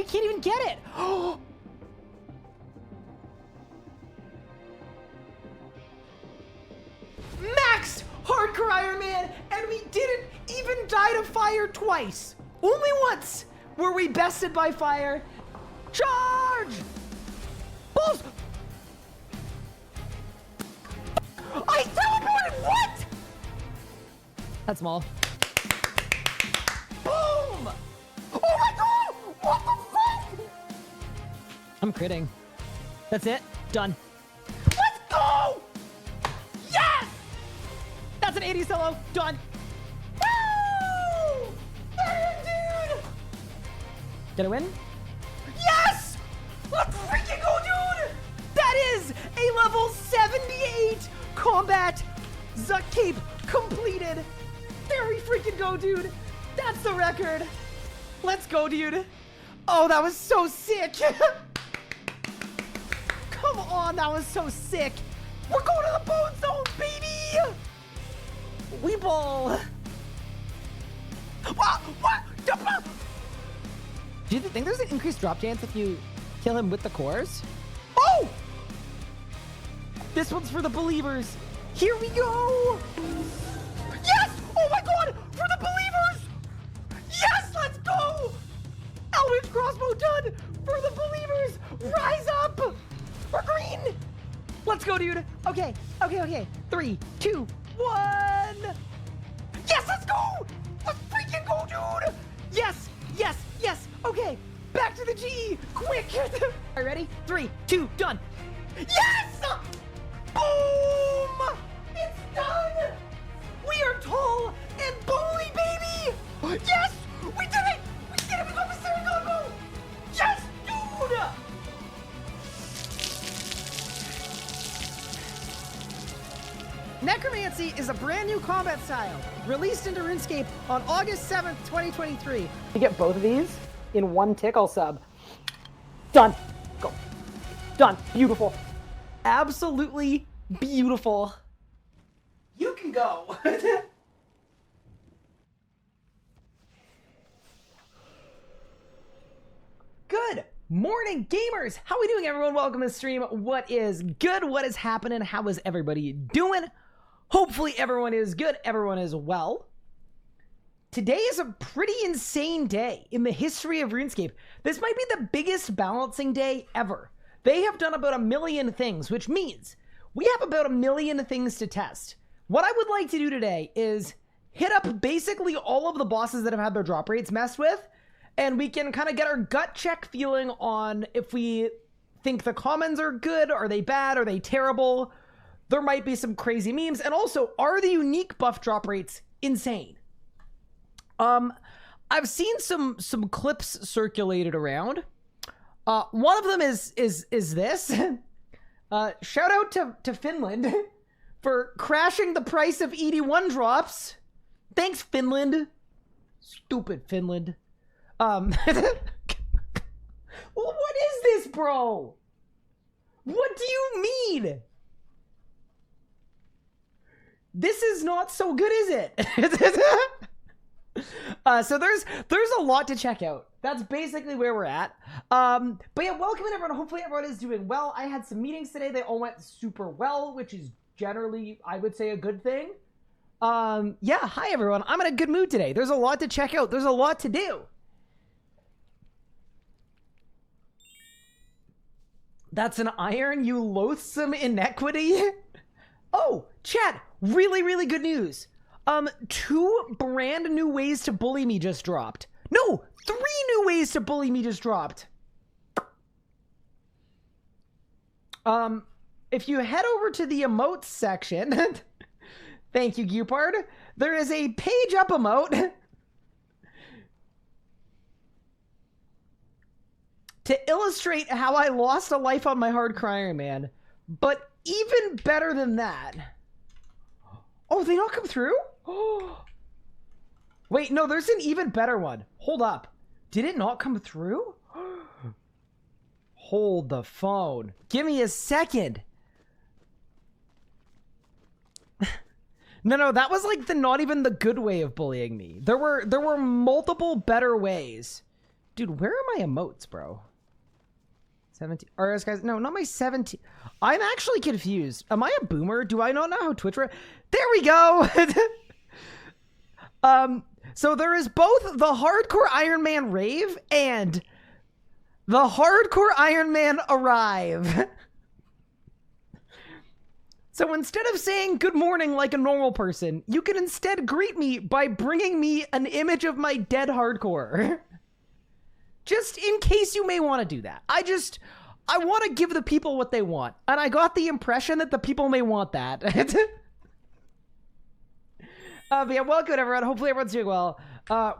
can't even get it. Max Hardcore Iron Man, and we didn't even die to fire twice. Only once were we bested by fire. Charge! Balls! I teleported! What? That's small. Boom! Oh my god! What the fuck? I'm critting. That's it. Done. Let's go! Yes! That's an 80 solo. Done. Woo! Dude! Did I win? Yes! Let's freaking go, dude! That is a level 78 combat Zuck Cape completed. There we freaking go, dude. That's the record. Let's go, dude. Oh, that was so sick. Come on, that was so sick. We're going to the bone zone, baby. We ball. What? Do you think there's an increased drop chance if you kill him with the cores? Oh! This one's for the believers. Here we go. Yes! Oh my god! For the believers! Yes! Let's go! Eldritch crossbow done! For the believers! Rise up! We're green! Let's go, dude. Okay. 3, 2, 1. Yes, let's go! Let's freaking go, dude! Yes! Okay, back to the G! Quick! All right, ready? 3, 2, done! Yes! Boom! It's done! We are tall and bully, baby! Yes! We did it! We did it! We got the Sarah combo! Yes, dude! Necromancy is a brand new combat style, released into RuneScape on August 7th, 2023. You get both of these in one tickle sub. Done. Go. Done. Beautiful. Absolutely beautiful. You can go. Good morning, gamers. How are we doing, everyone? Welcome to the stream. What is good? What is happening? How is everybody doing? Hopefully everyone is good. Everyone is well. Today is a pretty insane day in the history of RuneScape. This might be the biggest balancing day ever. They have done about 1 million things, which means we have about 1 million things to test. What I would like to do today is hit up basically all of the bosses that have had their drop rates messed with, and we can kind of get our gut check feeling on if we think the commons are good, are they bad, are they terrible? There might be some crazy memes, and also, are the unique buff drop rates insane? I've seen some clips circulated around. One of them is this. Shout out to Finland for crashing the price of ED1 drops. Thanks, Finland. Stupid Finland. Well, what is this, bro? What do you mean? This is not so good, is it? So there's a lot to check out. That's basically where we're at. But yeah, welcome in, everyone. Hopefully everyone is doing well. I had some meetings today. They all went super well, which is generally, I would say, a good thing. Yeah, hi everyone. I'm in a good mood today. There's a lot to check out. There's a lot to do. That's an iron, you loathsome inequity. Oh, chat, really good news. 2 brand new ways to bully me just dropped. No, 3 new ways to bully me just dropped. If you head over to the emotes section, thank you, Gupard, there is a page up emote to illustrate how I lost a life on my Hardcore Iron Man. But even better than that. Oh, they not come through? Oh. Wait, no, there's an even better one. Hold up. Did it not come through? Hold the phone. Give me a second. No, that was like not even the good way of bullying me. There were multiple better ways Dude, where are my emotes, bro? 17. RS guys, no, not my 17. I'm actually confused. Am I a boomer? Do I not know how Twitch works? There we go. So there is both the Hardcore Iron Man rave and the Hardcore Iron Man arrive. So instead of saying good morning like a normal person, you can instead greet me by bringing me an image of my dead hardcore. Just in case you may want to do that. I want to give the people what they want. And I got the impression that the people may want that. But yeah, welcome everyone. Hopefully everyone's doing well.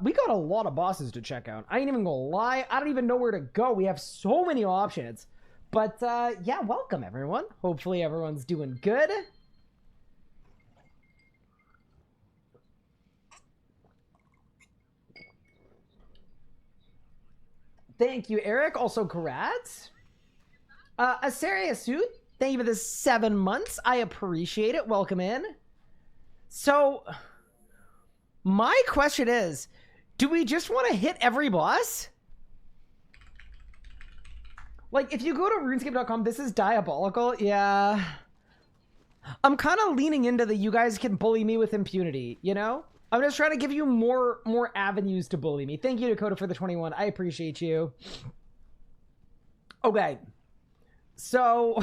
We got a lot of bosses to check out. I ain't even gonna lie. I don't even know where to go. We have so many options. But yeah, welcome everyone. Hopefully everyone's doing good. Thank you, Eric. Also, congrats. Asaria Suit, thank you for the 7 months. I appreciate it. Welcome in. So, my question is, do we just want to hit every boss? Like, if you go to RuneScape.com, this is diabolical. Yeah. I'm kind of leaning into the you guys can bully me with impunity, you know? I'm just trying to give you more avenues to bully me. Thank you, Dakota, for the 21. I appreciate you. Okay. So...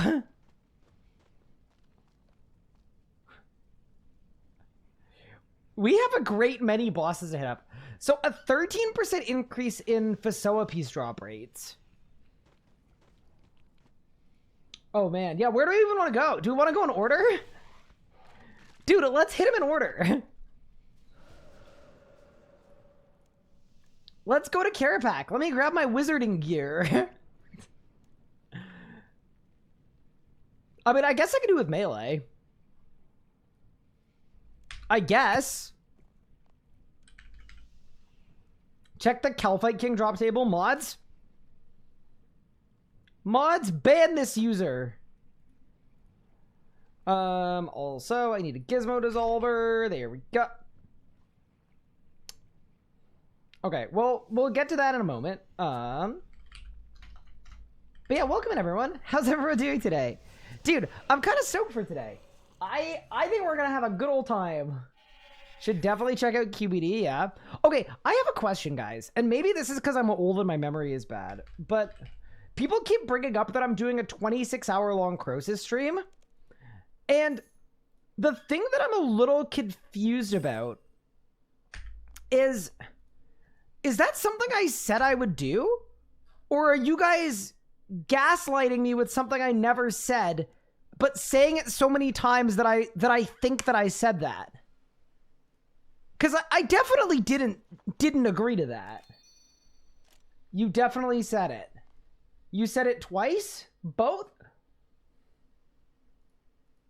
we have a great many bosses to hit up. So a 13% increase in Fasoa piece drop rates. Oh, man. Yeah, where do we even want to go? Do we want to go in order? Dude, let's hit him in order. Let's go to Carapac. Let me grab my wizarding gear. I mean, I guess I could do with melee. I guess. Check the Calphite King drop table. Mods. Mods, ban this user. Also, I need a gizmo dissolver. There we go. Okay, well, we'll get to that in a moment. But yeah, welcome in, everyone. How's everyone doing today? Dude, I'm kind of stoked for today. I think we're gonna have a good old time. Should definitely check out QBD, yeah. Okay, I have a question, guys. And maybe this is because I'm old and my memory is bad. But people keep bringing up that I'm doing a 26-hour-long Crosis stream. And the thing that I'm a little confused about is that something I said I would do? Or are you guys gaslighting me with something I never said, but saying it so many times that I think that I said that? Because I definitely didn't agree to that. You definitely said it. You said it twice? Both?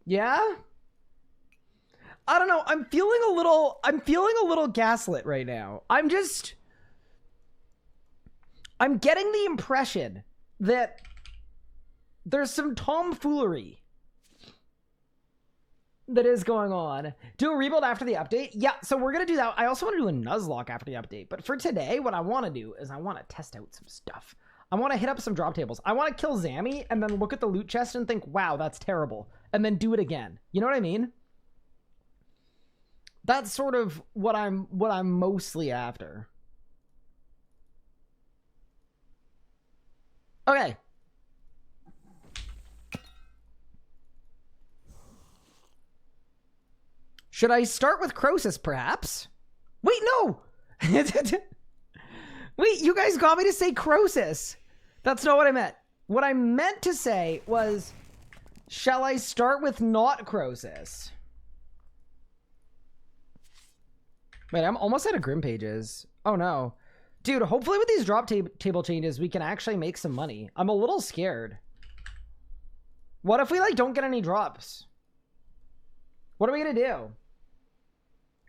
Yeah? I don't know. I'm feeling a little gaslit right now. I'm getting the impression that there's some tomfoolery that is going on. Do a rebuild after the update? Yeah, so we're going to do that. I also want to do a Nuzlocke after the update. But for today, what I want to do is I want to test out some stuff. I want to hit up some drop tables. I want to kill Zammy and then look at the loot chest and think, wow, that's terrible. And then do it again. You know what I mean? That's sort of what I'm mostly after. Okay. Should I start with Crosis, perhaps? Wait, no! Wait, you guys got me to say Crosis. That's not what I meant. What I meant to say was, shall I start with not Crosis? Wait, I'm almost out of Grim Pages. Oh, no. Dude, hopefully with these drop table changes, we can actually make some money. I'm a little scared. What if we, like, don't get any drops? What are we gonna do?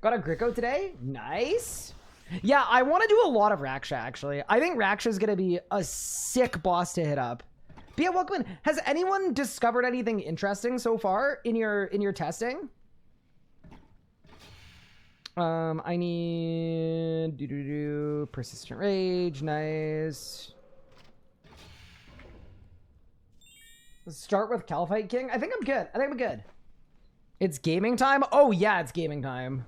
Got a Gricko today? Nice. Yeah, I want to do a lot of Raksha, actually. I think Raksha is gonna be a sick boss to hit up. But yeah, welcome in. Has anyone discovered anything interesting so far in your testing? I need persistent rage. Nice. Let's start with Calphite King. I think I'm good. I think I'm good. It's gaming time. Oh yeah, it's gaming time.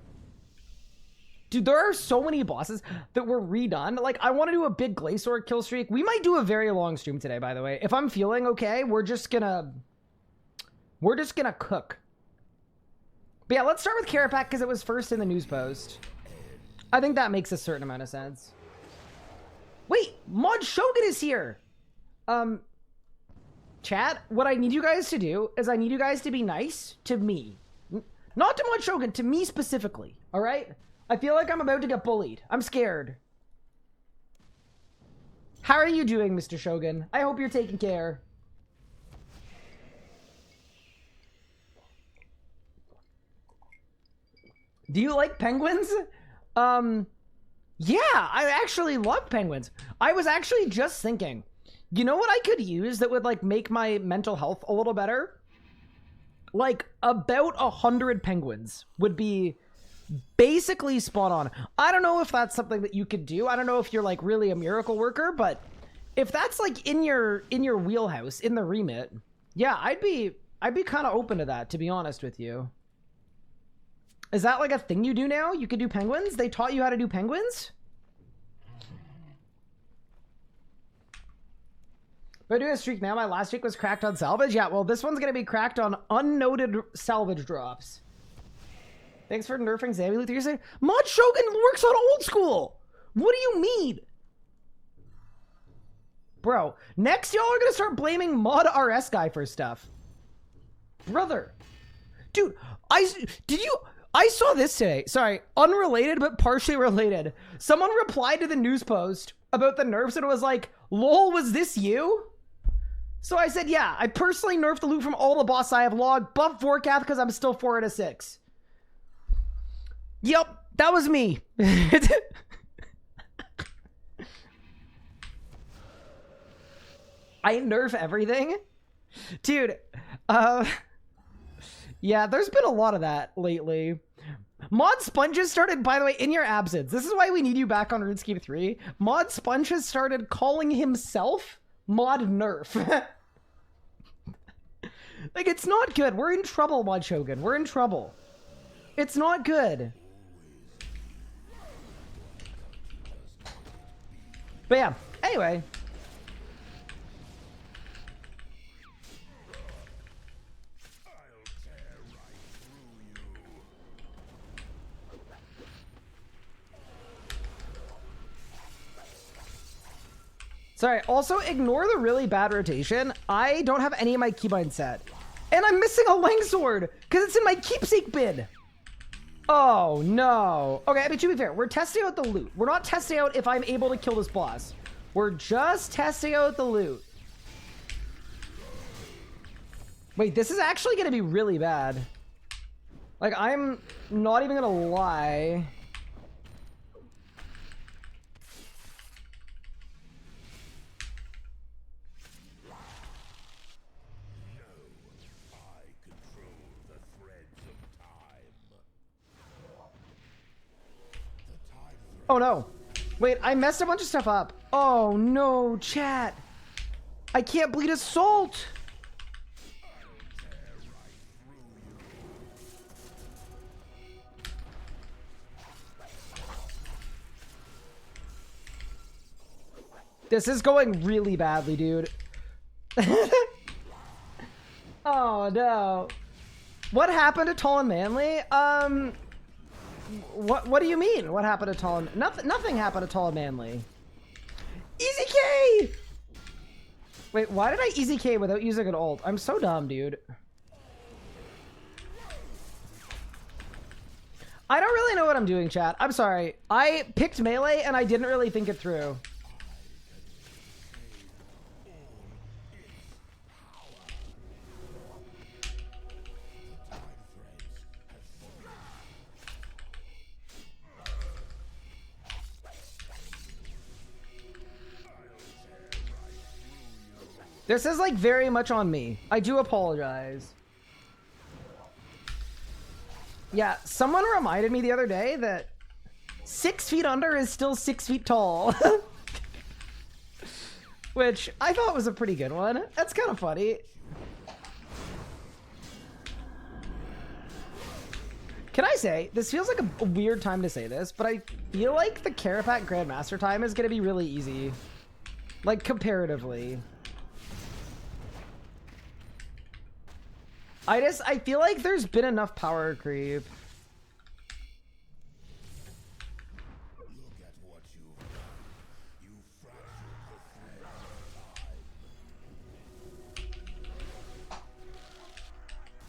Dude, there are so many bosses that were redone. Like, I want to do a big Glacer kill streak. We might do a very long stream today, by the way. If I'm feeling okay, we're just gonna cook. But yeah, let's start with Carapac because it was first in the news post. I think that makes a certain amount of sense. Wait, Mod Shogun is here. Chat, what I need you guys to do is I need you guys to be nice to me. Not to Mod Shogun, to me specifically, all right? I feel like I'm about to get bullied. I'm scared. How are you doing, Mr. Shogun? I hope you're taking care. Do you like penguins? Yeah, I actually love penguins. I was actually just thinking, you know what I could use that would like make my mental health a little better? Like about 100 penguins would be basically spot on. I don't know if that's something that you could do. I don't know if you're like really a miracle worker, but if that's like in your wheelhouse, in the remit, yeah, I'd be kind of open to that, to be honest with you. Is that like a thing you do now? You could do penguins? They taught you how to do penguins? If I do a streak now, my last streak was cracked on salvage. Yeah, well, this one's going to be cracked on unnoted salvage drops. Thanks for nerfing Zammy Luther. You're saying, Mod Shogun works on old school. What do you mean? Bro, next y'all are going to start blaming Mod RS guy for stuff. Brother. Dude, I saw this today. Sorry, unrelated, but partially related. Someone replied to the news post about the nerfs and it was like, lol, was this you? So I said, yeah, I personally nerfed the loot from all the bosses I have logged, buff Vorkath because I'm still 4 out of 6. Yep, that was me. I nerf everything? Dude, yeah, there's been a lot of that lately. Mod Sponge has started, by the way, in your absence. This is why we need you back on RuneScape 3. Mod Sponge has started calling himself Mod Nerf. Like, it's not good. We're in trouble, Mod Shogun. We're in trouble. It's not good. But yeah, anyway. Sorry, also ignore the really bad rotation. I don't have any of my keybind set. And I'm missing a Langsword because it's in my keepsake bin. Oh, no. Okay, but to be fair, we're testing out the loot. We're not testing out if I'm able to kill this boss. We're just testing out the loot. Wait, this is actually going to be really bad. Like, I'm not even going to lie. Oh no. Wait, I messed a bunch of stuff up. Oh no, chat. I can't bleed Assault. This is going really badly, dude. Oh no. What happened to Tall and Manly? What do you mean? What happened to Tall and... Nothing happened to Tall and Manly. Easy K! Wait, why did I Easy K without using an ult? I'm so dumb, dude. I don't really know what I'm doing, chat. I'm sorry. I picked melee and I didn't really think it through. This is like very much on me. I do apologize. Yeah, someone reminded me the other day that 6 feet under is still 6 feet tall. Which I thought was a pretty good one. That's kind of funny. Can I say, this feels like a weird time to say this, but I feel like the Carapac Grandmaster time is going to be really easy. Like, comparatively. I feel like there's been enough power creep.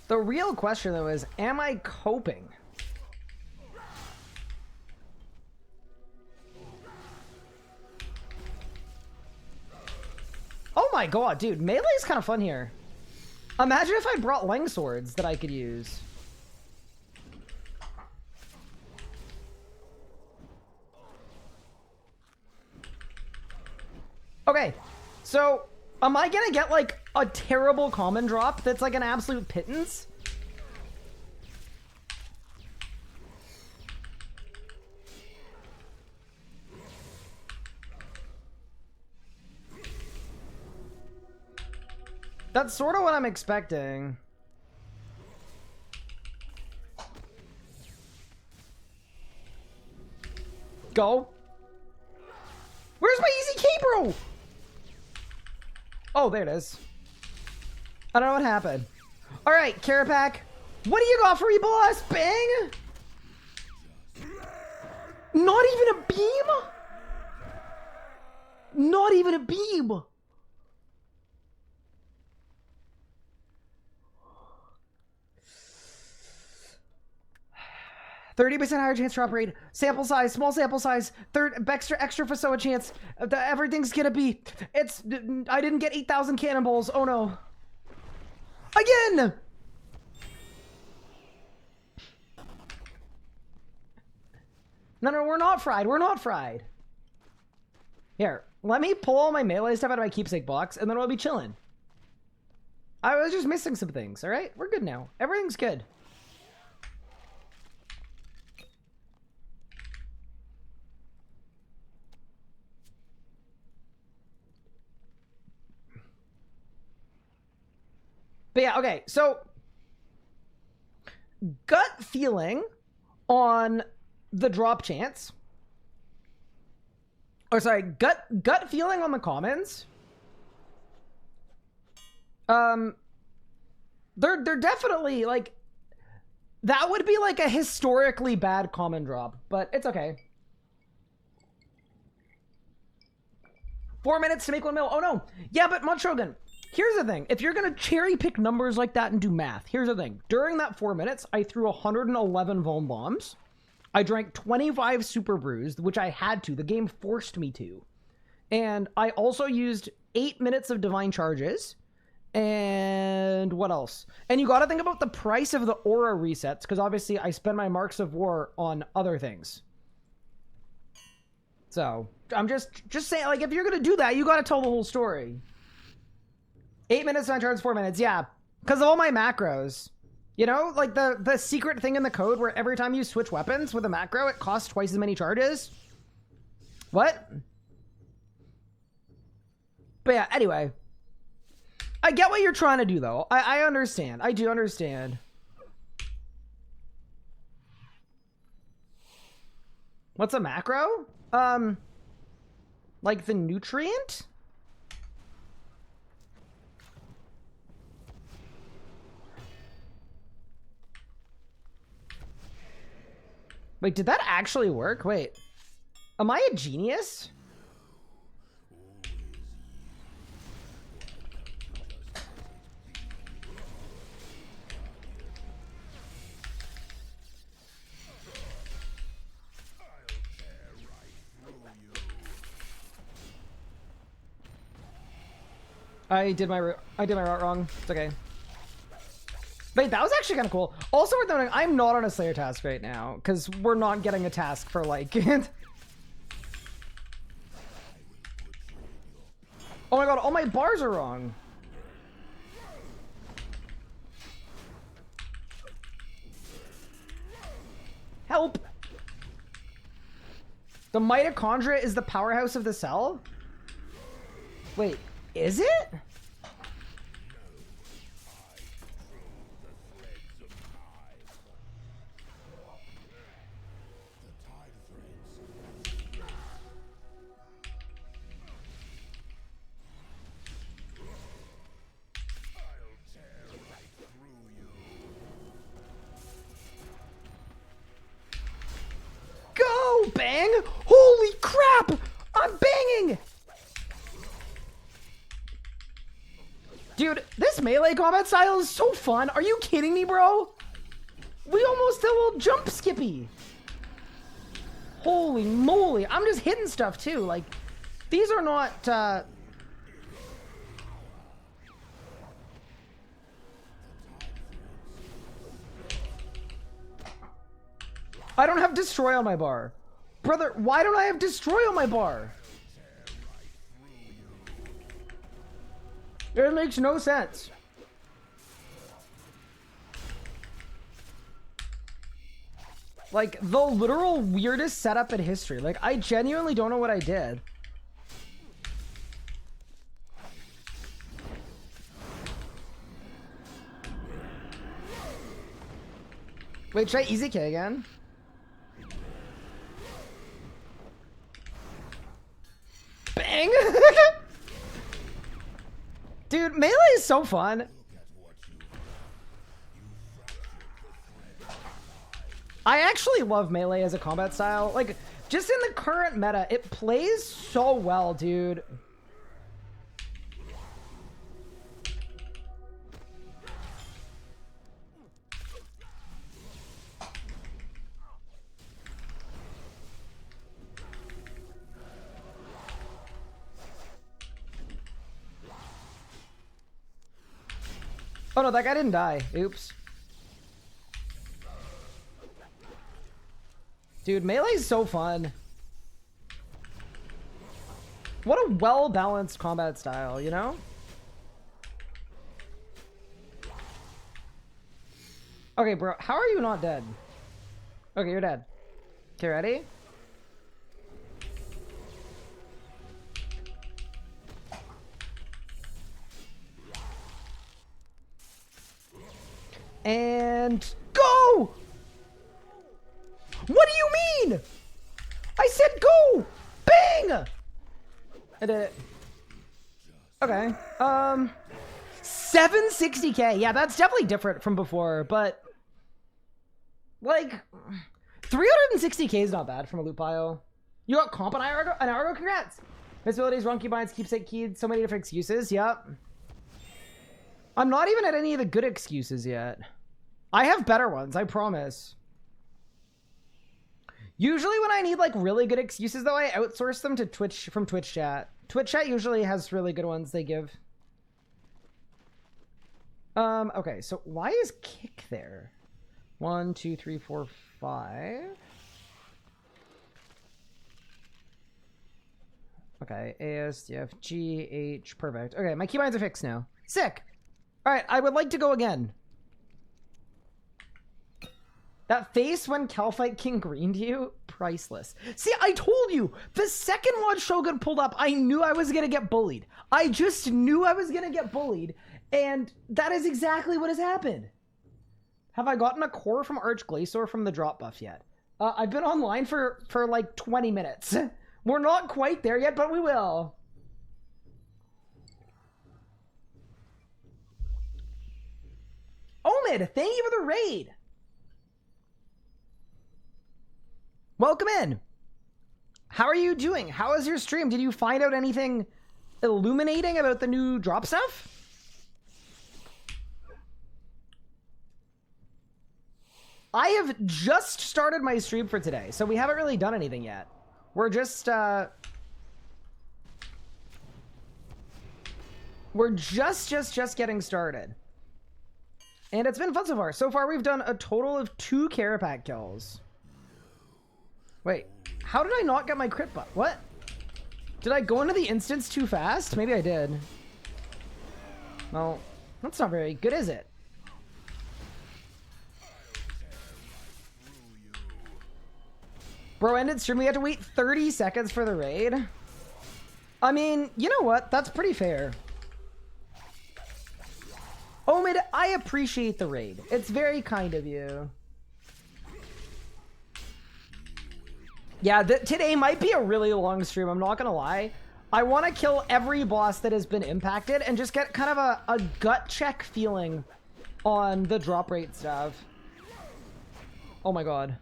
The real question, though, is, am I coping? Oh my god, dude, melee is kind of fun here. Imagine if I brought Lang Swords that I could use. Okay, so am I gonna get like a terrible common drop that's like an absolute pittance? That's sort of what I'm expecting. Go. Where's my easy key, bro? Oh, there it is. I don't know what happened. All right, Carapac. What do you got for me, boss? Bang! Not even a beam? Not even a beam. 30% higher chance to drop rate. Sample size, small sample size. Third extra for so a chance. Everything's gonna be. It's. I didn't get 8,000 cannonballs. Oh no. Again. No, we're not fried. We're not fried. Here, let me pull all my melee stuff out of my keepsake box, and then we'll be chilling. I was just missing some things. All right, we're good now. Everything's good. But yeah, okay, so gut feeling on the drop chance. Or sorry, gut feeling on the commons. They're definitely like, that would be like a historically bad common drop, but it's okay. 4 minutes to make 1 mil. Oh no. Yeah, but Shogun. Here's the thing. If you're going to cherry pick numbers like that and do math, here's the thing. During that 4 minutes, I threw 111 Vuln Bombs. I drank 25 Super Brews, which I had to. The game forced me to. And I also used 8 minutes of Divine Charges. And what else? And you got to think about the price of the aura resets, because obviously I spend my Marks of War on other things. So, I'm just saying, like, if you're going to do that, you got to tell the whole story. 8 minutes, Divine Charges, 4 minutes. Yeah, because of all my macros. You know, like the secret thing in the code where every time you switch weapons with a macro, it costs twice as many charges. What? But yeah, anyway. I get what you're trying to do, though. I understand. I do understand. What's a macro? Like the nutrient? Wait, did that actually work? Wait. Am I a genius? I did my route wrong. It's okay. Wait, that was actually kind of cool. Also, worth noting, I'm not on a Slayer task right now, because we're not getting a task for, like... Oh my god, all my bars are wrong. Help! The mitochondria is the powerhouse of the cell? Wait, is it? Go, bang! Holy crap! I'm banging! Dude, this melee combat style is so fun. Are you kidding me, bro? We almost did a little jump skippy. Holy moly. I'm just hitting stuff too. Like, these are not, I don't have destroy on my bar. Brother, why don't I have destroy on my bar? It makes no sense. Like, the literal weirdest setup in history. Like, I genuinely don't know what I did. Wait, should I easy K again? Bang! Dude, melee is so fun. I actually love melee as a combat style. Like, just in the current meta, it plays so well, dude. Oh no, that guy didn't die. Oops. Dude, melee is so fun. What a well-balanced combat style, you know? Okay, bro, how are you not dead? Okay, you're dead. Okay, ready? And go! What do you mean? I said go! Bang! I did it. Okay. 760k. Yeah, that's definitely different from before, but like 360k is not bad from a loot pile. You got comp on Argo? Congrats! Misabilities, run keybinds, keepsake keyed, so many different excuses. Yep. I'm not even at any of the good excuses yet. I have better ones, I promise. Usually when I need like really good excuses though, I outsource them to Twitch from Twitch chat. Twitch chat usually has really good ones they give. Okay, so why is kick there? 1, 2, 3, 4, 5. Okay, ASDFGH, perfect. Okay, my keybinds are fixed now. Sick. All right, I would like to go again. That face when Calphite King greened you, priceless. See, I told you, the second one Shogun pulled up, I knew I was gonna get bullied. I just knew I was gonna get bullied, and that is exactly what has happened. Have I gotten a core from Arch Glacer from the drop buff yet? I've been online for like 20 minutes. We're not quite there yet, but we will. Omid, thank you for the raid. Welcome in. How are you doing? How is your stream? Did you find out anything illuminating about the new drop stuff? I have just started my stream for today, so we haven't really done anything yet. We're just getting started. And it's been fun so far. So far we've done a total of 2 Carapac kills. Wait, how did I not get my crit buff? What? Did I go into the instance too fast? Maybe I did. Well, that's not very good, is it? Bro ended stream. We had to wait 30 seconds for the raid. I mean, you know what? That's pretty fair. Omid, I appreciate the raid. It's very kind of you. Yeah, today might be a really long stream. I'm not going to lie. I want to kill every boss that has been impacted and just get kind of a gut check feeling on the drop rate stuff. Oh my god.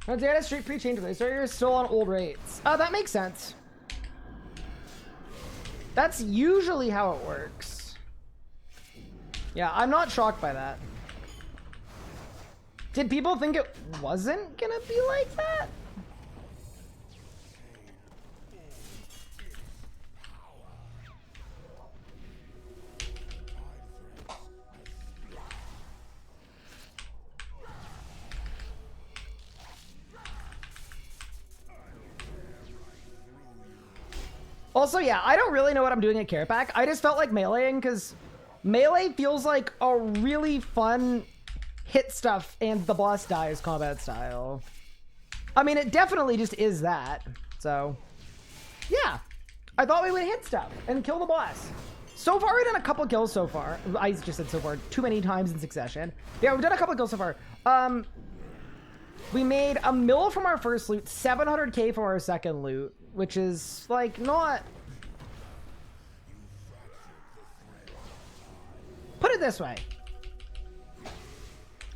No, data street pre-change release, so you're still on old rates. Oh, that makes sense. That's usually how it works. Yeah, I'm not shocked by that. Did people think it wasn't gonna be like that? Also, yeah, I don't really know what I'm doing at Carrot Pack. I just felt like meleeing because melee feels like a really fun hit stuff and the boss dies combat style. I mean, it definitely just is that. So, yeah. I thought we would hit stuff and kill the boss. So far, we've done a couple kills so far. I just said so far too many times in succession. Yeah, we've done a couple kills so far. We made $1 mil from our first loot, 700k from our second loot, which is like not. Put it this way.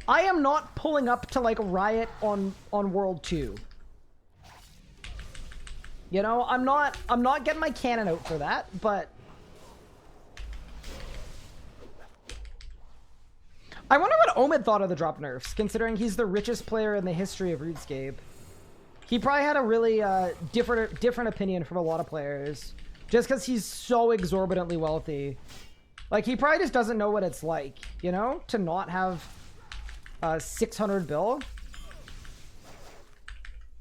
I am not pulling up to like Riot on World 2. You know, I'm not getting my cannon out for that, but I wonder what Omid thought of the drop nerfs, considering he's the richest player in the history of RuneScape. He probably had a really different opinion from a lot of players, just because he's so exorbitantly wealthy. Like, he probably just doesn't know what it's like, you know, to not have 600 bill.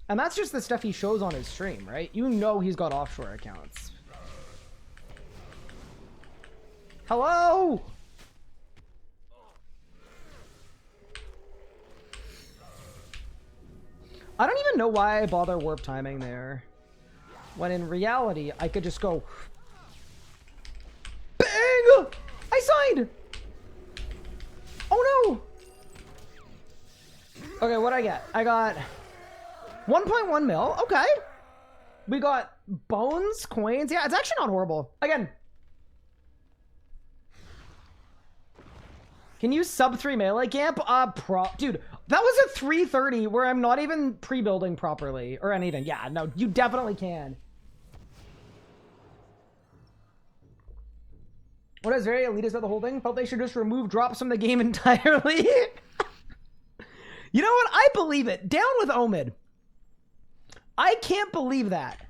And that's just the stuff he shows on his stream, right? You know he's got offshore accounts. Hello? I don't even know why I bother warp timing there, when in reality, I could just go bang! I signed! Oh no! Okay, what'd I get? I got 1.1 mil. Okay. We got bones, coins. Yeah, it's actually not horrible. Again. Can you sub 3 melee camp? Dude, that was a 330 where I'm not even pre-building properly or anything. Yeah, no, you definitely can. What is very elitist about the whole thing? Felt they should just remove drops from the game entirely. You know what? I believe it. Down with Omid. I can't believe that.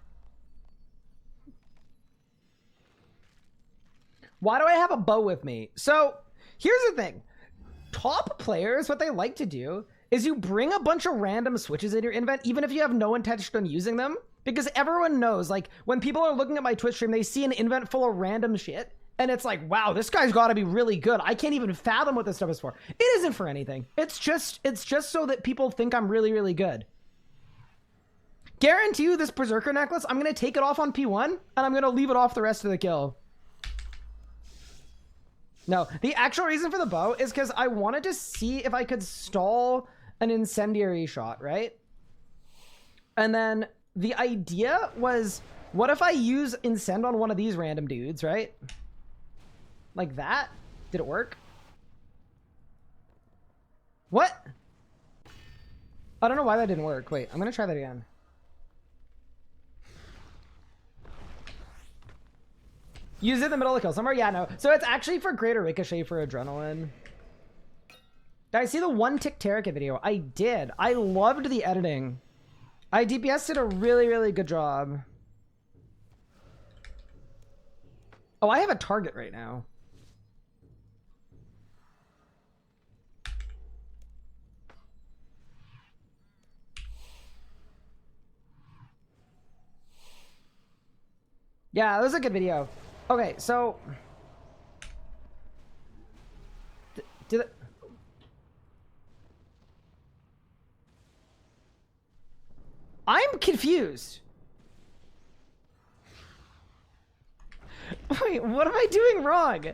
Why do I have a bow with me? So, here's the thing. Top players, what they like to do is you bring a bunch of random switches in your invent, even if you have no intention on using them. Because everyone knows, like, when people are looking at my Twitch stream, they see an invent full of random shit. And it's like, wow, this guy's got to be really good. I can't even fathom what this stuff is for. It isn't for anything. It's just so that people think I'm really, really good. Guarantee you this Berserker necklace, I'm going to take it off on P1, and I'm going to leave it off the rest of the kill. No, the actual reason for the bow is because I wanted to see if I could stall an incendiary shot, right? And then the idea was, what if I use Incend on one of these random dudes, right? Like that? Did it work? What? I don't know why that didn't work. Wait, I'm gonna try that again. Use it in the middle of the kill somewhere? Yeah, no. So it's actually for greater ricochet for adrenaline. Did I see the one tick Terika video? I did. I loved the editing. DPS did a really, really good job. Oh, I have a target right now. Yeah, that was a good video. Okay, so... Did it... I'm confused. Wait, what am I doing wrong?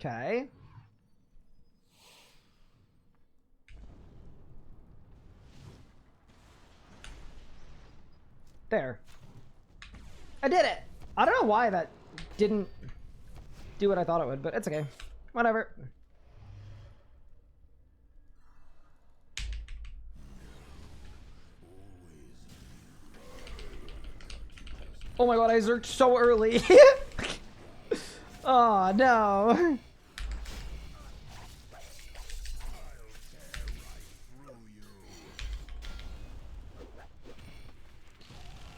Okay. There. I did it! I don't know why that didn't do what I thought it would, but it's okay. Whatever. Oh my god, I zerked so early. Oh no.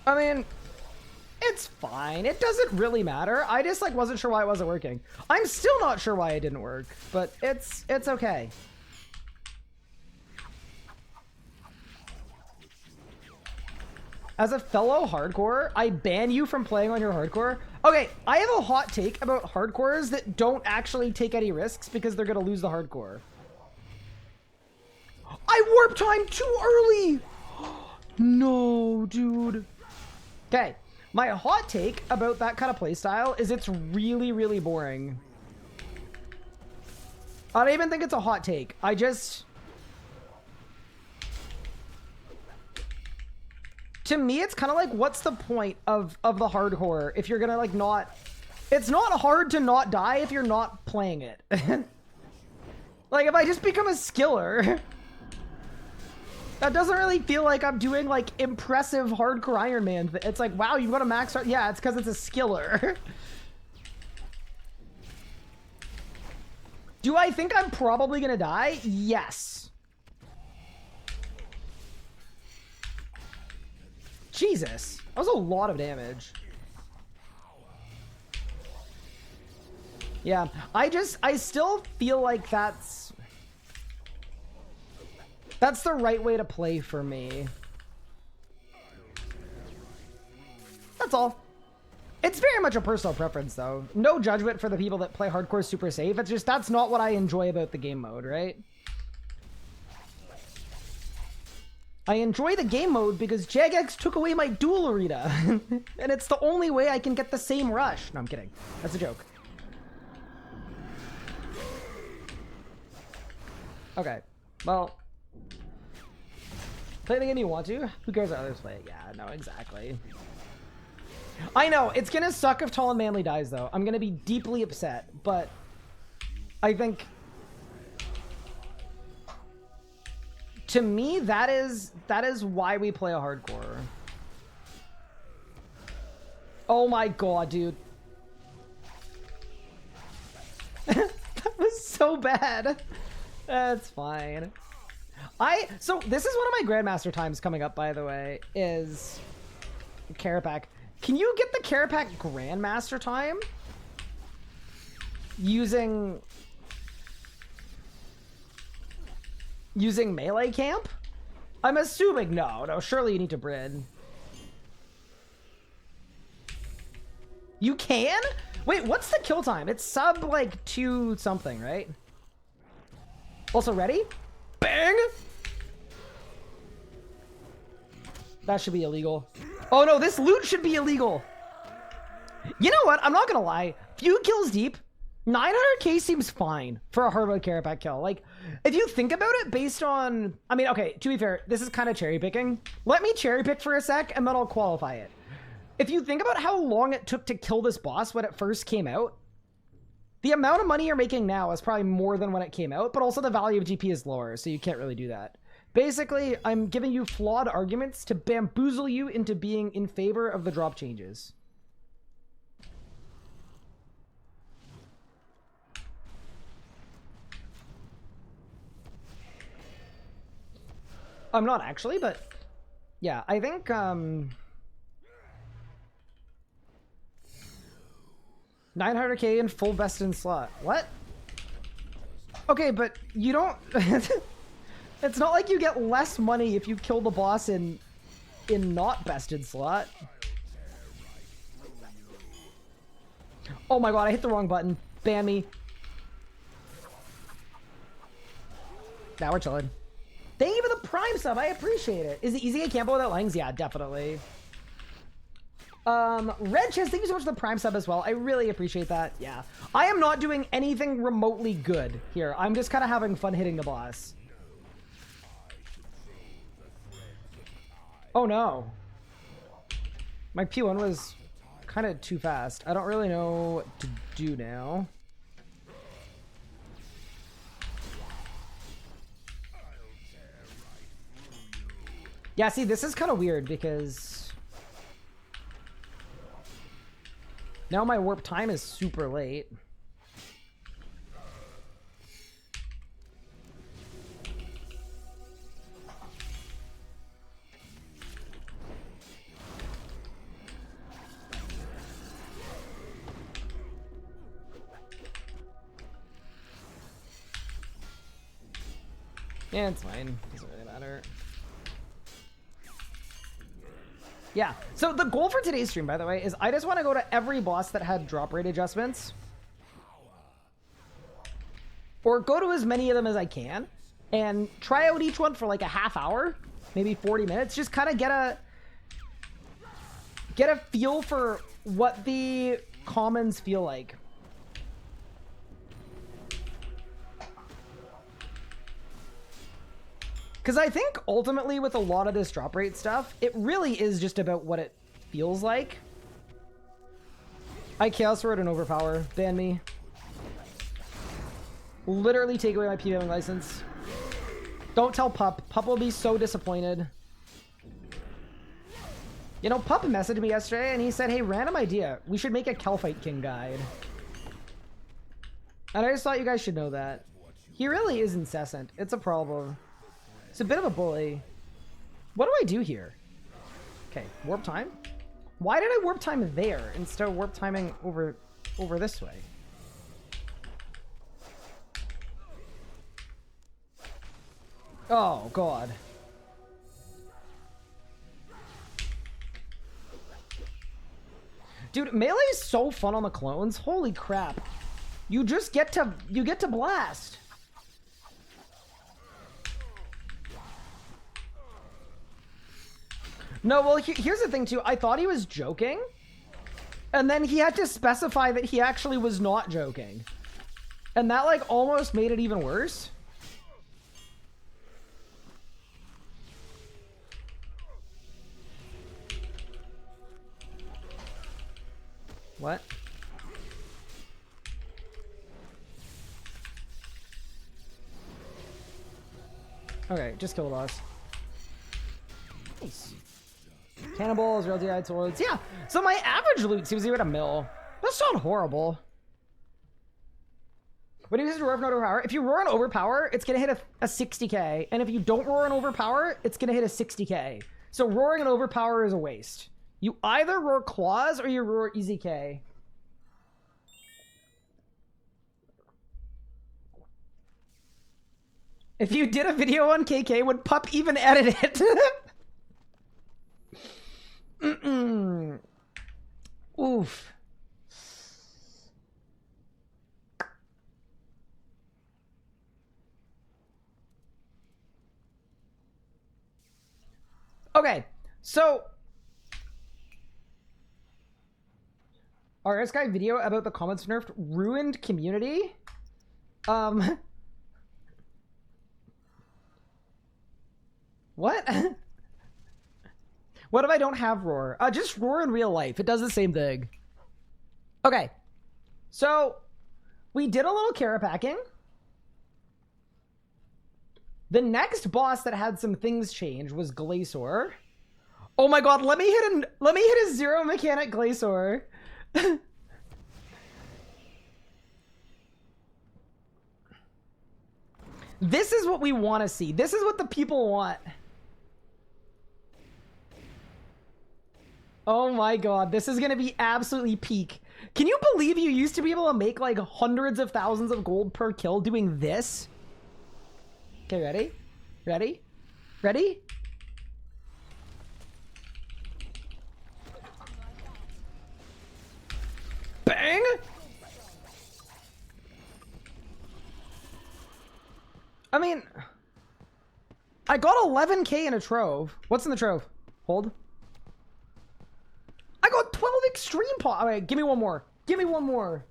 I mean, it's fine. It doesn't really matter. I just like wasn't sure why it wasn't working. I'm still not sure why it didn't work, but it's okay. As a fellow hardcore, I ban you from playing on your hardcore. Okay, I have a hot take about hardcores that don't actually take any risks because they're gonna lose the hardcore. I warp time too early! No, dude. Okay, my hot take about that kind of playstyle is it's really, really boring. I don't even think it's a hot take. I just... To me, it's kind of like, what's the point of the hardcore if you're gonna, like, not... It's not hard to not die if you're not playing it. Like, if I just become a skiller... That doesn't really feel like I'm doing, like, impressive hardcore Iron Man. It's like, wow, you've got a max... Yeah, it's because it's a skiller. Do I think I'm probably gonna die? Yes. Jesus. That was a lot of damage. Yeah, I still feel like that's the right way to play for me. That's all. It's very much a personal preference, though. No judgment for the people that play hardcore super safe. It's just that's not what I enjoy about the game mode, right? I enjoy the game mode because Jagex took away my duel arena. And it's the only way I can get the same rush. No, I'm kidding. That's a joke. Okay. Well... Play the game you want to? Who cares how others play it? Yeah, no, exactly. I know, it's gonna suck if Tall and Manly dies, though. I'm gonna be deeply upset, but... I think... To me, that is why we play a hardcore. Oh my god, dude. That was so bad. That's fine. So this is one of my Grandmaster times coming up, by the way, is Carapac. Can you get the Carapac Grandmaster time using melee camp? I'm assuming no, surely you need to brid. You can? Wait, what's the kill time? It's sub like 2 something, right? Also ready? Bang! That should be illegal. Oh no, this loot should be illegal. You know what? I'm not gonna lie. Few kills deep, 900k seems fine for a hardwood Carapac kill. Like, if you think about it based on... I mean, okay, to be fair, this is kind of cherry picking. Let me cherry pick for a sec and then I'll qualify it. If you think about how long it took to kill this boss when it first came out, The amount of money you're making now is probably more than when it came out, but also the value of GP is lower, so you can't really do that. Basically, I'm giving you flawed arguments to bamboozle you into being in favor of the drop changes. I'm not actually, but yeah, I think 900k in full vest in slot. What? Okay, but you don't it's not like you get less money if you kill the boss in not bested slot. Oh my god, I hit the wrong button. Ban me. Now we're chilling. Thank you for the Prime sub. I appreciate it. Is it easy to camp without langs? Yeah, definitely. Red Chest, thank you so much for the Prime sub as well. I really appreciate that. Yeah. I am not doing anything remotely good here. I'm just kind of having fun hitting the boss. Oh no. My P1 was kind of too fast. I don't really know what to do now. Yeah, see, this is kind of weird because now my warp time is super late. Yeah, it's fine. Doesn't really matter. Yeah, so the goal for today's stream, by the way, is I just want to go to every boss that had drop rate adjustments. Or go to as many of them as I can. And try out each one for like a half hour. Maybe 40 minutes. Just kind of get a feel for what the commons feel like. Because I think ultimately with a lot of this drop rate stuff, it really is just about what it feels like. I Chaos Sword and Overpower. Ban me. Literally take away my PVMing license. Don't tell Pup. Pup will be so disappointed. You know, Pup messaged me yesterday and he said, hey, random idea. We should make a Kelphite King guide. And I just thought you guys should know that. He really is incessant. It's a problem. It's a bit of a bully. What do I do here? Okay, warp time. Why did I warp time there instead of warp timing over this way? Oh, God. Dude, melee is so fun on the clones. Holy crap. You just get to blast. No, well, here's the thing, too. I thought he was joking. And then he had to specify that he actually was not joking. And that, like, almost made it even worse. What? Okay, just kill the boss. Nice. Cannonballs, realty eyed swords. Yeah, so my average loot seems to be at a mill. That's not horrible. What do you use to roar and overpower? If you roar and overpower, it's going to hit a 60k. And if you don't roar and overpower, it's going to hit a 60k. So roaring and overpower is a waste. You either roar claws or you roar easy K. If you did a video on KK, would Pup even edit it? Oof. Okay, so RS Guy video about the comments nerfed ruined community. What? What if I don't have roar? Just roar in real life. It does the same thing. Okay. So We did a little Kara packing. The next boss that had some things change was Glacer. Oh my god, let me hit a zero mechanic Glacer. This is what we want to see. This is what the people want. Oh my god, this is gonna be absolutely peak. Can you believe you used to be able to make like hundreds of thousands of gold per kill doing this? Okay, ready? Ready? Ready? Bang! I mean, I got 11k in a trove. What's in the trove? Hold. I got 12 extreme pot. All right, give me one more. Give me one more.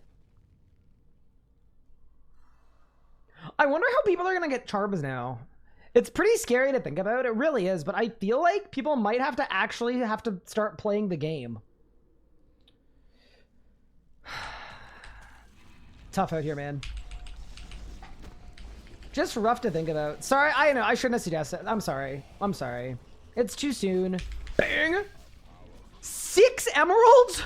I wonder how people are gonna get charms now. It's pretty scary to think about. It really is, but I feel like people might have to actually have to start playing the game. Tough out here, man. Just rough to think about. Sorry, I know I shouldn't have suggested. I'm sorry. I'm sorry. It's too soon. Bang! 6 emeralds?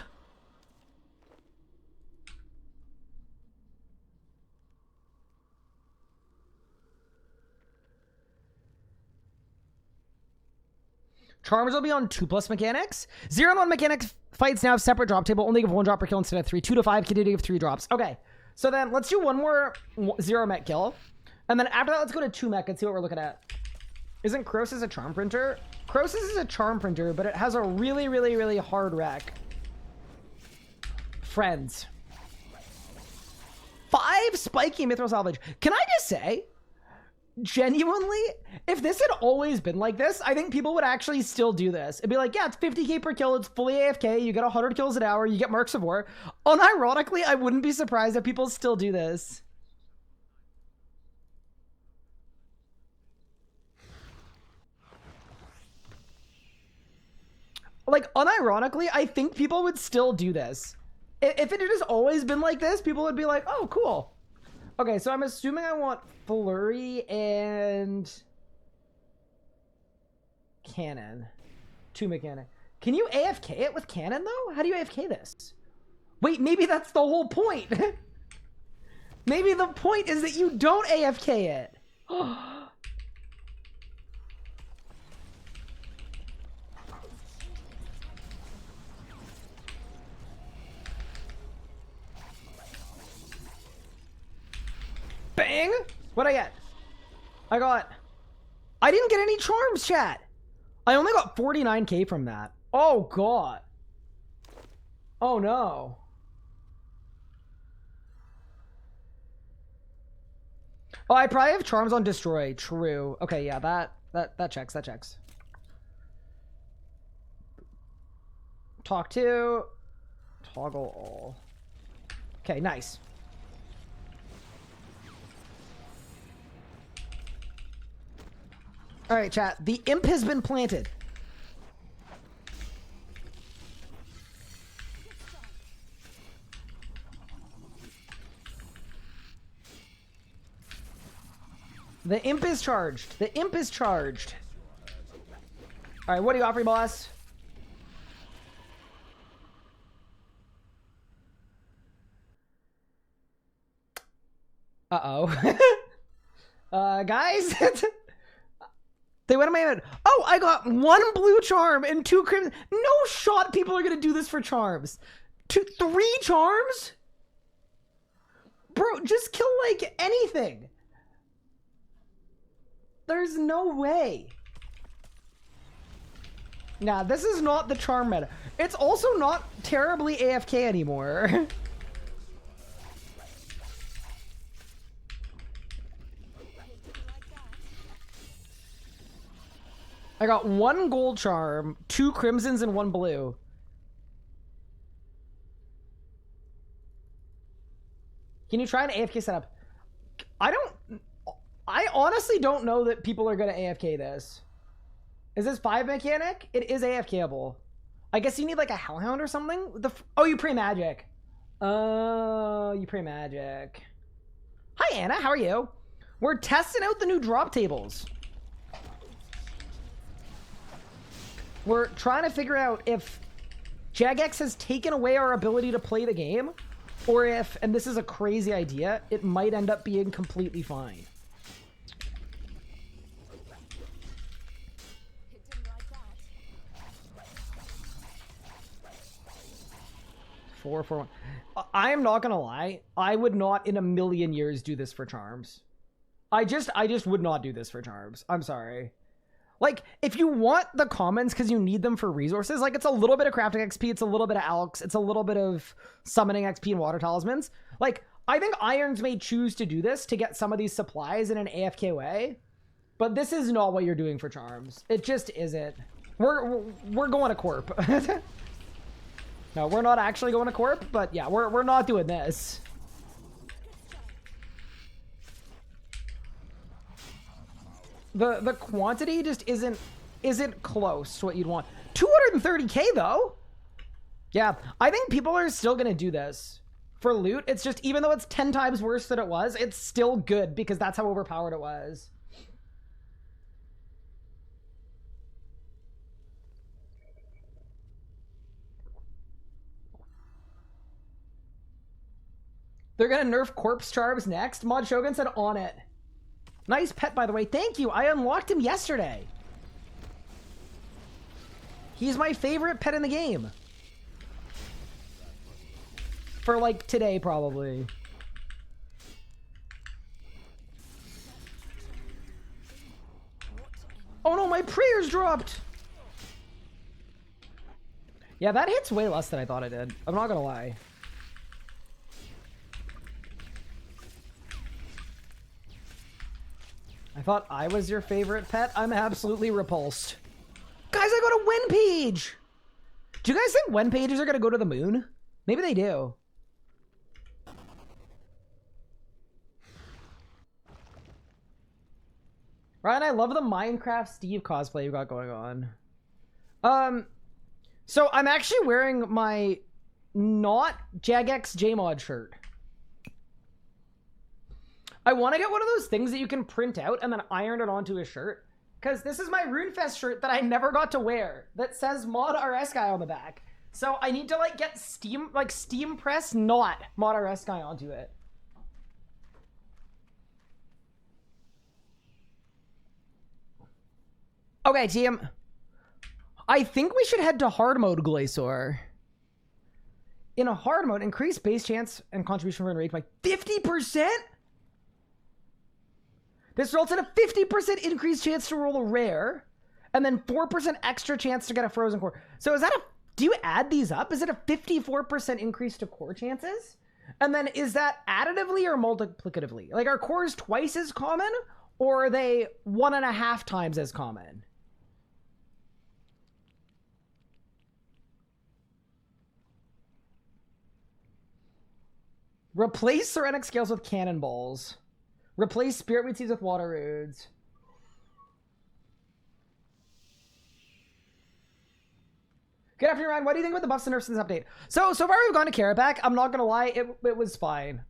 Charms will be on 2+ mechanics. 0 and 1 mechanics fights now have separate drop table. Only give 1 drop per kill instead of 3. 2 to 5 continue to give 3 drops. Okay. So then let's do one more 0 mech kill. And then after that, let's go to 2 mech and see what we're looking at. Isn't Crosis a charm printer? Crosis is a charm printer, but it has a really, really, really hard rack. Friends. 5 spiky mithril salvage. Can I just say, genuinely, if this had always been like this, I think people would actually still do this. It'd be like, yeah, it's 50k per kill, it's fully AFK, you get 100 kills an hour, you get Marks of War. Unironically, I wouldn't be surprised if people still do this. Like, unironically, I think people would still do this. If it had just always been like this, people would be like, oh, cool. Okay, so I'm assuming I want Flurry and Cannon. 2 mechanic. Can you AFK it with Cannon, though? How do you AFK this? Wait, maybe that's the whole point. Maybe the point is that you don't AFK it. Bang! What'd I get? I didn't get any charms, chat. I only got 49k from that. Oh, God. Oh, no. Oh, I probably have charms on destroy. True. Okay, yeah, that checks. That checks. Talk to. Toggle all. Okay, nice. All right, chat. The imp has been planted. The imp is charged. The imp is charged. All right, what do you offer, boss? Uh-oh. Guys? They went on my head. Oh, I got 1 blue charm and 2 crimson. No shot people are going to do this for charms. 3 charms? Bro, just kill, like, anything. There's no way. Nah, this is not the charm meta. It's also not terribly AFK anymore. I got 1 gold charm, 2 crimsons, and 1 blue. Can you try an AFK setup? I honestly don't know that people are going to AFK this. Is this 5 mechanic? It is AFKable. I guess you need like a Hellhound or something? Oh, you pre-magic. Oh, you pray magic. Hi, Anna. How are you? We're testing out the new drop tables. We're trying to figure out if Jagex has taken away our ability to play the game, or if, and this is a crazy idea, it might end up being completely fine. Four, 4, 1. I am not gonna lie. I would not in a million years do this for charms. I just would not do this for charms. I'm sorry. Like, if you want the commons because you need them for resources, like, it's a little bit of crafting XP, it's a little bit of Alex, it's a little bit of summoning XP and water talismans. Like, I think Irons may choose to do this to get some of these supplies in an AFK way, but this is not what you're doing for charms. It just isn't. We're going to Corp. No, we're not actually going to Corp, but yeah, we're not doing this. The quantity just isn't close to what you'd want. 230k though. Yeah, I think people are still gonna do this for loot. It's just, even though it's 10 times worse than it was, it's still good because that's how overpowered it was. They're gonna nerf corpse charms next. Mod Shogun said on it. Nice pet, by the way. Thank you. I unlocked him yesterday. He's my favorite pet in the game. For like today, probably. Oh no, my prayers dropped. Yeah, that hits way less than I thought it did. I'm not gonna lie. I thought I was your favorite pet. I'm absolutely repulsed. Guys, I got a win page. Do you guys think win pages are gonna go to the moon? Maybe they do. Ryan, I love the Minecraft Steve cosplay you got going on. So I'm actually wearing my not Jagex Jmod shirt. I want to get one of those things that you can print out and then iron it onto a shirt. Because this is my RuneFest shirt that I never got to wear. That says Mod RS Guy on the back. So I need to like get Steam press not Mod RS Guy onto it. Okay, team. I think we should head to hard mode, Glacer. In a hard mode, increase base chance and contribution for rate by 50%? This results in a 50% increased chance to roll a rare, and then 4% extra chance to get a frozen core. So is that a, do you add these up? Is it a 54% increase to core chances? And then is that additively or multiplicatively? Like, are cores twice as common, or are they 1.5 times as common? Replace Serenic Scales with cannonballs. Replace Spiritweed Seeds with water roots. Good afternoon, Ryan. What do you think about the buffs and nerfs in this update? So far we've gone to Carapac. I'm not gonna lie, it was fine.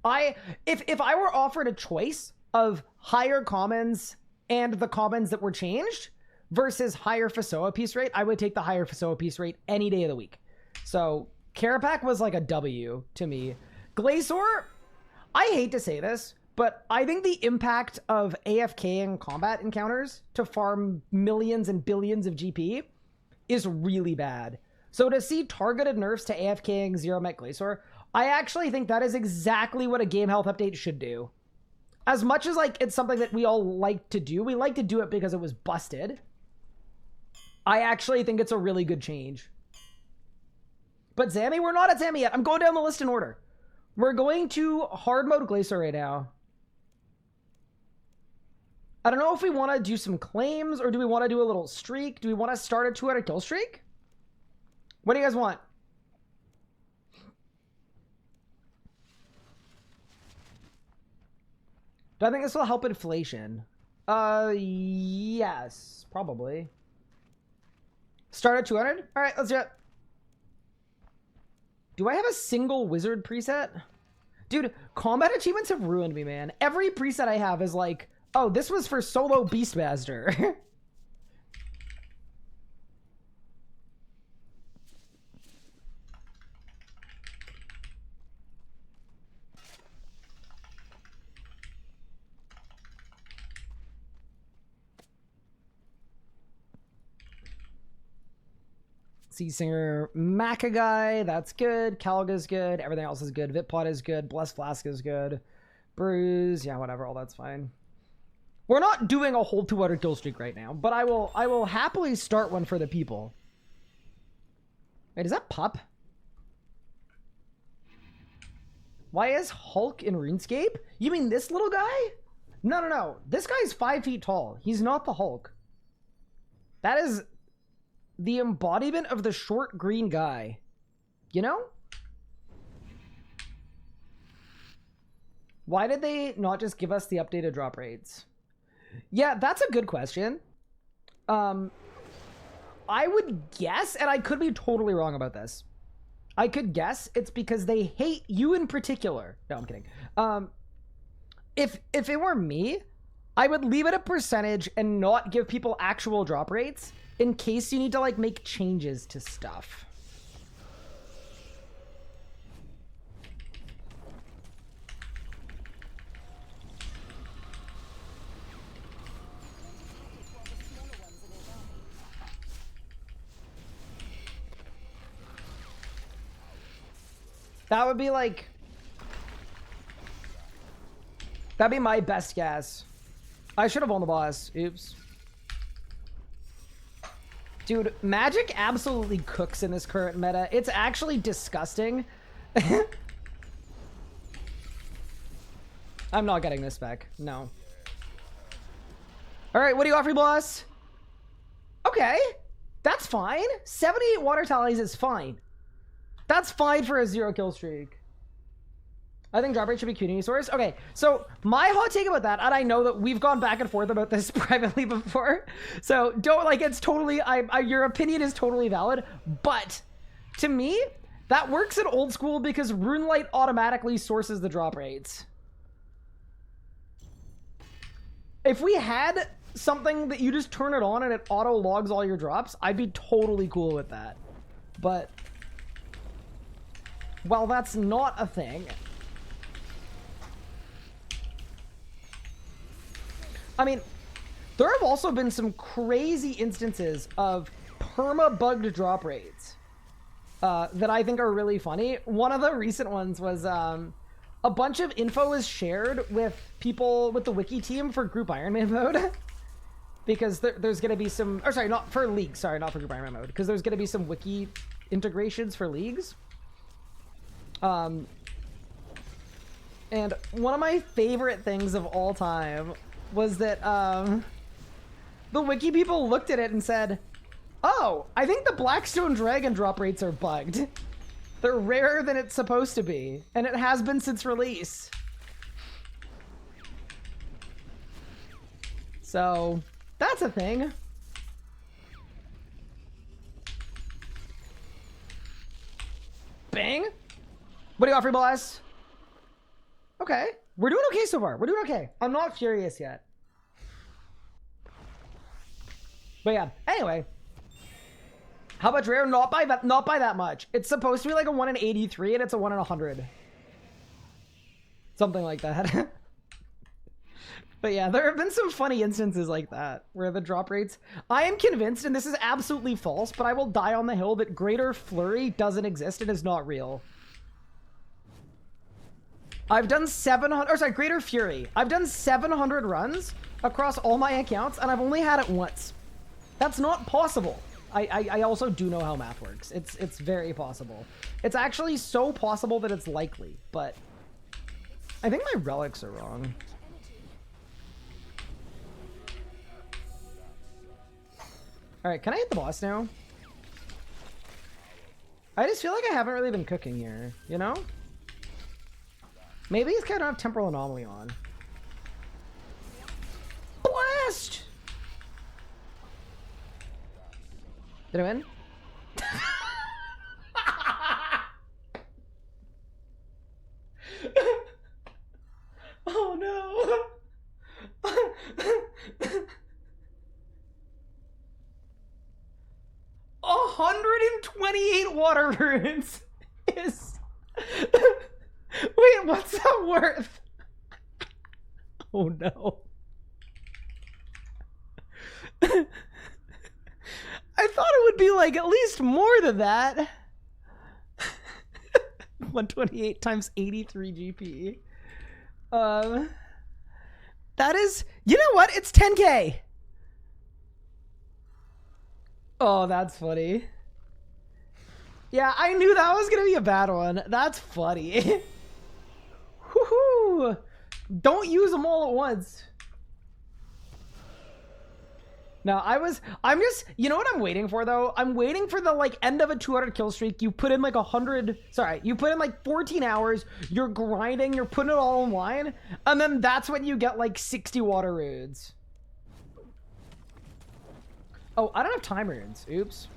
If I were offered a choice of higher commons and the commons that were changed versus higher Fasoa piece rate, I would take the higher Fasoa piece rate any day of the week. So Carapac was like a W to me. Glacer, I hate to say this, but I think the impact of AFKing combat encounters to farm millions and billions of GP is really bad. So to see targeted nerfs to AFKing Zero Mech Glacer, I actually think that is exactly what a game health update should do. As much as like it's something that we all like to do, we like to do it because it was busted. I actually think it's a really good change. But Zammy, we're not at Zammy yet. I'm going down the list in order. We're going to hard mode Glacer right now. I don't know if we want to do some claims or do we want to do a little streak? Do we want to start a 200 kill streak? What do you guys want? Do I think this will help inflation? Yes, probably. Start at 200? All right, let's do it. Do I have a single wizard preset? Dude, combat achievements have ruined me, man. Every preset I have is like, oh, this was for solo Beastmaster. Sea Singer Maca guy, that's good. Calga's good. Everything else is good. Vitpot is good. Blessed Flask is good. Bruise, yeah, whatever, all that's fine. We're not doing a whole 200 kill streak right now, but I will happily start one for the people. Wait, is that Pup? Why is Hulk in RuneScape? You mean this little guy? No, no, no. This guy's 5 feet tall. He's not the Hulk. That is the embodiment of the short green guy. You know? Why did they not just give us the updated drop rates? Yeah, that's a good question. I would guess, and I could be totally wrong about this. I could guess it's because they hate you in particular. No, I'm kidding. If it were me, I would leave it a percentage and not give people actual drop rates in case you need to like make changes to stuff. That would be like... That'd be my best guess. I should have won the boss. Oops. Dude, Magic absolutely cooks in this current meta. It's actually disgusting. I'm not getting this back. No. Alright, what do you offer, boss? Okay. That's fine. 78 water tallies is fine. That's fine for a 0 kill streak. I think drop rate should be community source. Okay, so my hot take about that, and I know that we've gone back and forth about this privately before, so don't, like, it's totally, your opinion is totally valid, but to me, that works in old school because RuneLight automatically sources the drop rates. If we had something that you just turn it on and it auto logs all your drops, I'd be totally cool with that. But, well, that's not a thing. I mean, there have also been some crazy instances of perma-bugged drop rates that I think are really funny. One of the recent ones was a bunch of info was shared with people with the wiki team for Group Ironman mode. Because there's going to be some... Or sorry, not for leagues. Sorry, not for Group Ironman mode. Because there's going to be some wiki integrations for leagues. And one of my favorite things of all time was that the wiki people looked at it and said, oh, I think the Blackstone Dragon drop rates are bugged. They're rarer than it's supposed to be, and it has been since release. So, that's a thing. Bang! What do you offer, boss? Okay. We're doing okay so far. We're doing okay. I'm not furious yet. But yeah, anyway. How much rare? Not by that much. It's supposed to be like a 1 in 83 and it's a 1 in 100. Something like that. But yeah, there have been some funny instances like that where the drop rates... I am convinced, and this is absolutely false, but I will die on the hill that Greater Flurry doesn't exist and is not real. I've done 700, or sorry, Greater Fury. I've done 700 runs across all my accounts, and I've only had it once. That's not possible. I also do know how math works. It's very possible. It's actually so possible that it's likely, but I think my relics are wrong. All right, can I hit the boss now? I just feel like I haven't really been cooking here, you know? Maybe it's kind of have Temporal Anomaly on. Blast! Did I win? water runes is... Wait, what's that worth? Oh no. I thought it would be like at least more than that. 128 times 83 GP. That is, you know what? It's 10K. Oh, that's funny. Yeah, I knew that was gonna be a bad one. That's funny. Woohoo! Don't use them all at once. No, I'm just, you know what I'm waiting for though? I'm waiting for the like end of a 200 kill streak. You put in like 14 hours, you're grinding, you're putting it all in line, and then that's when you get like 60 water runes. Oh, I don't have time runes. Oops.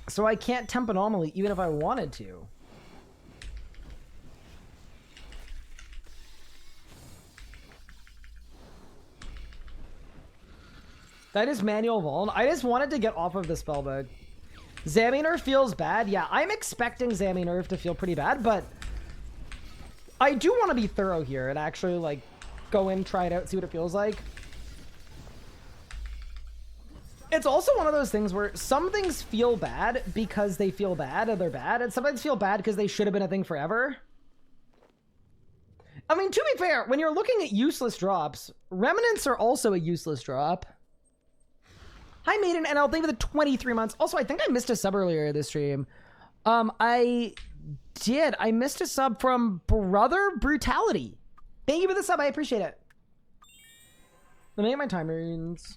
So I can't temp anomaly even if I wanted to. That is manual vuln. I just wanted to get off of the spellbook. Zammy nerf feels bad. Yeah, I'm expecting Zammy nerf to feel pretty bad, but I do want to be thorough here and actually like go in, try it out, see what it feels like. It's also one of those things where some things feel bad because they feel bad and they're bad, and some things feel bad because they should have been a thing forever. I mean, to be fair, when you're looking at useless drops, remnants are also a useless drop. Hi, Maiden, and I'll thank you for the 23 months. Also, I think I missed a sub earlier this stream. I did. I missed a sub from Brother Brutality. Thank you for the sub. I appreciate it. Let me get my time runes.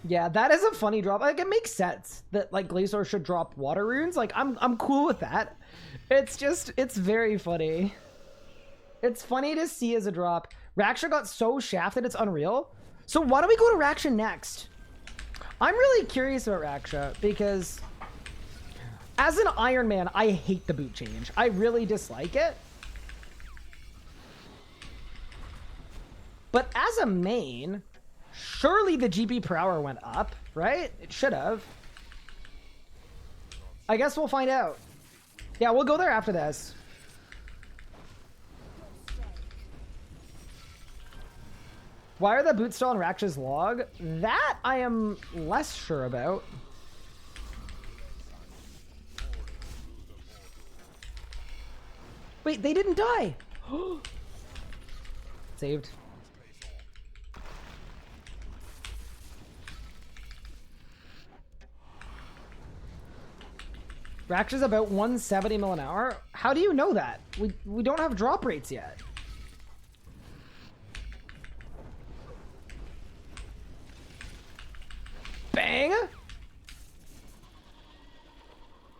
Yeah, that is a funny drop. Like, it makes sense that like Glacer should drop water runes. Like, I'm cool with that. It's just, it's very funny. It's funny to see as a drop. Raksha got so shafted, it's unreal. So why don't we go to Raksha next? I'm really curious about Raksha because as an Iron Man, I hate the boot change. I really dislike it. But as a main, surely the GP per hour went up, right? It should have. I guess we'll find out. Yeah, we'll go there after this. Why are the boots still on Raksha's log? That I am less sure about. Wait, they didn't die. Saved. Raksha's about 170 mil an hour. How do you know that? We don't have drop rates yet. Bang!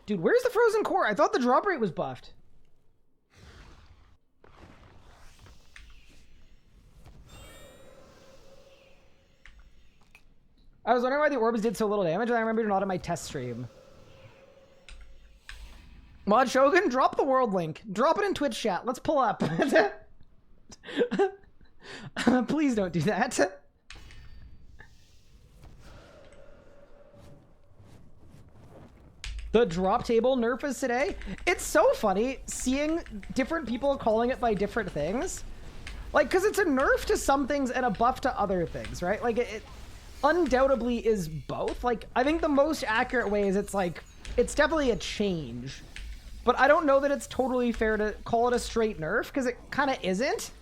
Dude, where's the frozen core? I thought the drop rate was buffed. I was wondering why the orbs did so little damage, and I remember not on my test stream. Mod Shogun, drop the world link. Drop it in Twitch chat. Let's pull up. Please don't do that. The drop table nerf is today. It's so funny seeing different people calling it by different things. Like, because it's a nerf to some things and a buff to other things, right? Like, it undoubtedly is both. Like, I think the most accurate way is it's like, it's definitely a change. But I don't know that it's totally fair to call it a straight nerf, because it kind of isn't.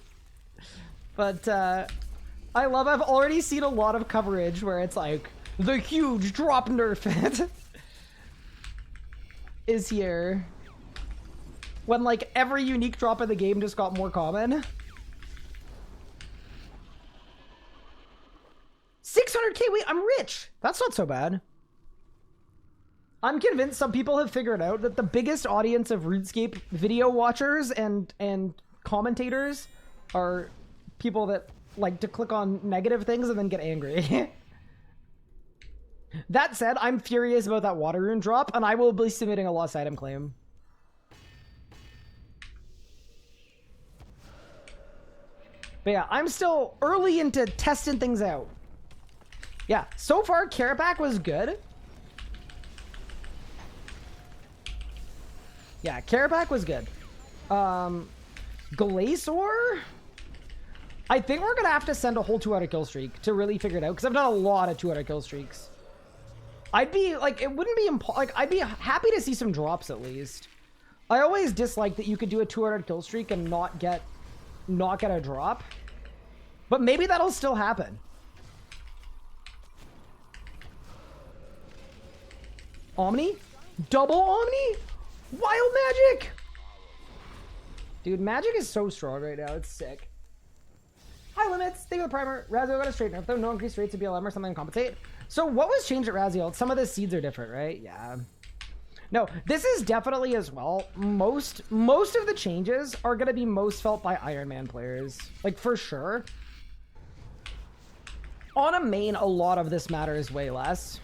But I've already seen a lot of coverage where it's like, the huge drop nerf is here. When like every unique drop in the game just got more common. 600k, wait, I'm rich. That's not so bad. I'm convinced some people have figured out that the biggest audience of RuneScape video watchers and commentators are people that like to click on negative things and then get angry. That said, I'm furious about that water rune drop, and I will be submitting a lost item claim. But yeah, I'm still early into testing things out. Yeah, so far, CORE-Athon was good. Yeah, CORE-Athon was good. Glacer? I think we're gonna have to send a whole 2-hour kill streak to really figure it out, because I've done a lot of 2-hour kill streaks. I'd be like, it wouldn't be like, I'd be happy to see some drops at least. I always dislike that you could do a 200 kill streak and not get a drop, but maybe that'll still happen. Omni, double Omni, wild magic. Dude, magic is so strong right now. It's sick. High limits. Think of the primer. Raziel got a straight nerf though. No increased rates of BLM or something to compensate. So what was changed at Raziel? Some of the seeds are different, right? Yeah. No, this is definitely as well. Most of the changes are going to be most felt by Iron Man players. Like, for sure. On a main, a lot of this matters way less.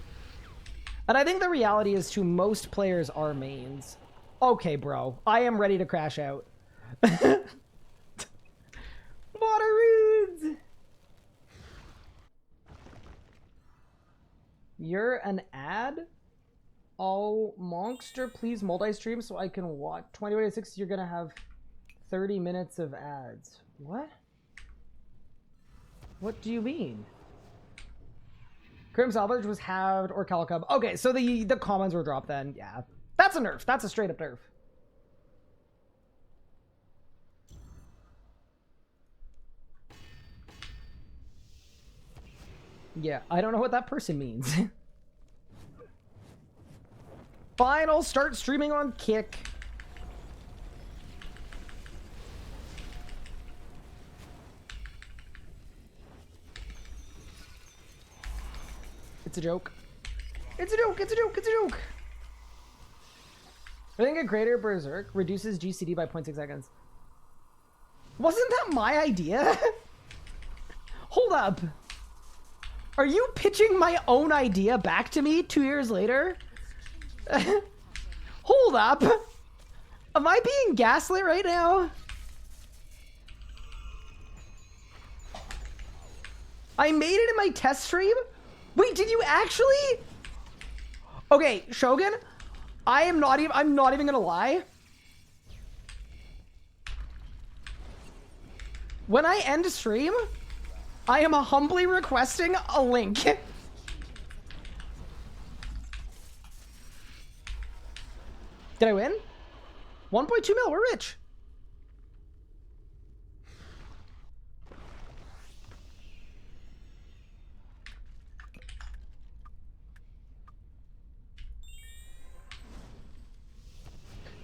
And I think the reality is too, most players are mains. Okay, bro. I am ready to crash out. Water runes! You're an ad? Oh, Monster, please multi-stream so I can watch. 2026, you're gonna have 30 minutes of ads. What? What do you mean? Crim Salvage was halved or Calicub. Okay, so the commons were dropped then. Yeah. That's a nerf. That's a straight up nerf. Yeah, I don't know what that person means. Fine, I'll start streaming on Kick. It's a joke. It's a joke, it's a joke, it's a joke. I think a greater berserk reduces GCD by 0.6 seconds. Wasn't that my idea? Hold up. Are you pitching my own idea back to me 2 years later? Hold up. Am I being gaslit right now? I made it in my test stream? Wait, did you actually? Okay, Shogun, I'm not even gonna lie. When I end stream, I am humbly requesting a link. Did I win? 1.2 mil, we're rich.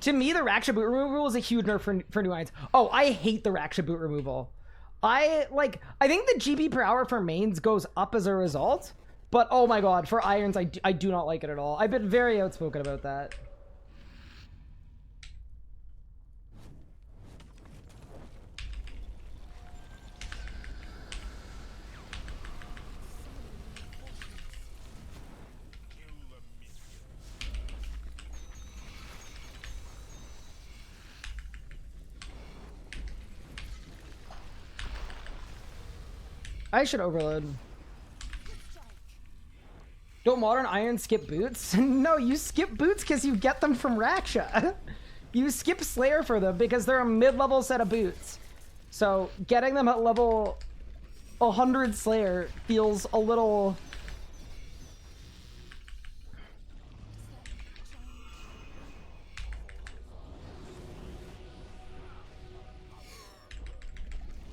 To me, the Raksha boot removal is a huge nerf for new irons. Oh, I hate the Raksha boot removal. I think the GP per hour for mains goes up as a result, but oh my god, for irons, I do not like it at all. I've been very outspoken about that. I should overload. Don't modern irons skip boots? No, you skip boots because you get them from Raksha. You skip Slayer for them because they're a mid-level set of boots. So getting them at level 100 Slayer feels a little...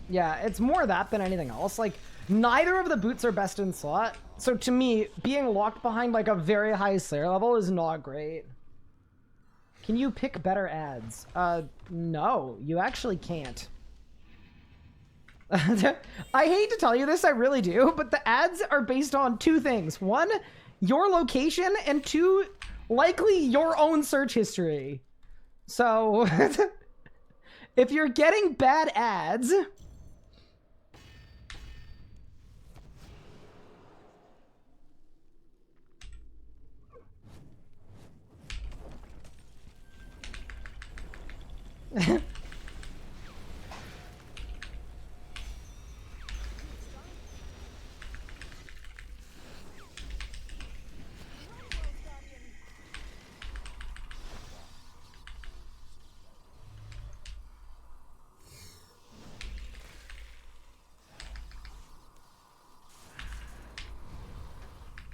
Yeah, it's more that than anything else. Like, neither of the boots are best in slot. So to me, being locked behind like a very high Slayer level is not great. Can you pick better ads? No, you actually can't. I hate to tell you this, I really do, but the ads are based on two things. One, your location, and two, likely your own search history. So, if you're getting bad ads...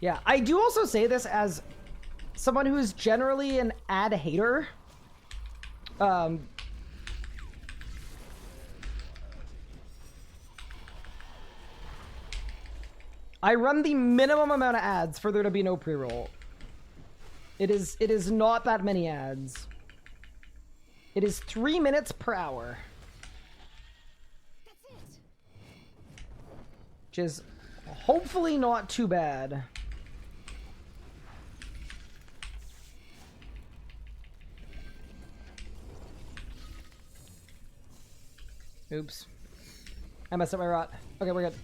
Yeah, I do also say this as someone who is generally an ad hater. I run the minimum amount of ads for there to be no pre-roll. It is not that many ads. It is 3 minutes per hour. That's it. Which is hopefully not too bad. Oops. I messed up my rot. Okay, we're good.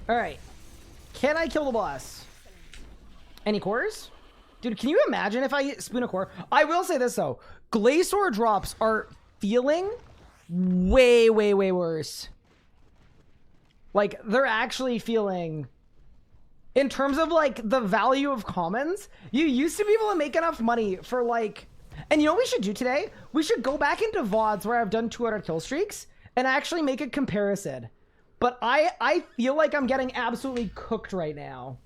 Alright. Can I kill the boss? Any cores? Dude, can you imagine if I spoon a core? I will say this, though. Glacer drops are feeling way, way, way worse. Like, they're actually feeling... In terms of, like, the value of commons, you used to be able to make enough money for, like... And you know what we should do today? We should go back into VODs where I've done 200 kill streaks and actually make a comparison. But I feel like I'm getting absolutely cooked right now.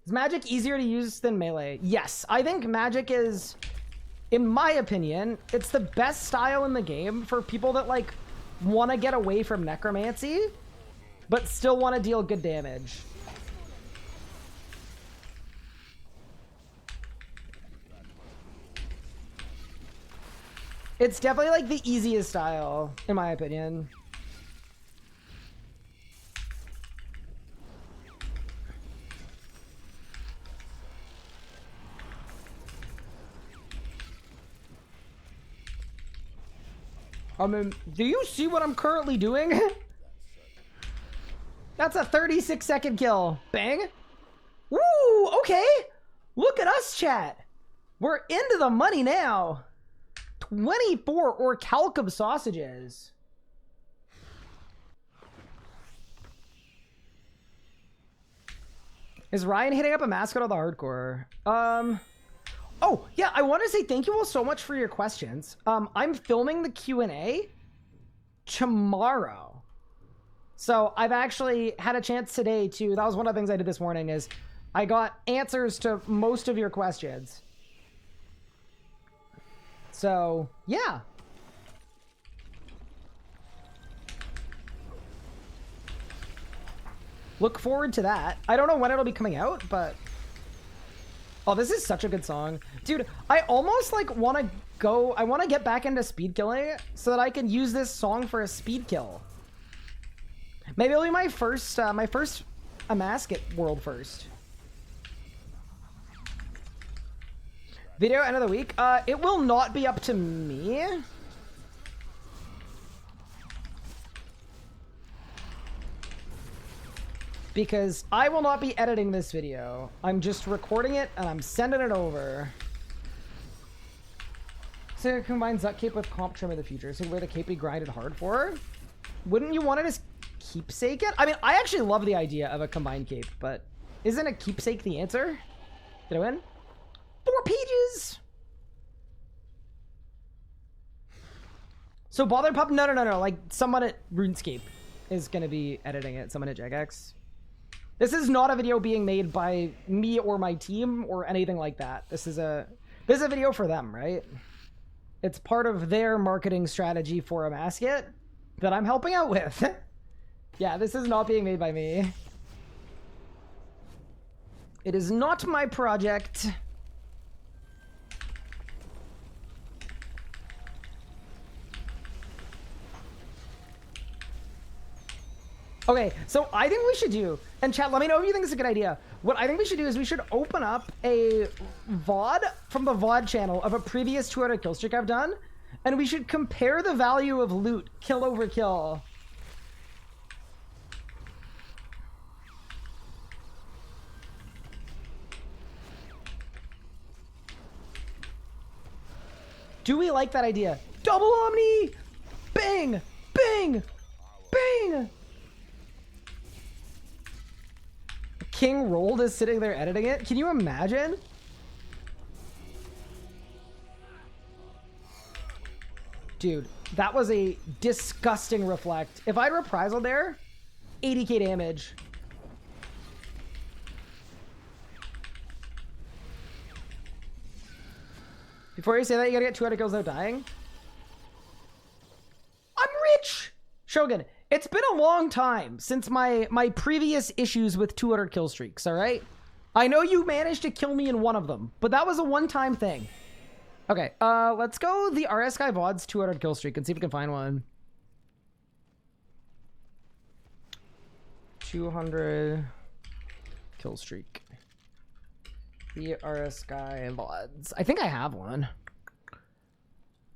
Is magic easier to use than melee? Yes, I think magic is, in my opinion, it's the best style in the game for people that, like, want to get away from necromancy, but still want to deal good damage. It's definitely, like, the easiest style, in my opinion. I mean, do you see what I'm currently doing? That's a 36-second kill. Bang. Woo, okay. Look at us, chat. We're into the money now. 24 orichalcum sausages. Is Ryan hitting up a mascot of the hardcore? Oh, yeah, I want to say thank you all so much for your questions. I'm filming the Q&A tomorrow. So I've actually had a chance today to, that was one of the things I did this morning, is I got answers to most of your questions. So, yeah. Look forward to that. I don't know when it'll be coming out, but... Oh, this is such a good song. Dude, I almost, like, want to go... I want to get back into speed killing so that I can use this song for a speed kill. Maybe it'll be my first Amasket world first. Video end of the week? It will not be up to me. Because I will not be editing this video. I'm just recording it and I'm sending it over. So it combines that cape with comp trim in the future. So where the cape be grinded hard for? Wouldn't you want it as keepsake it? I mean, I actually love the idea of a combined cape, but isn't a keepsake the answer? Did I win? 4 pages! So Bother Pup? No. Like, someone at RuneScape is going to be editing it. Someone at Jagex. This is not a video being made by me or my team or anything like that. This is a video for them, right? It's part of their marketing strategy for Amasket that I'm helping out with. Yeah, this is not being made by me. It is not my project. Okay, so I think we should do, and chat, let me know if you think it's a good idea. What I think we should do is we should open up a VOD from the VOD channel of a previous 200 kill streak I've done, And we should compare the value of loot, kill over kill. Do we like that idea? Double Omni! Bang! Bang! Bang! King Rolled is sitting there editing it. Can you imagine? Dude, that was a disgusting reflect. If I'd reprisal there, 80k damage. Before you say that, you gotta get 200 kills without dying. I'm rich! Shogun, it's been a long time since my previous issues with 200 kill streaks, alright? I know you managed to kill me in one of them, but that was a one-time thing. Okay, let's go the RS Guy VODS 200 kill streak and see if we can find one. 200 kill streak. The RS Guy VODs. I think I have one.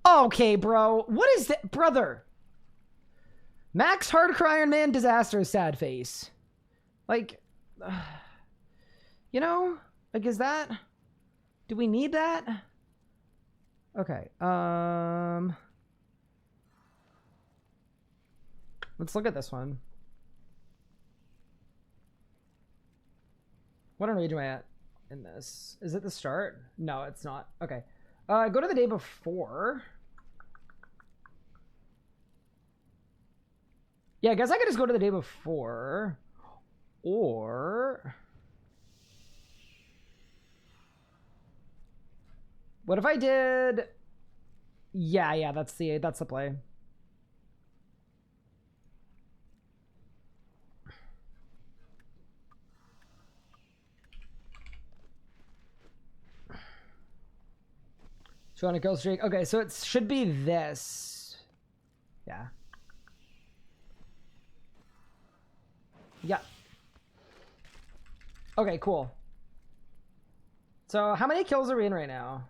Okay, bro. What is that? Brother. Max Hardcore Iron Man Disaster Sad Face. Like, you know? Like, is that... Do we need that? Okay. Let's look at this one. What rage am I at in this? Is it the start? No, it's not. Okay. Go to the day before. Yeah, I guess I could just go to the day before. Or... What if I did... Yeah, that's the play. Do you want to kill streak? Okay, so it should be this. Yeah. Yeah. Okay, cool. So how many kills are we in right now?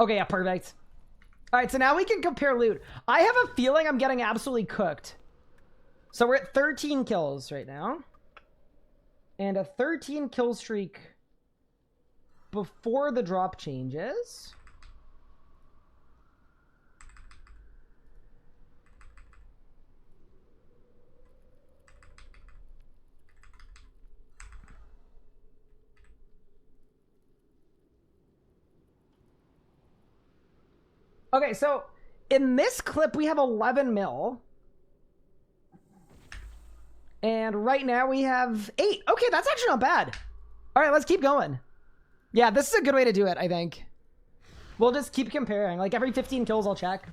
Okay, yeah, perfect. All right, so now we can compare loot. I have a feeling I'm getting absolutely cooked. So we're at 13 kills right now. And a 13 kill streak before the drop changes. Okay, so in this clip, we have 11 mil. And right now we have 8. Okay, that's actually not bad. All right, let's keep going. Yeah, this is a good way to do it, I think. We'll just keep comparing. Like, every 15 kills, I'll check.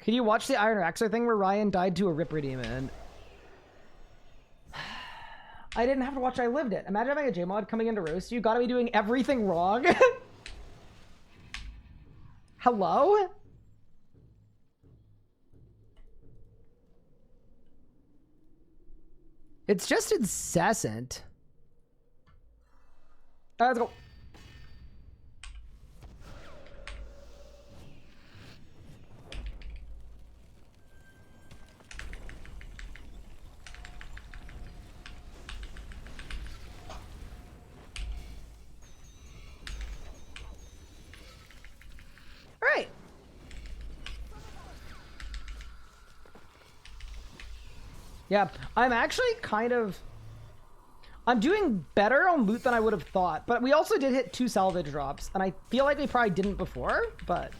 Can you watch the Iron Raxer thing where Ryan died to a Ripper Demon? I didn't have to watch it, I lived it. Imagine having a J-Mod coming in to roast you. Gotta be doing everything wrong. Hello? It's just incessant. All right, let's go. All right. Yeah, I'm actually kind of... I'm doing better on loot than I would have thought, but we also did hit 2 salvage drops, and I feel like we probably didn't before, but...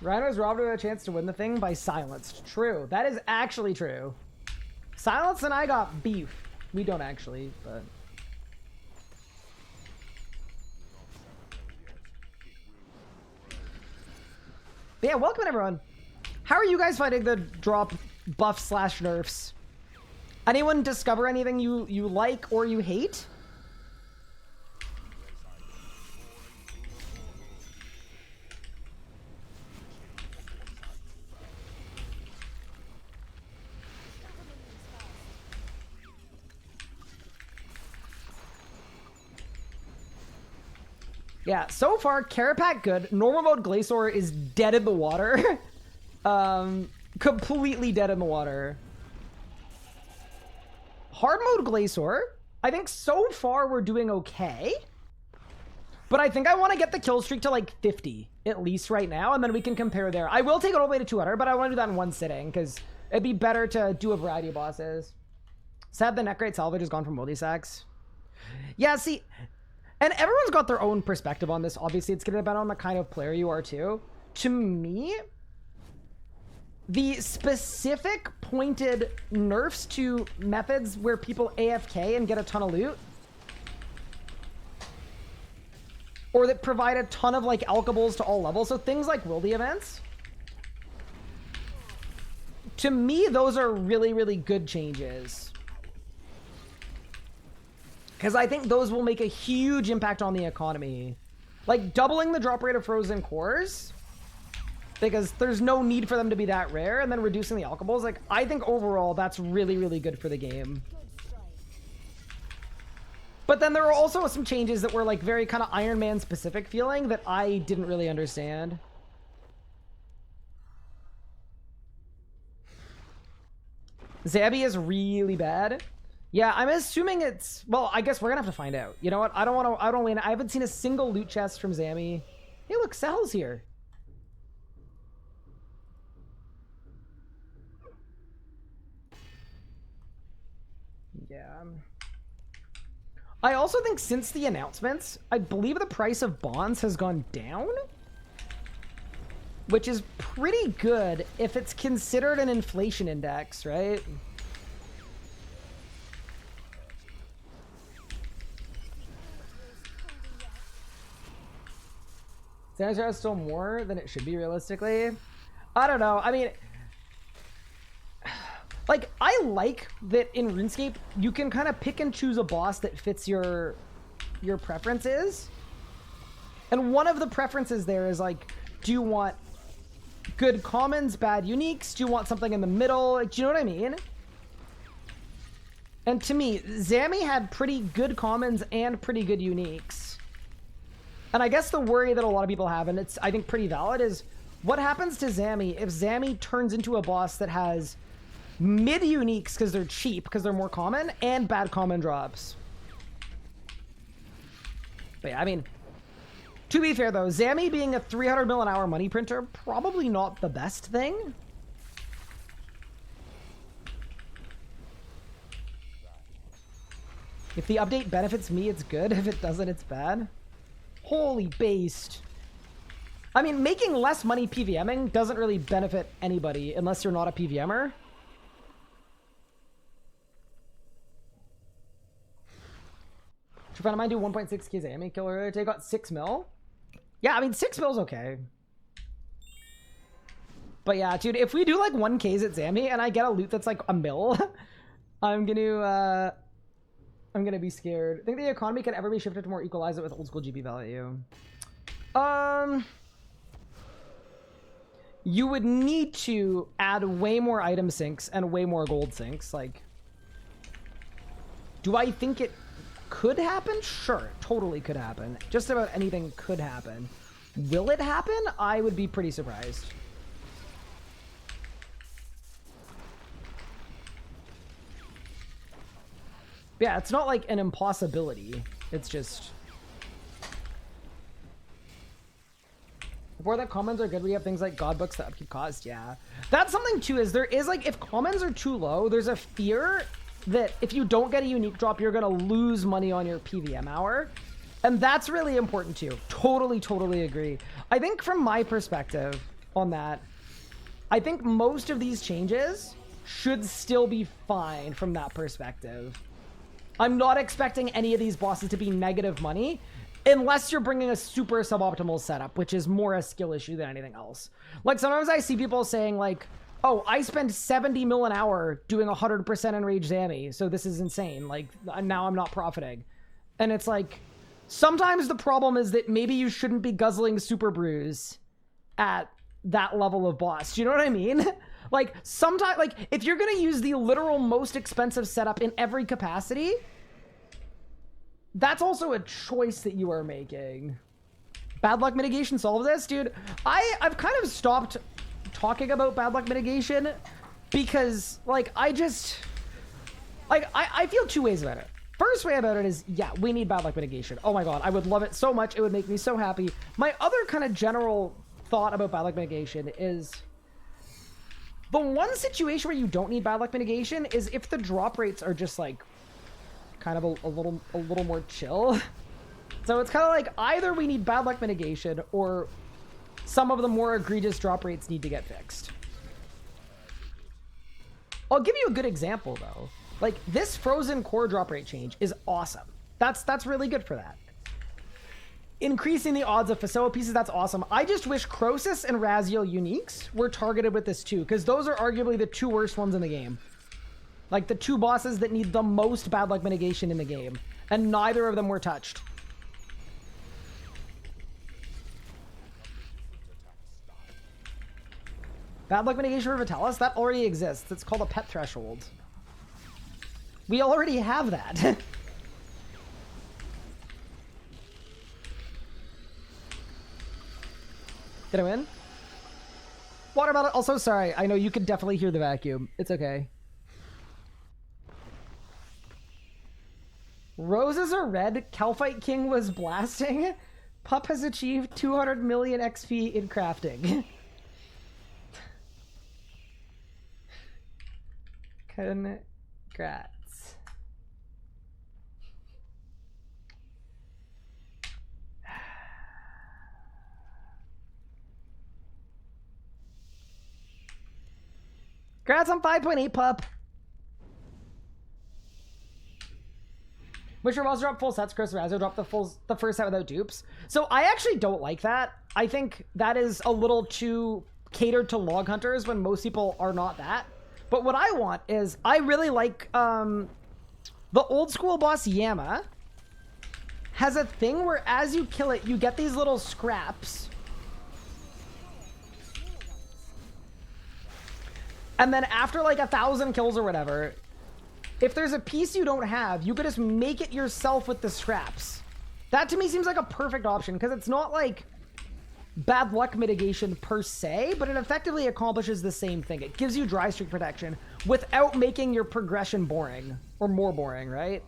Ryan was robbed of a chance to win the thing by Silenced. True. That is actually true. Silenced and I got beef. We don't actually, but... But yeah, welcome everyone. How are you guys finding the drop buff / nerfs? Anyone discover anything you like or you hate? Yeah, so far, Carapac good. Normal mode Glacer is dead in the water. Completely dead in the water. Hard mode Glacer, I think so far we're doing okay. But I think I want to get the kill streak to like 50, at least right now, and then we can compare there. I will take it all the way to 200, but I want to do that in one sitting, because it'd be better to do a variety of bosses. Sad the neck rate salvage is gone from multi-sacks. Yeah, see, and everyone's got their own perspective on this. Obviously, it's going to depend on the kind of player you are, too. To me, the specific pointed nerfs to methods where people AFK and get a ton of loot, or that provide a ton of like alkables to all levels, so things like worldy events, to me those are really, really good changes, because I think those will make a huge impact on the economy. Like doubling the drop rate of frozen cores, because there's no need for them to be that rare, and then reducing the alkables, like I think overall that's really, really good for the game. But then there are also some changes that were like very kind of Iron Man specific feeling that I didn't really understand. Zabby is really bad. Yeah, I'm assuming it's, well, I guess we're gonna have to find out. You know what? I don't win. I haven't seen a single loot chest from Zammy. Hey, look, Sal's here. Yeah. I also think since the announcements, I believe the price of bonds has gone down, which is pretty good if it's considered an inflation index, right? Sandstar is still more than it should be realistically. I don't know. I mean, like, I like that in RuneScape, you can kind of pick and choose a boss that fits your preferences. And one of the preferences there is, like, do you want good commons, bad uniques? Do you want something in the middle? Like, do you know what I mean? And to me, Zammy had pretty good commons and pretty good uniques. And I guess the worry that a lot of people have, and it's, I think, pretty valid, is what happens to Zammy if Zammy turns into a boss that has mid uniques because they're cheap, because they're more common, and bad common drops. But yeah, I mean, to be fair though, Zammy being a 300 mil an hour money printer, probably not the best thing. If the update benefits me, it's good. If it doesn't, it's bad. Holy based. I mean, making less money PVMing doesn't really benefit anybody unless you're not a PVMer. Should a friend of mine do 1.6k Zammy killer? They got 6 mil. Yeah, I mean, 6 mil's okay. But yeah, dude, if we do like 1k's at Zammy and I get a loot that's like a mil, I'm gonna be scared. I think the economy can ever be shifted to more equalize it with old school GP value. You would need to add way more item sinks and way more gold sinks. Like, do I think it could happen? Sure, totally could happen. Just about anything could happen. Will it happen? I would be pretty surprised. Yeah, it's not like an impossibility. It's just... Before that, commons are good. We have things like god books that upkeep cost. Yeah. That's something too, is there is like, if commons are too low, there's a fear that if you don't get a unique drop, you're going to lose money on your PVM hour. And that's really important too. Totally, totally agree. I think from my perspective on that, I think most of these changes should still be fine from that perspective. I'm not expecting any of these bosses to be negative money unless you're bringing a super suboptimal setup, which is more a skill issue than anything else. Like sometimes I see people saying like, oh, I spend 70 mil an hour doing 100% enraged Zammy, so this is insane. Like now I'm not profiting. And it's like, sometimes the problem is that maybe you shouldn't be guzzling super brews at that level of boss. Do you know what I mean? Like sometimes, like if you're going to use the literal most expensive setup in every capacity, that's also a choice that you are making. Bad luck mitigation solves this, dude. I've kind of stopped talking about bad luck mitigation because, like, I feel two ways about it. First way about it is, yeah, we need bad luck mitigation. Oh my god, I would love it so much. It would make me so happy. My other kind of general thought about bad luck mitigation is the one situation where you don't need bad luck mitigation is if the drop rates are just like kind of a little more chill. So it's kind of like either we need bad luck mitigation or some of the more egregious drop rates need to get fixed. I'll give you a good example though. Like this frozen core drop rate change is awesome. That's really good for that. Increasing the odds of facade pieces, that's awesome. I just wish Crosis and Raziel uniques were targeted with this too, because those are arguably the two worst ones in the game. Like the two bosses that need the most bad luck mitigation in the game, and neither of them were touched. Bad luck mitigation for Vitalis? That already exists. It's called a pet threshold. We already have that. Did I win? Water bottle. Also, sorry. I know you can definitely hear the vacuum. It's okay. Roses are red. Calphite King was blasting. Pup has achieved 200 million XP in crafting. Congrats. Congrats on 5.8, pup. Which boss drop full sets? Chris Razzo dropped the first set without dupes. So I actually don't like that. I think that is a little too catered to log hunters when most people are not that. But what I want is, I really like the old school boss Yama has a thing where as you kill it, you get these little scraps. And then after like 1,000 kills or whatever, if there's a piece you don't have, you could just make it yourself with the scraps. That to me seems like a perfect option because it's not like bad luck mitigation per se, but it effectively accomplishes the same thing. It gives you dry streak protection without making your progression boring or more boring, right?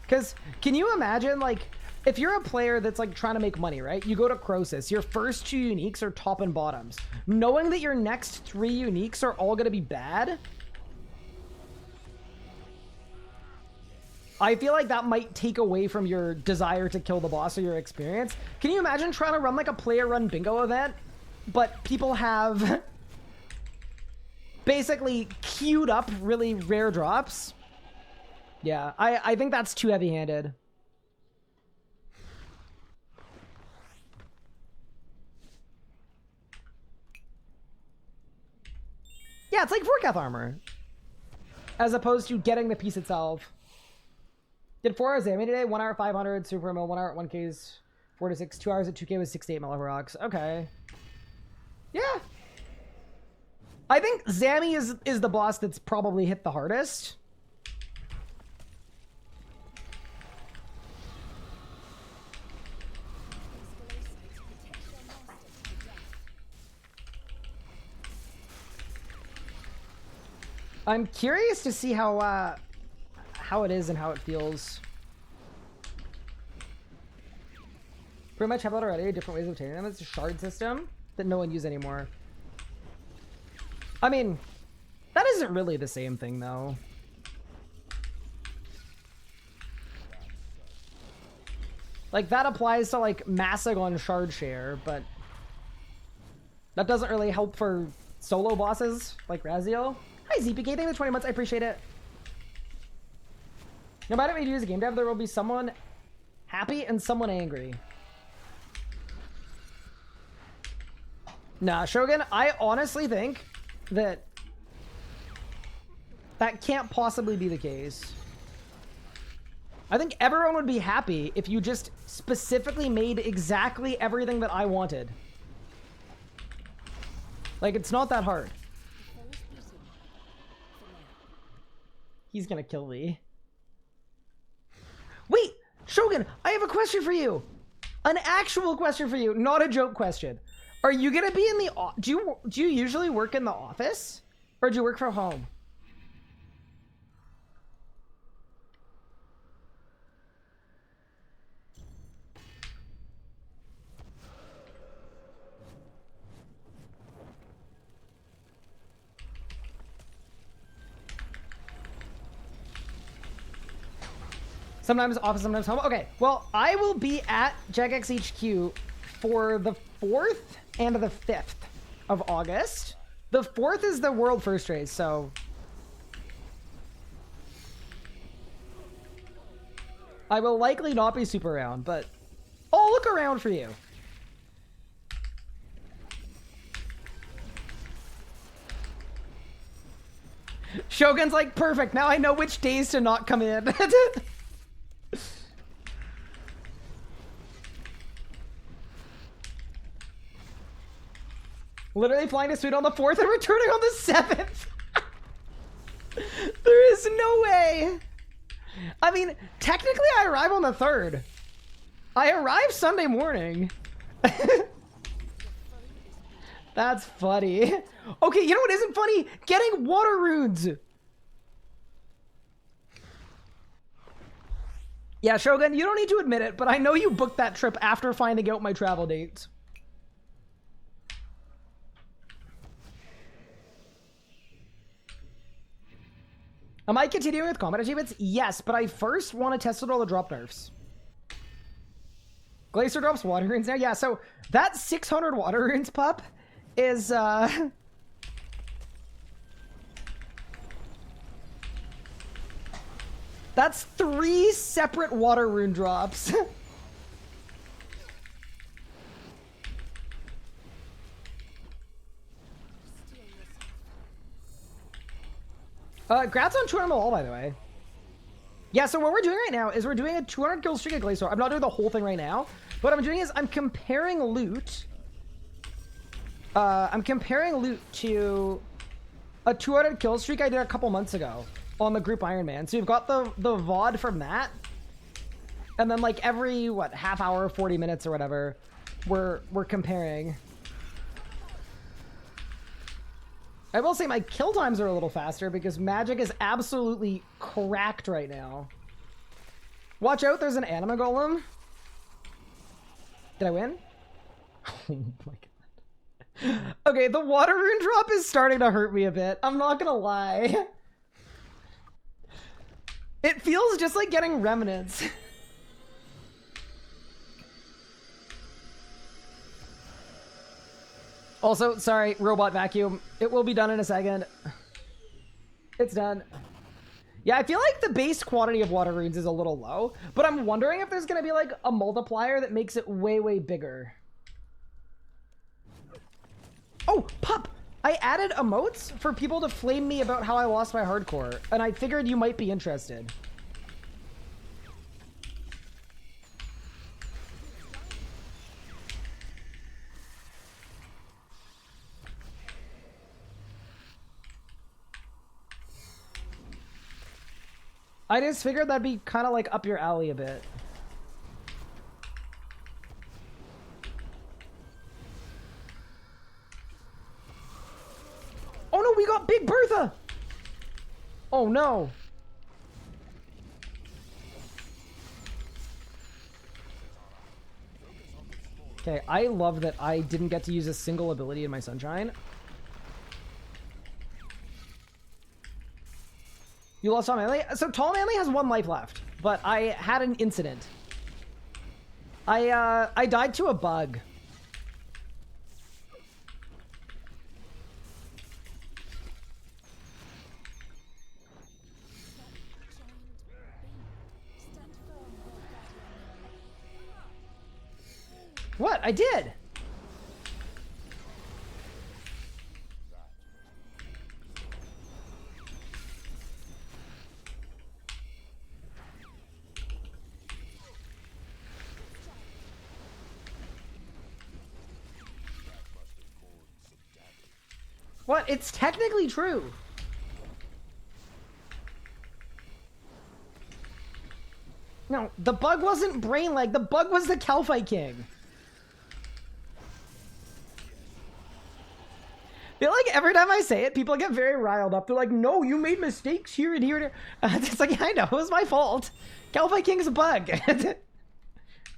Because can you imagine, like, if you're a player that's like trying to make money, right? You go to Crosis, your first 2 uniques are top and bottoms. Knowing that your next 3 uniques are all going to be bad, I feel like that might take away from your desire to kill the boss or your experience. Can you imagine trying to run like a player run bingo event, but people have basically queued up really rare drops? Yeah, I think that's too heavy-handed. Yeah, it's like Vorkath armor, as opposed to getting the piece itself. Did 4 hours Zami today, 1 hour at 500, Super Mill, 1 hour at 1Ks, 4 to 6, 2 hours at 2K with 6 to 8 Milliver rocks. Okay. Yeah. I think Zami is the boss that's probably hit the hardest. I'm curious to see how it is and how it feels. Pretty much have that already. Different ways of obtaining them. It's a shard system that no one uses anymore. I mean, that isn't really the same thing though. Like that applies to like Masagon shard share, but that doesn't really help for solo bosses like Raziel. Hi ZPK, thank you for 20 months. I appreciate it. No matter what you do as a game dev, there will be someone happy and someone angry. Nah, Shogun, I honestly think that that can't possibly be the case. I think everyone would be happy if you just specifically made exactly everything that I wanted. Like, it's not that hard. He's gonna kill me. Wait, Shogun, I have a question for you. An actual question for you, not a joke question. Are you gonna be in the do you usually work in the office, or do you work from home? Sometimes office, sometimes home. Okay, well, I will be at Jagex HQ for the 4th and the 5th of August. The 4th is the world first race, so... I will likely not be super around, but I'll look around for you. Shogun's like, perfect, now I know which days to not come in. Literally flying to Sweden on the 4th and returning on the 7th. There is no way. I mean, technically I arrive on the 3rd. I arrive Sunday morning. That's funny. Okay, you know what isn't funny? Getting water runes. Yeah, Shogun, you don't need to admit it, but I know you booked that trip after finding out my travel dates. Am I continuing with combat achievements? Yes, but I first want to test out all the drop nerfs. Glacer drops water runes now? Yeah, so that 600 water runes, pup, is, that's 3 separate water rune drops. Grats on 200 all, by the way. Yeah, so what we're doing right now is we're doing a 200 kill streak at Glacer. I'm not doing the whole thing right now. What I'm doing is I'm comparing loot. I'm comparing loot to a 200 kill streak I did a couple months ago on the group Iron Man. So you've got the VOD from that. And then like every, what, half hour, 40 minutes or whatever, we're comparing. I will say my kill times are a little faster because Magic is absolutely cracked right now. Watch out, there's an anima golem. Did I win? Oh my god. Okay, the water rune drop is starting to hurt me a bit. I'm not gonna lie. It feels just like getting remnants. Also, sorry, robot vacuum. It will be done in a second. It's done. Yeah, I feel like the base quantity of water runes is a little low, but I'm wondering if there's gonna be like a multiplier that makes it way, way bigger. Oh, pup! I added emotes for people to flame me about how I lost my hardcore, and I figured you might be interested. I just figured that'd be kind of like up your alley a bit. Oh no, we got Big Bertha! Oh no. Okay, I love that I didn't get to use a single ability in my Sunshine. You lost Tall Manly? So Tall Manly has 1 life left, but I had an incident. I died to a bug. What? I did! What? It's technically true. No, the bug wasn't brain lag. The bug was the Calphite King. I feel like every time I say it, people get very riled up. They're like, no, you made mistakes here and here and here. It's like, I know, it was my fault. Calphite King's a bug.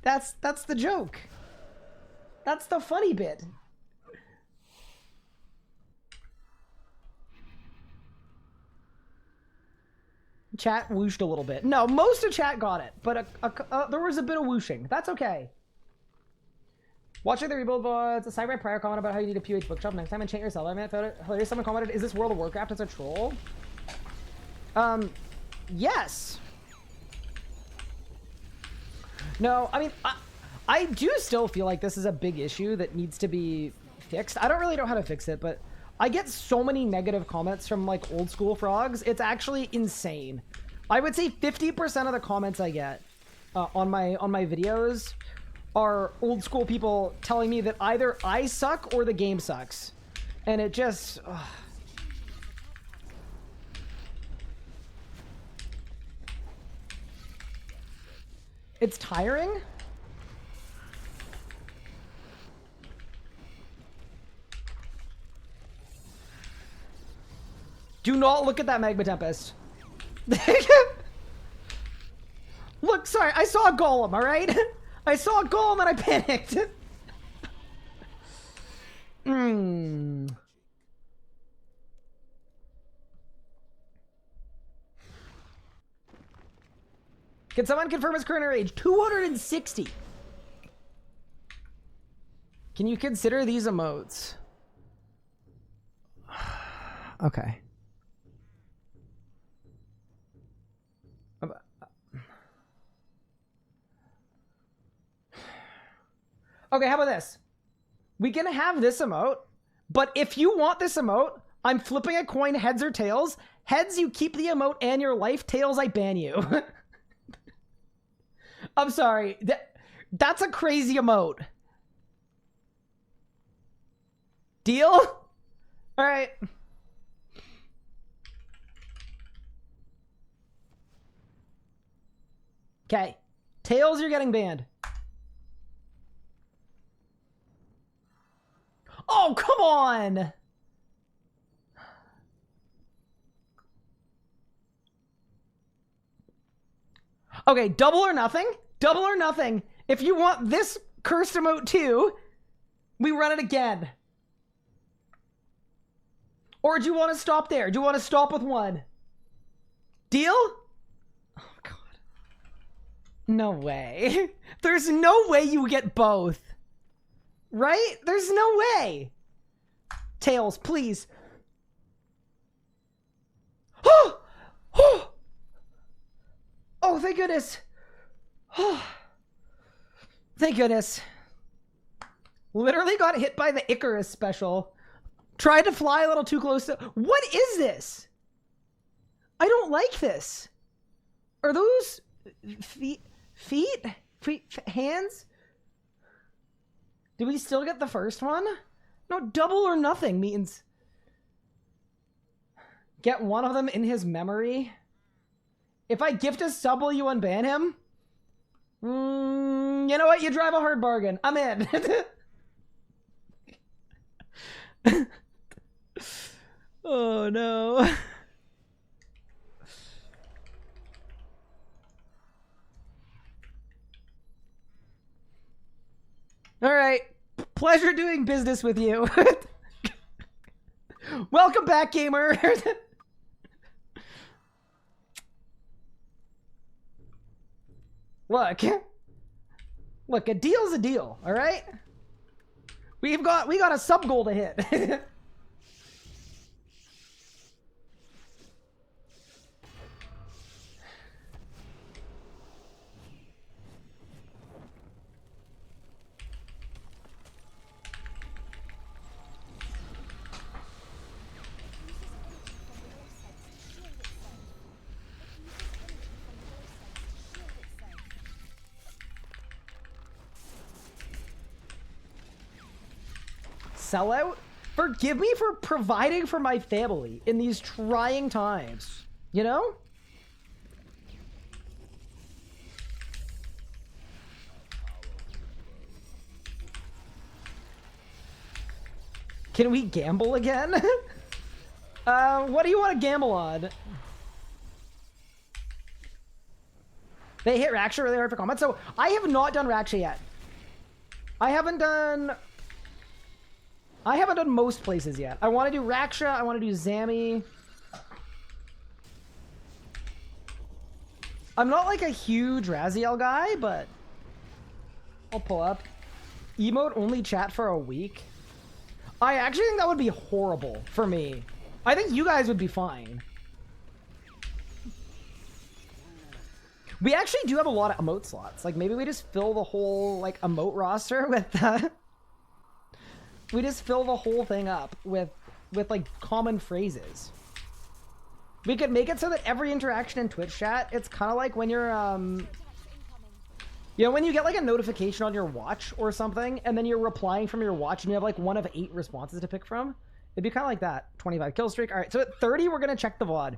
That's the joke. That's the funny bit. Chat whooshed a little bit. No, most of chat got it, but there was a bit of whooshing. That's okay. Watching the rebuild VODs, a side by prior comment about how you need a PH bookshop next time and chant yourself. I mean, I thought it hilarious. Someone commented, is this World of Warcraft as a troll? Yes. No, I mean, I do still feel like this is a big issue that needs to be fixed. I don't really know how to fix it, but I get so many negative comments from like old school frogs. It's actually insane. I would say 50% of the comments I get on my videos are old school people telling me that either I suck or the game sucks. And it just... It's tiring. Do not look at that Magma Tempest. Look, sorry, I saw a golem, alright? I saw a golem and I panicked. Can someone confirm his current age? 260. Can you consider these emotes? Okay. Okay, how about this? We can have this emote, but if you want this emote, I'm flipping a coin heads or tails. Heads, you keep the emote and your life. Tails, I ban you. I'm sorry. That's a crazy emote. Deal? All right. Okay. Tails, you're getting banned. Oh, come on! Okay, double or nothing. Double or nothing. If you want this cursed emote too, we run it again. Or do you want to stop there? Do you want to stop with one? Deal? Oh, God. No way. There's no way you get both. Right? There's no way. Tails, please. Oh! Oh! Oh, thank goodness. Oh. Thank goodness. Literally got hit by the Icarus special. Tried to fly a little too close to... What is this? I don't like this. Are those feet? Hands? Did we still get the first one? No, double or nothing means... Get one of them in his memory. If I gift a sub, will you unban him? You know what? You drive a hard bargain. I'm in. Oh, no. All right. Pleasure doing business with you. Welcome back, gamer. Look, a deal's a deal, all right? We got a sub goal to hit. Sellout? Forgive me for providing for my family in these trying times. You know? Can we gamble again? What do you want to gamble on? They hit Raksha really hard for combat. So I have not done Raksha yet. I haven't done most places yet. I want to do Raksha. I want to do Zami. I'm not like a huge Raziel guy, but I'll pull up. Emote only chat for a week. I actually think that would be horrible for me. I think you guys would be fine. We actually do have a lot of emote slots. Like maybe we just fill the whole like emote roster with we just fill the whole thing up with like common phrases. We could make it so that every interaction in Twitch chat, it's kind of like when you're you know, when you get like a notification on your watch or something, and then you're replying from your watch and you have like one of 8 responses to pick from. It'd be kind of like that. 25 kill streak. All right, so at 30, we're going to check the VOD.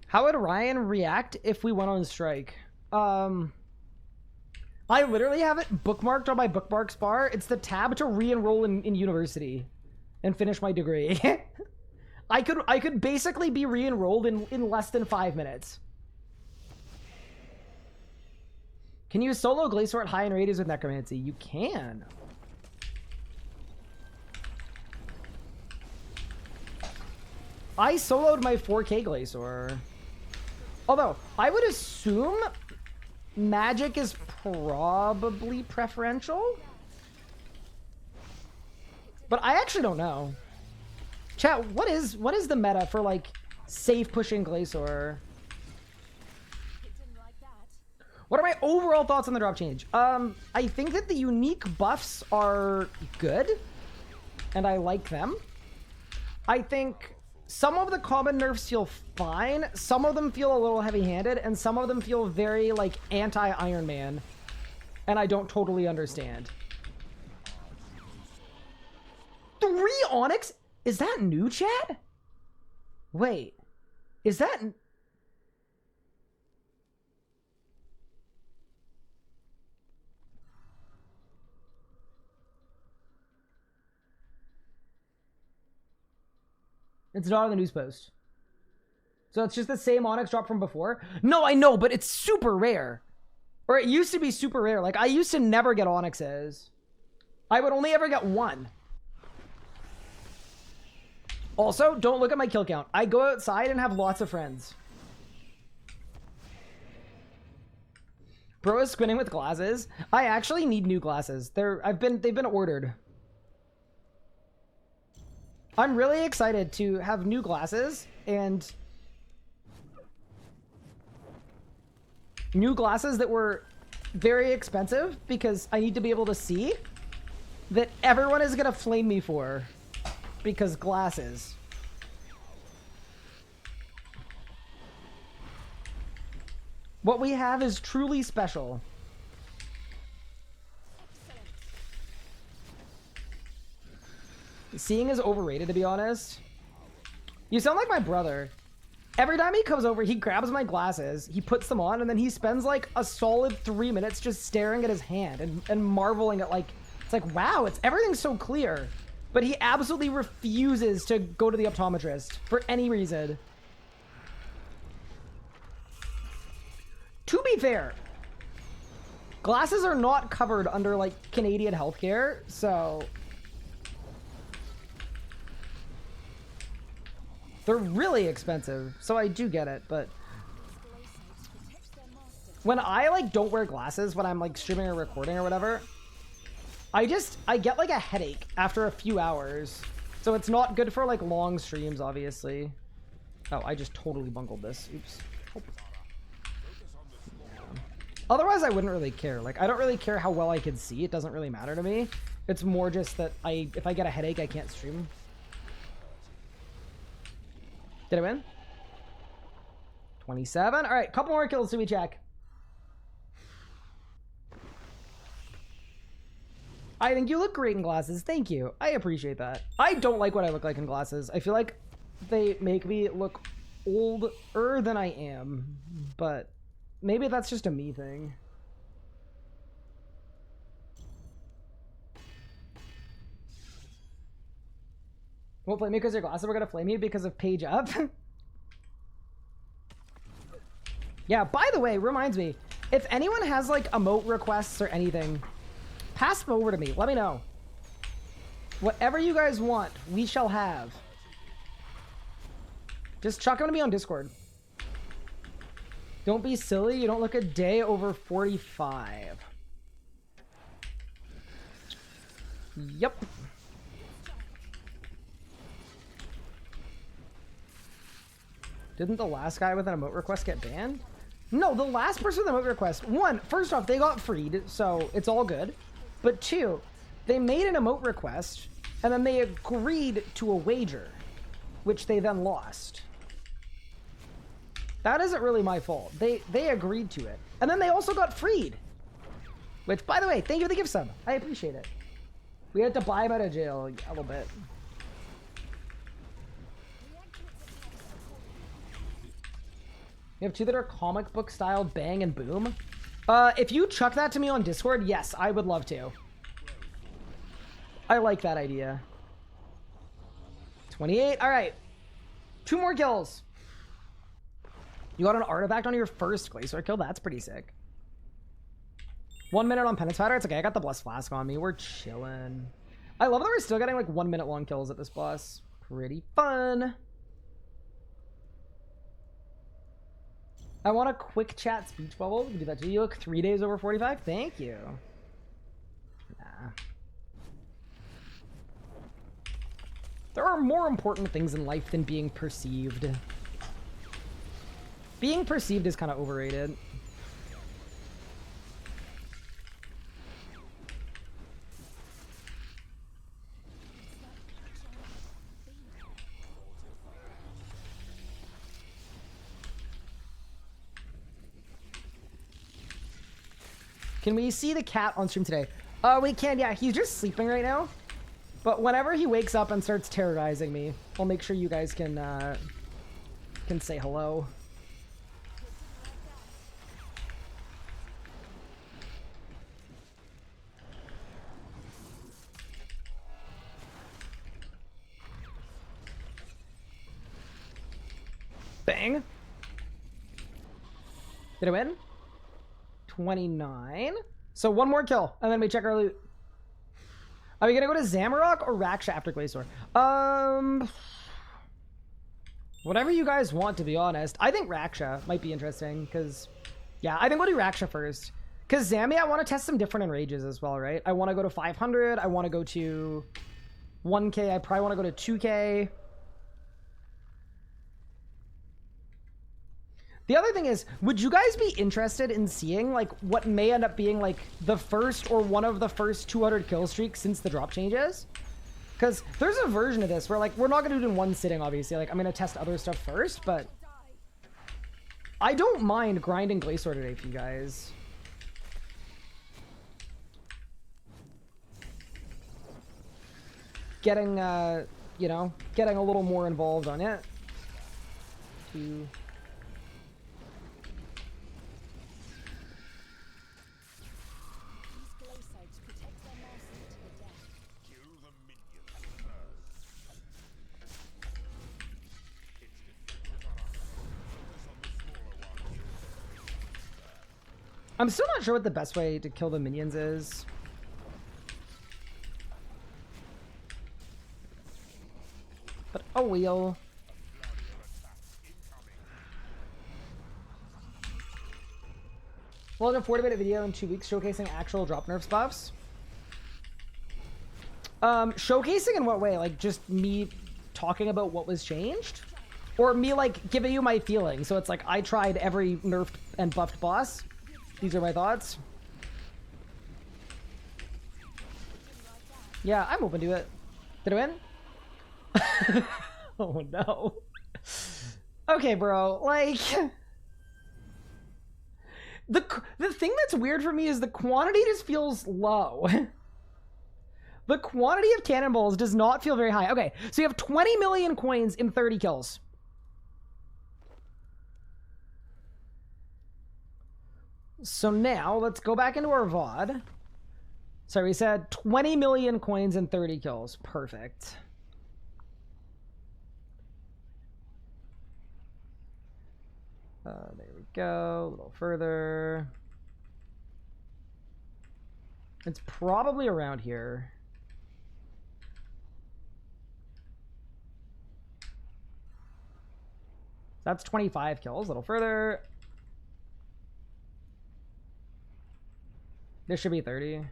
How would Ryan react if we went on strike? I literally have it bookmarked on my bookmarks bar. It's the tab to re-enroll in university and finish my degree. I could basically be re-enrolled in less than 5 minutes. Can you solo Glacer at high in radius with Necromancy? You can. I soloed my 4K Glacer. Although, I would assume magic is probably preferential. But I actually don't know. Chat, what is the meta for like safe pushing Glacer? What are my overall thoughts on the drop change? I think that the unique buffs are good, and I like them. I think some of the common nerfs feel fine, some of them feel a little heavy-handed, and some of them feel very, like, anti-Iron Man, and I don't totally understand. 3 Onyx? Is that new, chat? Wait. Is that... It's not on the news post. So it's just the same Onyx drop from before? No, I know, but it's super rare. Or it used to be super rare. Like, I used to never get Onyxes. I would only ever get 1. Also, don't look at my kill count. I go outside and have lots of friends. Bro is squinting with glasses. I actually need new glasses. They've been ordered. I'm really excited to have new glasses and new glasses that were very expensive because I need to be able to see that everyone is gonna flame me for because glasses. What we have is truly special. Seeing is overrated, to be honest. You sound like my brother. Every time he comes over, he grabs my glasses, he puts them on, and then he spends like a solid 3 minutes just staring at his hand and marveling at like, it's like, wow, everything's so clear. But he absolutely refuses to go to the optometrist for any reason. To be fair, glasses are not covered under like Canadian healthcare, so... They're really expensive, so I do get it, but when I like don't wear glasses when I'm like streaming or recording or whatever, I get like a headache after a few hours. So it's not good for like long streams, obviously. Oh, I just totally bungled this. Oops. Oh. Yeah. Otherwise, I wouldn't really care. Like, I don't really care how well I can see. It doesn't really matter to me. It's more just that if I get a headache, I can't stream. Did I win? 27. All right, couple more kills to we check. I think you look great in glasses. Thank you. I appreciate that. I don't like what I look like in glasses. I feel like they make me look older than I am, but maybe that's just a me thing. Won't flame you because you're Glacer. We're gonna flame you because of page up. Yeah, by the way, reminds me, if anyone has like emote requests or anything, pass them over to me. Let me know. Whatever you guys want, we shall have. Just chuck them to me on Discord. Don't be silly. You don't look a day over 45. Yep. Didn't the last guy with an emote request get banned? No, the last person with an emote request, one, first off, they got freed, so it's all good. But two, they made an emote request, and then they agreed to a wager, which they then lost. That isn't really my fault. They agreed to it. And then they also got freed. Which, by the way, thank you for the gift sub. I appreciate it. We had to buy him out of jail a little bit. You have two that are comic book style, bang and boom. If you chuck that to me on Discord, yes, I would love to. I like that idea. 28. All right. 2 more kills. You got an artifact on your first Glacer kill. That's pretty sick. 1 minute on Penance Powder. It's okay. I got the Blessed Flask on me. We're chilling. I love that we're still getting like 1 minute long kills at this boss. Pretty fun. I want a quick chat speech bubble. We can do that too. You look 3 days over 45. Thank you. Nah. There are more important things in life than being perceived. Being perceived is kind of overrated. Can we see the cat on stream today? We can, yeah. He's just sleeping right now. But whenever he wakes up and starts terrorizing me, I'll make sure you guys can say hello. Bang. Did I win? 29. So 1 more kill, and then we check our loot. Are we gonna go to Zamarok or Raksha after Glacer? Whatever you guys want, to be honest. I think Raksha might be interesting, because... Yeah, I think we'll do Raksha first. Because Zami, I want to test some different enrages as well, right? I want to go to 500. I want to go to 1k. I probably want to go to 2k. The other thing is, would you guys be interested in seeing like what may end up being like the first or one of the first 200 kill streaks since the drop changes? Because there's a version of this where like we're not going to do it in one sitting, obviously. Like I'm going to test other stuff first, but I don't mind grinding Glacer today for you guys. Getting, you know, getting a little more involved on it. I'm still not sure what the best way to kill the minions is. But oh well. Well, a 40-minute video in 2 weeks showcasing actual drop nerfs buffs. Showcasing in what way? Like just me talking about what was changed? Or me like giving you my feelings? So it's like I tried every nerfed and buffed boss. These are my thoughts. Yeah, I'm open to it. Did I win? Oh no. Okay, bro. Like the thing that's weird for me is the quantity just feels low. The quantity of cannonballs does not feel very high. Okay, so you have 20 million coins in 30 kills. So now, let's go back into our VOD. Sorry, we said 20 million coins and 30 kills. Perfect. There we go. A little further. It's probably around here. That's 25 kills. A little further. This should be 30.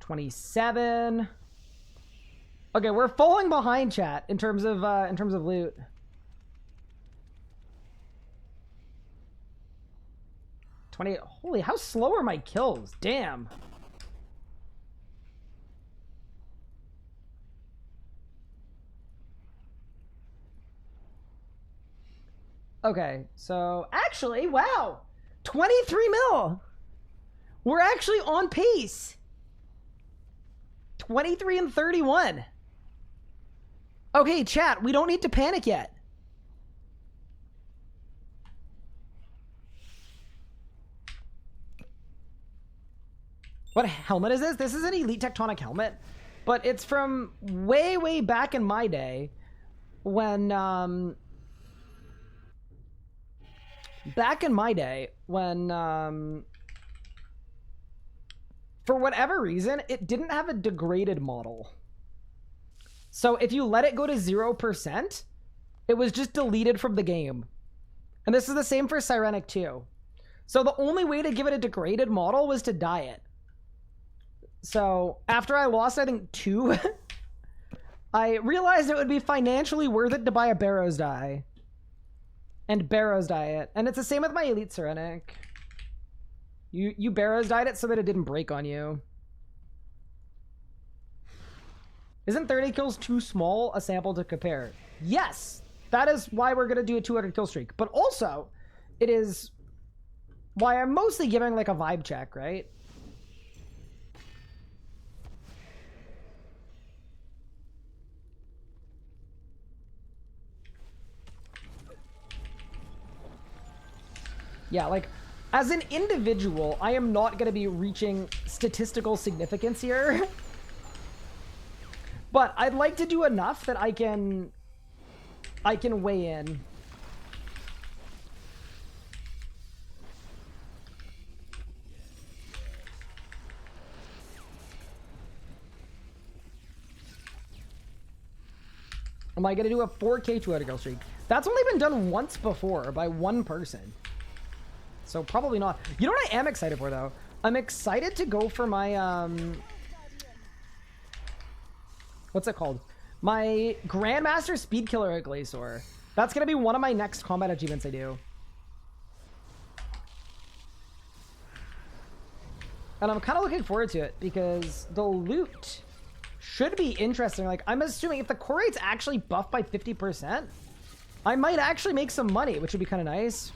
$27. Okay, we're falling behind, chat, in terms of loot. Holy, how slow are my kills? Damn. Okay, so actually, wow, 23 mil. We're actually on pace. 23 and 31. Okay, chat, we don't need to panic yet. What helmet is this? This is an Elite Tectonic helmet, but it's from way, way back in my day when, for whatever reason, it didn't have a degraded model. So if you let it go to 0%, it was just deleted from the game. And this is the same for Sirenic too. So the only way to give it a degraded model was to dye it. So after I lost, I think 2, I realized it would be financially worth it to buy a Barrows dye. And Barrows dye it. And it's the same with my Elite Sirenic. You Barrows dyed it so that it didn't break on you. Isn't 30 kills too small a sample to compare? Yes! That is why we're going to do a 200 kill streak. But also, it is why I'm mostly giving like a vibe check, right? Yeah, like, as an individual, I am not going to be reaching statistical significance here. But I'd like to do enough that I can weigh in. Am I going to do a 4K 200 kill streak? That's only been done once before by one person. So probably not. You know what I am excited for, though? I'm excited to go for my, what's it called? My Grandmaster Speed Killer at Glacer. That's going to be one of my next combat achievements I do. And I'm kind of looking forward to it because the loot should be interesting. Like, I'm assuming if the core rate's actually buffed by 50%, I might actually make some money, which would be kind of nice.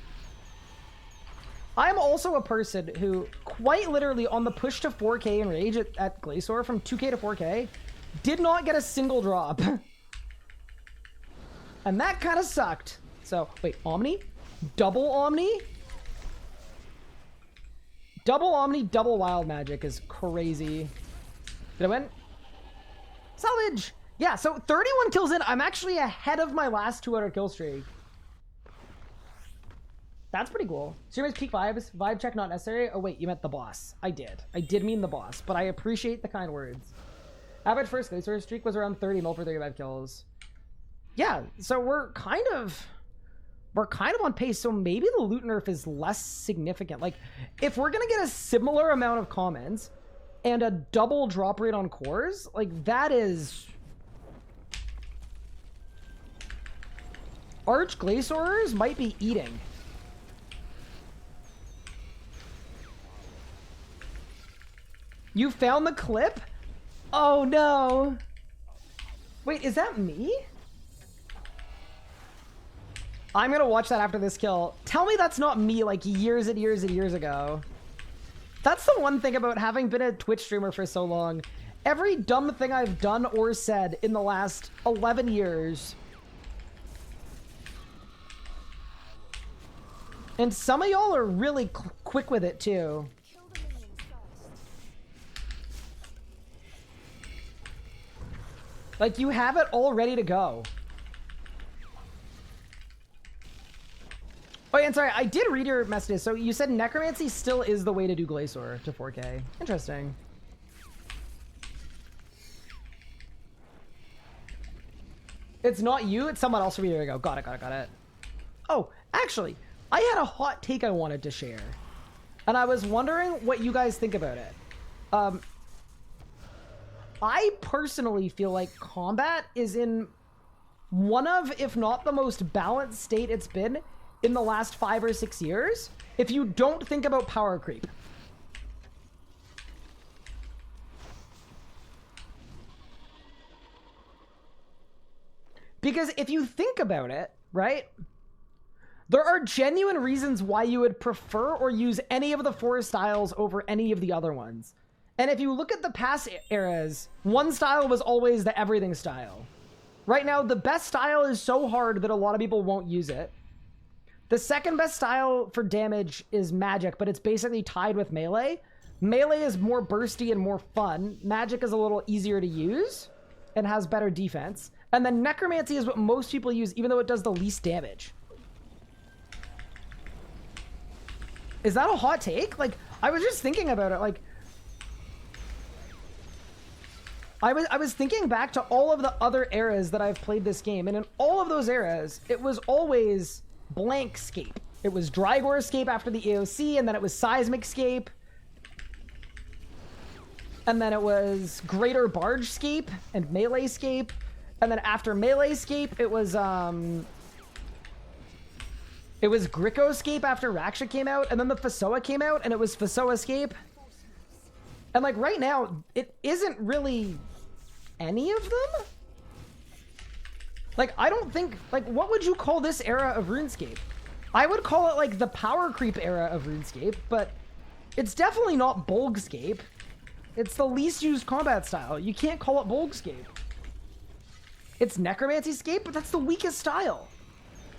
I'm also a person who, quite literally, on the push to 4K in Rage at Glacer, from 2K to 4K, did not get a single drop. And that kind of sucked. So, wait, Omni? Double Omni? Double Omni, double Wild Magic is crazy. Did I win? Salvage! Yeah, so 31 kills in. I'm actually ahead of my last 200 kill streak. That's pretty cool. Streamers peak vibes. Vibe check not necessary. Oh, wait, you meant the boss. I did mean the boss, but I appreciate the kind words. Average first Glacer streak was around 30 mil for 35 kills. Yeah, so we're kind of on pace. So maybe the loot nerf is less significant. Like, if we're gonna get a similar amount of comments and a double drop rate on cores, like, that is... Arch Glacerers might be eating. You found the clip? Oh no. Wait, is that me? I'm gonna watch that after this kill. Tell me that's not me like years and years and years ago. That's the one thing about having been a Twitch streamer for so long. Every dumb thing I've done or said in the last 11 years. And some of y'all are really quick with it too. Like, you have it all ready to go. Oh, yeah, and sorry, I did read your messages. So you said Necromancy still is the way to do Glacer to 4K. Interesting. It's not you, it's someone else. There we go. Got it. Oh, actually, I had a hot take I wanted to share. And I was wondering what you guys think about it. I personally feel like combat is in one of, if not the most balanced state it's been in the last 5 or 6 years, if you don't think about power creep. Because if you think about it, right, there are genuine reasons why you would prefer or use any of the 4 styles over any of the other ones. And if you look at the past eras, one style was always the everything style. Right now, the best style is so hard that a lot of people won't use it. The second best style for damage is magic, but it's basically tied with melee. Melee is more bursty and more fun. Magic is a little easier to use and has better defense. And then necromancy is what most people use, even though it does the least damage. Is that a hot take? Like, I was just thinking about it. Like, I was thinking back to all of the other eras that I've played this game, and in all of those eras, it was always blank scape. It was Drygore scape after the AOC, and then it was seismic scape. And then it was greater barge scape and melee scape. And then after melee scape, it was Gricko scape after Raksha came out, and then the Fasoa came out, and it was Fasoa scape. And like right now, it isn't really any of them. Like, I don't think, like, what would you call this era of RuneScape? I would call it like the power creep era of RuneScape, but it's definitely not Bolgscape. It's the least used combat style. You can't call it Bolgscape. It's Necromancy Scape, but that's the weakest style.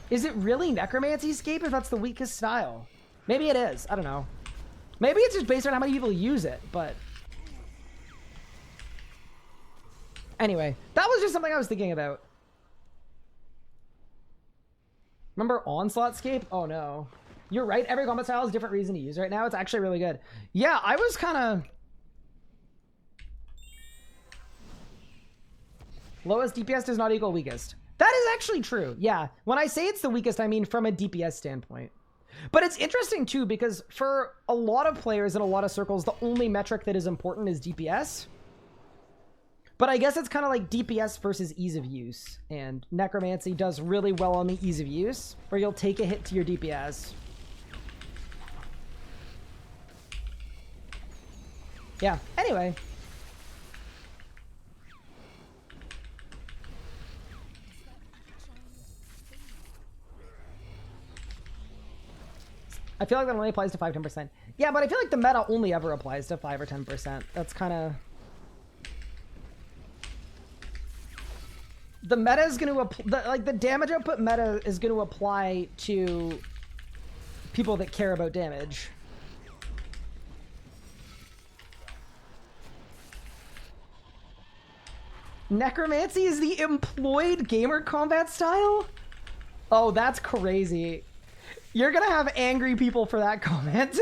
Is it really Necromancy Scape if that's the weakest style? Maybe it is. I don't know. Maybe it's just based on how many people use it, but... Anyway, that was just something I was thinking about. Remember Onslaught Scape? Oh no. You're right, every combat style has a different reason to use right now. It's actually really good. Yeah, I was kind of... Lowest DPS does not equal weakest. That is actually true. Yeah. When I say it's the weakest, I mean from a DPS standpoint. But it's interesting too, because for a lot of players in a lot of circles, the only metric that is important is DPS. But I guess it's kind of like DPS versus ease of use. And Necromancy does really well on the ease of use, where you'll take a hit to your DPS. Yeah. Anyway. I feel like that only applies to 5-10%. Yeah, but I feel like the meta only ever applies to 5 or 10%. That's kind of... The meta is going to... Like, the damage output meta is going to apply to people that care about damage. Necromancy is the employed gamer combat style? Oh, that's crazy. You're gonna have angry people for that comment.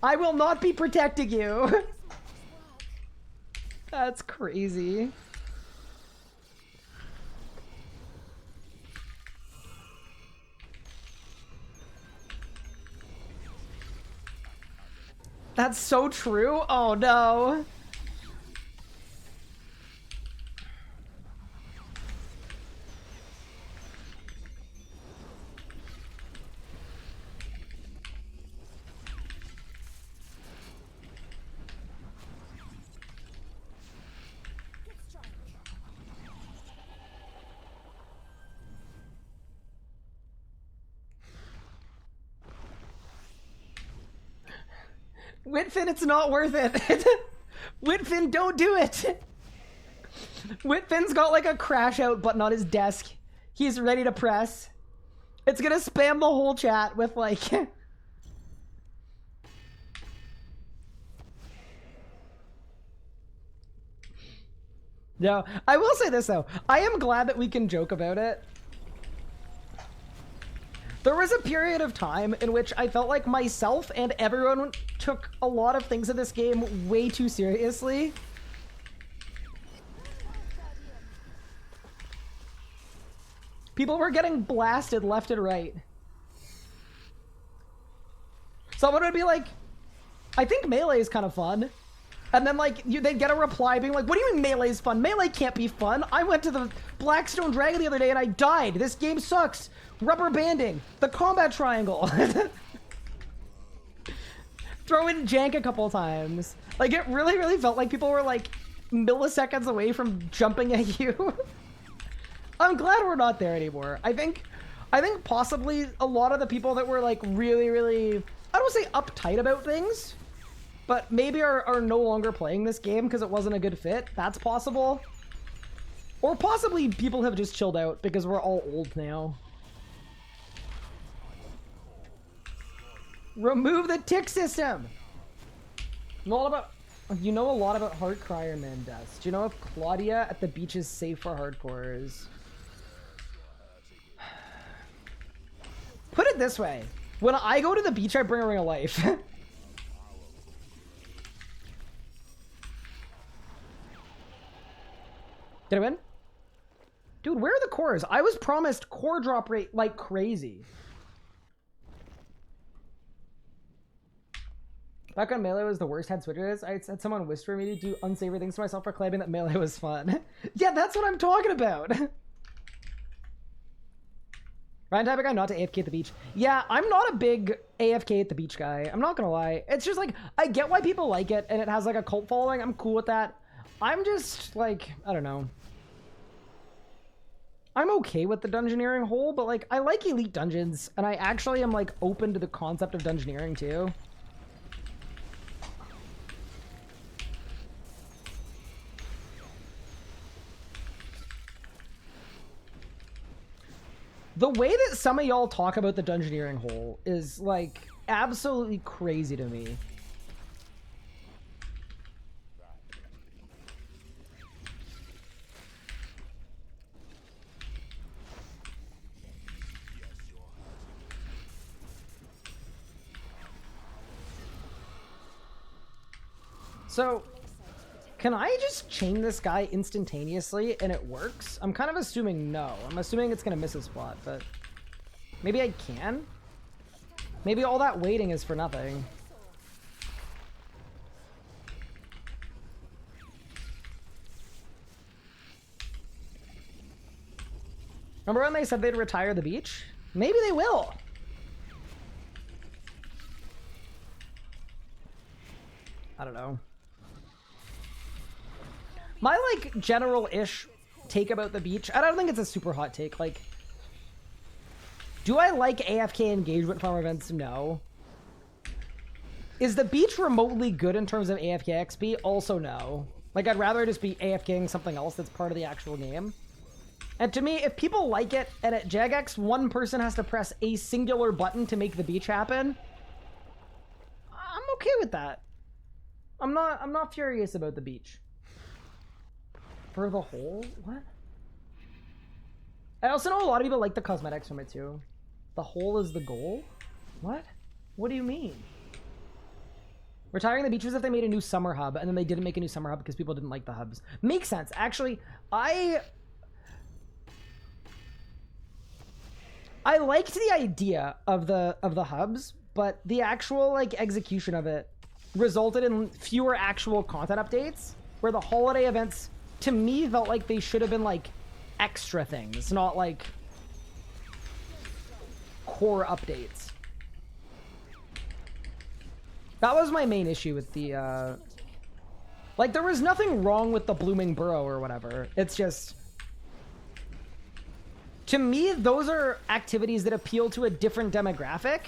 I will not be protecting you. That's crazy. That's so true. Oh no. Whitfin, it's not worth it. Whitfin, don't do it. Whitfin's got like a crash out button on his desk. He's ready to press. It's gonna spam the whole chat with like... No, I will say this though. I am glad that we can joke about it. There was a period of time in which I felt like myself and everyone took a lot of things in this game way too seriously. People were getting blasted left and right. Someone would be like, I think melee is kind of fun. And then like they'd get a reply being like, what do you mean melee is fun? Melee can't be fun. I went to the Blackstone Dragon the other day and I died. This game sucks. Rubber banding. The combat triangle. Throw in jank a couple times. Like it really felt like people were like milliseconds away from jumping at you. I'm glad we're not there anymore. I think possibly a lot of the people that were like really, I don't say uptight about things, but maybe are no longer playing this game because it wasn't a good fit. That's possible. Or possibly people have just chilled out because we're all old now. Remove the tick system. You know a lot about Heart Crier Man deaths. Do you know if Claudia at the beach is safe for hardcores? Put it this way. When I go to the beach, I bring a ring of life. Did I win? Dude, where are the cores? I was promised core drop rate like crazy. Back on Melee was the worst head switches. I had someone whisper me to do unsavory things to myself for claiming that Melee was fun. Yeah, that's what I'm talking about. Ryan type of guy not to AFK at the beach. Yeah, I'm not a big AFK at the beach guy. I'm not gonna lie. It's just like, I get why people like it and it has like a cult following. I'm cool with that. I'm just like, I don't know. I'm okay with the dungeoneering hole, but like, I like elite dungeons and I actually am like open to the concept of dungeoneering too. The way that some of y'all talk about the dungeoneering hole is like absolutely crazy to me. So, can I just chain this guy instantaneously and it works? I'm kind of assuming no. I'm assuming it's going to miss a spot, but maybe I can? Maybe all that waiting is for nothing. Remember when they said they'd retire the beach? Maybe they will. I don't know. My, like, general-ish take about the beach, I don't think it's a super hot take. Like, do I like AFK engagement farm events? No. Is the beach remotely good in terms of AFK XP? Also no. Like, I'd rather just be AFKing something else that's part of the actual game. And to me, if people like it, and at Jagex, one person has to press a singular button to make the beach happen, I'm okay with that. I'm not furious about the beach. For the hole? What? I also know a lot of people like the cosmetics from it too. The hole is the goal? What? What do you mean? Retiring the beach was if they made a new summer hub and then they didn't make a new summer hub because people didn't like the hubs. Makes sense. Actually, I liked the idea of the hubs, but the actual like execution of it resulted in fewer actual content updates, where the holiday events to me felt like they should have been like extra things, not like core updates. That was my main issue with the like, there was nothing wrong with the Blooming Burrow or whatever. It's just, to me, those are activities that appeal to a different demographic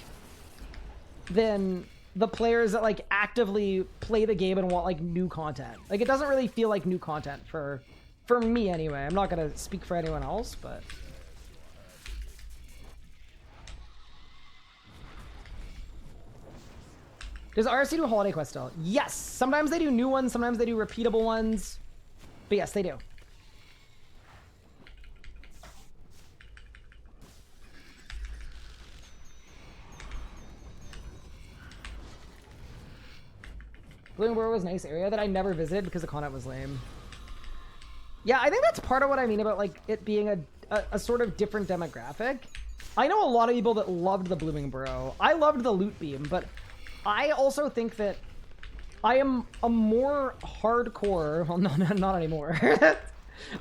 than the players that like actively play the game and want like new content. Like, it doesn't really feel like new content for me anyway. I'm not gonna speak for anyone else, but does RC do holiday quest still? Yes. Sometimes they do new ones, sometimes they do repeatable ones, but yes, they do. Blooming Burrow was a nice area that I never visited because the content was lame. Yeah, I think that's part of what I mean about like it being a sort of different demographic. I know a lot of people that loved the Blooming Burrow. I loved the loot beam, but I also think that I am a more hardcore, well, not anymore.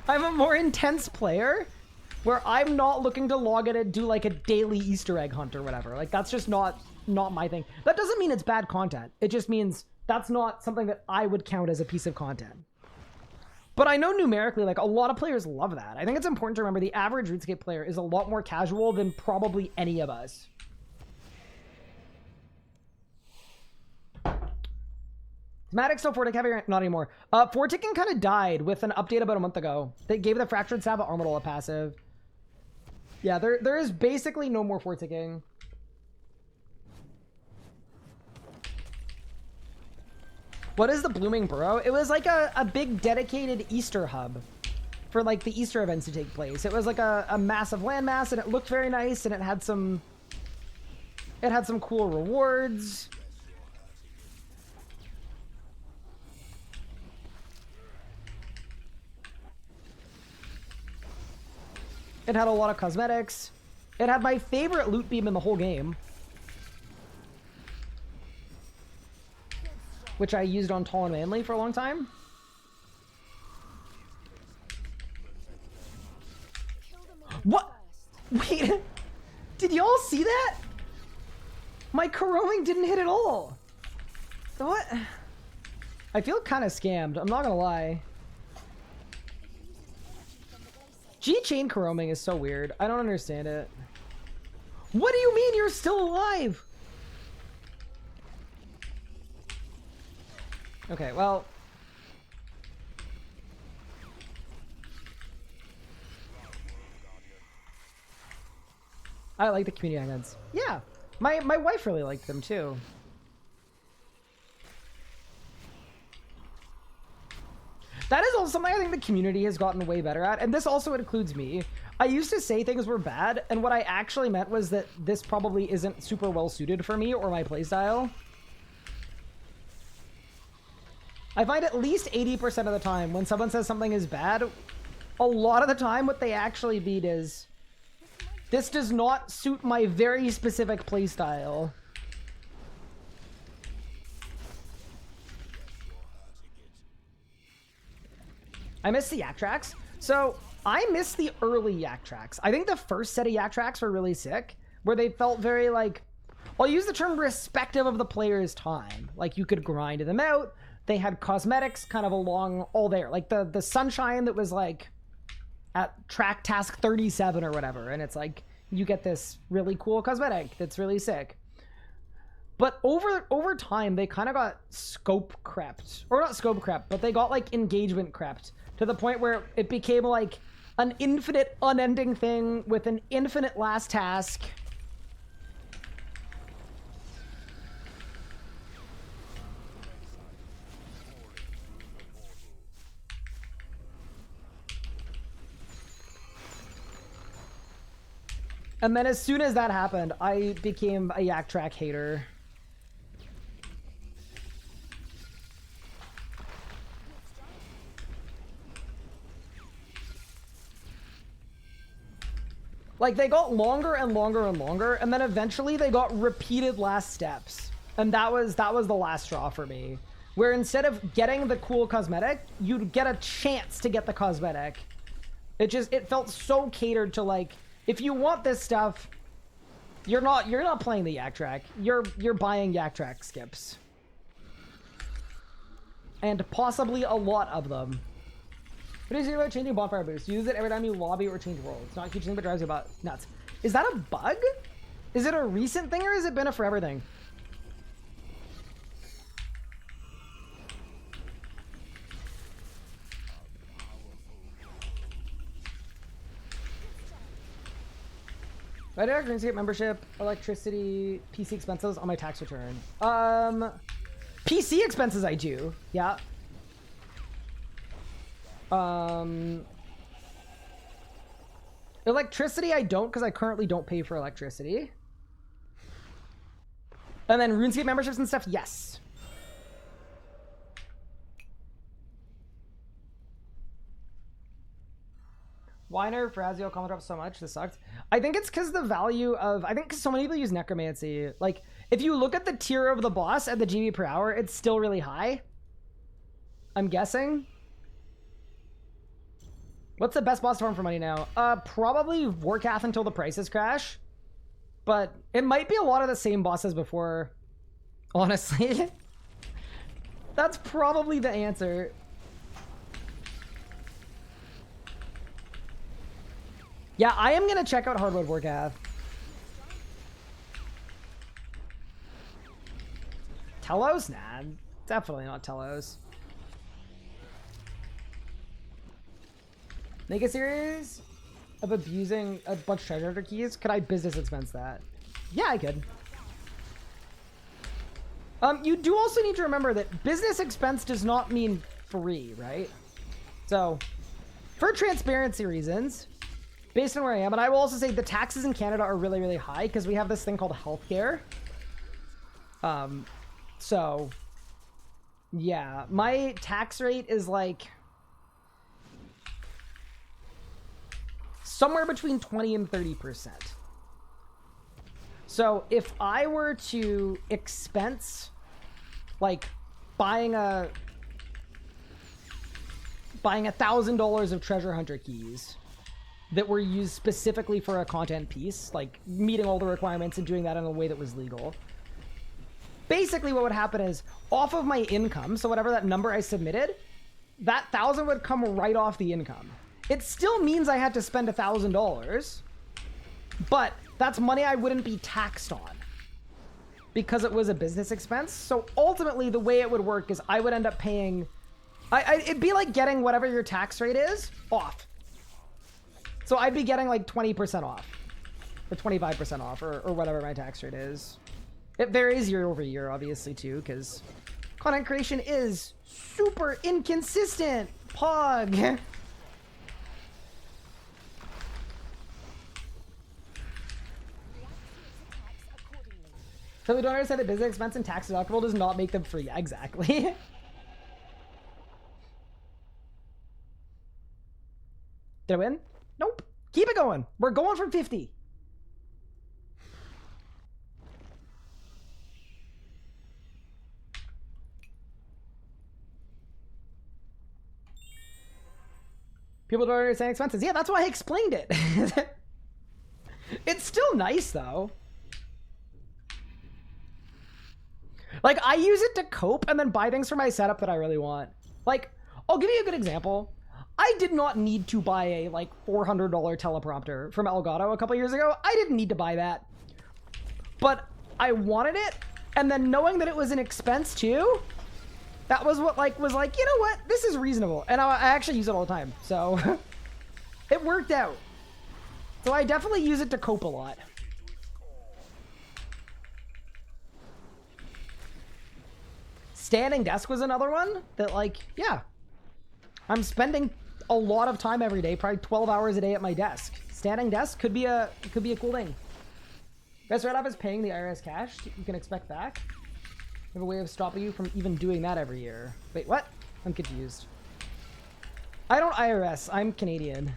I'm a more intense player where I'm not looking to log in and do like a daily Easter egg hunt or whatever. Like that's just not my thing. That doesn't mean it's bad content. It just means that's not something that I would count as a piece of content. But I know numerically, like a lot of players love that. I think it's important to remember the average RuneScape player is a lot more casual than probably any of us. Thematic still 4-tick heavy? Not anymore. 4-ticking kind of died with an update about a month ago. They gave the Fractured Stab at Armadillo a passive. Yeah, there is basically no more 4-ticking. What is the Blooming Burrow? It was like a big dedicated Easter hub for like the Easter events to take place. It was like a massive landmass and it looked very nice and it had some cool rewards. It had a lot of cosmetics. It had my favorite loot beam in the whole game, which I used on Tall and Manly for a long time. What? Wait, did y'all see that? My corroming didn't hit at all. What? I feel kind of scammed, I'm not gonna lie. G-Chain corroming is so weird. I don't understand it. What do you mean you're still alive? Okay, well. I like the community events. Yeah, my wife really liked them too. That is also something I think the community has gotten way better at, and this also includes me. I used to say things were bad, and what I actually meant was that this probably isn't super well suited for me or my playstyle. I find at least 80% of the time when someone says something is bad, a lot of the time what they actually mean is, this does not suit my very specific playstyle. I miss the yak tracks. So I miss the early yak tracks. I think the first set of yak tracks were really sick, where they felt very like, I'll use the term respective of the player's time. Like you could grind them out. They had cosmetics kind of along all there. Like the sunshine that was like at track task 37 or whatever. And it's like, you get this really cool cosmetic that's really sick. But over time, they kind of got scope crept. Or not scope crept, but they got like engagement crept. To the point where it became like an infinite, unending thing with an infinite last task. And then as soon as that happened, I became a yak track hater. Like, they got longer and longer and longer, and then eventually they got repeated last steps. And that was the last straw for me. Where instead of getting the cool cosmetic, you'd get a chance to get the cosmetic. It felt so catered to, like, if you want this stuff, you're not playing the yak track. You're buying yak track skips. And possibly a lot of them. What do you say about changing bonfire boost? Use it every time you lobby or change worlds. Not keep changing, but drives you about nuts. Is that a bug? Is it a recent thing or has it been a forever thing? I did RuneScape membership, electricity, PC expenses on my tax return. PC expenses I do, yeah. Electricity I don't, because I currently don't pay for electricity. And then RuneScape memberships and stuff, yes. Why nerf Razio combo drop so much? This sucked. I think it's because the value of... I think 'cause so many people use Necromancy. Like, if you look at the tier of the boss at the GB per hour, it's still really high. I'm guessing. What's the best boss to farm for money now? Probably Warcath until the prices crash. But it might be a lot of the same bosses before, honestly. That's probably the answer. Yeah, I am going to check out Hardwood Warcath. Telos? Nah, definitely not Telos. Make a series of abusing a bunch of treasure hunter keys? Could I business expense that? Yeah, I could. You do also need to remember that business expense does not mean free, right? So, for transparency reasons, based on where I am, and I will also say the taxes in Canada are really, really high because we have this thing called healthcare. So, yeah, my tax rate is like somewhere between 20 and 30%. So if I were to expense like buying $1,000 of treasure hunter keys that were used specifically for a content piece, like meeting all the requirements and doing that in a way that was legal, basically what would happen is off of my income, so whatever that number I submitted, that 1,000 would come right off the income. It still means I had to spend $1,000, but that's money I wouldn't be taxed on because it was a business expense. So ultimately the way it would work is I would end up paying, it'd be like getting whatever your tax rate is off. So I'd be getting like 20% off or 25% off or whatever my tax rate is. It varies year over year, obviously, too, because content creation is super inconsistent. Pog. So we don't understand that business expense and tax deductible does not make them free. Yeah, exactly. Did I win? Nope. Keep it going. We're going from 50. People don't understand expenses. Yeah, that's why I explained it. It's still nice, though. Like, I use it to cope and then buy things for my setup that I really want. Like, I'll give you a good example. I did not need to buy a, like, $400 teleprompter from Elgato a couple years ago. I didn't need to buy that. But I wanted it, and then knowing that it was an expense, too, that was what, like, was like, you know what? This is reasonable. And I actually use it all the time. So, it worked out. So I definitely use it to cope a lot. Standing desk was another one that, like, yeah. I'm spending a lot of time every day, probably 12 hours a day at my desk. Standing desk could be a cool thing. Best write-off is paying the IRS cash you can expect back. Have a way of stopping you from even doing that every year. Wait, what? I'm confused. I don't IRS, I'm Canadian.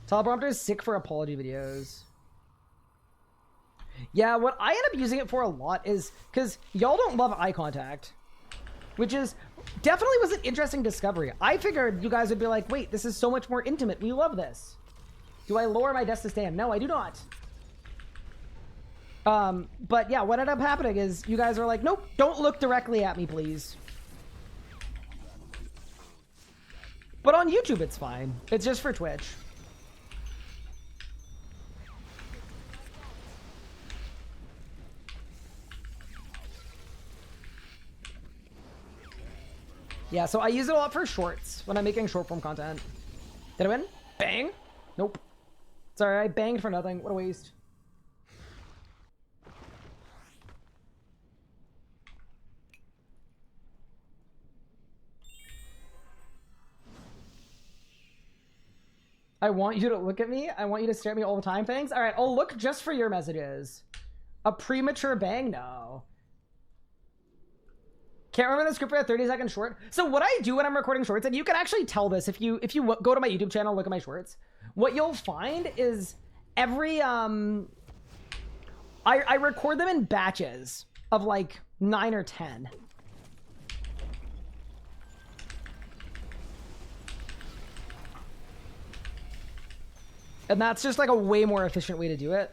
Teleprompter is sick for apology videos. Yeah, what I end up using it for a lot is because y'all don't love eye contact, which is definitely was an interesting discovery. I figured you guys would be like, wait, this is so much more intimate. We love this. Do I lower my desk to stand? No, I do not. But yeah, what ended up happening is you guys are like, nope, don't look directly at me, please. But on YouTube, it's fine. It's just for Twitch. Yeah, so I use it a lot for shorts when I'm making short form content. Did I win? Bang? Nope. Sorry, I banged for nothing. What a waste. I want you to look at me. I want you to stare at me all the time. Thanks. All right, I'll look just for your messages. A premature bang? No. Can't remember the script for a 30-second short. So what I do when I'm recording shorts, and you can actually tell this if you go to my YouTube channel, look at my shorts. What you'll find is every I record them in batches of like 9 or 10. And that's just like a way more efficient way to do it.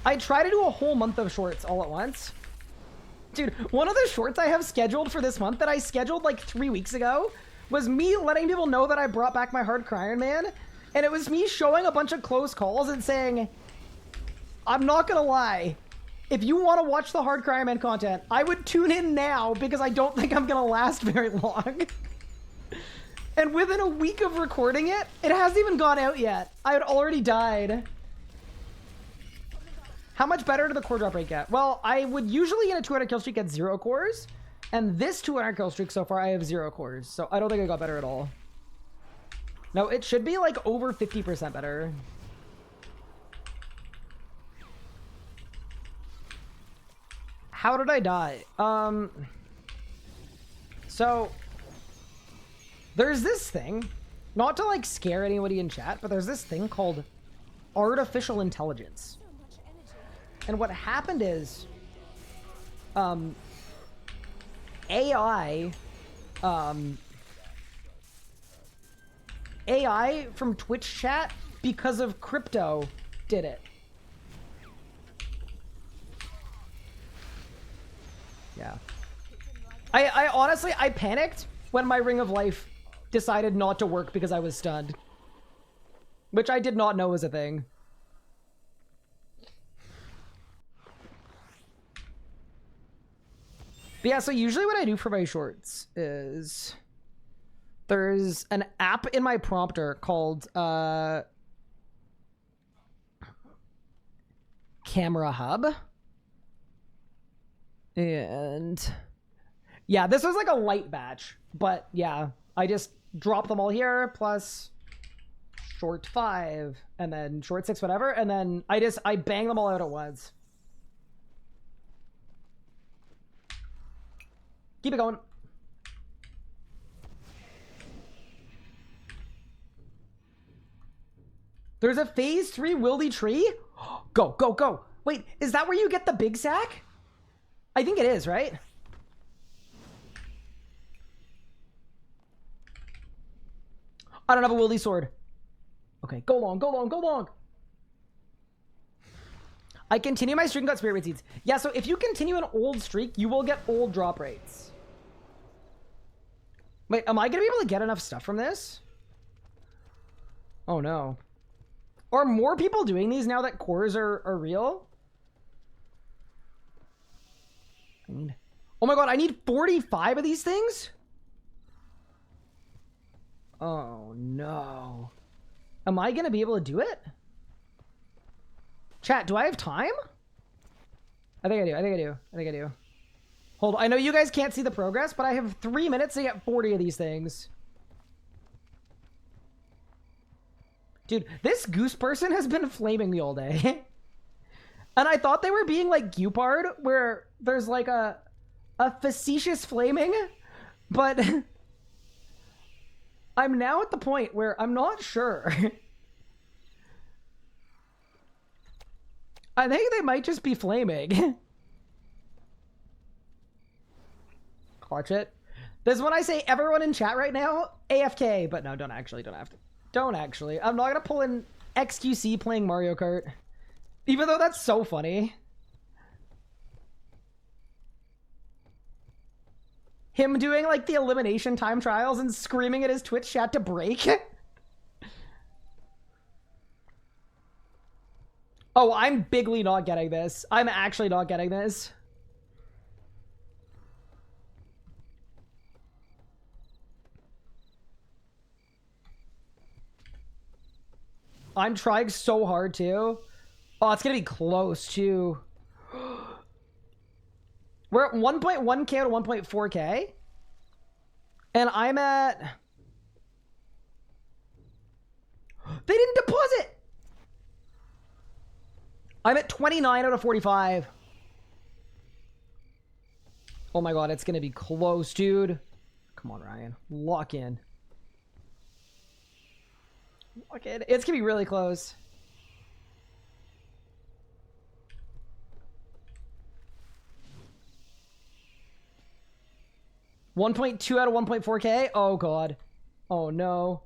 I try to do a whole month of shorts all at once. Dude, one of the shorts I have scheduled for this month that I scheduled like 3 weeks ago was me letting people know that I brought back my Hardcore Iron Man. And it was me showing a bunch of close calls and saying, I'm not gonna lie, if you want to watch the Hardcore Iron Man content, I would tune in now because I don't think I'm gonna last very long. And within a week of recording it, it hasn't even gone out yet. I had already died. How much better did the core drop rate get? Well, I would usually in a 200 kill streak get 0 cores. And this 200 kill streak so far, I have 0 cores. So I don't think it got better at all. No, it should be like over 50% better. How did I die? So there's this thing, not to like scare anybody in chat, but there's this thing called artificial intelligence. And what happened is, AI from Twitch chat, because of crypto, did it. Yeah. I honestly, I panicked when my Ring of Life decided not to work because I was stunned. Which I did not know was a thing. But yeah, so usually what I do for my shorts is there's an app in my prompter called Camera Hub. And yeah, this was like a light batch, but yeah, I just drop them all here plus short 5 and then short 6, whatever. And then I bang them all out at once. Keep it going. There's a phase 3 wildy tree. Go, go, go. Wait, is that where you get the big sack? I think it is, right? I don't have a wildy sword. Okay, go long, go long, go long. I continue my streak and got spirit rate seeds. Yeah, so if you continue an old streak, you will get old drop rates. Wait, am I gonna be able to get enough stuff from this? Oh no. Are more people doing these now that cores are real? Oh my god, I need 45 of these things? Oh no. Am I gonna be able to do it? Chat, do I have time? I think I do, I think I do, I think I do. Hold on, I know you guys can't see the progress, but I have 3 minutes to get 40 of these things. Dude, this goose person has been flaming me all day. And I thought they were being like Gupard, where there's like a facetious flaming, but I'm now at the point where I'm not sure. I think they might just be flaming. Watch it. This is when I say everyone in chat right now, AFK, but no, don't actually, don't have to. Don't actually. I'm not gonna pull in XQC playing Mario Kart. Even though that's so funny. Him doing like the elimination time trials and screaming at his Twitch chat to break. Oh, I'm bigly not getting this. I'm actually not getting this. I'm trying so hard too. Oh, it's gonna be close too. We're at 1.1k to 1.4k. And I'm at... They didn't deposit! I'm at 29 out of 45. Oh my god, it's gonna be close, dude. Come on, Ryan. Lock in. Lock in. It's gonna be really close. $1.2 out of 1.4K? Oh god. Oh no.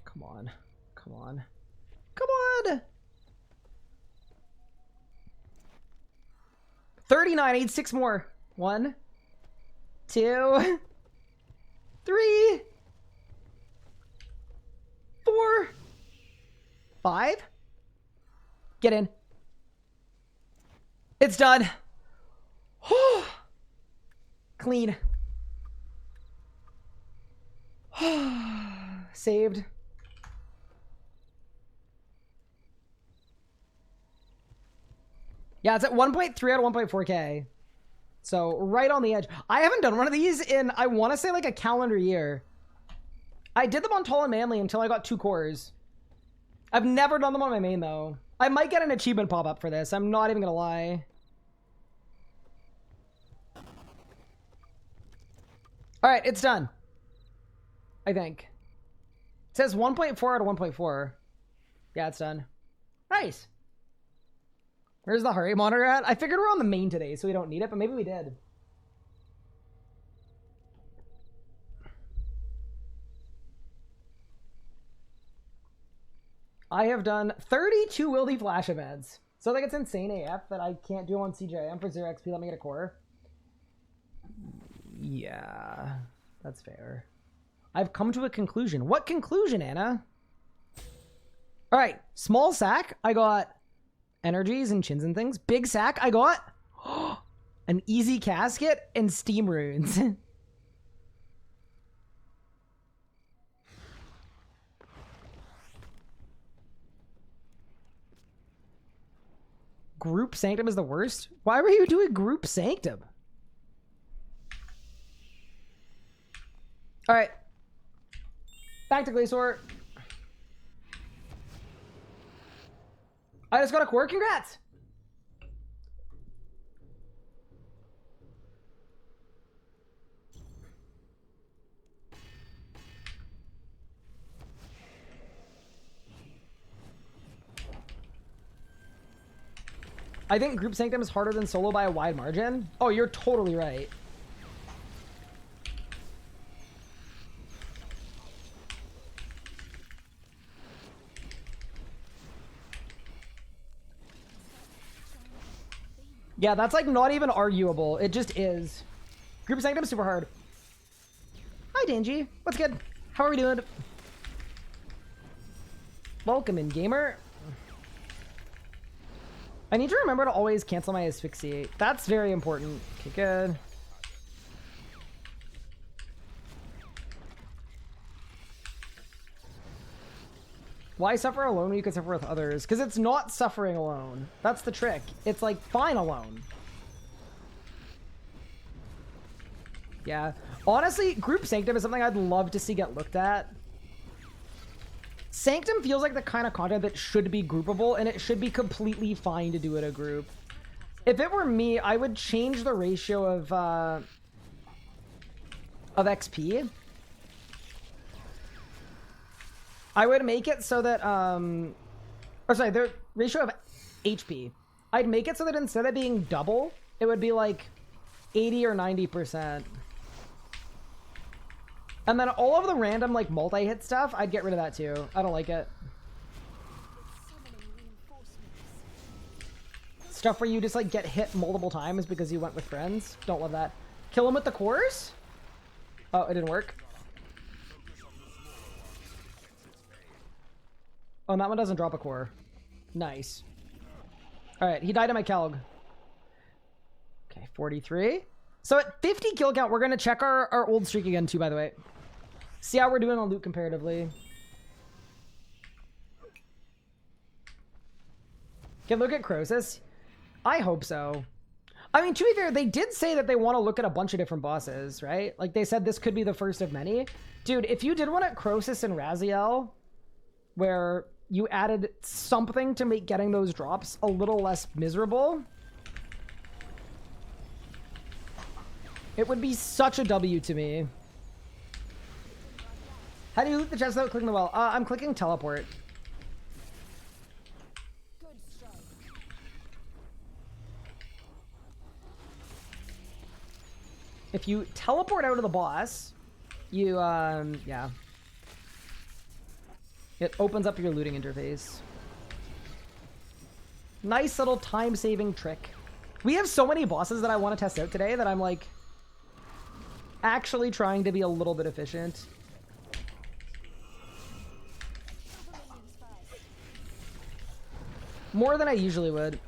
Come on. Come on. Come on! 39, I need 6 more. 1, 2, 3, 4, 5. Get in. It's done. Clean. Saved. Yeah, it's at 1.3 out of 1.4K. So right on the edge. I haven't done one of these in, I want to say, like a calendar year. I did them on Tall and Manly until I got 2 cores. I've never done them on my main, though. I might get an achievement pop-up for this. I'm not even going to lie. All right, it's done. I think. It says 1.4 out of 1.4. Yeah, it's done. Nice. Where's the heart rate monitor at? I figured we're on the main today, so we don't need it, but maybe we did. I have done 32 Wildy Flash events. So like it's insane AF that I can't do on CJM for 0 XP. Let me get a core. Yeah, that's fair. I've come to a conclusion. What conclusion, Anna? All right, small sack. I got energies and chins and things. Big sack. I got an easy casket and steam runes. Group Sanctum is the worst? Why were you doing Group Sanctum? All right. Back to Glacer. I just got a core. Congrats. I think Group Sanctum is harder than solo by a wide margin. Oh, you're totally right. Yeah, that's like not even arguable. It just is. Group Sanctum is super hard. Hi, Dangy. What's good? How are we doing? Welcome in, gamer. I need to remember to always cancel my asphyxiate. That's very important. Okay, good. Why suffer alone when you can suffer with others? Because it's not suffering alone. That's the trick. It's like fine alone. Yeah. Honestly, Group Sanctum is something I'd love to see get looked at. Sanctum feels like the kind of content that should be groupable, and it should be completely fine to do it a group. If it were me, I would change the ratio of XP. I would make it so that, or sorry, the ratio of HP. I'd make it so that instead of being double, it would be like 80 or 90%. And then all of the random, like, multi-hit stuff, I'd get rid of that too. I don't like it. Stuff where you just, like, get hit multiple times because you went with friends. Don't love that. Kill him with the cores? Oh, it didn't work. Oh, and that one doesn't drop a core. Nice. Alright, he died in my Kelg. Okay, 43. So at 50 kill count, we're going to check our old streak again too, by the way. See how we're doing on loot comparatively. Can look at Crosis? I hope so. I mean, to be fair, they did say that they want to look at a bunch of different bosses, right? Like, they said this could be the first of many. Dude, if you did one at Crosis and Raziel, where you added something to make getting those drops a little less miserable, It would be such a W to me. How do you loot the chest without clicking the wall? I'm clicking teleport. If you teleport out of the boss, you, yeah. It opens up your looting interface. Nice little time-saving trick. We have so many bosses that I want to test out today that I'm, like, actually trying to be a little bit efficient. More than I usually would.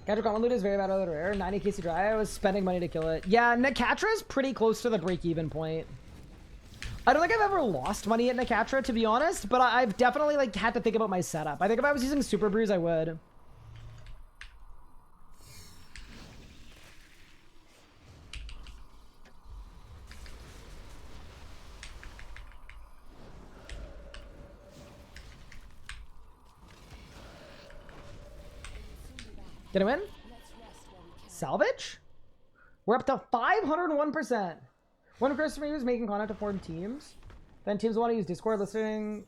Catcher common loot is very bad out of the rare. 90 KC dry. I was spending money to kill it. Yeah, Nekatra is pretty close to the break-even point. I don't think I've ever lost money at Nekatra, to be honest, but I've definitely like had to think about my setup. I think if I was using Super Brews, I would. Get him in? Salvage? We're up to 501%. One customer is making contact to form teams. Then teams want to use Discord listening.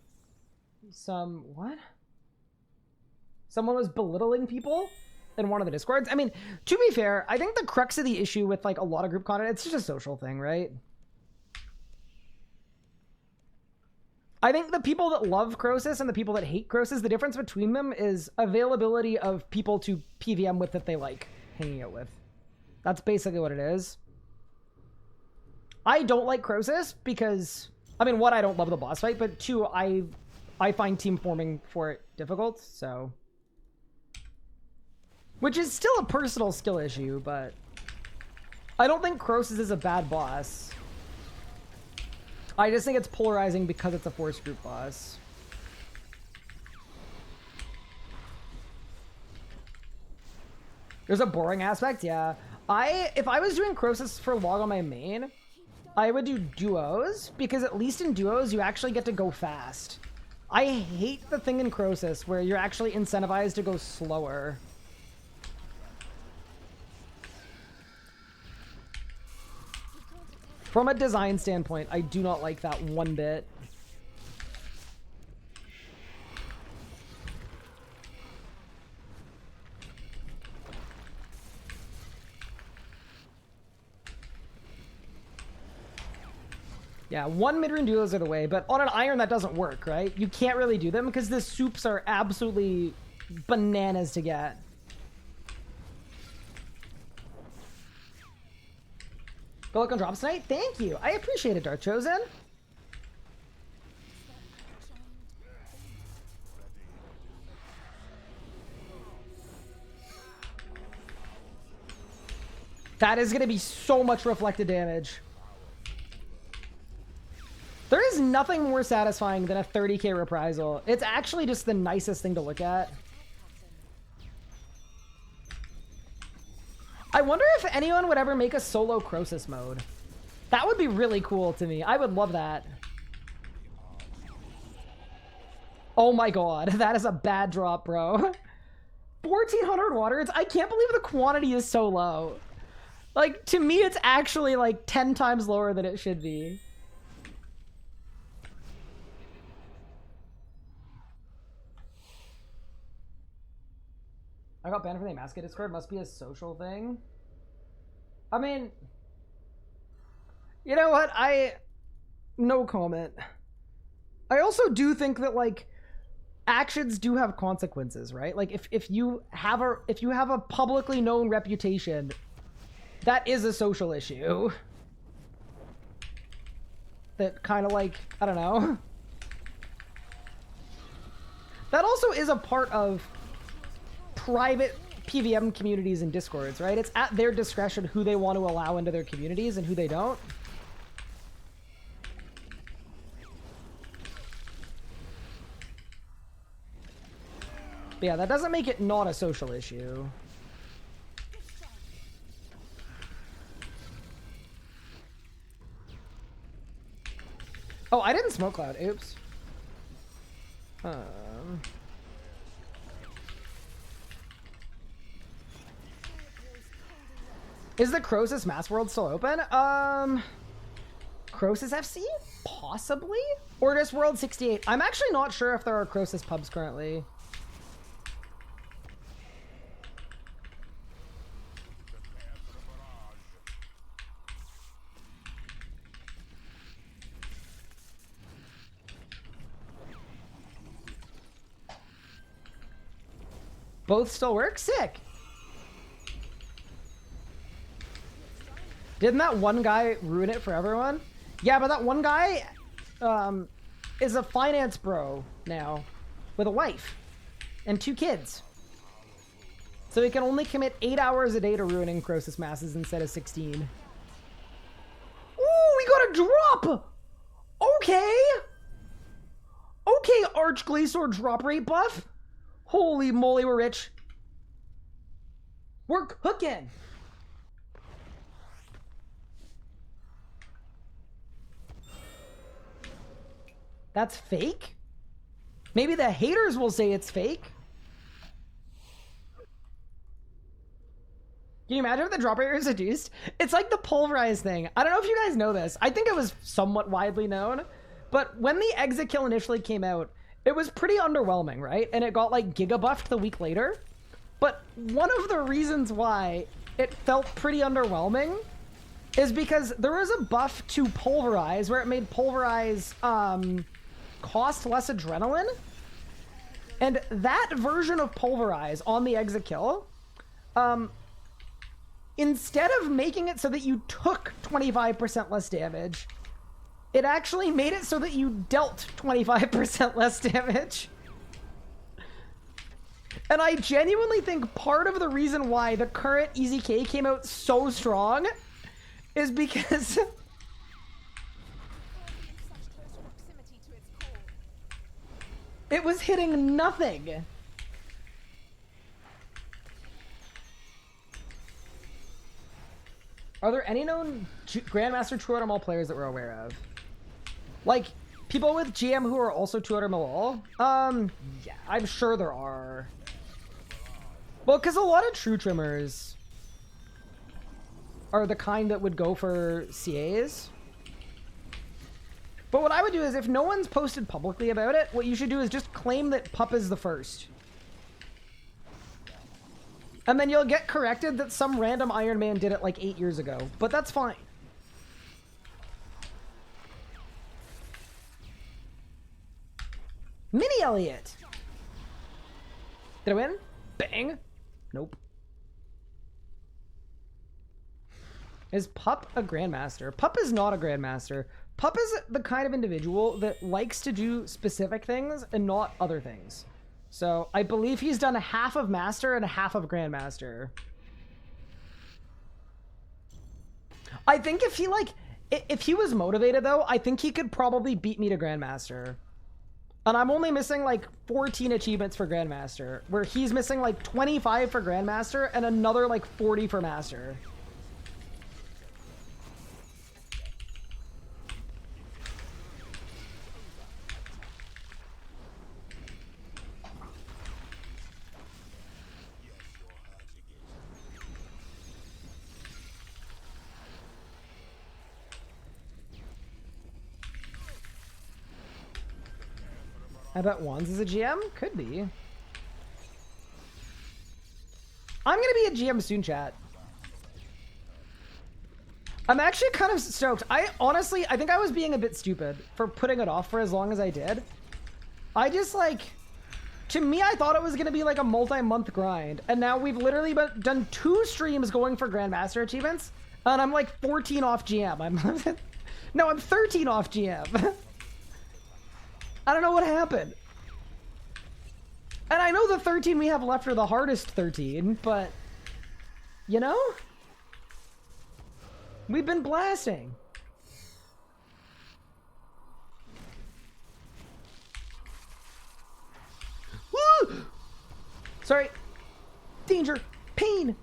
What? Someone was belittling people in one of the Discords. I mean, to be fair, I think the crux of the issue with like a lot of group content, it's just a social thing, right? I think the people that love Crosis and the people that hate Crosis, the difference between them is availability of people to PVM with that they like hanging out with. That's basically what it is. I don't like Crosis because, I mean, one, I don't love the boss fight, but two, I find team forming for it difficult, so. Which is still a personal skill issue, but I don't think Crosis is a bad boss. I just think it's polarizing because it's a force group boss. There's a boring aspect, yeah. If I was doing Crosis for log on my main, I would do duos, because at least in duos, you actually get to go fast. I hate the thing in Crosis where you're actually incentivized to go slower. From a design standpoint, I do not like that one bit. Yeah, one mid-range duos are the way, but on an iron that doesn't work, right? You can't really do them because the soups are absolutely bananas to get. Good luck on drops tonight. Thank you. I appreciate it, Dark Chosen. That is going to be so much reflected damage. There is nothing more satisfying than a 30k reprisal. It's actually just the nicest thing to look at. I wonder if anyone would ever make a solo Crosis mode. That would be really cool to me. I would love that. Oh my god, that is a bad drop, bro. 1,400 waters? I can't believe the quantity is so low. Like, to me, it's actually like 10 times lower than it should be. I got banned from the Mask Discord. Must be a social thing. I mean, you know what? No comment. I also do think that like actions do have consequences, right? Like if you have a publicly known reputation, that is a social issue. That kind of like, I don't know. That also is a part of private PVM communities and Discords, right? It's at their discretion who they want to allow into their communities and who they don't. But yeah, that doesn't make it not a social issue. smoke cloud. Oops. Is the Crosis Mass World still open? Crosis FC? Possibly? Or just World 68. I'm actually not sure if there are Crosis pubs currently. Both still work? Sick. Didn't that one guy ruin it for everyone? Yeah, but that one guy is a finance bro now with a wife and 2 kids. So he can only commit 8 hours a day to ruining Crosis masses instead of 16. Ooh, we got a drop! Okay! Okay, Arch Glacer drop rate buff. Holy moly, we're rich. We're cooking. That's fake? Maybe the haters will say it's fake. Can you imagine if the drop rate is reduced? It's like the pulverized thing. I don't know if you guys know this. I think it was somewhat widely known. But when the exit kill initially came out, it was pretty underwhelming, right? And it got like giga buffed the week later. But one of the reasons why it felt pretty underwhelming is because there was a buff to pulverize where it made pulverize cost less adrenaline. And that version of pulverize on the exit kill, instead of making it so that you took 25% less damage, it actually made it so that you dealt 25% less damage. And I genuinely think part of the reason why the current EZK came out so strong is because it was hitting nothing. Are there any known Grandmaster 200 mil players that we're aware of? Like, people with GM who are also 200 mil all? Yeah, I'm sure there are. Well, because a lot of true trimmers are the kind that would go for CAs. But what I would do is, if no one's posted publicly about it, what you should do is just claim that Pup is the first. And then you'll get corrected that some random Iron Man did it like 8 years ago. But that's fine. Mini Elliot! Did I win? Bang! Nope. Is Pup a Grandmaster? Pup is not a Grandmaster. Pup is the kind of individual that likes to do specific things and not other things. So I believe he's done a half of Master and a half of Grandmaster. I think if he was motivated though, I think he could probably beat me to Grandmaster. And I'm only missing like 14 achievements for Grandmaster, where he's missing like 25 for Grandmaster and another like 40 for Master. I bet Wands is a GM? Could be. I'm gonna be a GM soon, chat. I'm actually kind of stoked. I think I was being a bit stupid for putting it off for as long as I did. I just like, to me, I thought it was gonna be like a multi-month grind. And now we've literally done 2 streams going for Grandmaster achievements. And I'm like 14 off GM. No, I'm 13 off GM. I don't know what happened. And I know the 13 we have left are the hardest 13, but, you know? We've been blasting. Woo! Sorry. Danger. Pain.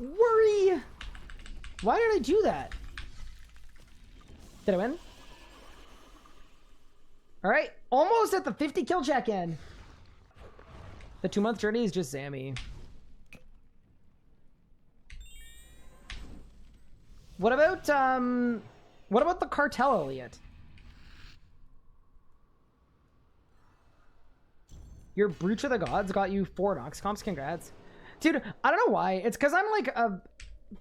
Worry. Why did I do that? Did I win? All right, almost at the 50 kill check-in. The 2-month journey is just Sammy. What about the cartel, Elliot? Your Brooch of the Gods got you 4 Nox comps. Congrats. Dude, I don't know why. It's because I'm like a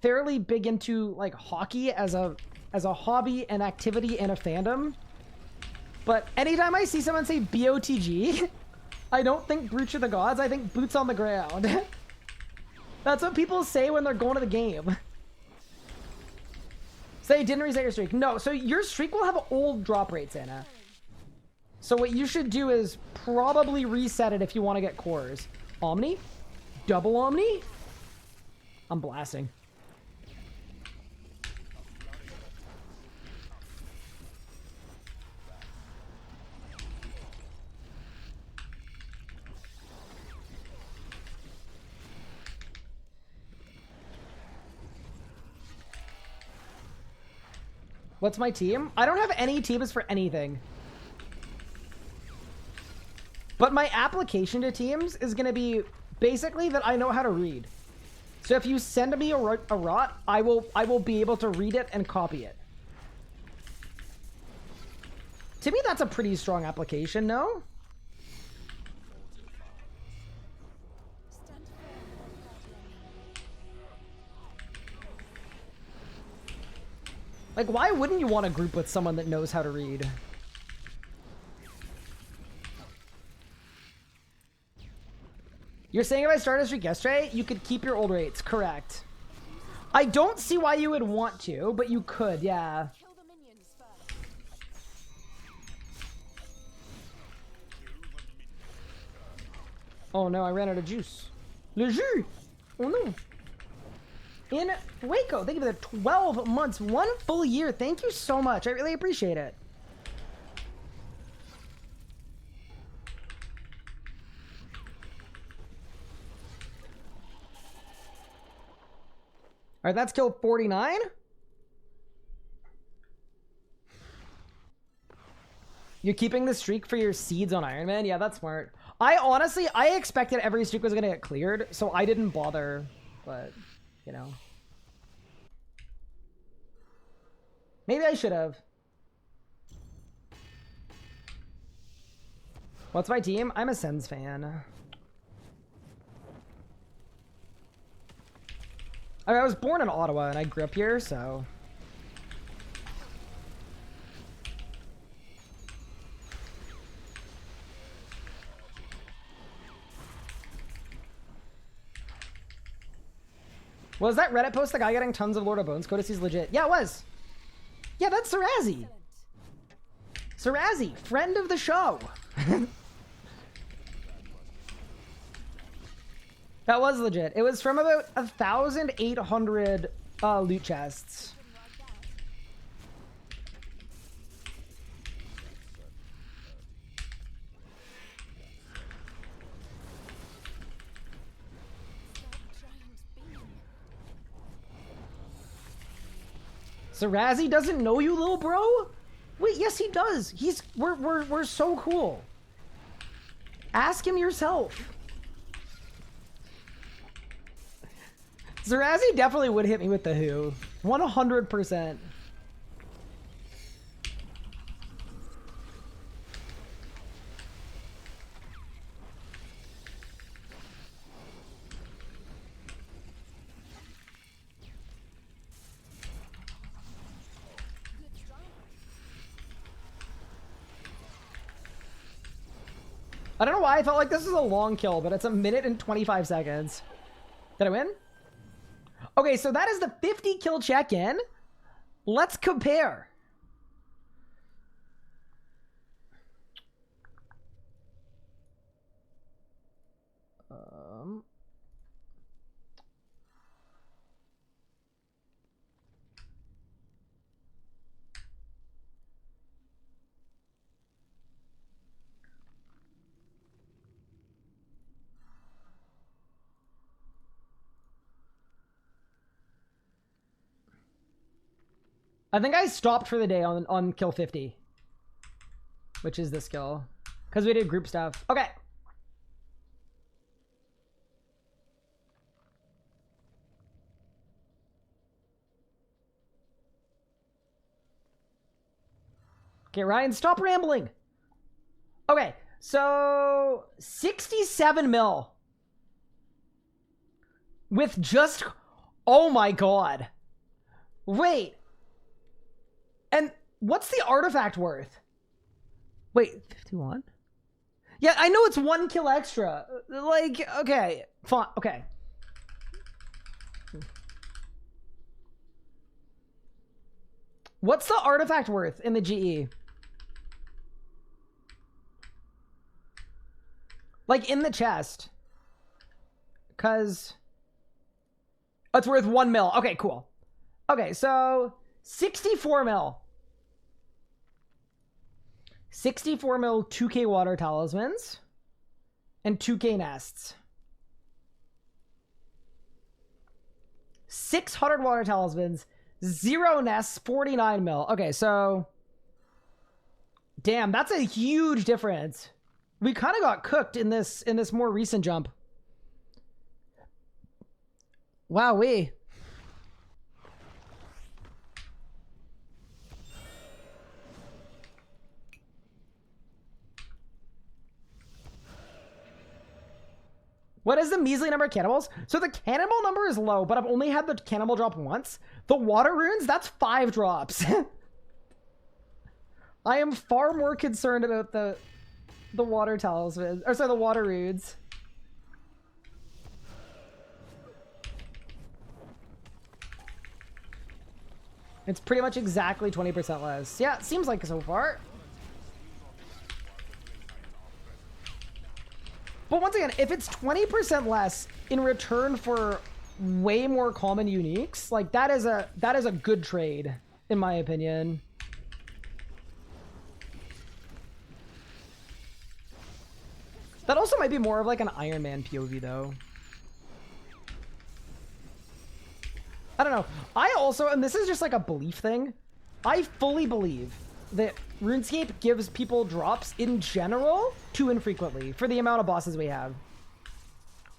fairly big into like hockey as a hobby and activity and a fandom. But anytime I see someone say BOTG, I don't think Brooch of the Gods, I think boots on the ground. That's what people say when they're going to the game. Say, didn't reset your streak. No, so your streak will have old drop rates, Anna. So what you should do is probably reset it if you want to get cores. Omni? Double Omni? I'm blasting. What's my team? I don't have any teams for anything. But my application to teams is going to be basically that I know how to read. So if you send me a rot, I will be able to read it and copy it. To me, that's a pretty strong application, no? Like, why wouldn't you want to group with someone that knows how to read? You're saying if I started a streak yesterday, you could keep your old rates. Correct. I don't see why you would want to, but you could, yeah. Oh no, I ran out of juice. Le jus! Oh no. In Waco, thank you for the 12 months, 1 full year. Thank you so much. I really appreciate it. All right, that's kill 49. You're keeping the streak for your seeds on Iron Man? Yeah, that's smart. I expected every streak was going to get cleared, so I didn't bother, but, you know. Maybe I should have. What's my team? I'm a Sens fan. I mean, I was born in Ottawa and I grew up here, so. Was that Reddit post the guy getting tons of Lord of Bones codices? He's legit. Yeah, it was. Yeah, that's Sarazi. Sarazi, friend of the show. That was legit. It was from about 1,800 loot chests. Sarazi doesn't know you, little bro? Wait, yes he does. We're so cool. Ask him yourself. Sarazi definitely would hit me with the who. 100%. I don't know why I felt like this is a long kill, but it's 1 minute and 25 seconds. Did I win? Okay, so that is the 50 kill check-in. Let's compare. I think I stopped for the day on kill 50. which is the skill. Because we did group stuff. Okay. Okay, Ryan, stop rambling. Okay, so 67 mil. With just... Oh my god. Wait. And what's the artifact worth? Wait, 51? Yeah, I know it's 1 kill extra. Like, okay. Fine, okay. What's the artifact worth in the GE? Like, in the chest. Because... it's worth 1 mil. Okay, cool. Okay, so... 64 mil. 64 mil 2k water talismans. And 2k nests. 600 water talismans. 0 nests, 49 mil. Okay, so... damn, that's a huge difference. We kind of got cooked in this more recent jump. Wowee. What is the measly number of cannonballs? So the cannonball number is low, but I've only had the cannonball drop once. The water runes, that's 5 drops. I am far more concerned about the water talisman, or sorry, the water runes. It's pretty much exactly 20% less. Yeah, it seems like so far. But once again, if it's 20% less in return for way more common uniques, like that is a good trade, in my opinion. That also might be more of like an Iron Man POV though. I don't know. I also, and this is just like a belief thing, I fully believe that RuneScape gives people drops in general too infrequently for the amount of bosses we have.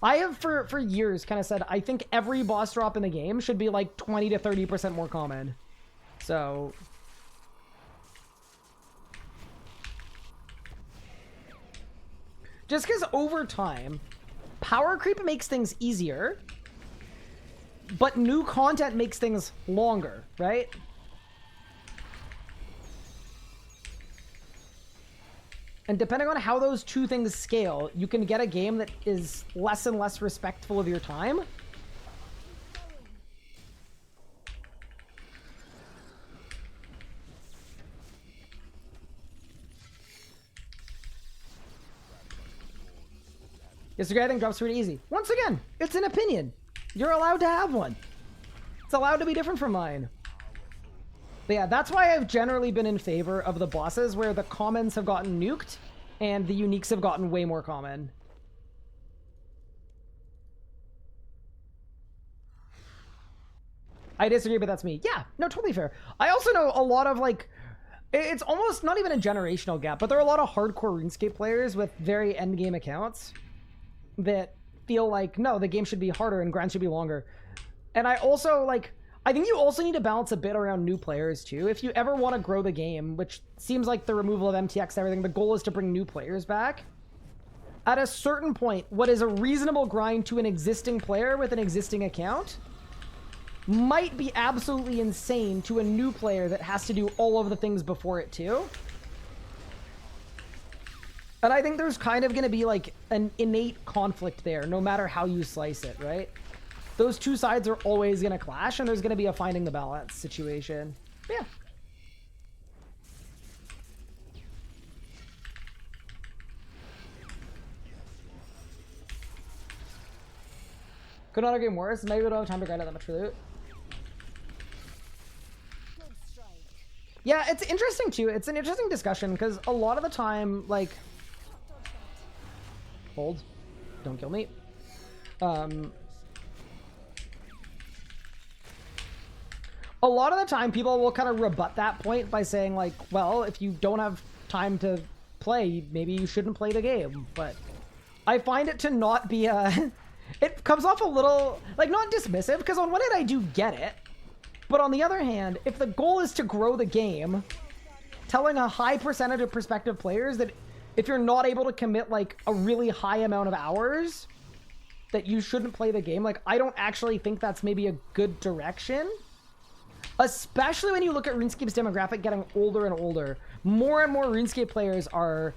I have for years kind of said I think every boss drop in the game should be like 20 to 30% more common. So... just because over time, power creep makes things easier, but new content makes things longer, right? And depending on how those two things scale, you can get a game that is less and less respectful of your time. Yesterday, I think drops pretty easy. Once again, it's an opinion. You're allowed to have one. It's allowed to be different from mine. But yeah, that's why I've generally been in favor of the bosses where the commons have gotten nuked and the uniques have gotten way more common. I disagree, but that's me. Yeah, no, totally fair. I also know a lot of like, it's almost not even a generational gap, but there are a lot of hardcore RuneScape players with very endgame accounts that feel like, no, the game should be harder and grind should be longer. And I also, like, I think you also need to balance a bit around new players, too. If you ever want to grow the game, which seems like the removal of MTX and everything, the goal is to bring new players back. At a certain point, what is a reasonable grind to an existing player with an existing account might be absolutely insane to a new player that has to do all of the things before it, too. And I think there's kind of going to be like an innate conflict there, no matter how you slice it, right? Those two sides are always going to clash, and there's going to be a finding the balance situation. Yeah. Could not game worse. Maybe we don't have time to grind out that much for loot. Yeah, it's interesting too. It's an interesting discussion because a lot of the time, like... hold. Don't kill me. A lot of the time, people will kind of rebut that point by saying, like, well, if you don't have time to play, maybe you shouldn't play the game. But I find it to not be a... It comes off a little, like, not dismissive, because on one hand I do get it. But on the other hand, if the goal is to grow the game, telling a high percentage of prospective players that if you're not able to commit, like, a really high amount of hours, that you shouldn't play the game, like, I don't actually think that's maybe a good direction. Especially when you look at RuneScape's demographic getting older and older. More and more RuneScape players are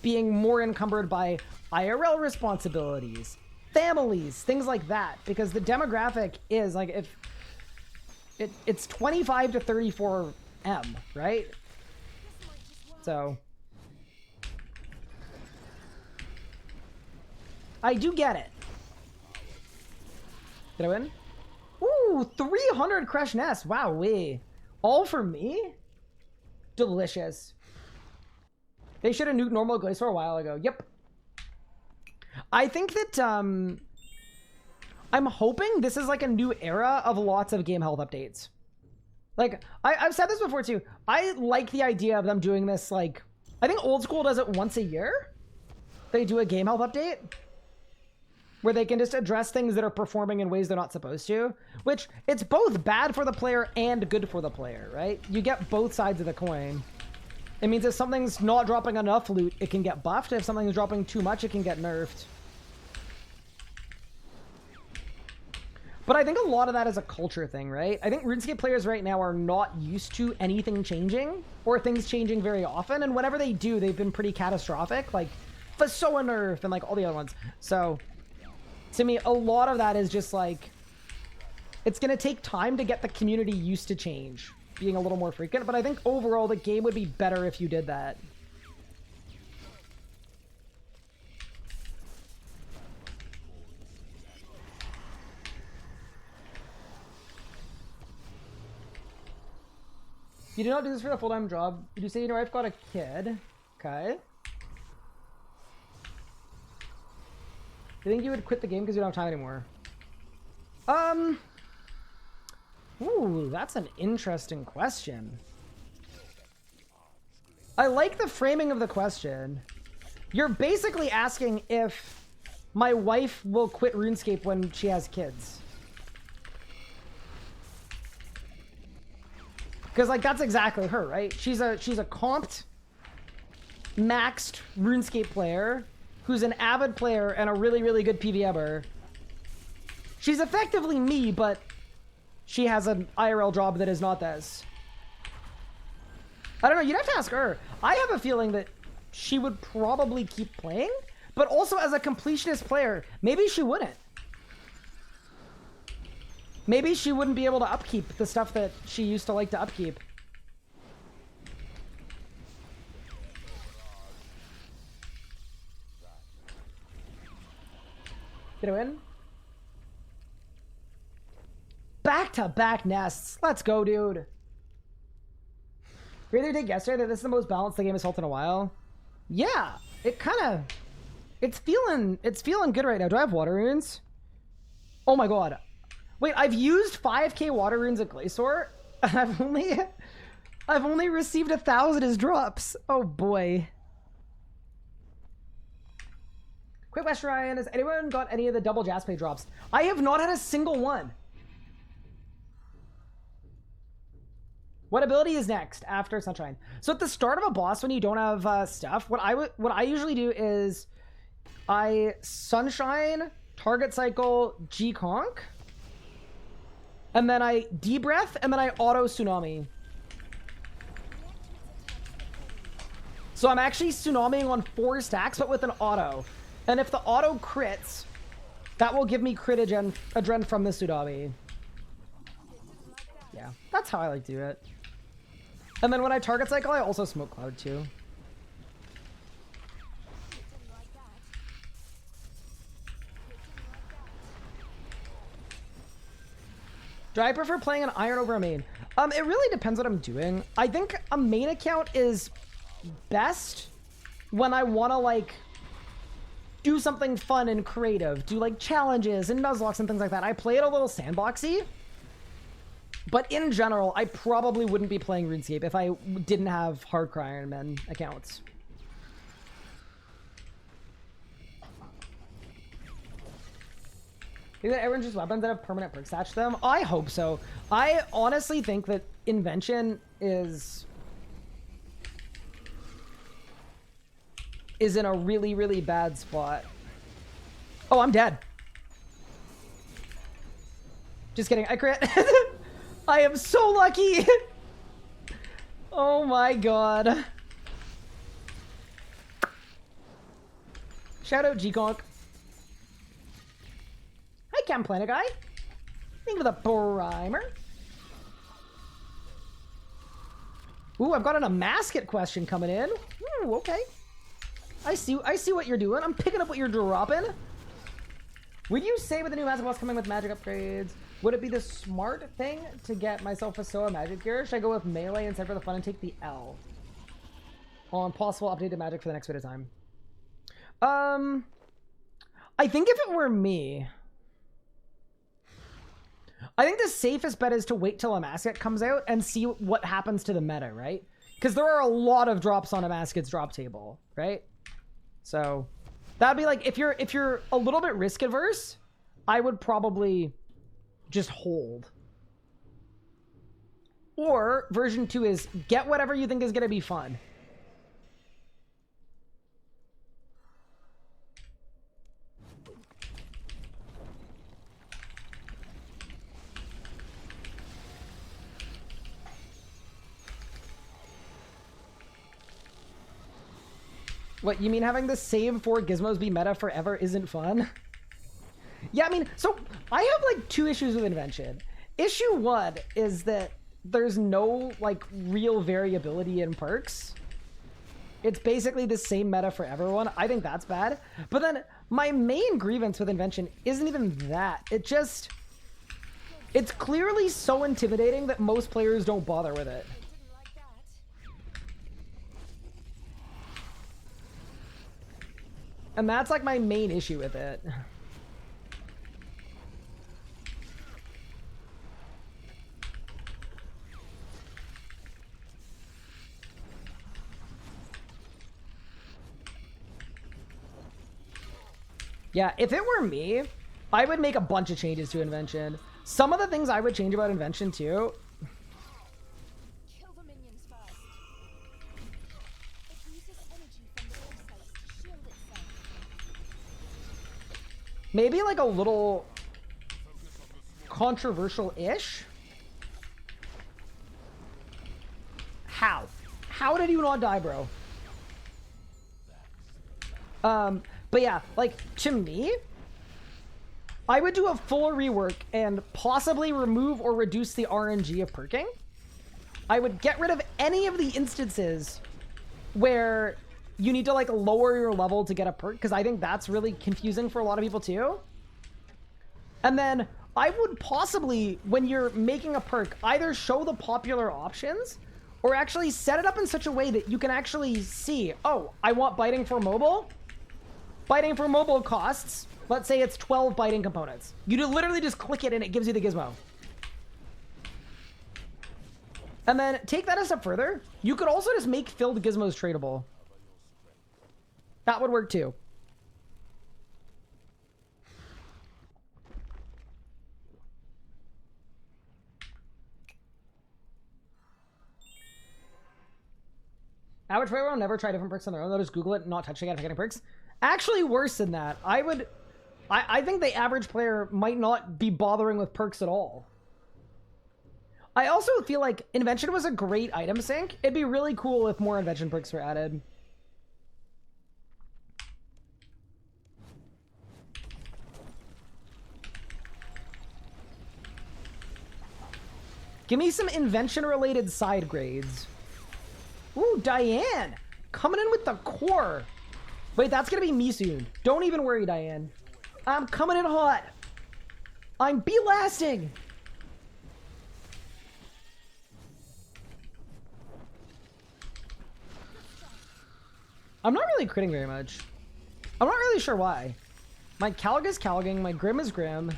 being more encumbered by IRL responsibilities, families, things like that, because the demographic is like, if it's 25 to 34 M, right? So I do get it. Did I win? Ooh, 300 Crash Nest. Wow, all for me? Delicious. They should have nuked normal Glacer a while ago. Yep. I think that, I'm hoping this is like a new era of lots of game health updates. Like, I've said this before too. I like the idea of them doing this, like, I think old school does it once a year. They do a game health update where they can just address things that are performing in ways they're not supposed to, which it's both bad for the player and good for the player, right? You get both sides of the coin. It means if something's not dropping enough loot, it can get buffed. If something's dropping too much, it can get nerfed. But I think a lot of that is a culture thing, right? I think RuneScape players right now are not used to anything changing or things changing very often. And whenever they do, they've been pretty catastrophic, like Fasoa nerf and like all the other ones. So to me, a lot of that is just like, it's going to take time to get the community used to change being a little more frequent. But I think overall the game would be better if you did that. You do not do this for a full-time job. You do say your wife got a kid. Okay. Do you think you would quit the game because you don't have time anymore? Ooh, that's an interesting question. I like the framing of the question. You're basically asking if my wife will quit RuneScape when she has kids. Because, like, that's exactly her, right? She's a comped, maxed RuneScape player who's an avid player and a really, really good PVMer. She's effectively me, but she has an IRL job that is not this. I don't know. You'd have to ask her. I have a feeling that she would probably keep playing, but also as a completionist player, maybe she wouldn't. Maybe she wouldn't be able to upkeep the stuff that she used to like to upkeep. Did I win? Back-to-back nests. Let's go, dude. We either did yesterday that this is the most balanced the game has felt in a while. Yeah, it kind of... It's feeling good right now. Do I have water runes? Oh my god. Wait, I've used 5k water runes at Glacer, and I've only received 1,000 as drops. Oh boy. Quick question, Ryan. Has anyone got any of the double Jasper drops? I have not had a single one. What ability is next after Sunshine? So at the start of a boss, when you don't have stuff, what I usually do is I Sunshine, target cycle, G-Conk, and then I D-Breath, and then I auto Tsunami. So I'm actually Tsunamiing on 4 stacks, but with an auto. And if the auto crits, that will give me crit adren from the Tsunami. Yeah, that's how I like to do it. And then when I target cycle, I also smoke cloud too. Do I prefer playing an iron over a main? It really depends what I'm doing. I think a main account is best when I want to, like, do something fun and creative. Do, like, challenges and nuzlocks and things like that. I play it a little sandboxy. But in general, I probably wouldn't be playing RuneScape if I didn't have Hardcore Iron Man accounts. Think that everyone just weapons that have permanent perks attached to them? I hope so. I honestly think that Invention is in a really, really bad spot. Oh, I'm dead. Just kidding. I crit. I am so lucky. Oh my god. Shout out G-Conk. Hi, Cam Planet Guy. Thank you for the primer. Ooh, I've got an Amasket question coming in. Ooh, okay. I see what you're doing. I'm picking up what you're dropping. Would you say with the new Magic Boss coming with magic upgrades, would it be the smart thing to get myself a Soa magic gear? Should I go with melee instead for the fun and take the L on possible updated magic for the next bit of time? I think if it were me, I think the safest bet is to wait till Amasket comes out and see what happens to the meta, right? Because there are a lot of drops on Amasket's drop table, right? So that'd be like, if you're a little bit risk adverse, I would probably just hold. Or version 2 is get whatever you think is going to be fun. What, you mean having the same 4 gizmos be meta forever isn't fun? Yeah, I mean, so I have like 2 issues with Invention. Issue 1 is that there's no like real variability in perks. It's basically the same meta for everyone. I think that's bad. But then my main grievance with Invention isn't even that. It's clearly so intimidating that most players don't bother with it. And that's like my main issue with it. Yeah, if it were me, I would make a bunch of changes to Invention. Some of the things I would change about Invention too. Kill the minions first. It uses energy from the parasites to shield itself. Maybe like a little controversial-ish. How? How did you not die, bro? But yeah, like, to me, I would do a full rework and possibly remove or reduce the RNG of perking. I would get rid of any of the instances where you need to, like, lower your level to get a perk, because I think that's really confusing for a lot of people, too. And then I would possibly, when you're making a perk, either show the popular options or actually set it up in such a way that you can actually see, oh, I want biting for mobile. Biting for mobile costs, let's say it's 12 biting components. You literally just click it and it gives you the gizmo. And then take that a step further. You could also just make filled gizmos tradable. That would work too. Average player will never try different perks on their own. They'll just Google it, not touching it, getting perks. Actually, worse than that. I think the average player might not be bothering with perks at all. I also feel like Invention was a great item sync. It'd be really cool if more Invention perks were added. Give me some Invention-related side grades. Ooh, Diane! Coming in with the core. Wait, that's gonna be me soon. Don't even worry, Diane. I'm coming in hot. I'm belasting. I'm not really critting very much. I'm not really sure why. My Calg is Calging, my Grim is Grim.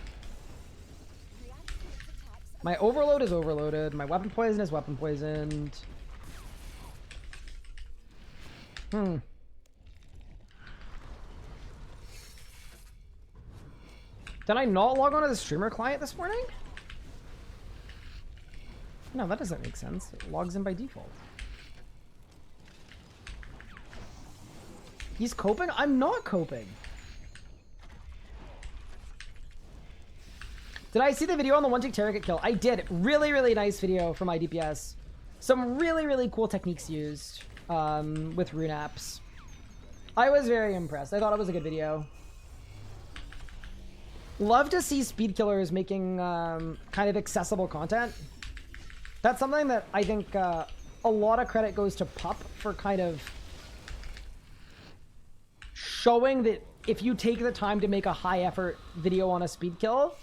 React to its attacks My overload is overloaded. My weapon poison is weapon poisoned. Did I not log on to the streamer client this morning? No, that doesn't make sense. It logs in by default. He's coping? I'm not coping. Did I see the video on the one-tick target kill? I did. Really, really nice video from IDPS. Some really, really cool techniques used with rune apps. I was very impressed. I thought it was a good video. Love to see speed killers making kind of accessible content. That's something that I think a lot of credit goes to Pup for kind of showing that if you take the time to make a high effort video on a speed kill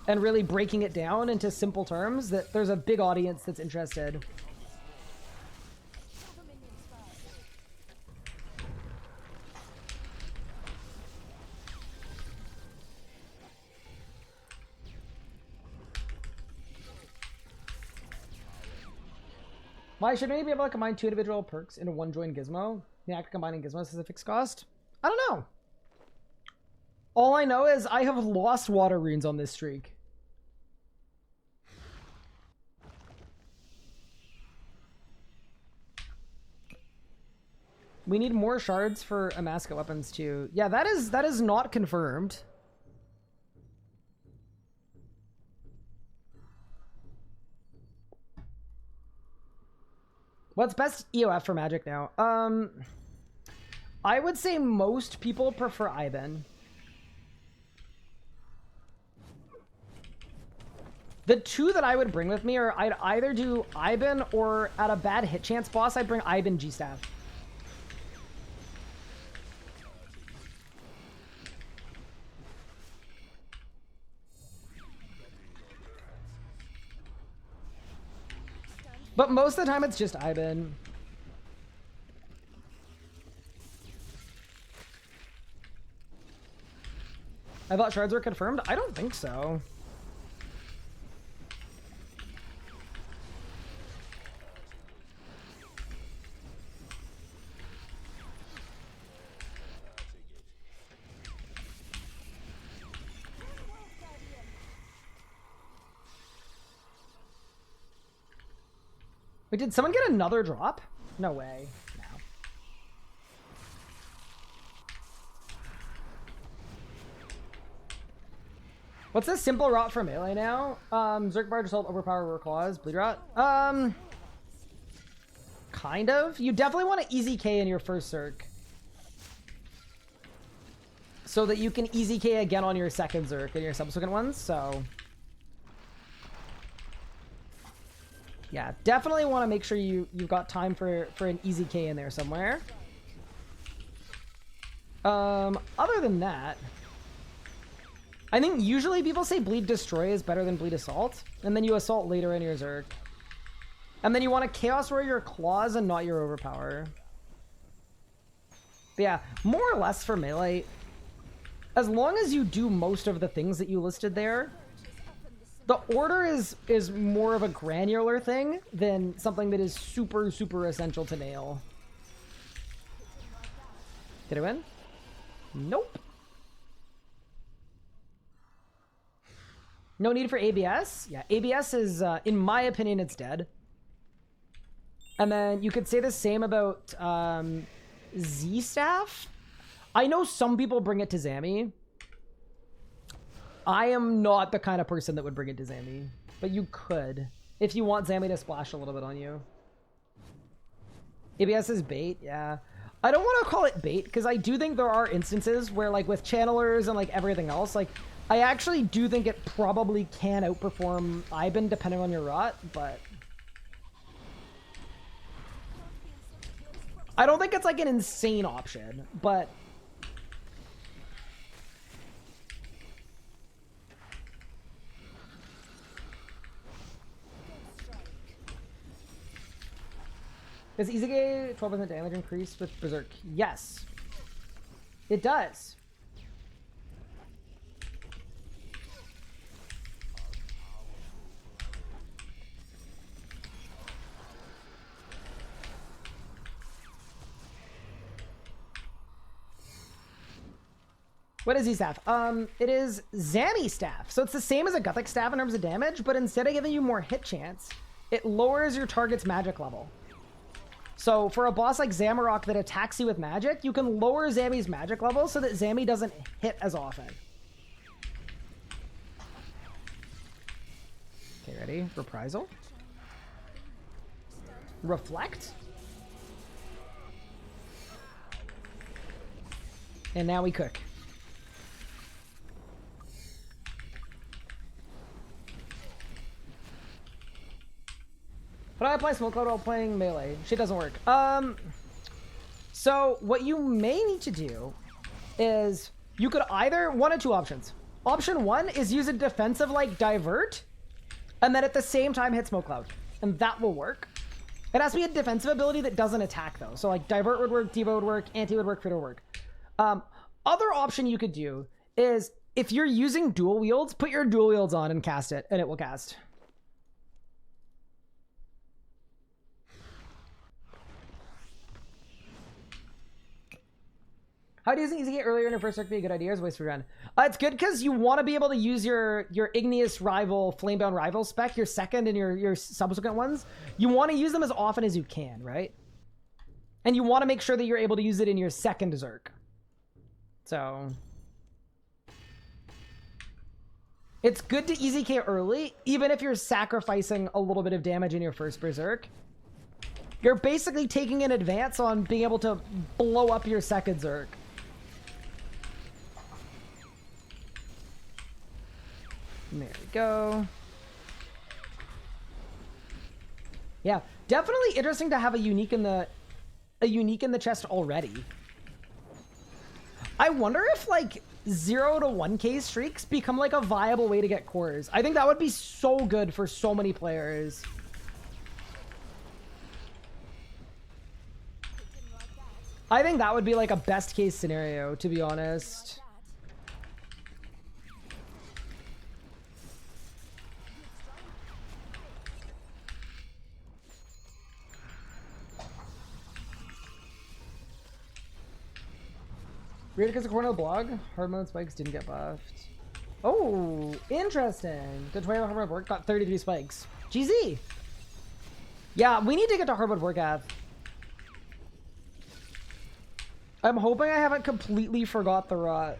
and really breaking it down into simple terms, that there's a big audience that's interested. Kill the minions first. Why should maybe be able to combine 2 individual perks into one joint gizmo? The act of combining gizmos is a fixed cost? I don't know. All I know is I have lost water runes on this streak. We need more shards for Amaska weapons too. Yeah, that is not confirmed. What's best EOF for Magic now? I would say most people prefer Iban. The 2 that I would bring with me are I'd either do Iban or at a bad hit chance boss, I'd bring Iban G-Staff. But most of the time it's just Iban. I thought shards were confirmed. I don't think so. Wait, did someone get another drop? No way. No. What's this simple rot for melee now? Zerk Barge Assault, Overpower, Roar Claws, Bleed Rot? Kind of. You definitely want to easy K in your first Zerk, so that you can easy K again on your second Zerk and your subsequent ones, so... Yeah, definitely want to make sure you've got time for an easy K in there somewhere. Other than that, I think usually people say Bleed Destroy is better than Bleed Assault, and then you Assault later in your Zerk. And then you want to Chaos Roar your Claws and not your Overpower. But yeah, more or less for melee, as long as you do most of the things that you listed there, the order is more of a granular thing than something that is super, super essential to nail. Did I win? Nope. No need for ABS? Yeah, ABS is, in my opinion, it's dead. And then you could say the same about Z-Staff. I know some people bring it to Zami. I am not the kind of person that would bring it to Zami, but you could if you want Zami to splash a little bit on you. ABS is bait, yeah. I don't want to call it bait because I do think there are instances where, like with channelers and like everything else, like I actually do think it probably can outperform Iban depending on your rot, but I don't think it's like an insane option, but does Izage 12% damage increase with Berserk? Yes. It does. What is his staff? It is Zammy staff. So it's the same as a Gothic staff in terms of damage, but instead of giving you more hit chance, it lowers your target's magic level. So for a boss like Zamarok that attacks you with magic, you can lower Zammy's magic level so that Zammy doesn't hit as often. Okay, ready? Reprisal. Reflect. And now we cook. But I apply Smoke Cloud while playing melee. Shit doesn't work. So what you may need to do is you could either one of two options. Option one is use a defensive like Divert, and then at the same time hit Smoke Cloud, and that will work. It has to be a defensive ability that doesn't attack though. So like Divert would work, Devo would work, Anti would work, Crit would work. Other option you could do is if you're using dual wields, put your dual wields on and cast it, and it will cast. How do you think easy get earlier in your first arc be a good idea? Is waste for run? It's good because you want to be able to use your igneous rival, flamebound rival spec, your second and your subsequent ones. You want to use them as often as you can, right? And you want to make sure that you're able to use it in your second Zerk. So it's good to easy K early, even if you're sacrificing a little bit of damage in your first Berserk. You're basically taking an advance on being able to blow up your second Zerk. There we go. Yeah, definitely interesting to have a unique in the chest already. I wonder if like 0 to 1k streaks become like a viable way to get cores. I think that would be so good for so many players. I think that would be like a best case scenario, to be honest. Weird because according to the blog, hard mode spikes didn't get buffed. Oh, interesting. The 20 hard mode work got 33 spikes. GZ. Yeah, we need to get to hard mode work at. I'm hoping I haven't completely forgot the rot.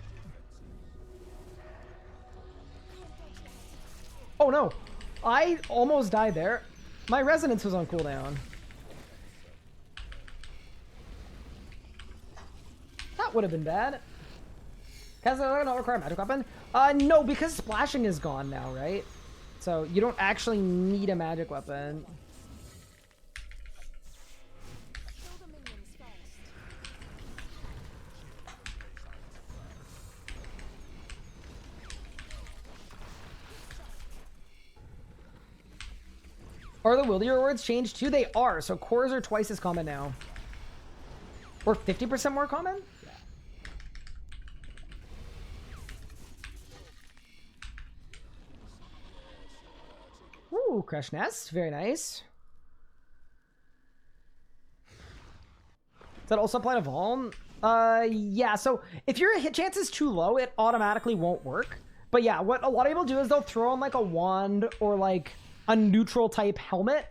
Oh no, I almost died there. My resonance was on cooldown. That would have been bad. Does it not require a magic weapon? No, because splashing is gone now, right? So you don't actually need a magic weapon. Kill the minions first. Are the Wildy rewards changed too? They are. So cores are twice as common now. Or 50% more common? Yeah. Ooh, Crush Nest. Very nice. Does that also apply to Vuln? Yeah, so if your hit chance is too low, it automatically won't work. But yeah, what a lot of people do is they'll throw on like a wand or like a neutral type helmet,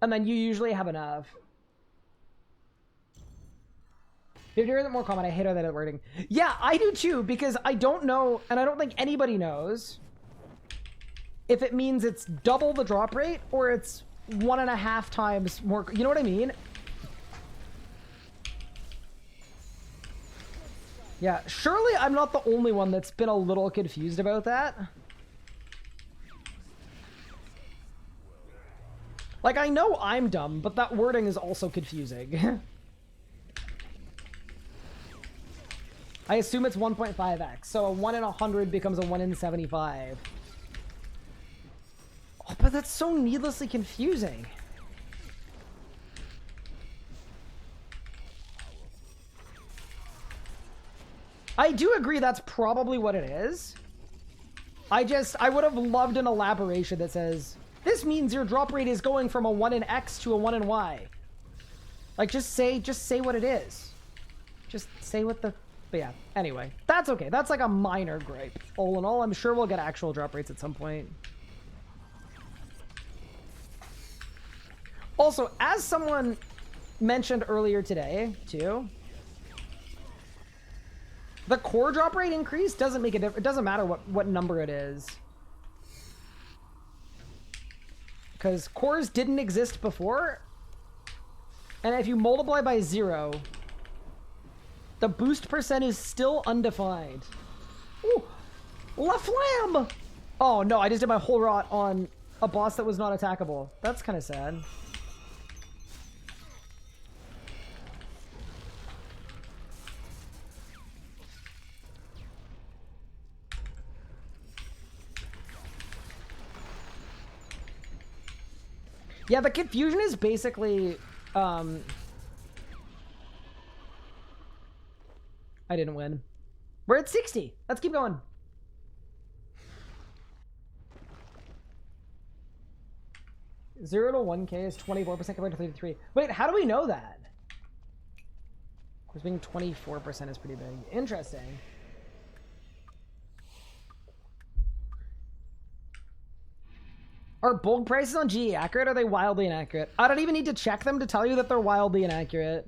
and then you usually have enough. 50 isn't more common. I hate how that wording. Yeah, I do too, because I don't know, and I don't think anybody knows if it means it's double the drop rate or it's 1.5 times more. You know what I mean? Yeah, surely I'm not the only one that's been a little confused about that. Like, I know I'm dumb, but that wording is also confusing. I assume it's 1.5x, so a 1 in 100 becomes a 1 in 75. Oh, but that's so needlessly confusing. I do agree that's probably what it is. I would have loved an elaboration that says, this means your drop rate is going from a 1 in X to a 1 in Y. Like, just say what it is. Just say what the But yeah, anyway, that's okay. That's like a minor gripe. All in all, I'm sure we'll get actual drop rates at some point. Also, as someone mentioned earlier today, too, the core drop rate increase doesn't make a difference. It doesn't matter what number it is. Because cores didn't exist before. And if you multiply by 0, the boost percent is still undefined. Ooh, La Flamme! Oh no, I just did my whole rot on a boss that was not attackable. That's kind of sad. Yeah, the confusion is basically, I didn't win. We're at 60. Let's keep going. Zero to 1K is 24% compared to 33. Wait, how do we know that? Of course, being 24% is pretty big. Interesting. Are bulk prices on GE accurate, or are they wildly inaccurate? I don't even need to check them to tell you that they're wildly inaccurate.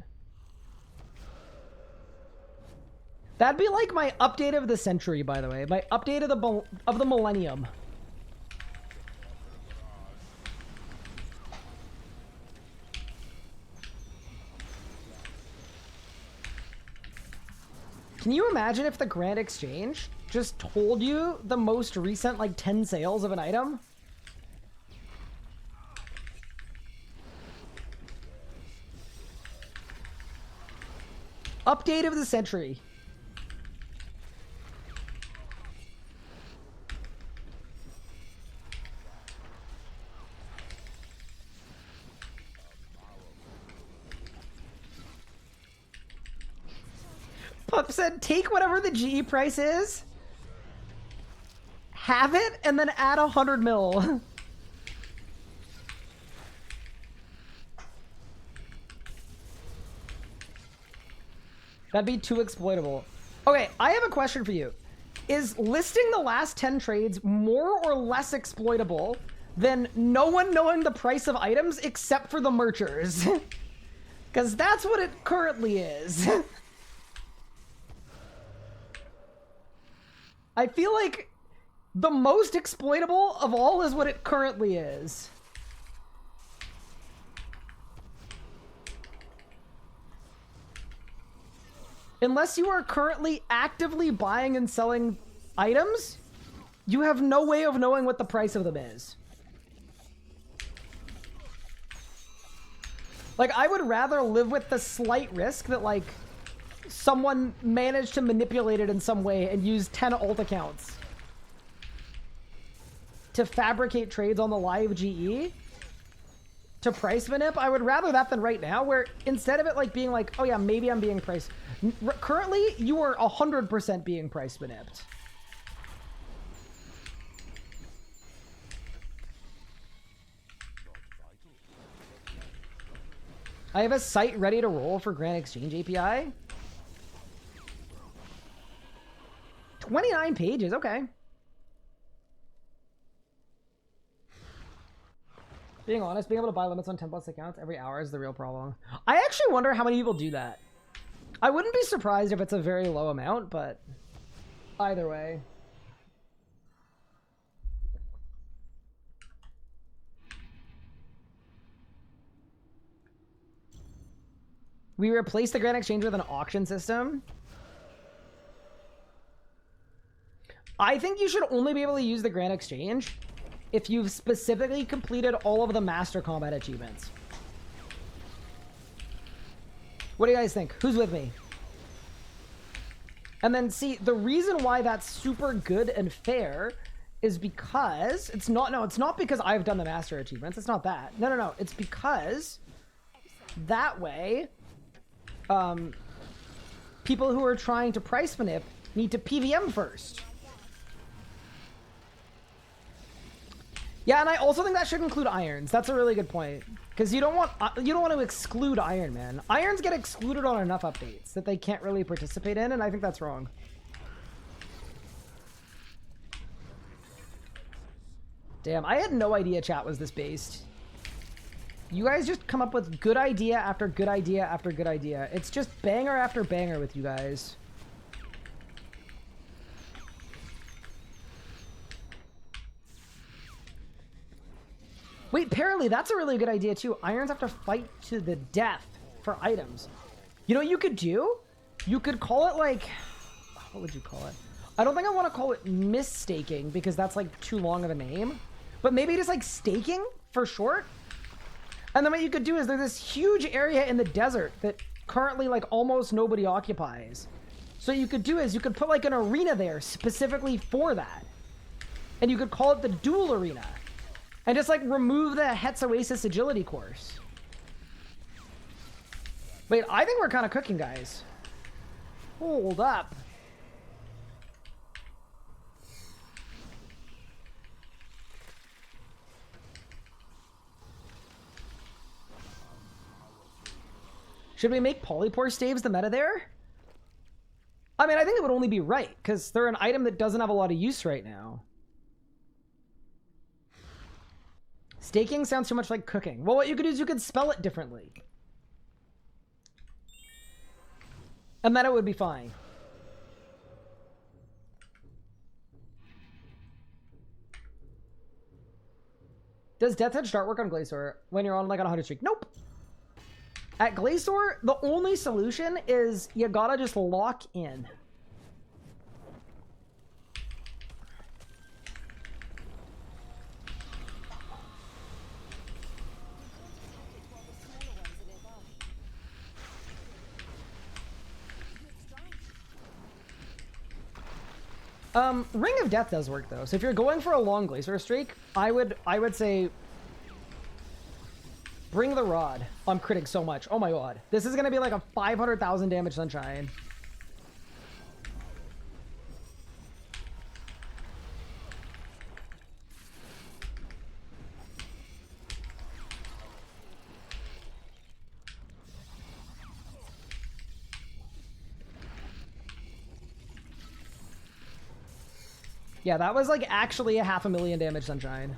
That'd be like my update of the century, by the way. My update of the millennium. Can you imagine if the Grand Exchange just told you the most recent, like, 10 sales of an item? Update of the century. Pup said, take whatever the GE price is, have it, and then add 100 mil. That'd be too exploitable. Okay, I have a question for you. Is listing the last 10 trades more or less exploitable than no one knowing the price of items except for the merchers? Because that's what it currently is. I feel like the most exploitable of all is what it currently is. Unless you are currently actively buying and selling items, you have no way of knowing what the price of them is. Like, I would rather live with the slight risk that, like, someone managed to manipulate it in some way and use 10 alt accounts to fabricate trades on the live GE to price manip. I would rather that than right now, where instead of it like being like, oh yeah, maybe I'm being price. Currently, you are 100% being price manipped. I have a site ready to roll for Grand Exchange API. 29 pages, okay. Being honest, being able to buy limits on 10 plus accounts every hour is the real problem. I actually wonder how many people do that. I wouldn't be surprised if it's a very low amount, but either way. We replaced the Grand Exchange with an auction system. I think you should only be able to use the Grand Exchange if you've specifically completed all of the Master Combat achievements. What do you guys think? Who's with me? And then see, the reason why that's super good and fair is because it's not because I've done the Master achievements. It's not that. No. It's because that way, people who are trying to price manip need to PVM first. Yeah, and I also think that should include irons. That's a really good point. Because you don't want to exclude Iron Man. Irons get excluded on enough updates that they can't really participate in, and I think that's wrong. Damn, I had no idea chat was this based. You guys just come up with good idea after good idea after good idea. It's just banger after banger with you guys. Wait, apparently that's a really good idea too. Irons have to fight to the death for items. You know what you could do? You could call it like... What would you call it? I don't think I want to call it misstaking because that's like too long of a name. But maybe just like staking for short. And then what you could do is there's this huge area in the desert that currently like almost nobody occupies. So what you could do is you could put like an arena there specifically for that. And you could call it the duel arena. And just like remove the Hetz Oasis agility course. Wait, I think we're kind of cooking, guys. Hold up. Should we make polypore staves the meta there? I mean, I think it would only be right, because they're an item that doesn't have a lot of use right now. Staking sounds too much like cooking. Well, what you could do is you could spell it differently. And then it would be fine. Does Death Edge start work on Glacer when you're on like on a 100 streak? Nope. At Glacer, the only solution is you gotta just lock in. Ring of Death does work though. So if you're going for a long Glacer streak, I would say bring the rod. I'm critting so much. Oh my god. This is gonna be like a 500,000 damage sunshine. Yeah, that was like actually a 500,000 damage sunshine.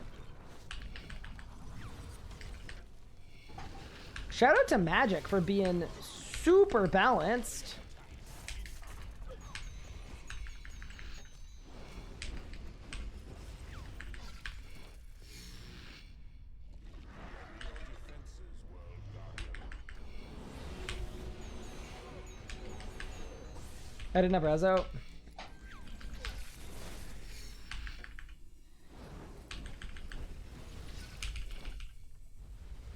Shout out to Magic for being super balanced. I didn't have Rezo.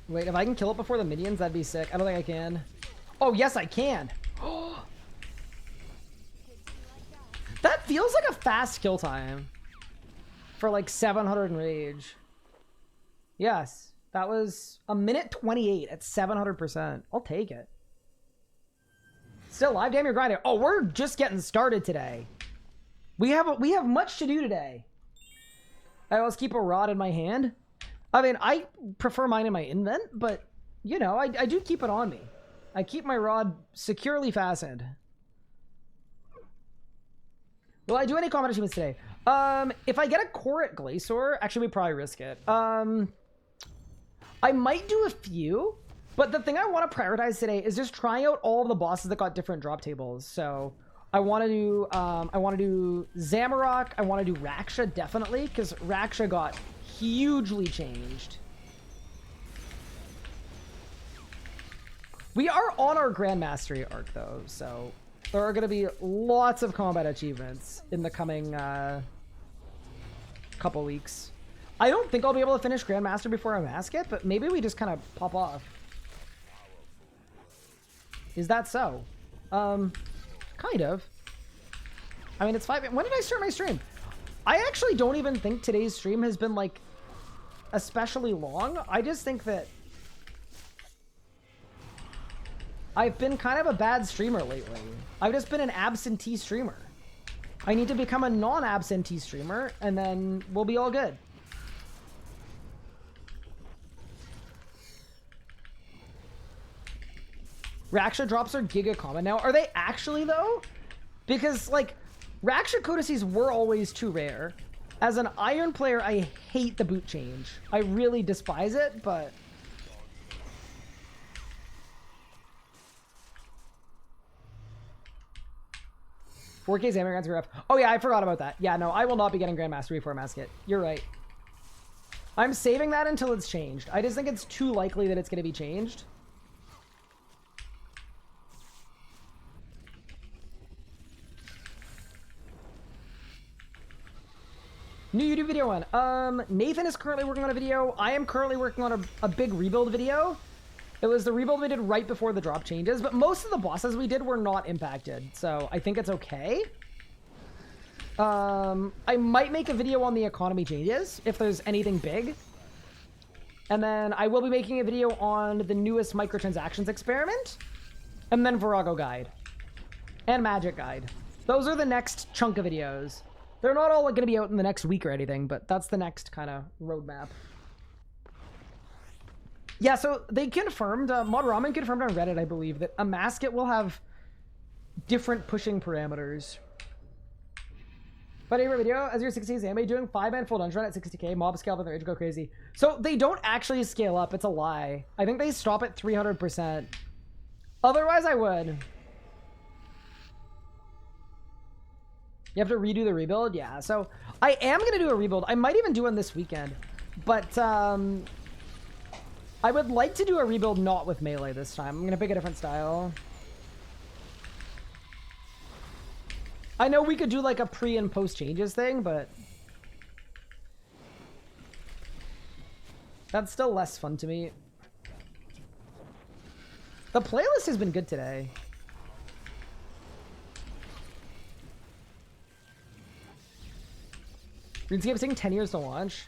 Wait, if I can kill it before the minions, that'd be sick. I don't think I can. Oh, yes, I can. That feels like a fast kill time. For like 700 enrage. Yes, that was a minute 28 at 700%. I'll take it. Still live, damn, you're grinding. Oh, we're just getting started today. We have much to do today. I always keep a rod in my hand. I mean, I prefer mine in my invent, but, you know, I do keep it on me. I keep my rod securely fastened. Will I do any combat achievements today? If I get a core at Glacer, actually, we probably risk it. I might do a few, but the thing I want to prioritize today is just trying out all of the bosses that got different drop tables. So I want to do Zamorak. I want to do Raksha, definitely, because Raksha got hugely changed. We are on our Grand Mastery arc though, so there are going to be lots of combat achievements in the coming couple weeks. I don't think I'll be able to finish Grandmaster before I mask it, but maybe we just kind of pop off. Is that so? Kind of. I mean, it's 5. When did I start my stream? I actually don't even think today's stream has been like especially long. I just think that I've been kind of a bad streamer lately. I've just been an absentee streamer. I need to become a non-absentee streamer, and then we'll be all good. Raksha drops are giga common now. Are they actually, though? Because, like, Raksha codices were always too rare. As an Iron player, I hate the boot change. I really despise it, but... 4K Xamarin Grandmaster ref. Oh yeah, I forgot about that. Yeah, no, I will not be getting Grandmaster before Masket. You're right. I'm saving that until it's changed. I just think it's too likely that it's going to be changed. New YouTube video one. Nathan is currently working on a video. I am currently working on a big rebuild video. It was the rebuild we did right before the drop changes, but most of the bosses we did were not impacted, so I think it's okay. I might make a video on the economy changes, if there's anything big. And then I will be making a video on the newest microtransactions experiment. And then Virago Guide. And Magic Guide. Those are the next chunk of videos. They're not all going to be out in the next week or anything, but that's the next kind of roadmap. Yeah, so they confirmed, Mod Ramen confirmed on Reddit, I believe, that a Masket will have different pushing parameters. But favorite video, as your 60s anime, doing 5-man full dungeon run at 60k, mob scale up and the rage go crazy. So they don't actually scale up, it's a lie. I think they stop at 300%. Otherwise, I would. You have to redo the rebuild? Yeah, so I am going to do a rebuild. I might even do one this weekend. But, I would like to do a rebuild not with melee this time. I'm going to pick a different style. I know we could do like a pre and post changes thing, but that's still less fun to me. The playlist has been good today. RuneScape taking 10 years to launch.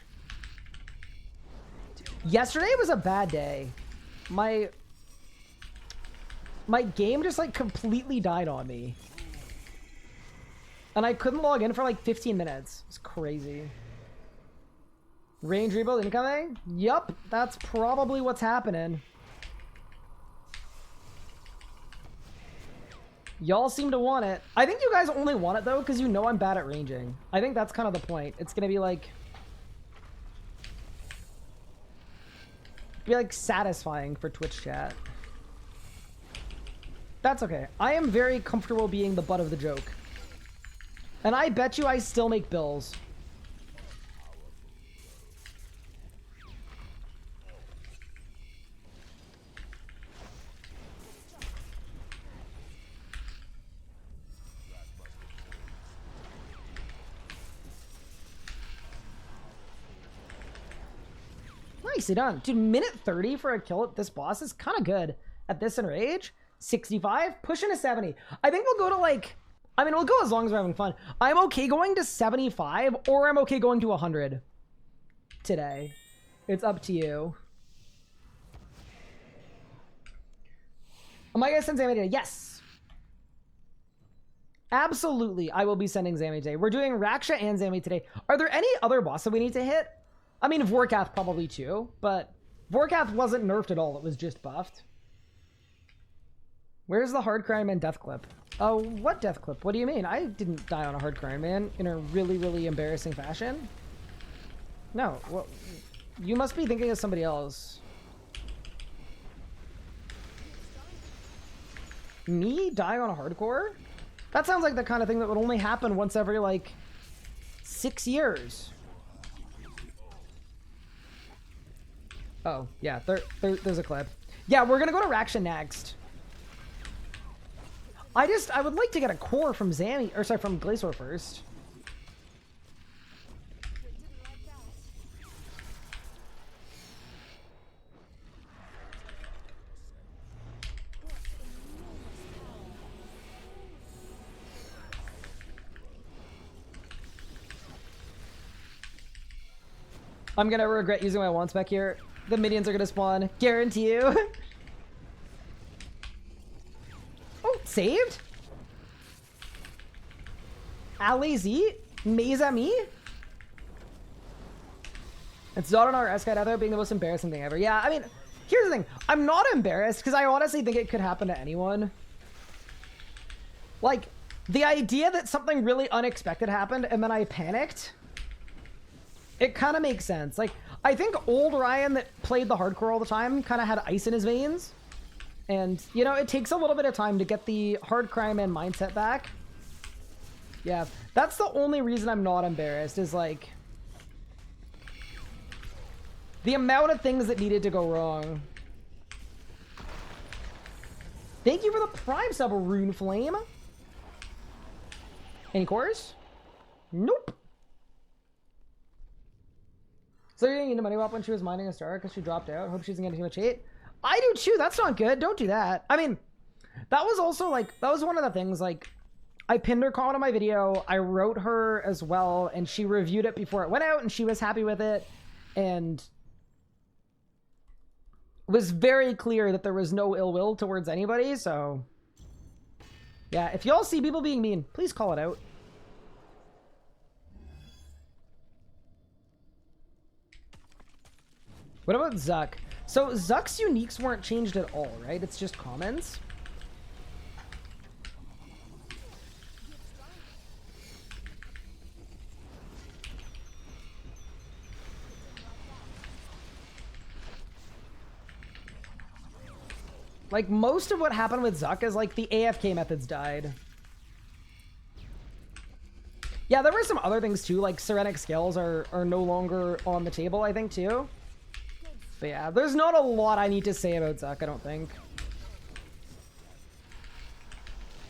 Yesterday was a bad day. My game just like completely died on me. And I couldn't log in for like 15 minutes. It's crazy. Range rebuild incoming? Yup, that's probably what's happening. Y'all seem to want it. I think you guys only want it though because you know I'm bad at ranging. I think that's kind of the point. It's gonna be like satisfying for Twitch chat. That's okay. I am very comfortable being the butt of the joke. And I bet you I still make bills. Nicely done. Dude, minute 30 for a kill at this boss is kind of good. At this enrage, 65, pushing to 70. I think we'll go to like, I mean, we'll go as long as we're having fun. I'm okay going to 75 or I'm okay going to 100 today. It's up to you. Am I going to send Zammy today? Yes. Absolutely, I will be sending Zammy today. We're doing Raksha and Zammy today. Are there any other bosses we need to hit? I mean, Vorkath probably too, but Vorkath wasn't nerfed at all. It was just buffed. Where's the Hardcore Iron Man death clip? Oh, what death clip? What do you mean? I didn't die on a Hardcore Iron Man in a really, really embarrassing fashion. No, well, you must be thinking of somebody else. Me dying on a hardcore? That sounds like the kind of thing that would only happen once every, like, 6 years. Oh, yeah, there's a clip. Yeah, we're gonna go to Raksha next. I would like to get a core from Zammy, or sorry, from Glacer first. I'm gonna regret using my one spec here. The minions are gonna spawn. Guarantee you. Oh, saved? Allez-y? Mes amis? It's not on our S guide either, being the most embarrassing thing ever. Yeah, I mean, here's the thing. I'm not embarrassed because I honestly think it could happen to anyone. Like, the idea that something really unexpected happened and then I panicked, it kind of makes sense. Like, I think old Ryan that played the hardcore all the time kind of had ice in his veins. And, you know, it takes a little bit of time to get the hard crime and mindset back. Yeah, that's the only reason I'm not embarrassed is, like, the amount of things that needed to go wrong. Thank you for the Prime sub, Rune Flame. Any cores? Nope. So you're getting into Money Wap when she was mining a star because she dropped out. Hope she doesn't get too much hate. I do too. That's not good. Don't do that. I mean, that was also like, that was one of the things, like, I pinned her comment on my video. I wrote her as well, and she reviewed it before it went out, and she was happy with it. And it was very clear that there was no ill will towards anybody, so yeah, if y'all see people being mean, please call it out. What about Zuck? So Zuck's uniques weren't changed at all, right? It's just commons. Like, most of what happened with Zuck is, like, the AFK methods died. Yeah, there were some other things, too. Like, Serenic Scales are no longer on the table, I think, too. But yeah, there's not a lot I need to say about Zuck, I don't think.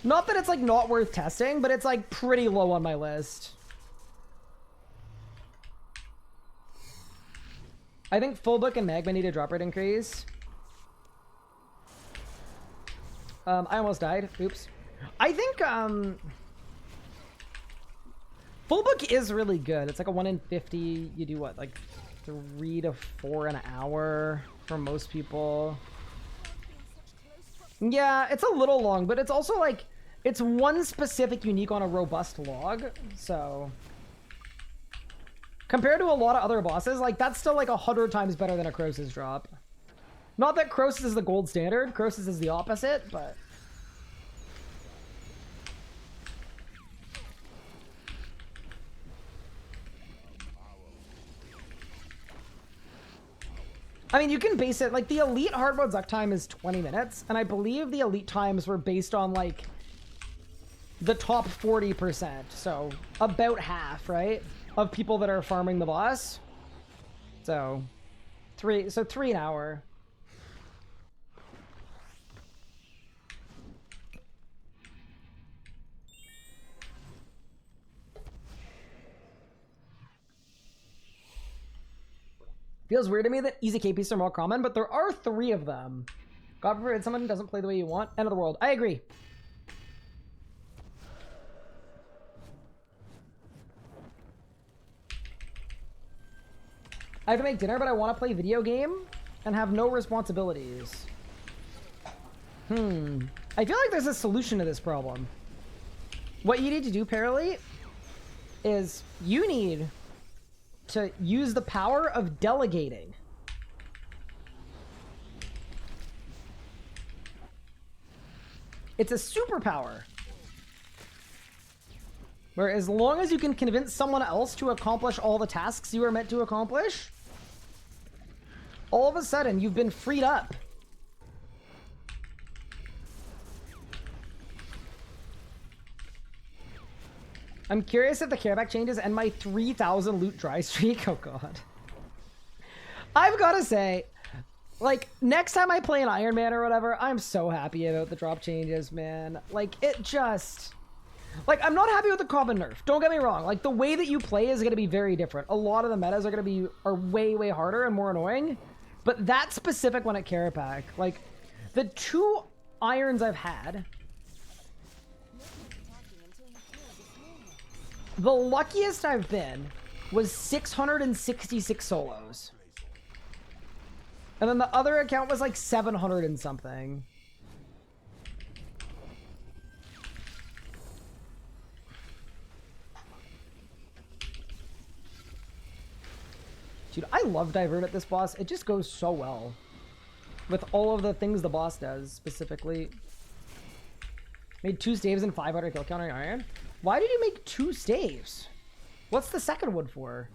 Not that it's, like, not worth testing, but it's, like, pretty low on my list. I think Fullbook and Magma need a drop rate increase. I almost died. Oops. I think, Full Book is really good. It's like a 1 in 50. You do what, like 3 to 4 an hour for most people. Yeah, it's a little long, but it's also like, it's one specific unique on a robust log. So compared to a lot of other bosses, like that's still like 100 times better than a Crosis drop. Not that Crosis is the gold standard. Crosis is the opposite, but I mean, you can base it, like, the elite hard mode Zuck time is 20 minutes, and I believe the elite times were based on, like, the top 40%, so about half, right, of people that are farming the boss. So, 3 an hour. Feels weird to me that easy KPs are more common, but there are 3 of them. God forbid someone doesn't play the way you want. End of the world. I agree. I have to make dinner, but I want to play video game and have no responsibilities. I feel like there's a solution to this problem. What you need to do, Paralate, is you need to use the power of delegating. It's a superpower. Where as long as you can convince someone else to accomplish all the tasks you are meant to accomplish, all of a sudden you've been freed up. I'm curious if the careback changes and my 3,000 loot dry streak. Oh god. I've got to say, like, next time I play an Iron Man or whatever, I'm so happy about the drop changes, man. Like, it just... Like, I'm not happy with the common nerf. Don't get me wrong. Like, the way that you play is going to be very different. A lot of the metas are going to be... are way, way harder and more annoying. But that specific one at Carapac, like, the 2 irons I've had... The luckiest I've been was 666 solos. And then the other account was like 700 and something. Dude, I love Divert at this boss. It just goes so well. with all of the things the boss does specifically. Made 2 staves and 500 kill counter iron. Why did you make 2 staves? What's the second one for?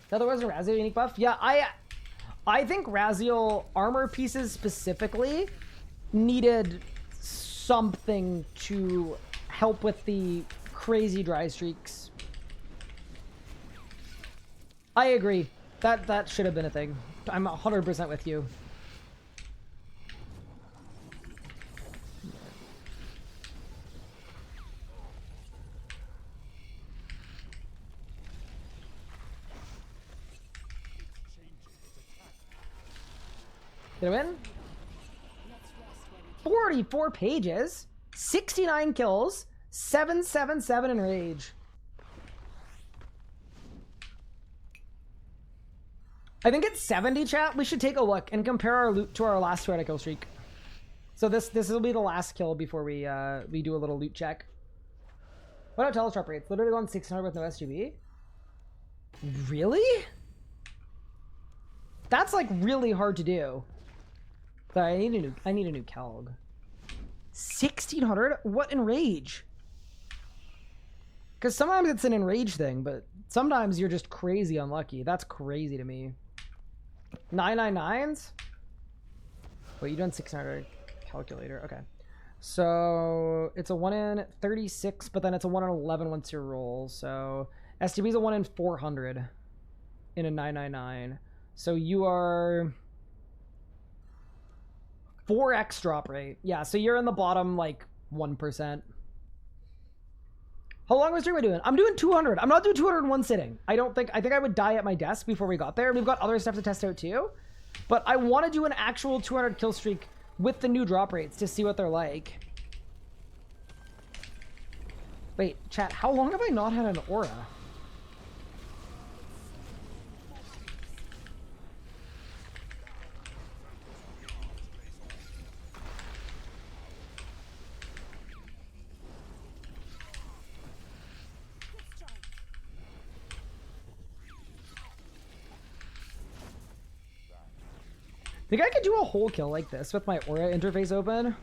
That was a Raziel unique buff. Yeah, I think Raziel armor pieces specifically needed something to help with the crazy dry streaks. I agree. That should have been a thing. I'm 100% with you. Did I win? 44 pages, 69 kills, 777 in rage. I think it's 70, chat. We should take a look and compare our loot to our last 200 kill streak. So this will be the last kill before we do a little loot check. What about teletrap rates? Literally going 600 with no SGB? Really? That's like really hard to do. But I need a new Kelg. 1600? What enrage? Because sometimes it's an enrage thing, but sometimes you're just crazy unlucky. That's crazy to me. 999s? Wait, you done 600 calculator? Okay. So it's a 1 in 36, but then it's a 1 in 11 once you roll. So STB is a 1 in 400 in a 999. So you are 4x drop rate. Yeah, so you're in the bottom like 1%. How long was stream I doing? I'm doing 200. I'm not doing 200 in one sitting. I think I would die at my desk before we got there. We've got other stuff to test out too. But I want to do an actual 200 kill streak with the new drop rates to see what they're like. Wait, chat, how long have I not had an aura? Think I could do a whole kill like this with my aura interface open?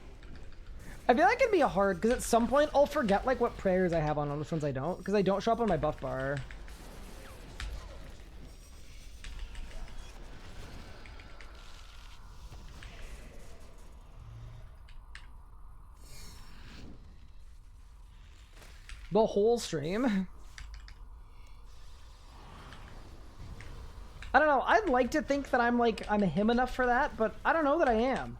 I feel like it'd be hard because at some point I'll forget like what prayers I have on which ones I don't, because I don't show up on my buff bar. The whole stream. I don't know. I'd like to think that I'm him enough for that, but I don't know that I am.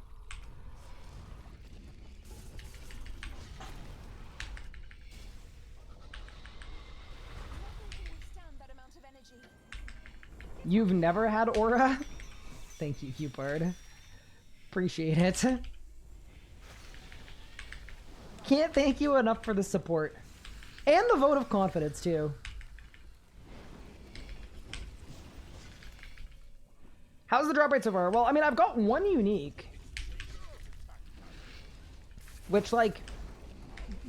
You've never had aura? Thank you, Cupid. Appreciate it. Can't thank you enough for the support. And the vote of confidence, too. How's the drop rate so far? Well, I mean, I've got 1 unique. Which, like,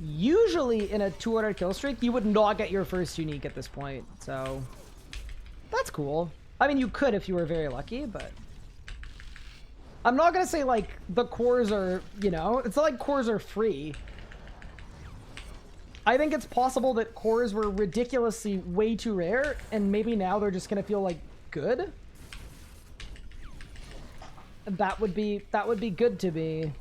usually in a 200 kill streak, you would not get your first unique at this point. So, that's cool. I mean, you could if you were very lucky, but... I'm not going to say, like, the cores are, you know, it's not like cores are free. I think it's possible that cores were ridiculously way too rare, and maybe now they're just going to feel, like, good. That would be good to be.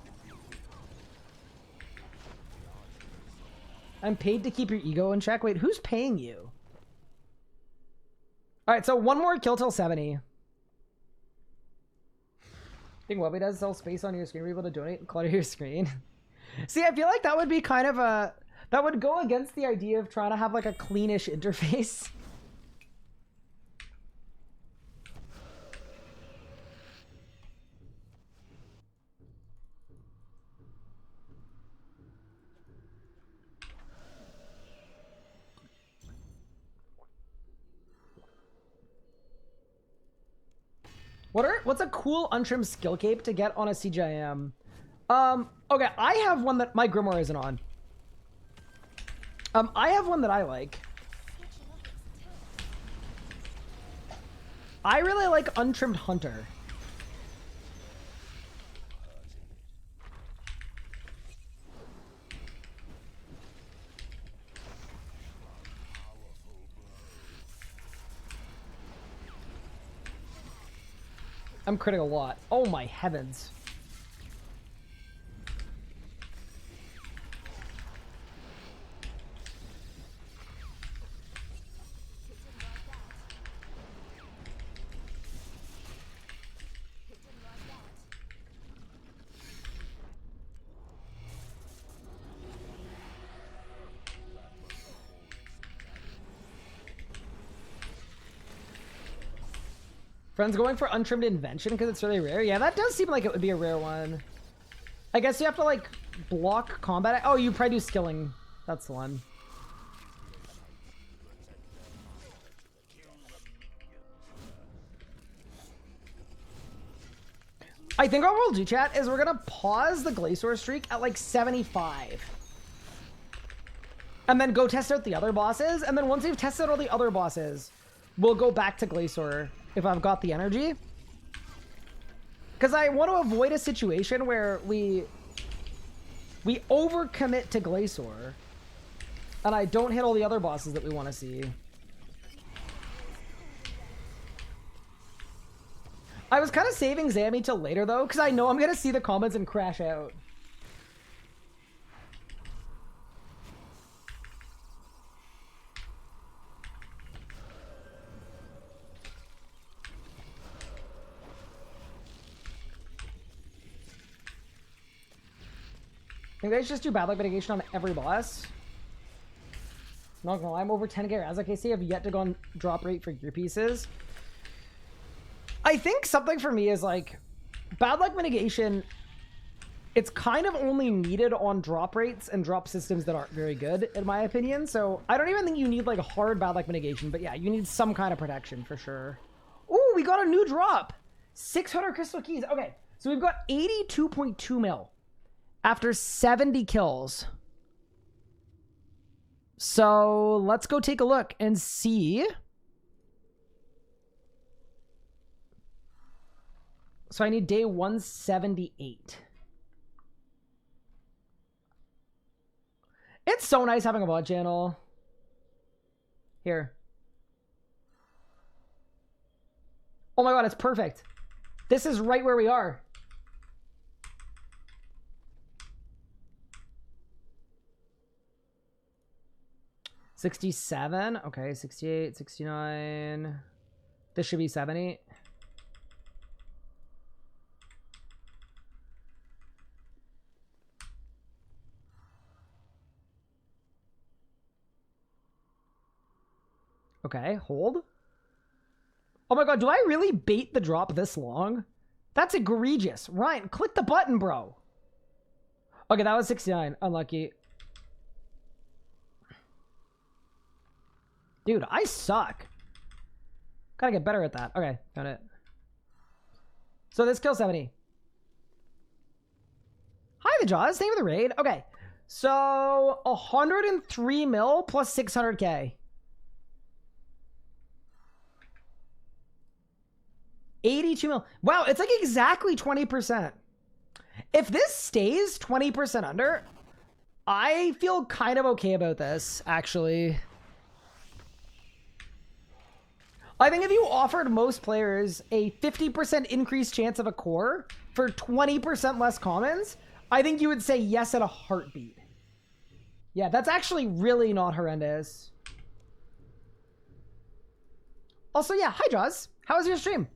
I'm paid to keep your ego in check. Wait, who's paying you? All right, so 1 more kill till 70. I think Webby does sell space on your screen. We're able to donate and clutter your screen. See, I feel like that would be kind of a... That would go against the idea of trying to have like a cleanish interface. What's a cool untrimmed skill cape to get on a CGIM? Okay, I have one that my Grimoire isn't on. I have one that I like. I really like Untrimmed Hunter. I'm critting a lot. Oh my heavens. Friends going for Untrimmed Invention because it's really rare. Yeah, that does seem like it would be a rare one. I guess you have to, like, block combat. Oh, you probably do skilling. That's the one. I think what we'll do, chat, is we're going to pause the Glacer streak at, like, 75. And then go test out the other bosses. And then once we've tested all the other bosses, we'll go back to Glacer. If I've got the energy. Because I want to avoid a situation where we overcommit to Glacer. And I don't hit all the other bosses that we want to see. I was kind of saving Zammy till later though. Because I know I'm going to see the comments and crash out. I think they should just do bad luck mitigation on every boss. Not gonna lie, I'm over 10k Razak AC. I've yet to go on drop rate for gear pieces. I think something for me is like bad luck mitigation. It's kind of only needed on drop rates and drop systems that aren't very good, in my opinion. So I don't even think you need like a hard bad luck mitigation, but yeah, you need some kind of protection for sure. Ooh, we got a new drop. 600 crystal keys. Okay, so we've got 82.2 mil. After 70 kills. So let's go take a look and see. So I need day 178. It's so nice having a VOD channel. Here. Oh my god, it's perfect. This is right where we are. $67. Okay, 68, 69. This should be 70. Okay, hold. Oh my god, do I really bait the drop this long? That's egregious. Ryan, click the button, bro. Okay, that was 69. Unlucky. Dude, I suck. Gotta get better at that. Okay, got it. So this kills 70. Hi, the Jaws. Thank you for the raid. Okay, so 103 mil plus 600k. 82 mil. Wow, it's like exactly 20%. If this stays 20% under, I feel kind of okay about this, actually. I think if you offered most players a 50% increased chance of a core for 20% less commons, I think you would say yes at a heartbeat. Yeah, that's actually really not horrendous. Also, yeah, hi Jaws. How was your stream?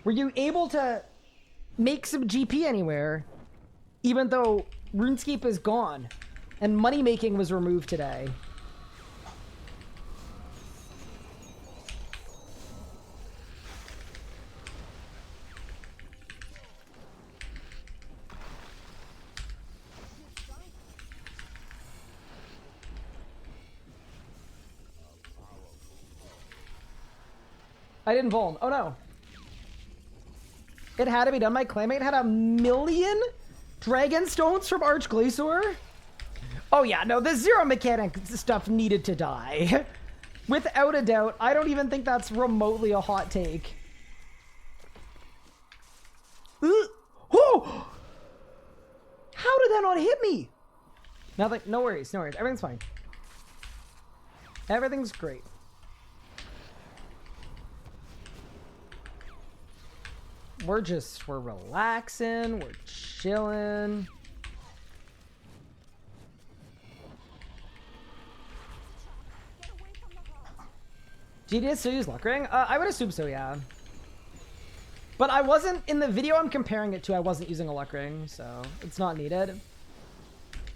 Were you able to make some GP anywhere, even though RuneScape is gone and money making was removed today? I didn't vuln. Oh no. It had to be done. My claymate had 1 million dragon stones from Arch Glacer. Oh yeah, no, the zero mechanic stuff needed to die. Without a doubt. I don't even think that's remotely a hot take. Oh! How did that not hit me? Nothing. No worries. No worries. Everything's fine. Everything's great. We're relaxing. We're chilling. GDS still use luck ring? I would assume so, yeah. But I wasn't, in the video I'm comparing it to, I wasn't using a luck ring, so it's not needed.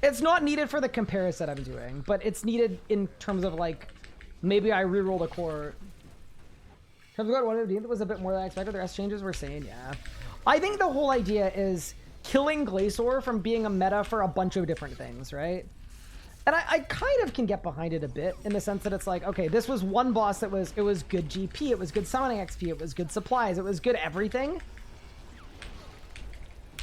It's not needed for the comparison I'm doing, but it's needed in terms of, like, maybe I rerolled a core. Have we got 115? That was a bit more than I expected. The rest changes were sane, yeah. I think the whole idea is killing Glacer from being a meta for a bunch of different things, right? And I kind of can get behind it a bit in the sense that it's like, okay, this was one boss that it was good GP, it was good summoning XP, it was good supplies, it was good everything.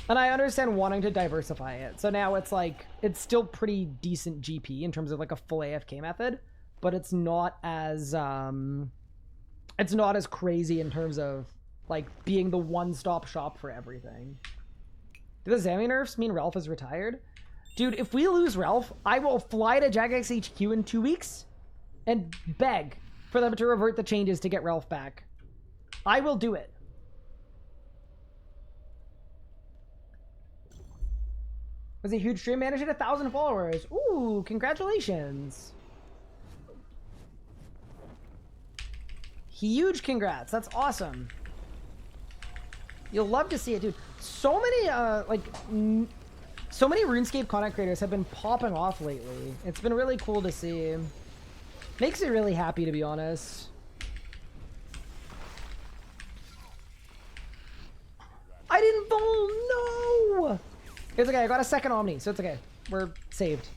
And I understand wanting to diversify it. So now it's like, it's still pretty decent GP in terms of like a full AFK method, but it's not as crazy in terms of like being the one-stop shop for everything. Do the Zami nerfs mean Ralph is retired? Dude, if we lose Ralph, I will fly to Jagex HQ in 2 weeks and beg for them to revert the changes to get Ralph back. I will do it. Was a huge stream, managed 1,000 followers. Ooh, congratulations. Huge congrats. That's awesome. You'll love to see it, dude. So many, so many RuneScape content creators have been popping off lately. It's been really cool to see. Makes me really happy, to be honest. I didn't fall, no! It's okay, I got a second Omni, so it's okay. We're saved.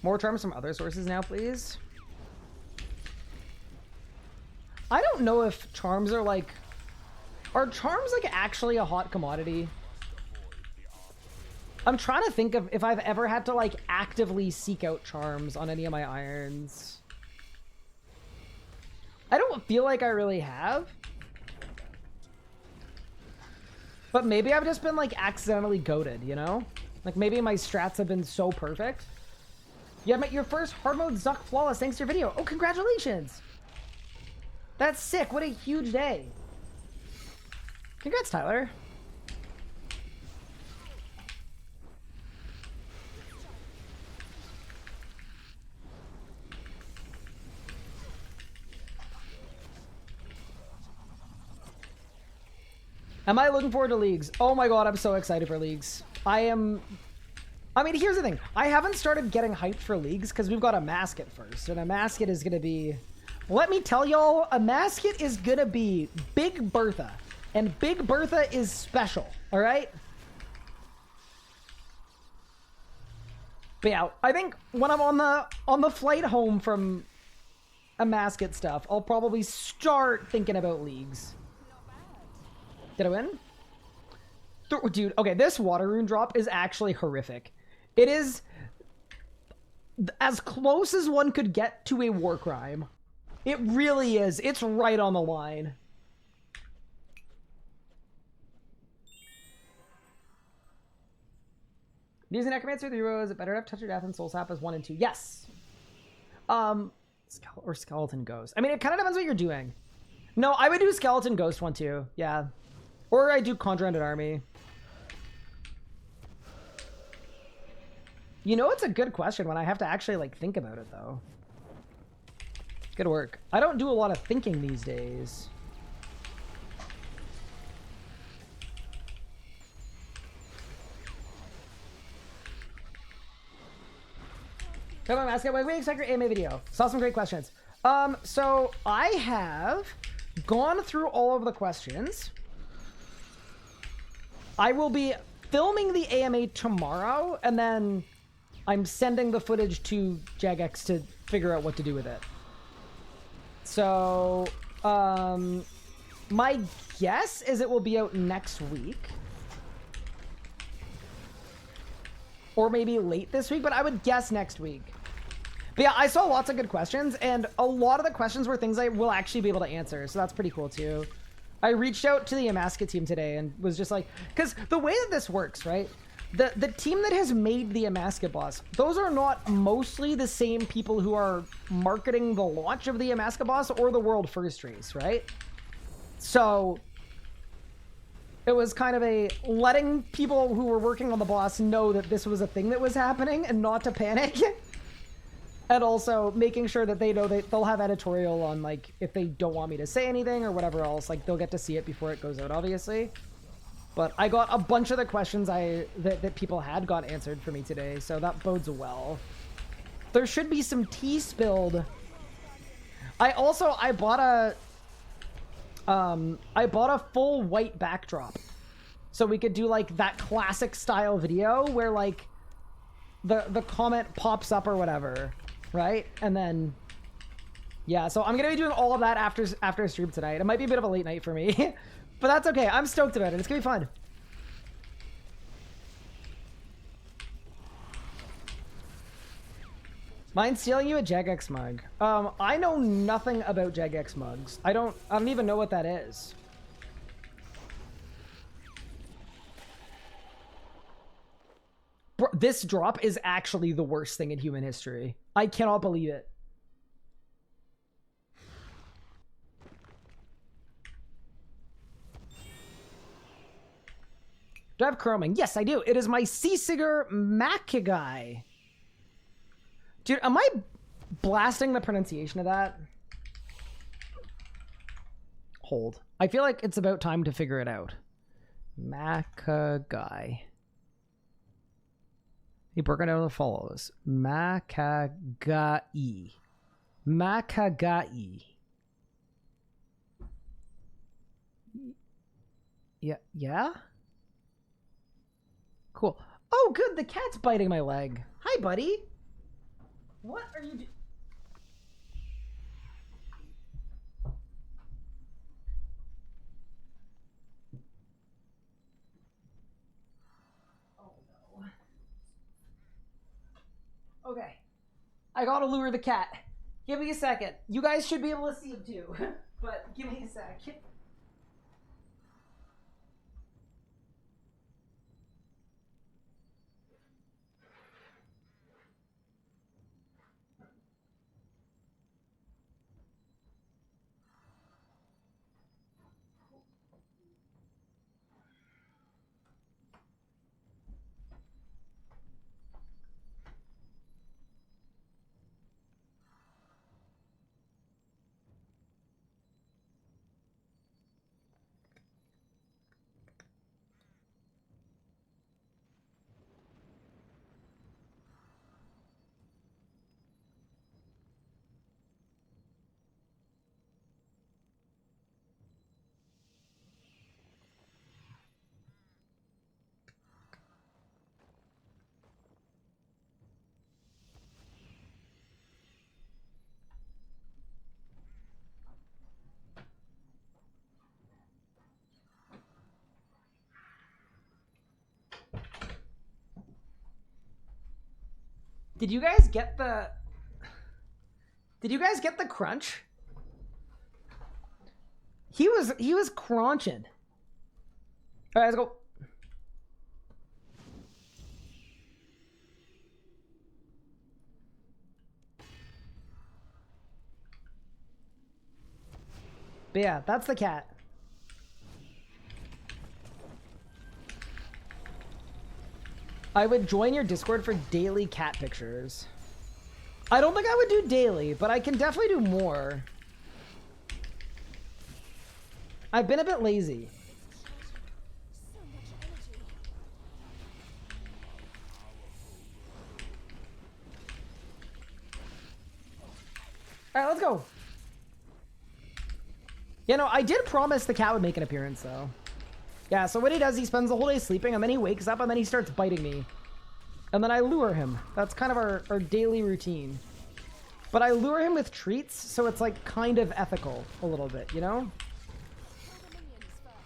More charms from other sources now, please. I don't know if charms are like... Are charms like actually a hot commodity? I'm trying to think of if I've ever had to like actively seek out charms on any of my irons. I don't feel like I really have. But maybe I've just been like accidentally goated, you know? Like maybe my strats have been so perfect. You have met your first hard mode Zuck flawless thanks to your video. Oh, congratulations! That's sick. What a huge day. Congrats, Tyler. Am I looking forward to leagues? Oh my god, I'm so excited for leagues. I mean, here's the thing. I haven't started getting hyped for leagues because we've got a mascot first. And a mascot is going to be... Let me tell y'all, a mascot is going to be Big Bertha. And Big Bertha is special, all right? But yeah, I think when I'm on the flight home from a mascot stuff, I'll probably start thinking about leagues. Did I win? Dude, okay, this water rune drop is actually horrific. It is as close as one could get to a war crime. It really is. It's right on the line. Using Necromancer 3 rows, it better have Touch of Death and Soul Sap as 1 and 2. Yes. Or Skeleton Ghost. I mean, it kind of depends what you're doing. No, I would do Skeleton Ghost 1 too. Yeah. Or I do Conjure Undead Army. You know, it's a good question when I have to actually like think about it though. Good work. I don't do a lot of thinking these days. Come on, ask it. When we expect your AMA video. Saw some great questions. So I have gone through all of the questions. I will be filming the AMA tomorrow, and then I'm sending the footage to Jagex to figure out what to do with it. So, my guess is it will be out next week. or maybe late this week, but I would guess next week. But yeah, I saw lots of good questions, and a lot of the questions were things I will actually be able to answer, so that's pretty cool too. I reached out to the Amaska team today and was just like, because the way that this works, right? The team that has made the Amaska boss, those are not mostly the same people who are marketing the launch of the Amaska boss or the world first race, right? So it was kind of a letting people who were working on the boss know that this was a thing that was happening and not to panic. And also making sure that they know that they'll have editorial on, like, if they don't want me to say anything or whatever else, like, they'll get to see it before it goes out, obviously. But I got a bunch of the questions that people had got answered for me today, so that bodes well. There should be some tea spilled. I bought a full white backdrop, so we could do like that classic style video where like the comment pops up or whatever, right? And then yeah, so I'm gonna be doing all of that after stream tonight. It might be a bit of a late night for me. But that's okay. I'm stoked about it. It's gonna be fun. Mind stealing you a Jagex mug? I know nothing about Jagex mugs. I don't even know what that is. Bro, this drop is actually the worst thing in human history. I cannot believe it. Do I have chroming? Yes, I do. It is my Seasiger Makigai. Dude, am I blasting the pronunciation of that? Hold. I feel like it's about time to figure it out. Makigai. He broke it down the follows. Makigai. Makigai. Yeah? Cool. Oh, good. The cat's biting my leg. Hi, buddy. What are you doing? Oh, no. Okay. I gotta lure the cat. Give me a second. You guys should be able to see him too. But give me a sec. Did you guys get the crunch? He was crunching. All right, let's go. But yeah, that's the cat. I would join your Discord for daily cat pictures. I don't think I would do daily, but I can definitely do more. I've been a bit lazy. So much energy. All right, let's go. You know, I did promise the cat would make an appearance, though. Yeah, so what he does, he spends the whole day sleeping, and then he wakes up, and then he starts biting me. And then I lure him. That's kind of our daily routine. But I lure him with treats, so it's like kind of ethical a little bit, you know? Kill the minions first.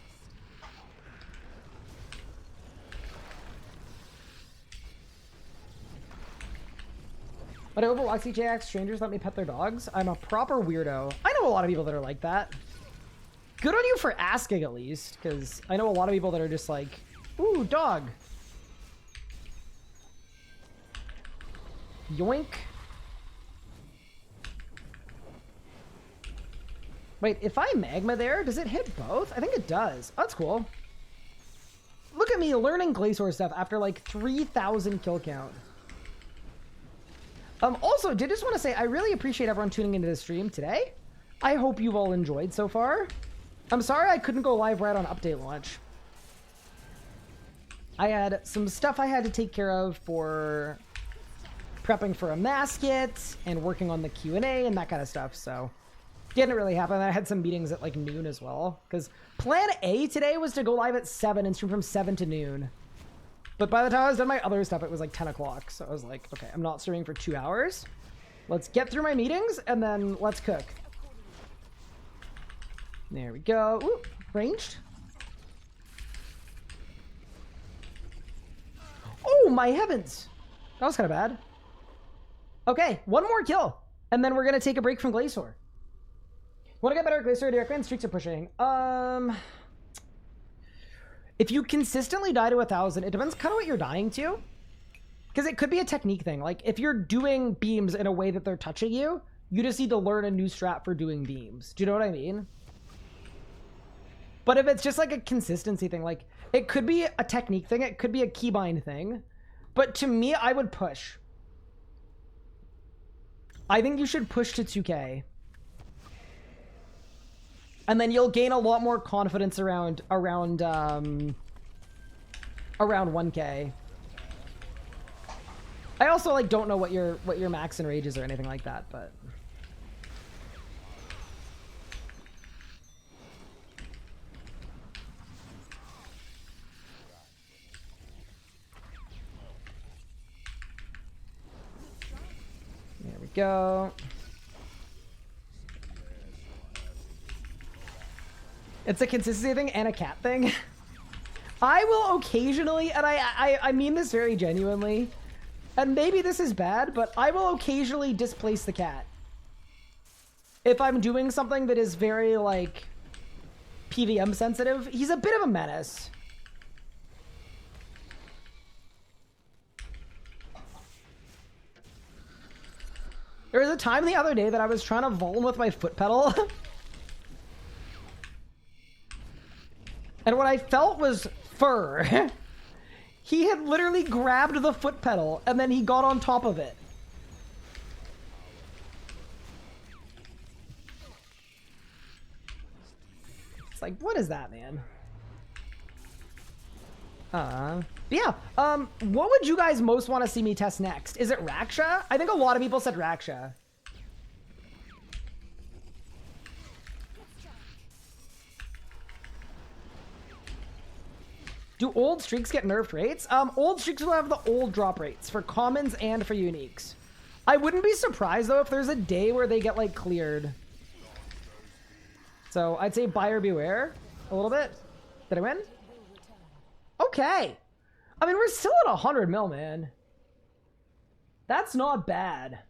But I overwatch CJX, strangers let me pet their dogs. I'm a proper weirdo. I know a lot of people that are like that. Good on you for asking, at least, because I know a lot of people that are just like, ooh, dog. Yoink. Wait, if I magma there, does it hit both? I think it does. Oh, that's cool. Look at me learning Glacer stuff after like 3,000 kill count. Also, did just want to say, I really appreciate everyone tuning into the stream today. I hope you've all enjoyed so far. I'm sorry I couldn't go live right on update launch. I had some stuff I had to take care of for prepping for a masket and working on the Q&A and that kind of stuff, so didn't really happen. I had some meetings at like noon as well, because plan A today was to go live at 7 and stream from 7 to noon. But by the time I was done my other stuff, it was like 10 o'clock. So I was like, okay, I'm not streaming for 2 hours. Let's get through my meetings and then let's cook. There we go. Ooh, ranged. Oh, my heavens. That was kind of bad. Okay, one more kill. And then we're going to take a break from Glacer. Want to get better at Glacer? Do you recommend streaks are pushing? If you consistently die to 1,000, it depends kind of what you're dying to. Because it could be a technique thing. Like, if you're doing beams in a way that they're touching you, you just need to learn a new strat for doing beams. Do you know what I mean? But if it's just like a consistency thing, like, it could be a technique thing, it could be a keybind thing. But to me, I would push. I think you should push to 2K. And then you'll gain a lot more confidence around 1K. I also like don't know what your max and rage is or anything like that, but there we go. It's a consistency thing and a cat thing. I will occasionally, and I mean this very genuinely, and maybe this is bad, but I will occasionally displace the cat. If I'm doing something that is very, like, PVM sensitive, he's a bit of a menace. There was a time the other day that I was trying to vuln with my foot pedal. And what I felt was fur. He had literally grabbed the foot pedal and then he got on top of it. It's like, what is that, man? But yeah, what would you guys most want to see me test next? Is it Raksha? I think a lot of people said Raksha. Do old streaks get nerfed rates? Old streaks will have the old drop rates for commons and for uniques. I wouldn't be surprised though if there's a day where they get like cleared. So I'd say buyer beware a little bit. Did I win? Okay. I mean, we're still at 100 mil, man. That's not bad.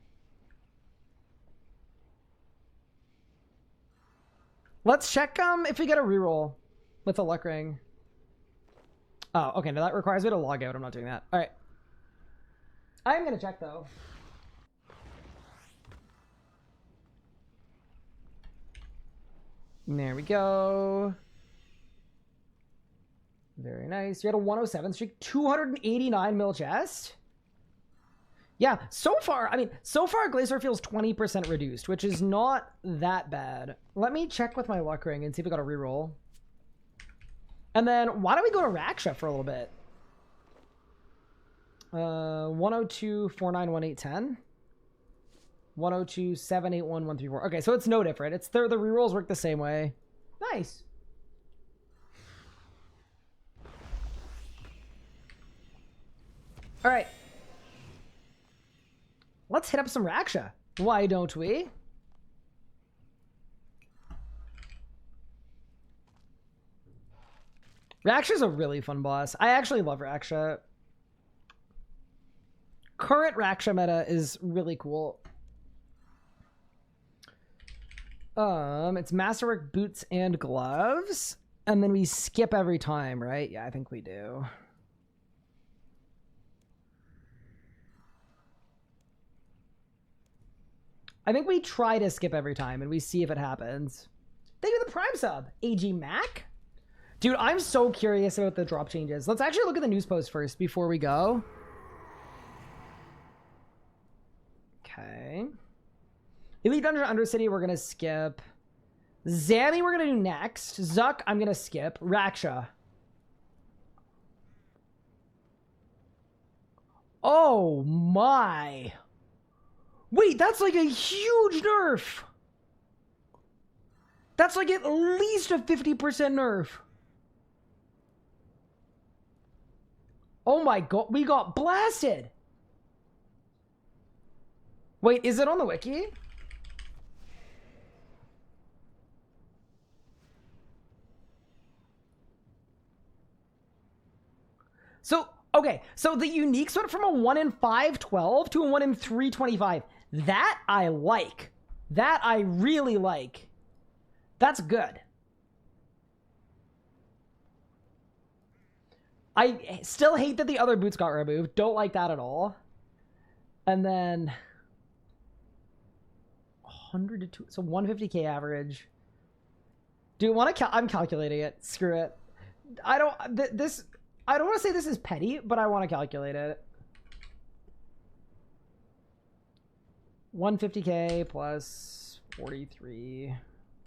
Let's check if we get a reroll with a luck ring. Oh, okay. Now that requires me to log out. I'm not doing that. All right. I'm going to check, though. There we go. Very nice. You had a 107 streak. 289 mil chest. Yeah, so far, I mean, so far Glacer feels 20% reduced, which is not that bad. Let me check with my luck ring and see if we got a reroll. And then, why don't we go to Raksha for a little bit? 102, 491, 810. 102, 781, 134. Okay, so it's no different. It's the rerolls work the same way. Nice. All right. Let's hit up some Raksha. Why don't we? Raksha's a really fun boss. I actually love Raksha. current Raksha meta is really cool. It's Masterwork boots and gloves, and then we skip every time, right? Yeah, I think we do. I think we try to skip every time, and we see if it happens. Thank you for the Prime sub, AG Mac. Dude, I'm so curious about the drop changes. Let's actually look at the news post first before we go. Okay. Elite Dungeon Undercity, we're going to skip. Zammy, we're going to do next. Zuck, I'm going to skip. Raksha. Oh my. Wait, that's like a huge nerf. That's like at least a 50% nerf. Oh my god, we got blasted. Wait, is it on the wiki? So, okay, so the uniques went from a 1 in 512 to a 1 in 325. That I like. That I really like. That's good. I still hate that the other boots got removed. Don't like that at all. And then 100 to 2, so 150k average. Do you want to I'm calculating it. Screw it. I don't I don't want to say this is petty, but I want to calculate it. 150k plus 43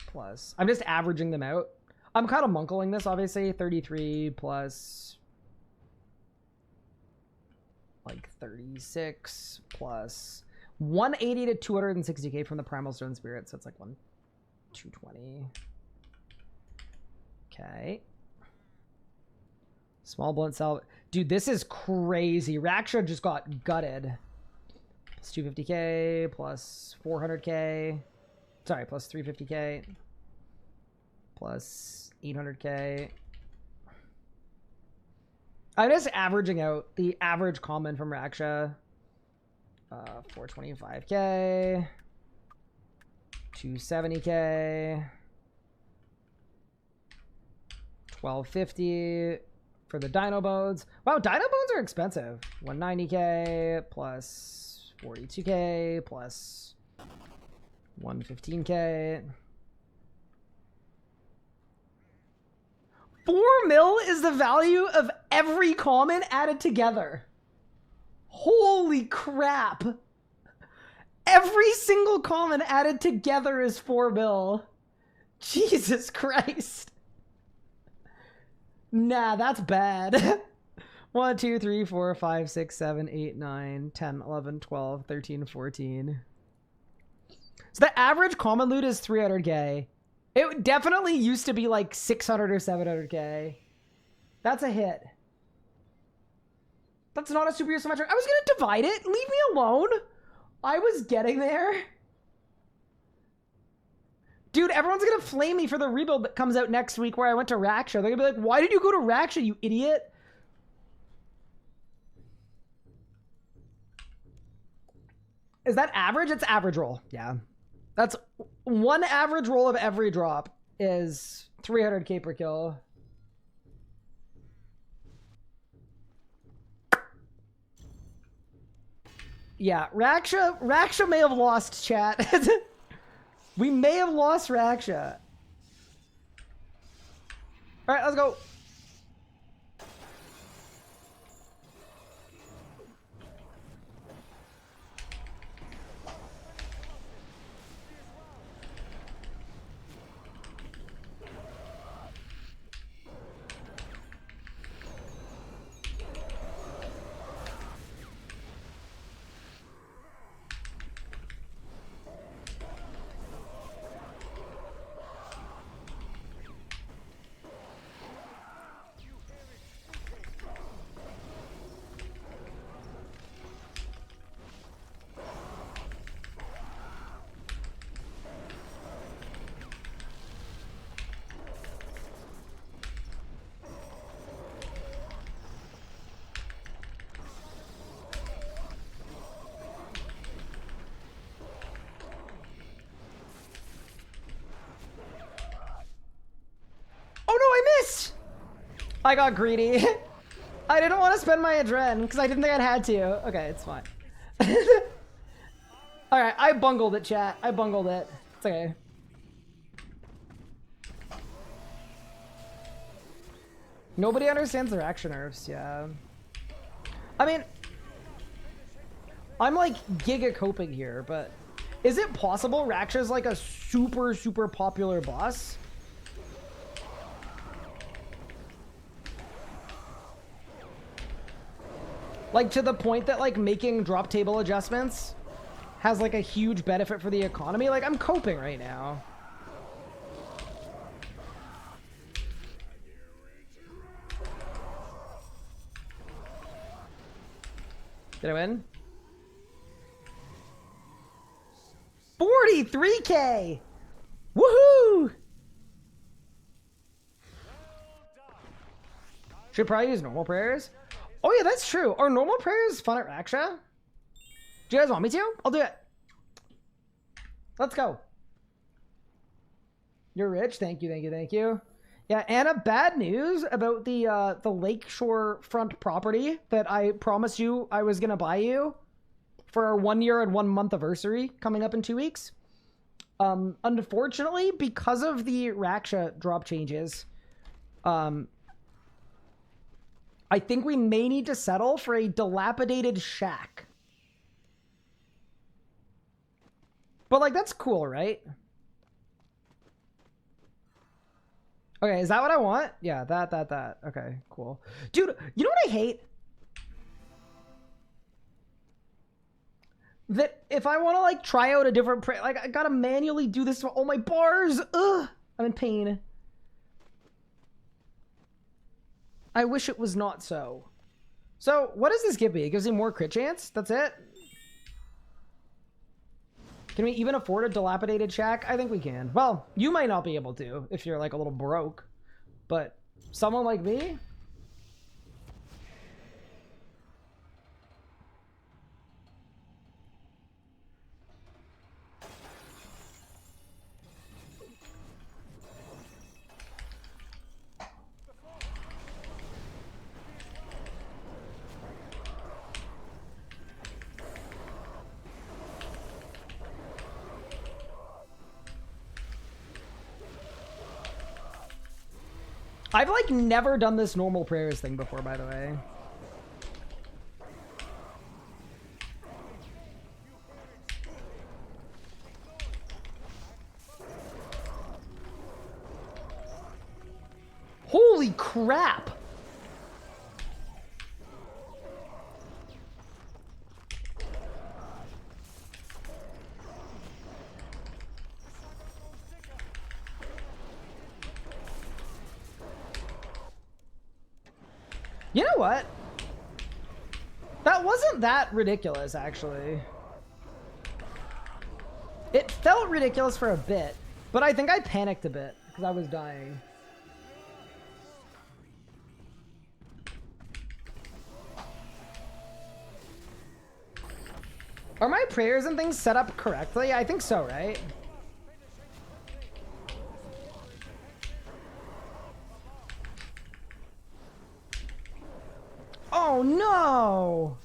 plus. I'm just averaging them out. I'm kind of munkling this, obviously. 33 plus like 36 plus 180 to 260k from the Primal Stone Spirit. So it's like 220. Okay. Small blunt salve. Dude, this is crazy. Raksha just got gutted. Plus 250k, plus 400k. Sorry, plus 350k. Plus 800k. I'm just averaging out the average common from Raksha. 425k. 270k. 1250 for the Dino Bones. Wow, Dino Bones are expensive. 190k plus 42k plus 115k. 4 mil is the value of every common added together. Holy crap. Every single common added together is 4 mil. Jesus Christ. Nah, that's bad. 1, 2, 3, 4, 5, 6, 7, 8, 9, 10, 11, 12, 13, 14. So the average common loot is 300k. It definitely used to be like 600 or 700k. That's a hit. That's not a super symmetric. I was going to divide it. Leave me alone. I was getting there. Dude, everyone's going to flame me for the rebuild that comes out next week where I went to Raksha. They're going to be like, why did you go to Raksha, you idiot? Is that average? It's average roll. Yeah. That's one average roll of every drop is 300k per kill. Yeah, Raksha may have lost, chat. We may have lost Raksha. All right, let's go. I got greedy. I didn't want to spend my adren because I didn't think I'd had to. Okay, it's fine. Alright, I bungled it, chat. I bungled it. It's okay. Nobody understands their action nerfs, yeah. I mean, I'm like giga coping here, but is it possible Raksha's like a super popular boss? Like to the point that like making drop table adjustments has like a huge benefit for the economy? Like I'm coping right now. Did I win? 43K! Woohoo! Should probably use normal prayers. Oh yeah, that's true. Are normal prayers fun at Raksha? Do you guys want me to? I'll do it. Let's go. You're rich. Thank you, thank you, thank you. Yeah, Anna, bad news about the lakeshore front property that I promised you I was gonna buy you for our 1 year and 1 month anniversary coming up in 2 weeks. Unfortunately, because of the Raksha drop changes, I think we may need to settle for a dilapidated shack. But like that's cool, right? Okay, is that what I want? Yeah, that. Okay, cool. Dude, you know what I hate? That if I want to like try out a different like I gotta manually do this to all my bars. Ugh, I'm in pain. I wish it was not so. So, what does this give me? It gives me more crit chance? That's it? Can we even afford a dilapidated shack? I think we can. Well, you might not be able to if you're like a little broke. But someone like me? I've like never done this normal prayers thing before, by the way. Holy crap! You know what? That wasn't that ridiculous, actually. It felt ridiculous for a bit, but I think I panicked a bit because I was dying. Are my prayers and things set up correctly? I think so, right? Oh no!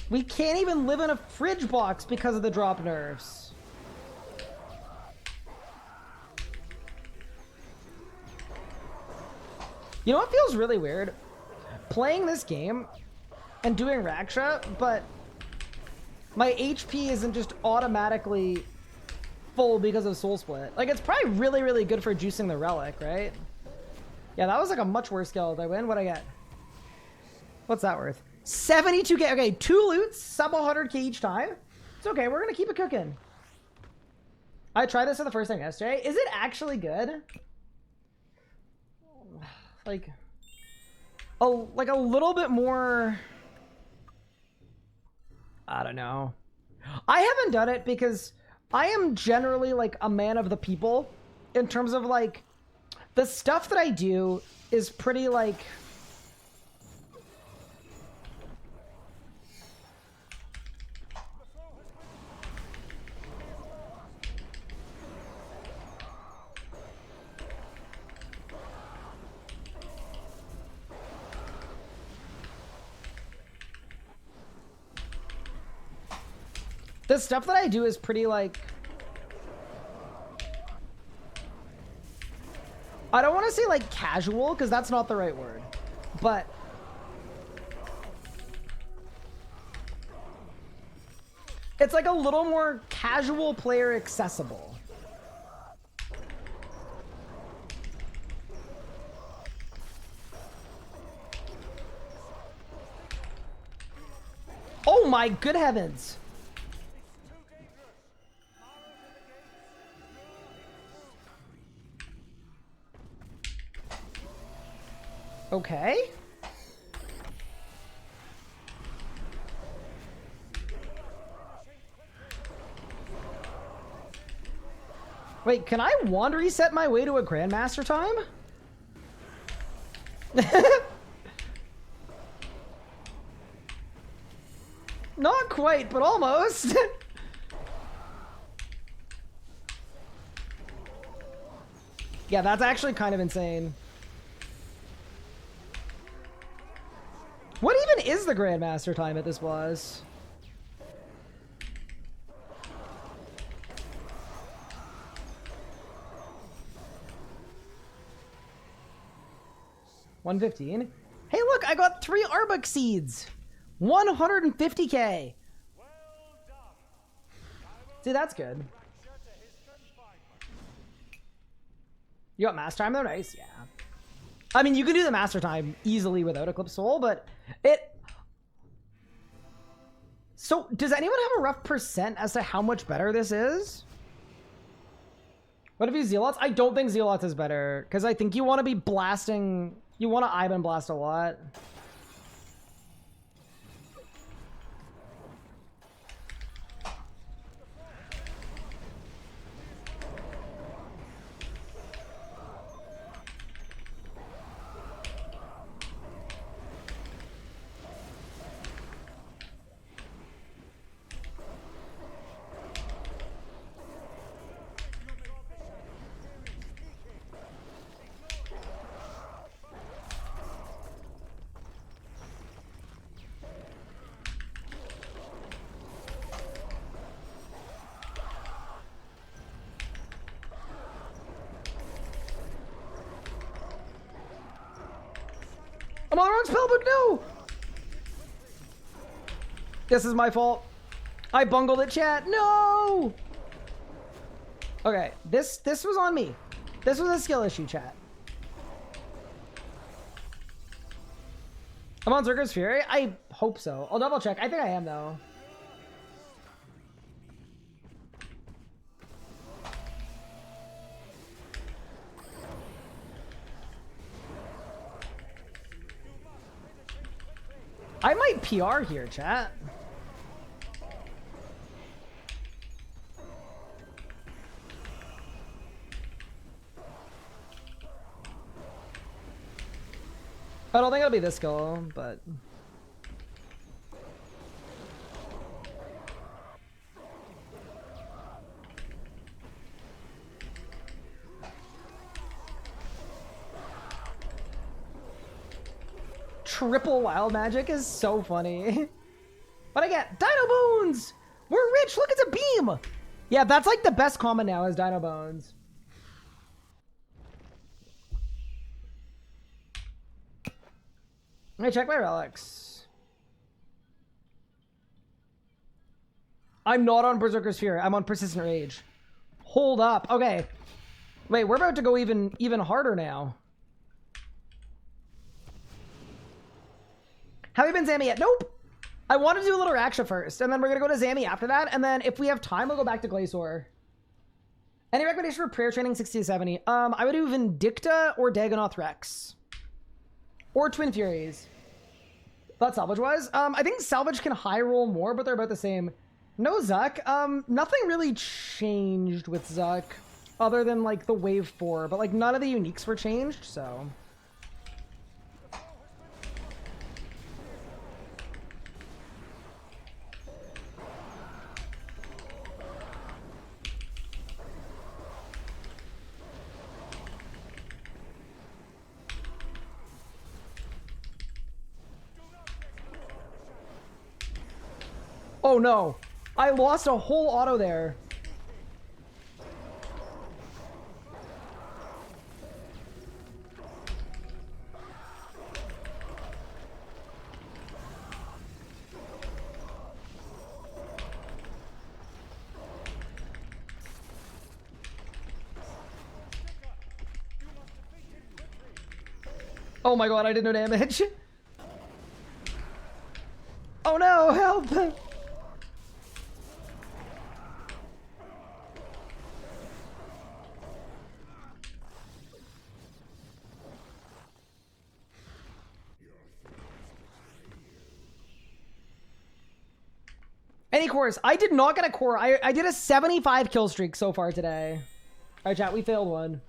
We can't even live in a fridge box because of the drop nerfs. You know what feels really weird? Playing this game and doing Raksha, but my HP isn't just automatically full because of Soul Split. Like, it's probably really, really good for juicing the relic, right? Yeah, that was like a much worse skill. Did I win? What'd I get? What's that worth? 72k. Okay, 2 loots, sub 100k each time. It's okay. We're gonna keep it cooking. I tried this for the first time yesterday. Is it actually good? Like a little bit more. I don't know. I haven't done it because I am generally like a man of the people in terms of like the stuff that I do is pretty like The stuff that I do is pretty, like... I don't want to say, like, casual, because that's not the right word. But... it's, like, a little more casual player accessible. Oh my good heavens! Okay. Wait, can I wand reset my way to a Grandmaster time? Not quite, but almost. Yeah, that's actually kind of insane. What even is the Grandmaster time at this boss? $115. Hey, look, I got 3 Arbok seeds. 150k. See, that's good. You got master time though? Nice, yeah. I mean, you can do the master time easily without Eclipse Soul, but it... So, does anyone have a rough percent as to how much better this is? What if you Zealots? I don't think Zealots is better, because I think you want to be blasting... You want to Ivan blast a lot. I'm on the wrong spellbook, no! This is my fault. I bungled it, chat. No! Okay, this was on me. This was a skill issue, chat. I'm on Zergo's Fury? I hope so. I'll double check. I think I am, though. I might PR here, chat. I don't think it'll be this skill, but... Triple wild magic is so funny. What I get? Dino Bones! We're rich! Look, it's a beam! Yeah, that's like the best common now is Dino Bones. Let me check my relics. I'm not on Berserker's Fury. I'm on Persistent Rage. Hold up. Okay. Wait, we're about to go even harder now. Have you been Zammy yet? Nope. I want to do a little Raksha first, and then we're going to go to Zammy after that, and then if we have time, we'll go back to Glacer. Any recommendation for prayer training 60 to 70? I would do Vindicta or Dagonoth Rex. Or Twin Furies. Thought Salvage was. I think Salvage can high roll more, but they're about the same. No Zuck. Nothing really changed with Zuck, other than like the wave 4, but like none of the uniques were changed, so... Oh no. I lost a whole auto there. Oh my god, I did no damage. Oh no, help! Any cores? I did not get a core. I did a 75 kill streak so far today. Alright, chat, we failed one.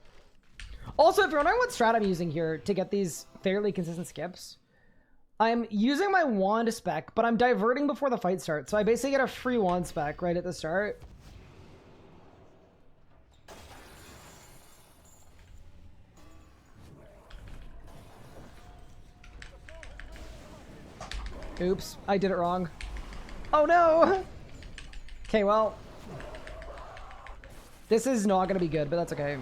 Also, if you're wondering what strat I'm using here to get these fairly consistent skips, I'm using my wand spec, but I'm diverting before the fight starts. So I basically get a free wand spec right at the start. Oops, I did it wrong. Oh no! Okay, well, this is not gonna be good, but that's okay.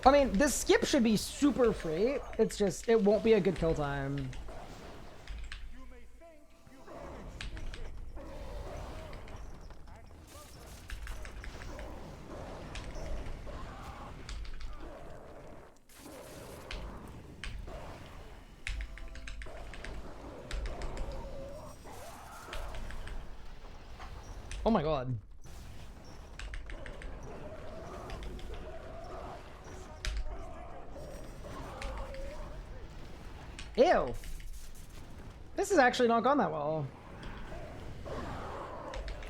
I mean, this skip should be super free. It's just, it won't be a good kill time. Oh my god. Ew. This has actually not gone that well.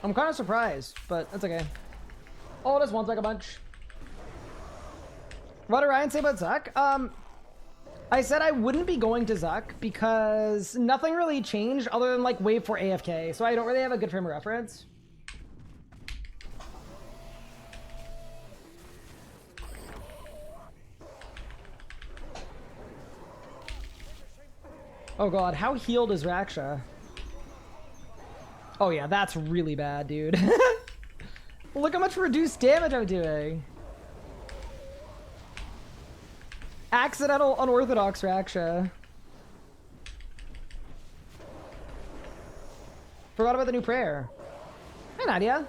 I'm kind of surprised, but that's okay. Oh, this won't take a bunch. What did Ryan say about Zuck? I said I wouldn't be going to Zuck because nothing really changed other than like wave for AFK, so I don't really have a good frame of reference. Oh god, how healed is Raksha? Oh yeah, that's really bad, dude. Look how much reduced damage I'm doing. Accidental unorthodox Raksha. Forgot about the new prayer. Hey Nadia.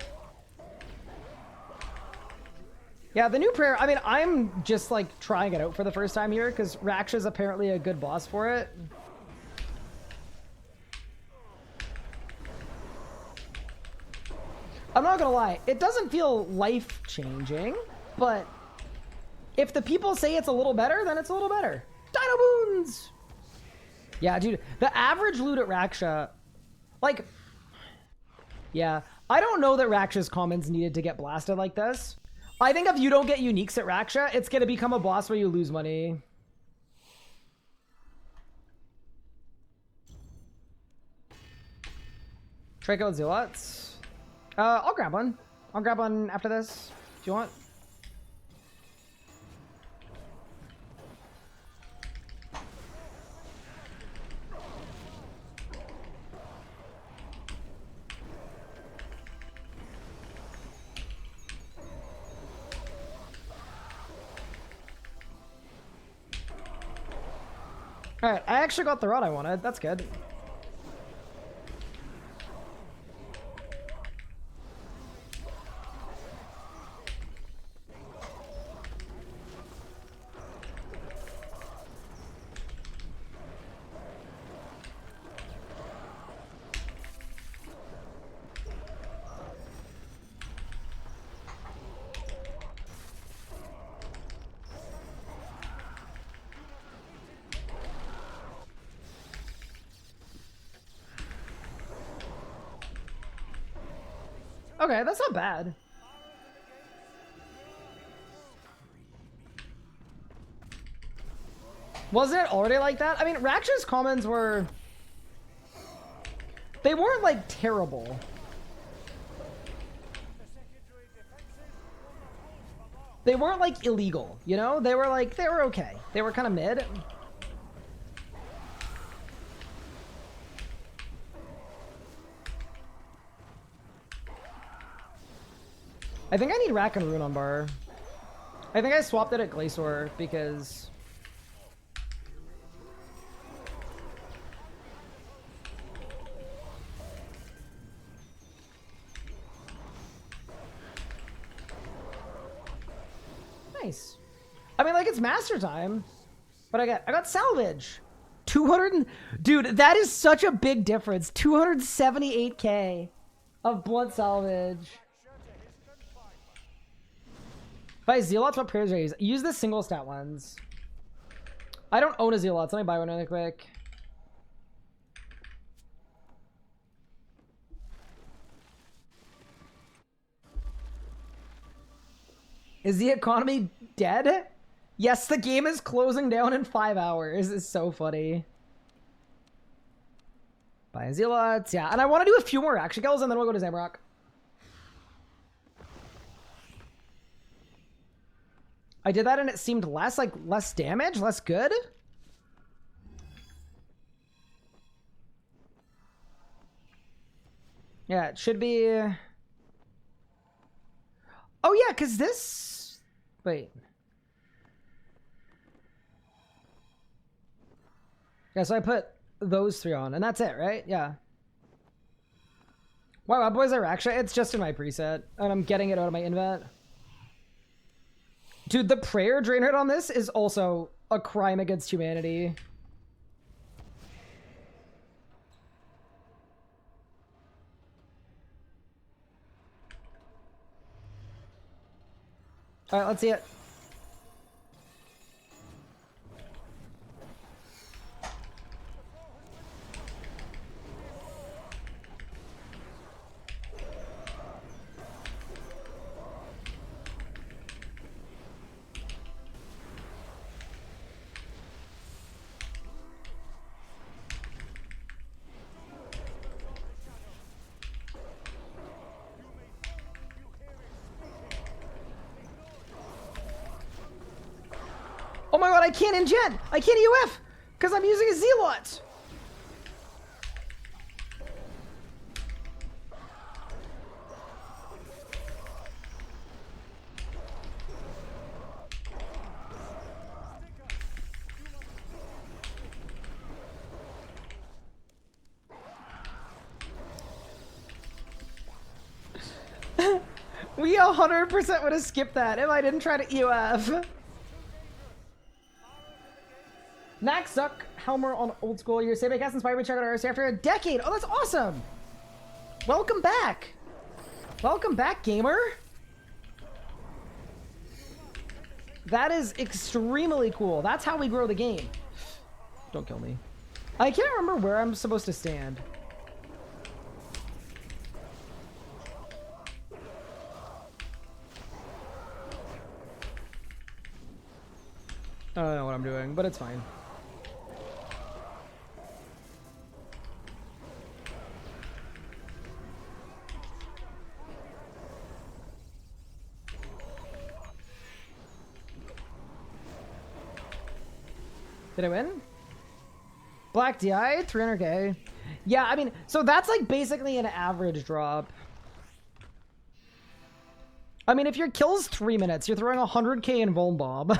Yeah, the new prayer, I mean, I'm just like trying it out for the first time here because Raksha's apparently a good boss for it. I'm not gonna lie, it doesn't feel life-changing, but if the people say it's a little better, then it's a little better. Dino Boons! Yeah, dude, the average loot at Raksha, like, yeah, I don't know that Raksha's commons needed to get blasted like this. I think if you don't get uniques at Raksha, it's gonna become a boss where you lose money. Trico Zealots. I'll grab one. I'll grab one after this, if you want. Alright, I actually got the rod I wanted. That's good. Okay, that's not bad. Wasn't it already like that? I mean, Raksha's commons were... They weren't, like, terrible. They weren't, like, illegal, you know? They were, like, they were okay. They were kind of mid. I think I need Rack and Rune on bar. I think I swapped it at Glacer because... Nice. I mean, like, it's master time, but I got salvage. 200 dude, that is such a big difference. 278k of blunt salvage. Buy Zealots, what prayers are you? Use the single stat ones. I don't own a Zealot, so let me buy one really quick. Is the economy dead? Yes, the game is closing down in 5 hours. It's so funny. Buy a Zealots, yeah. And I want to do a few more action kills and then we'll go to Zamrock. I did that and it seemed less, like, less damage, less good. Yeah, it should be... Oh, yeah, because this... Wait. Yeah, so I put those 3 on, and that's it, right? Yeah. Wow, boys are actually... It's just in my preset, and I'm getting it out of my invent. Dude, the prayer drain rate on this is also a crime against humanity. Alright, let's see it. Oh my god, I can't engen! I can't UF! Because I'm using a Zealot! We 100% would have skipped that if I didn't try to UF. Max Zuck, Helmer on Old School. Your Saber cast inspired me to check out RC after a decade. Oh, that's awesome! Welcome back! Welcome back, gamer! That is extremely cool. That's how we grow the game. Don't kill me. I can't remember where I'm supposed to stand. I don't know what I'm doing, but it's fine. Did I win? Black DI, 300k. Yeah, I mean, so that's like basically an average drop. I mean, if your kill's 3 minutes, you're throwing 100k in Vuln Bomb.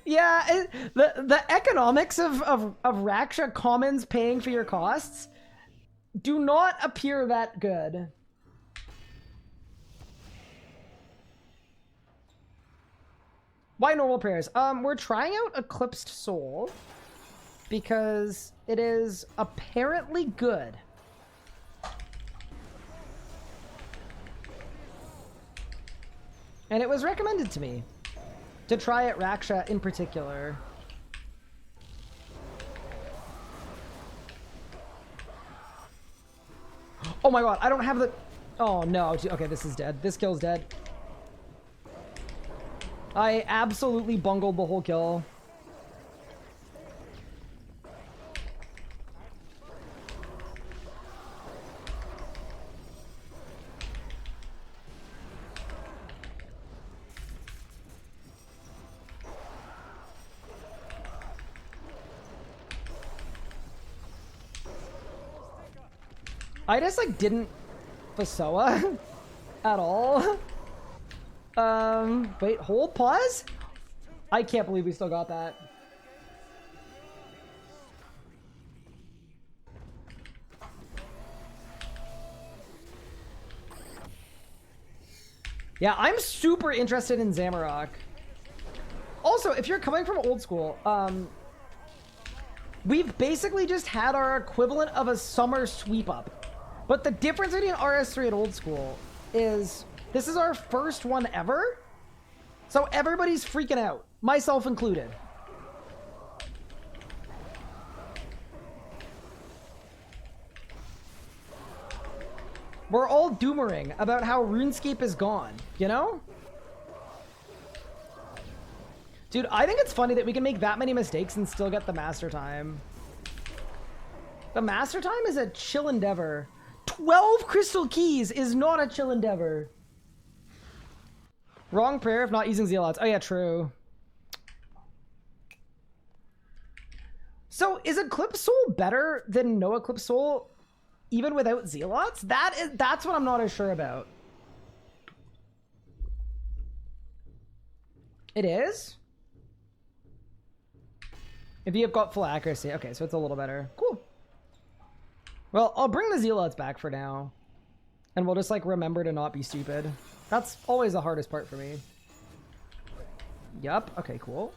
Yeah, the economics of Raksha commons paying for your costs do not appear that good. Why normal prayers? We're trying out Eclipsed Soul because it is apparently good. And it was recommended to me to try it Raksha in particular. Oh my god, I don't have the... Oh no, okay, this is dead. This kill's dead. I absolutely bungled the whole kill. I just like didn't Fasoa. at all. Wait, hold, pause? I can't believe we still got that. Yeah, I'm super interested in Zamorak. Also, if you're coming from old school, we've basically just had our equivalent of a summer sweep up. But the difference between RS3 and old school is this is our first one ever. So everybody's freaking out, myself included. We're all doomering about how RuneScape is gone, you know? Dude, I think it's funny that we can make that many mistakes and still get the master time. The master time is a chill endeavor. 12 crystal keys is not a chill endeavor. Wrong prayer if not using zealots. Oh yeah, true. So is Eclipse Soul better than no Eclipse Soul even without zealots? That's what I'm not as sure about. It is? If you have got full accuracy. Okay, so it's a little better. Cool. Well, I'll bring the zealots back for now. And we'll just like remember to not be stupid. That's always the hardest part for me. Yup. Okay, cool.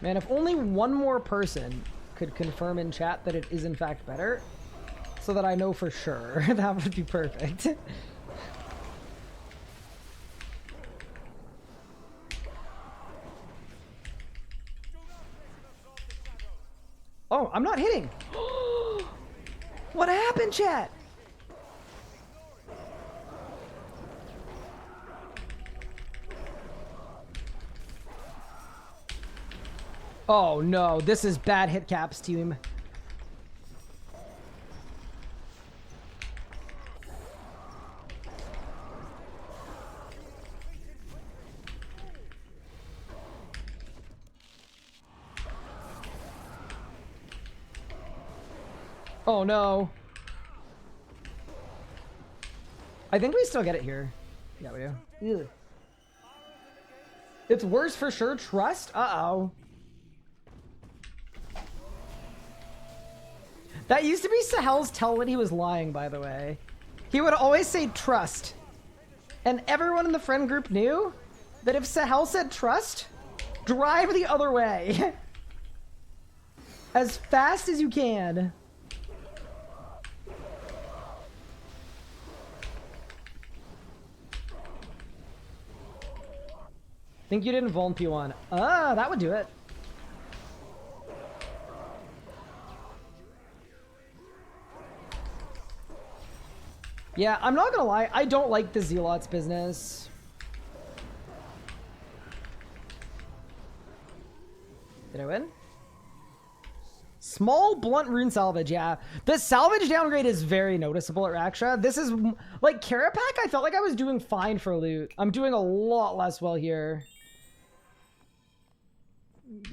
Man, if only one more person could confirm in chat that it is in fact better, so that I know for sure, that would be perfect. Oh, I'm not hitting. What happened, chat? Oh no, this is bad hit caps, team. Oh no. I think we still get it here. Yeah, we do. Ugh. It's worse for sure. Trust? Uh-oh. That used to be Sahel's tell when he was lying, by the way. He would always say trust. And everyone in the friend group knew that if Sahel said trust, drive the other way. As fast as you can. Think you didn't Vuln P1. Ah, that would do it. Yeah, I'm not gonna lie, I don't like the Zealots business. Did I win? Small blunt rune salvage, yeah. The salvage downgrade is very noticeable at Raksha. This is, like, Carapac, I felt like I was doing fine for loot. I'm doing a lot less well here.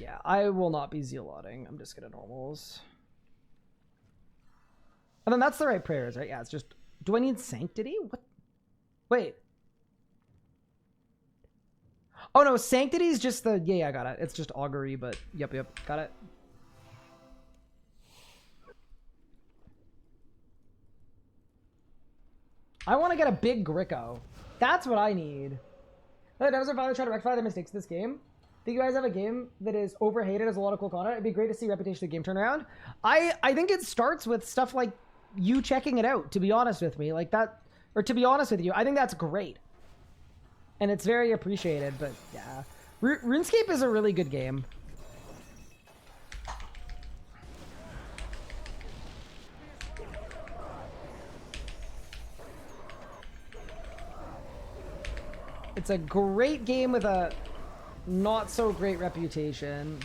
Yeah, I will not be zealoting. I'm just gonna normals. And then that's the right prayers, right? Yeah, it's just... Do I need sanctity? What? Wait. Oh no, sanctity is just the... Yeah, I got it. It's just augury, but... Yep, got it. I want to get a big Gricko. That's what I need. The devs are finally trying to rectify their mistakes in this game. Think you guys have a game that is overhated as a lot of cool content? It'd be great to see reputation of the game turn around. I think it starts with stuff like you checking it out, to be honest with me. Like that, or to be honest with you, I think that's great. And it's very appreciated, but yeah. RuneScape is a really good game. It's a great game with a not so great reputation.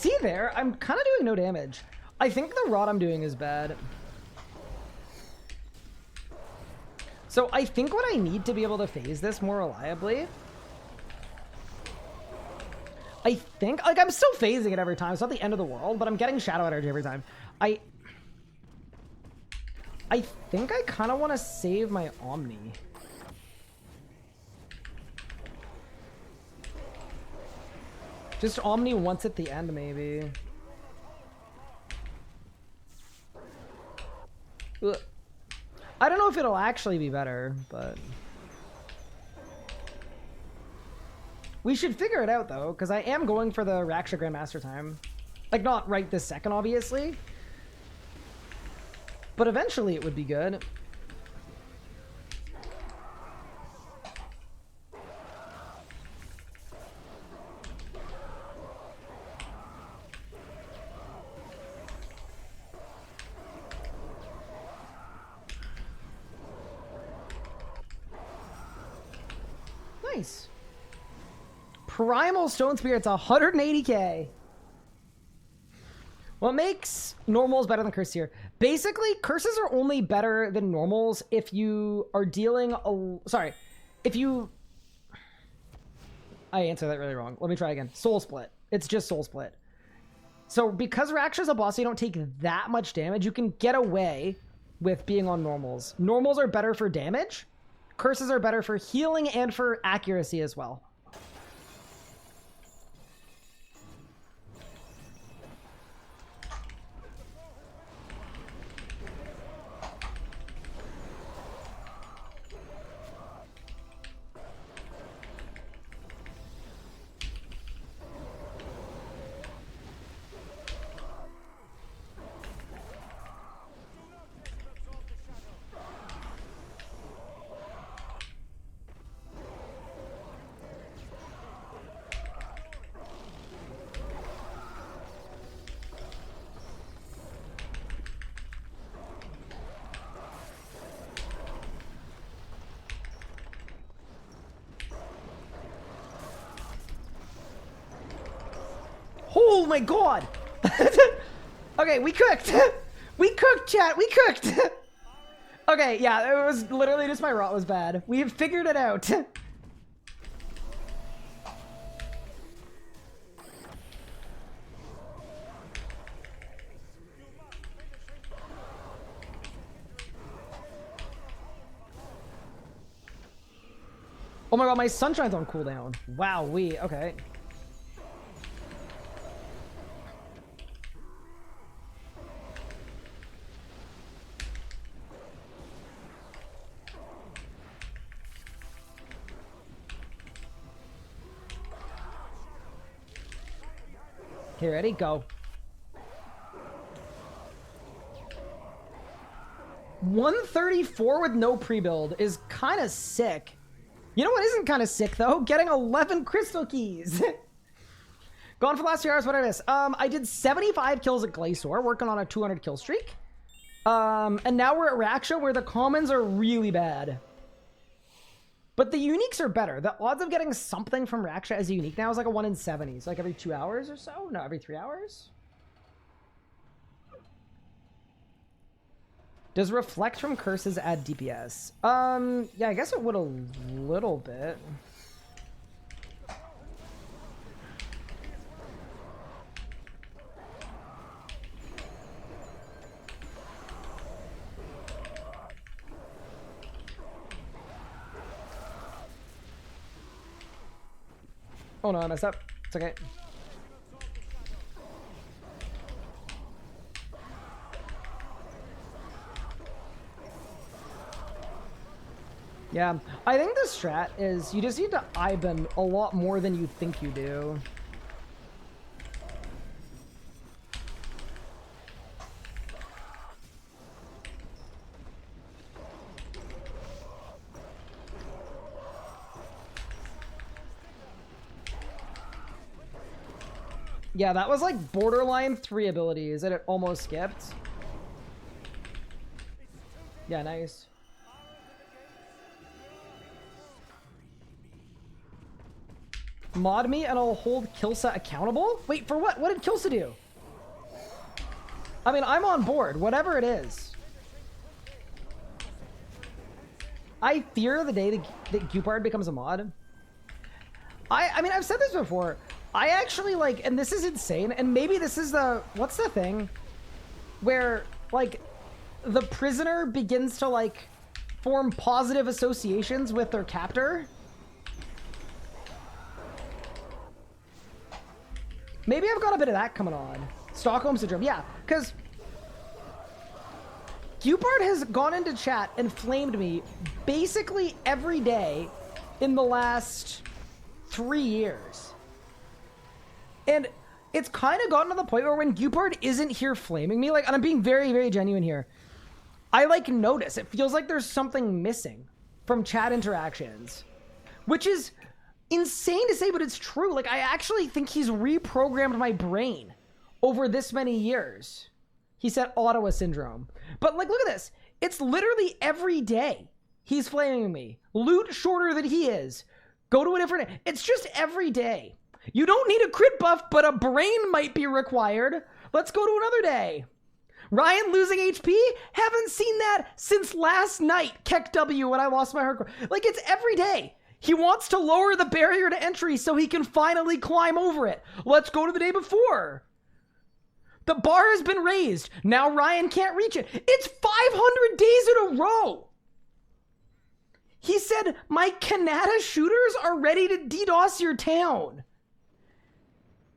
See there? I'm kind of doing no damage. I think the rod I'm doing is bad. So I think what I need to be able to phase this more reliably... I think... Like, I'm still phasing it every time. It's not the end of the world, but I'm getting shadow energy every time. I think I kind of want to save my Omni. Just Omni once at the end, maybe. Ugh. I don't know if it'll actually be better, but... We should figure it out, though, because I am going for the Raksha Grandmaster time. Like, not right this second, obviously. But eventually it would be good. Nice. Primal Stone Spirit's 180k. What makes normals better than curses here? Basically, curses are only better than normals if you are dealing sorry. If you... I answered that really wrong. Let me try again. Soul Split. It's just Soul Split. So because Raksha's a boss, you don't take that much damage. You can get away with being on normals. Normals are better for damage. Curses are better for healing and for accuracy as well. Oh my god! Okay, we cooked! We cooked, chat! We cooked! Okay, yeah, it was literally just my rot was bad. We have figured it out. Oh my god, my Sunshine's on cooldown. Wow, okay. Okay, ready? Go. 134 with no pre-build is kind of sick. You know what isn't kind of sick, though? Getting 11 crystal keys. Gone for the last 2 hours, what I miss? I did 75 kills at Glacer, working on a 200 kill streak. And now we're at Raksha, where the commons are really bad. But the uniques are better. The odds of getting something from Raksha as a unique now is like a 1 in 70. So like every 2 hours or so? No, every 3 hours? Does Reflect from Curses add DPS? Yeah, I guess it would a little bit. Oh no, I messed up. It's okay. Yeah, I think the strat is you just need to IBAN a lot more than you think you do. Yeah, that was like borderline 3 abilities and it almost skipped. Yeah, nice. Mod me and I'll hold Kilsa accountable? Wait, for what? What did Kilsa do? I mean, I'm on board, whatever it is. I fear the day that Gupard becomes a mod. I mean, I've said this before. I actually like, and this is insane, and maybe this is the, what's the thing? Where, like, the prisoner begins to, like, form positive associations with their captor. Maybe I've got a bit of that coming on. Stockholm Syndrome, yeah, because Gupard has gone into chat and flamed me basically every day in the last 3 years. And it's kind of gotten to the point where when Gupard isn't here flaming me, like, and I'm being very, very genuine here, I, like, notice. It feels like there's something missing from chat interactions, which is insane to say, but it's true. Like, I actually think he's reprogrammed my brain over this many years. He said Ottawa Syndrome. But, like, look at this. It's literally every day he's flaming me. Loot shorter than he is. Go to a different... It's just every day. You don't need a crit buff, but a brain might be required. Let's go to another day. Ryan losing HP? Haven't seen that since last night. Keck W when I lost my hardcore. Like, it's every day. He wants to lower the barrier to entry so he can finally climb over it. Let's go to the day before. The bar has been raised. Now Ryan can't reach it. It's 500 days in a row. He said, my Canada shooters are ready to DDoS your town.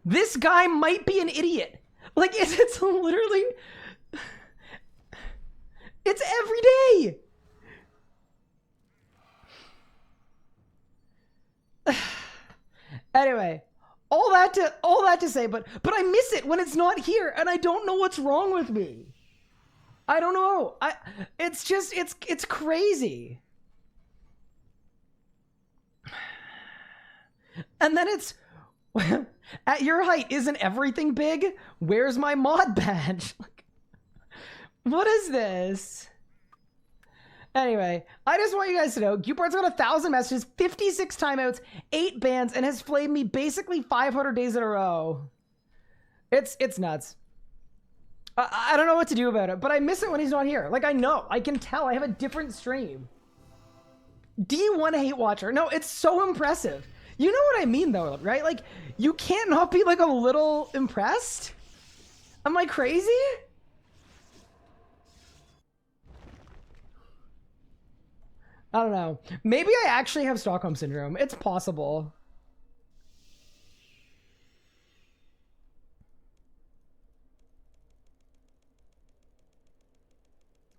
This guy might be an idiot. Like, it's literally... It's every day. Anyway, all that to say, but I miss it when it's not here, and I don't know what's wrong with me. I don't know. It's just it's crazy. And then it's at your height, isn't everything big? Where's my mod badge? Like, what is this? Anyway, I just want you guys to know, Gupard's got 1,000 messages, 56 timeouts, 8 bans, and has flamed me basically 500 days in a row. It's nuts. I don't know what to do about it, but I miss it when he's not here. Like, I know. I can tell. I have a different stream. D1 hate watcher. No, it's so impressive. You know what I mean, though, right? Like, you can't not be, like, a little impressed? Am I crazy? I don't know. Maybe I actually have Stockholm Syndrome. It's possible.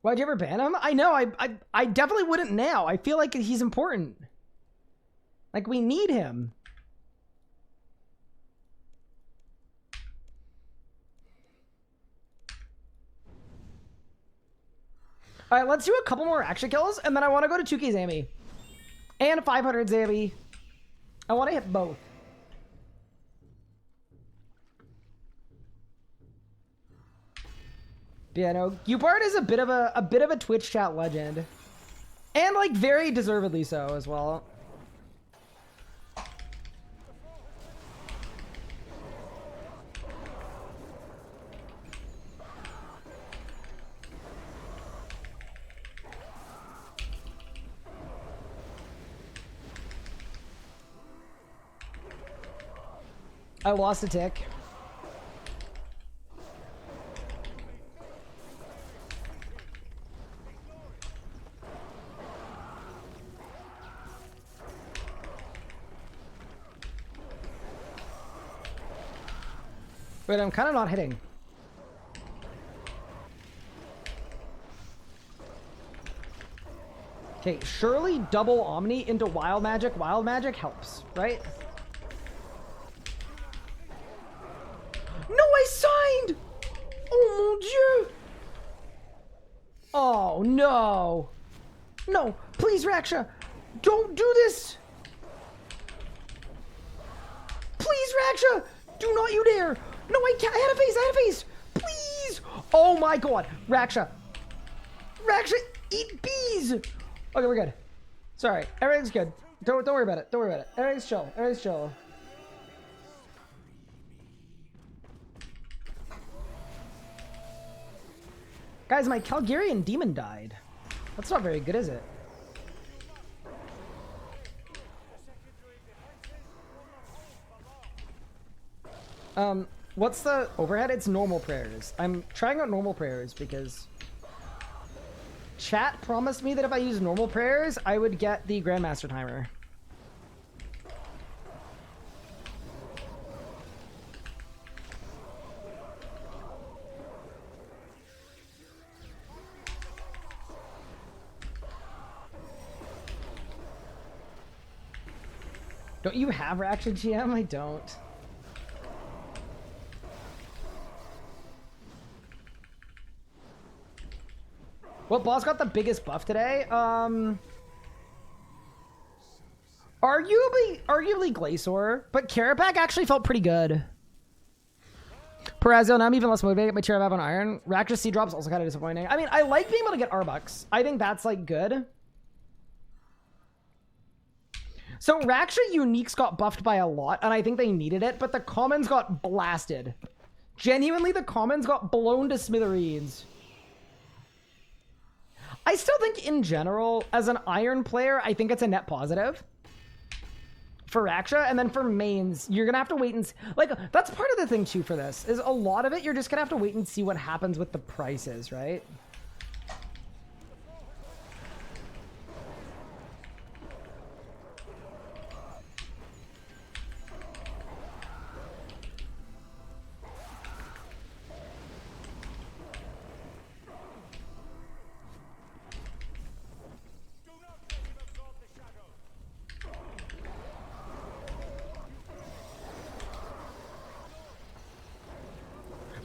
Why'd you ever ban him? I know. I definitely wouldn't now. I feel like he's important. Like, we need him. All right, let's do a couple more action kills, and then I want to go to 2K Zammy. And 500 Zammy. I want to hit both. Yeah, no, Gupard is a bit of a Twitch chat legend. And, like, very deservedly so as well. I lost a tick. Wait, I'm kind of not hitting. Okay, surely double Omni into Wild Magic. Wild Magic helps, right? No, I signed! Oh mon dieu! Oh no! No, please, Raksha! Don't do this! Please, Raksha! Do not you dare! No, I can't! I had a face! Please! Oh my god! Raksha! Raksha, eat bees! Okay, we're good. Sorry, everything's good. Don't worry about it. Don't worry about it. Everything's chill. Everything's chill. Guys, my Calgarian demon died. That's not very good, is it? What's the overhead? It's normal prayers. I'm trying out normal prayers because chat promised me that if I use normal prayers, I would get the Grandmaster timer. Don't you have Reaction GM? I don't. What boss got the biggest buff today? Arguably Glacer, but Carapac actually felt pretty good. Perazzo, now I'm even less motivated. My tier 5 on Iron. Raktra C drops also kind of disappointing. I mean, I like being able to get Arbucks. I think that's like good. So Raksha Uniques got buffed by a lot, and I think they needed it, but the commons got blasted. Genuinely, the commons got blown to smithereens. I still think, in general, as an Iron player, I think it's a net positive for Raksha, and then for mains, you're gonna have to wait and like, that's part of the thing, too, for this, is a lot of it, you're just gonna have to wait and see what happens with the prices, right?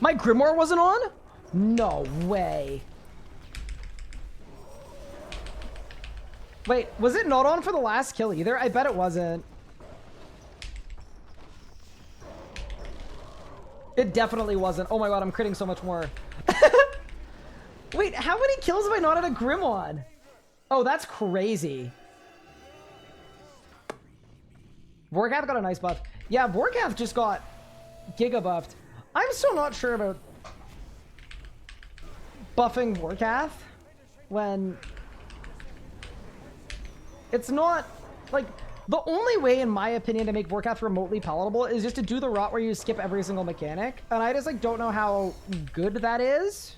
My Grimoire wasn't on? No way. Wait, was it not on for the last kill either? I bet it wasn't. It definitely wasn't. Oh my god, I'm critting so much more. Wait, how many kills have I not had a Grim on? Oh, that's crazy. Vorkath got a nice buff. Yeah, Vorkath just got giga buffed. I'm still not sure about buffing Vorkath when it's not like the only way, in my opinion, to make Vorkath remotely palatable is just to do the rot where you skip every single mechanic, and I just like don't know how good that is.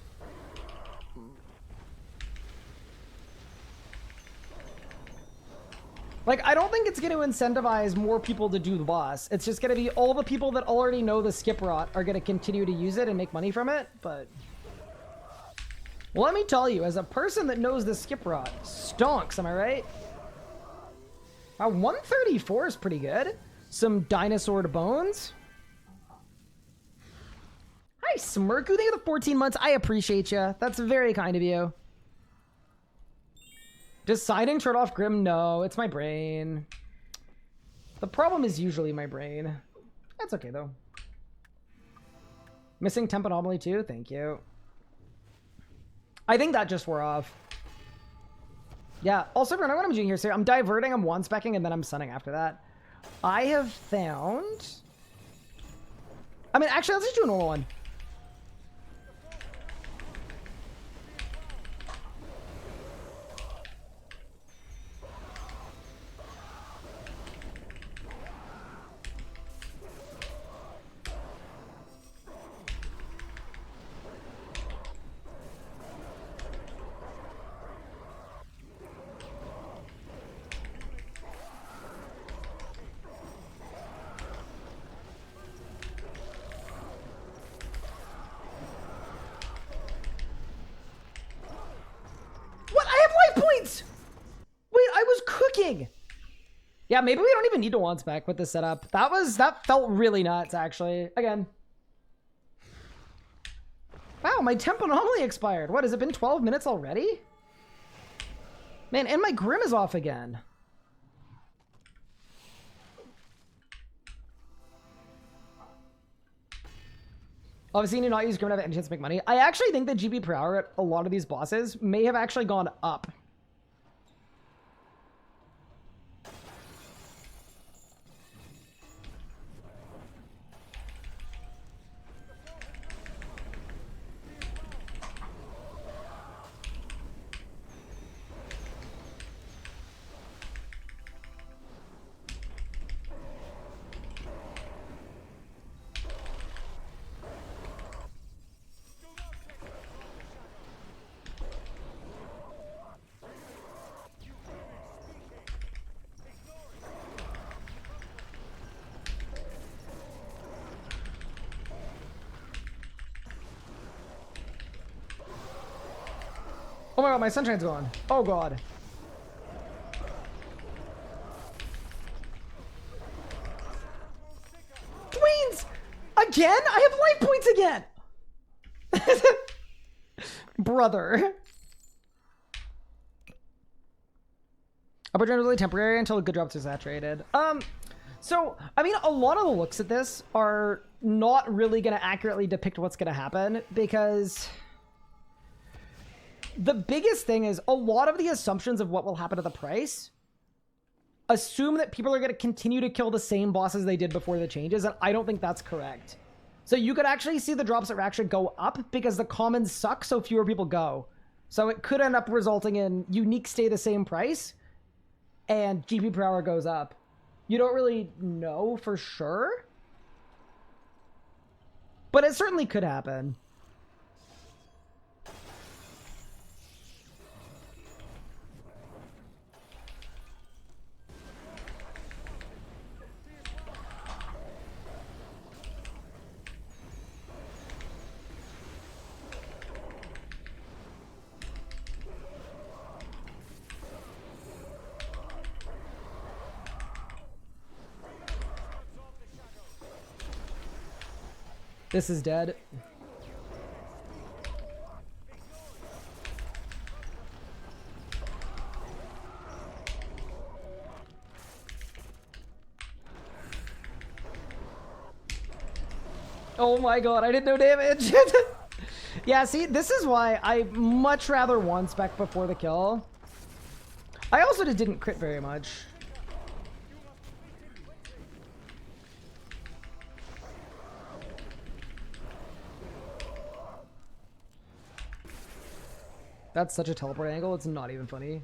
Like, I don't think it's going to incentivize more people to do the boss. It's just going to be all the people that already know the skip rot are going to continue to use it and make money from it, but... Well, let me tell you, as a person that knows the skip rot, stonks, am I right? 134 is pretty good. Some dinosaur bones. Hi, Smirku, thank you for the 14 months. I appreciate you. That's very kind of you. Deciding turn off Grim? No, it's my brain. The problem is usually my brain. That's okay, though. Missing temp anomaly, too? Thank you. I think that just wore off. Yeah, also, everyone, what I'm doing here, sir, I'm diverting, I'm one-specking, and then I'm sunning after that. I have found... I mean, actually, let's just do a normal one. Yeah, maybe we don't even need to one spec with this setup. That felt really nuts, actually. Again. Wow, my temp anomaly expired. What, has it been 12 minutes already? Man, and my Grim is off again. Obviously, you do not use Grim to have any chance to make money. I actually think the GP per hour at a lot of these bosses may have actually gone up. Oh my god, my sunshine's gone. Oh god. Queens! Again? I have life points again! Brother. Upper gen is really temporary until good drops are saturated. So, I mean, a lot of the looks at this are not really going to accurately depict what's going to happen, because the biggest thing is a lot of the assumptions of what will happen to the price assume that people are going to continue to kill the same bosses they did before the changes, and I don't think that's correct. So you could actually see the drops that actually go up because the commons suck, so fewer people go. So it could end up resulting in unique stay the same price, and GP per hour goes up. You don't really know for sure, but it certainly could happen. This is dead. Oh my god, I did no damage. Yeah, see, this is why I much rather one spec before the kill. I also just didn't crit very much. That's such a teleport angle, it's not even funny.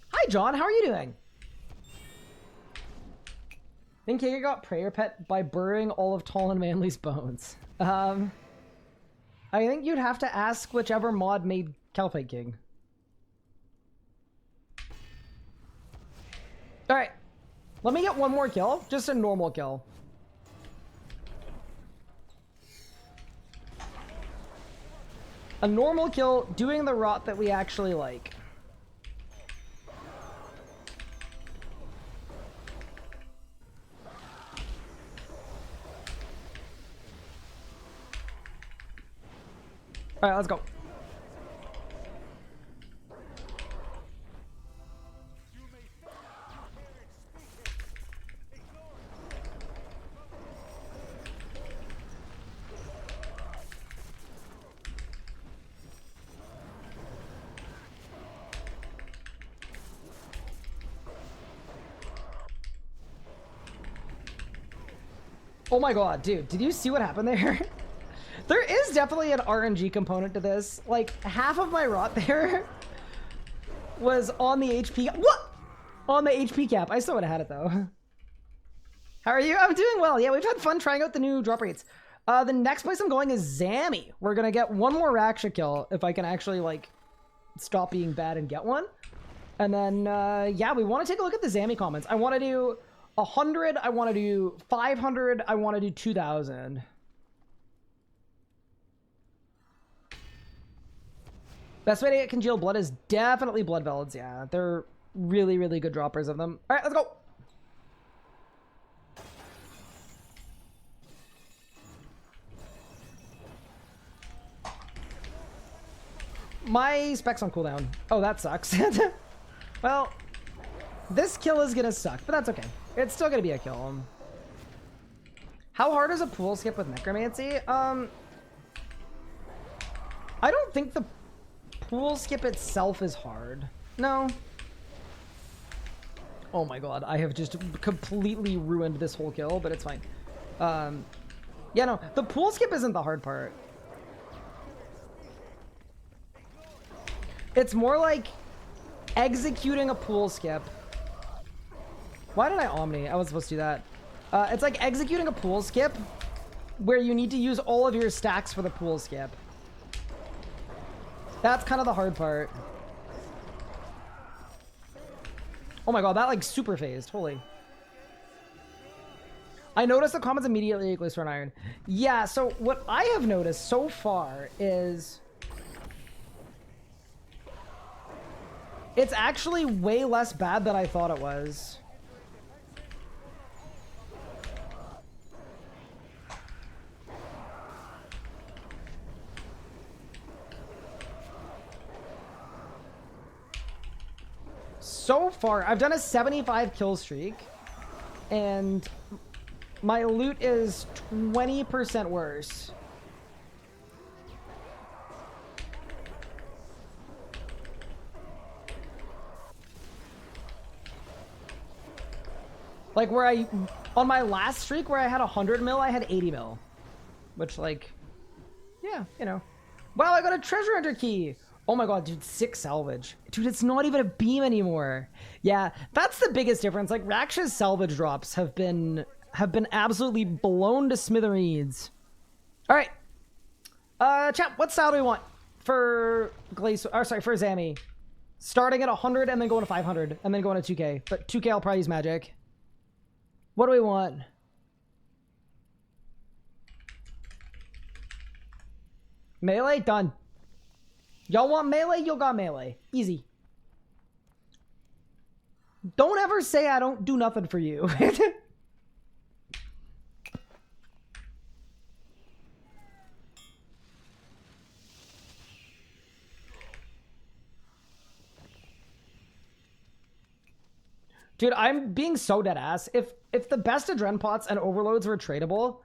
Hi, John, how are you doing? I think Kega got prayer pet by burying all of Tall and Manly's bones. I think you'd have to ask whichever mod made Calphite King. Alright, let me get one more kill, just a normal kill. A normal kill, doing the rot that we actually like. Alright, let's go. Oh my god, dude, did you see what happened there? There is definitely an RNG component to this. Like, half of my rot there was on the HP. What? On the HP cap. I still would have had it, though. How are you? I'm doing well. Yeah, we've had fun trying out the new drop rates. The next place I'm going is Zammy. We're going to get one more Raksha kill if I can actually, like, stop being bad and get one. And then, yeah, we want to take a look at the Zammy comments. I want to do 100. I want to do 500. I want to do 2,000. Best way to get congealed blood is definitely blood velids. Yeah, they're really, really good droppers of them. All right, let's go. My spec's on cooldown. Oh, that sucks. Well, this kill is gonna suck, but that's okay. It's still gonna be a kill. How hard is a pool skip with necromancy? I don't think the pool skip itself is hard. No. Oh my god, I have just completely ruined this whole kill, but it's fine. Yeah, no, the pool skip isn't the hard part. It's more like executing a pool skip. Why did I Omni? I was supposed to do that. It's like executing a pool skip where you need to use all of your stacks for the pool skip. That's kind of the hard part. Oh my god, that like super phased. Holy. I noticed the comments immediately, Glacer and Iron. Yeah, so what I have noticed so far is it's actually way less bad than I thought it was. So far, I've done a 75 kill streak, and my loot is 20% worse. Like where on my last streak where I had 100 mil, I had 80 mil. Which like, yeah, you know. Wow, I got a treasure hunter key. Oh my god, dude, 6 salvage. Dude, it's not even a beam anymore. Yeah, that's the biggest difference. Like Raksha's salvage drops have been absolutely blown to smithereens. All right. Chat, what style do we want for Glacer, or sorry, for Zami? Starting at 100 and then going to 500 and then going to 2k. But 2k I'll probably use magic. What do we want? Melee? Done. Y'all want melee? You'll got melee. Easy. Don't ever say I don't do nothing for you. Dude, I'm being so dead ass. If the best Adren pots and overloads were tradable,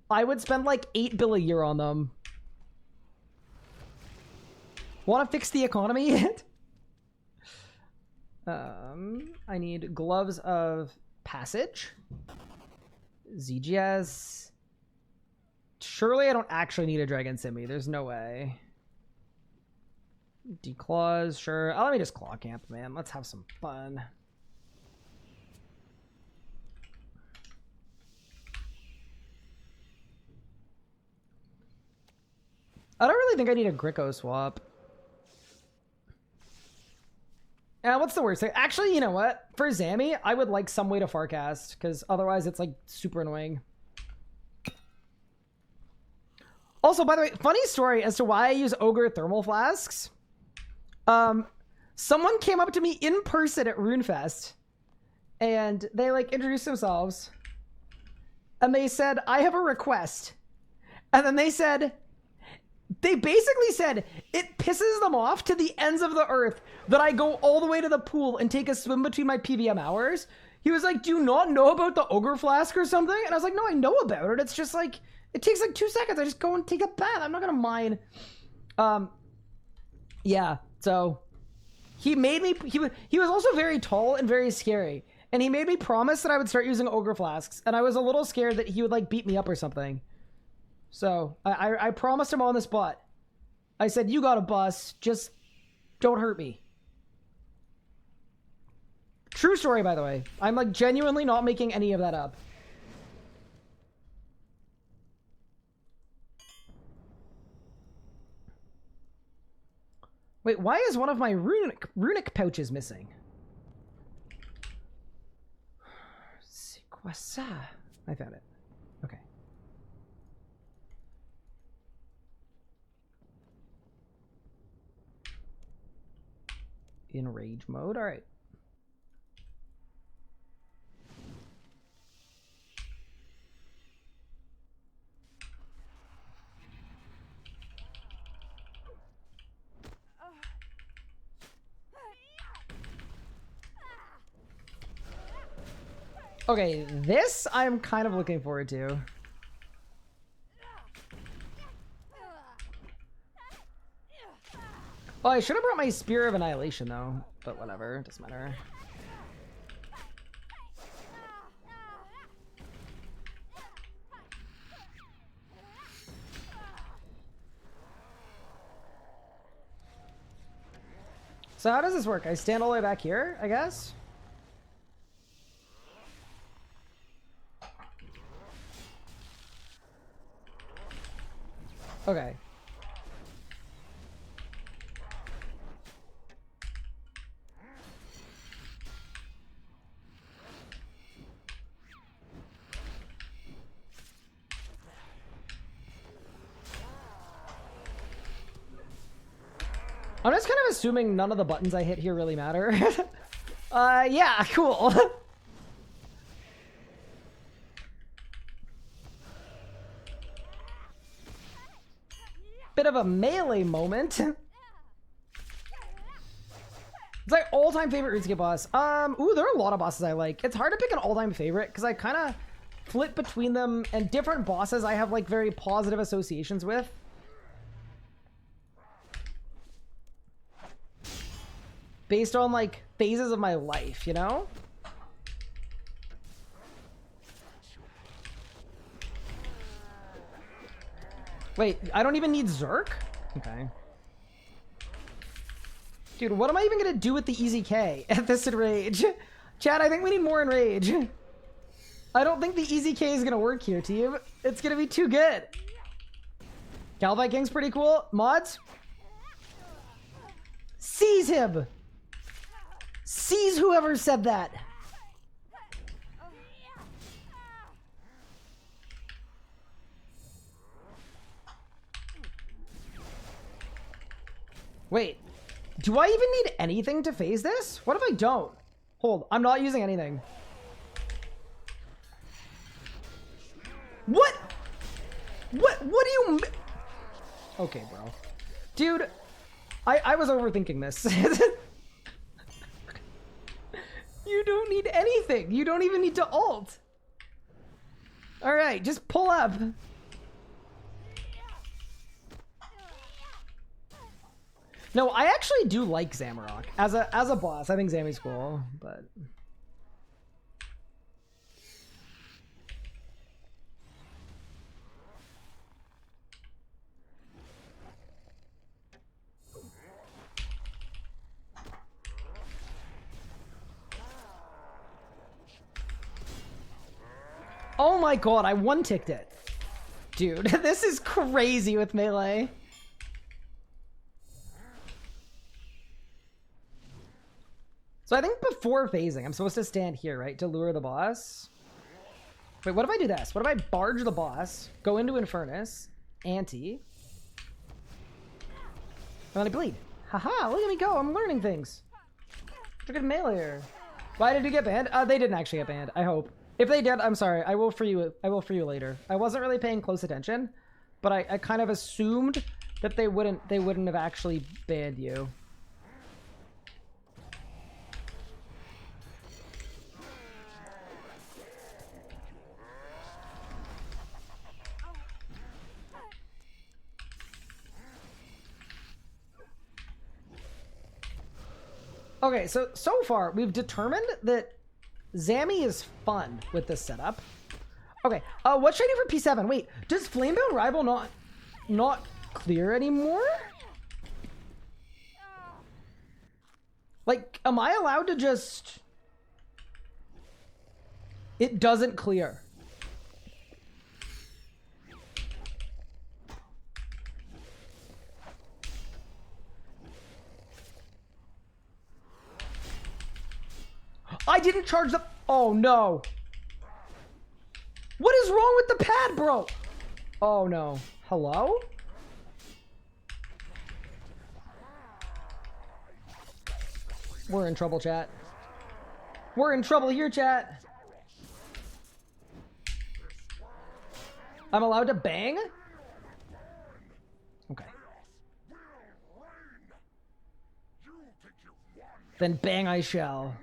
I would spend like 8 bill a year on them. Want to fix the economy? I need gloves of passage. ZGS. Surely I don't actually need a dragon simi. There's no way. Declaws, sure. Oh, let me just claw camp, man. Let's have some fun. I don't really think I need a Greco swap. What's the worst thing? Actually, you know what? For Zami, I would like some way to farcast, because otherwise it's like super annoying. Also, by the way, funny story as to why I use Ogre thermal flasks. Someone came up to me in person at RuneFest, and they like introduced themselves, and they said, "I have a request," and then they basically said it pisses them off to the ends of the earth that I go all the way to the pool and take a swim between my PVM hours. He was like, "Do you not know about the Ogre flask or something?" And I was like, "No, I know about it. It's just like, it takes like 2 seconds. I just go and take a bath. I'm not gonna mine." Yeah, so he made me, he was also very tall and very scary. And he made me promise that I would start using Ogre flasks. And I was a little scared that he would like beat me up or something. So I promised him on the spot. I said, "You got a bus, just don't hurt me." True story, by the way. I'm like genuinely not making any of that up. Wait, why is one of my runic pouches missing? Sequasa. I found it. Okay. In rage mode. All right. Okay, this I'm kind of looking forward to. Oh, I should have brought my Spear of Annihilation though, but whatever, it doesn't matter. So how does this work? I stand all the way back here, I guess? Okay. I'm just kind of assuming none of the buttons I hit here really matter. Yeah, cool. Bit of a melee moment. It's like all-time favorite RuneScape boss. Ooh, there are a lot of bosses I like. It's hard to pick an all-time favorite because I kind of flip between them, and different bosses I have like very positive associations with. Based on like phases of my life, you know? Wait, I don't even need Zerk? Okay. Dude, what am I even gonna do with the easy K at this enrage? Chad, I think we need more enrage. I don't think the easy K is gonna work here, team. It's gonna be too good. Cal Viking's pretty cool. Mods? Seize him! Seize whoever said that! Wait, do I even need anything to phase this? What if I don't? Hold, I'm not using anything. What? What do you... Okay, bro. Dude, I was overthinking this. You don't need anything. You don't even need to ult. All right, just pull up. No, I actually do like Zamorak as a boss. I think Zammy's cool, but oh my god, I one-ticked it. Dude, this is crazy with melee. So I think before phasing, I'm supposed to stand here, right? To lure the boss. Wait, what if I do this? What if I barge the boss, go into Infernus, anti, and then I bleed? Haha, look at me go, I'm learning things. Look at meleeer. Why did you get banned? They didn't actually get banned, I hope. If they did, I'm sorry. I will free you later. I wasn't really paying close attention, but I kind of assumed that they wouldn't have actually banned you. Okay, so far we've determined that Zammy is fun with this setup. Okay, what should I do for P7? Wait, does Flamebound Rival not clear anymore? Like, am I allowed to just... It doesn't clear. I didn't charge the... Oh, no. What is wrong with the pad, bro? Oh, no. Hello? We're in trouble, chat. We're in trouble here, chat. I'm allowed to bang? Okay. Then bang I shall.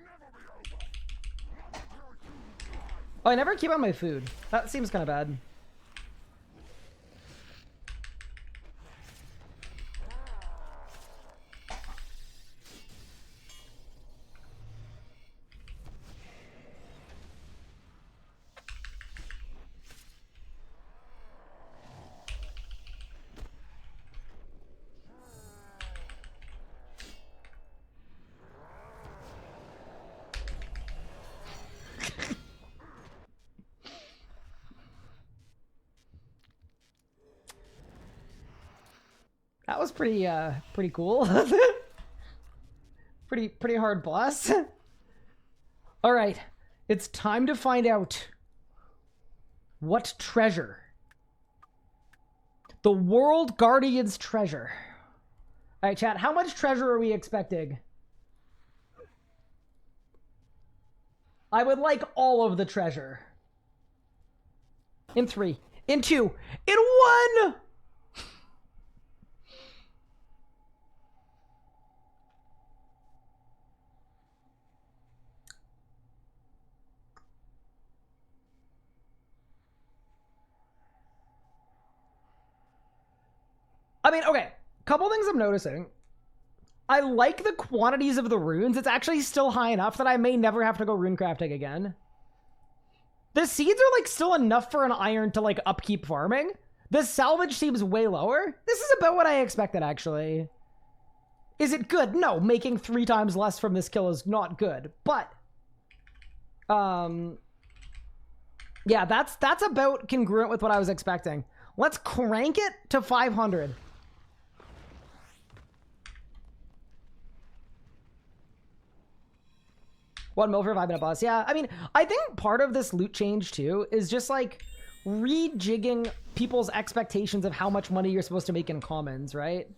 Oh, I never keep on my food. That seems kind of bad. That was pretty cool. pretty hard boss. All right, it's time to find out what treasure. The World Guardian's treasure. All right, chat. How much treasure are we expecting? I would like all of the treasure. In 3. In 2. In 1! I mean, okay. Couple things I'm noticing. I like the quantities of the runes. It's actually still high enough that I may never have to go rune crafting again. The seeds are like still enough for an iron to like upkeep farming. The salvage seems way lower. This is about what I expected, actually. Is it good? No, making 3 times less from this kill is not good. But yeah, that's about congruent with what I was expecting. Let's crank it to 500. $1 mil for a 5-minute boss. Yeah, I mean, I think part of this loot change too is just like rejigging people's expectations of how much money you're supposed to make in commons, right?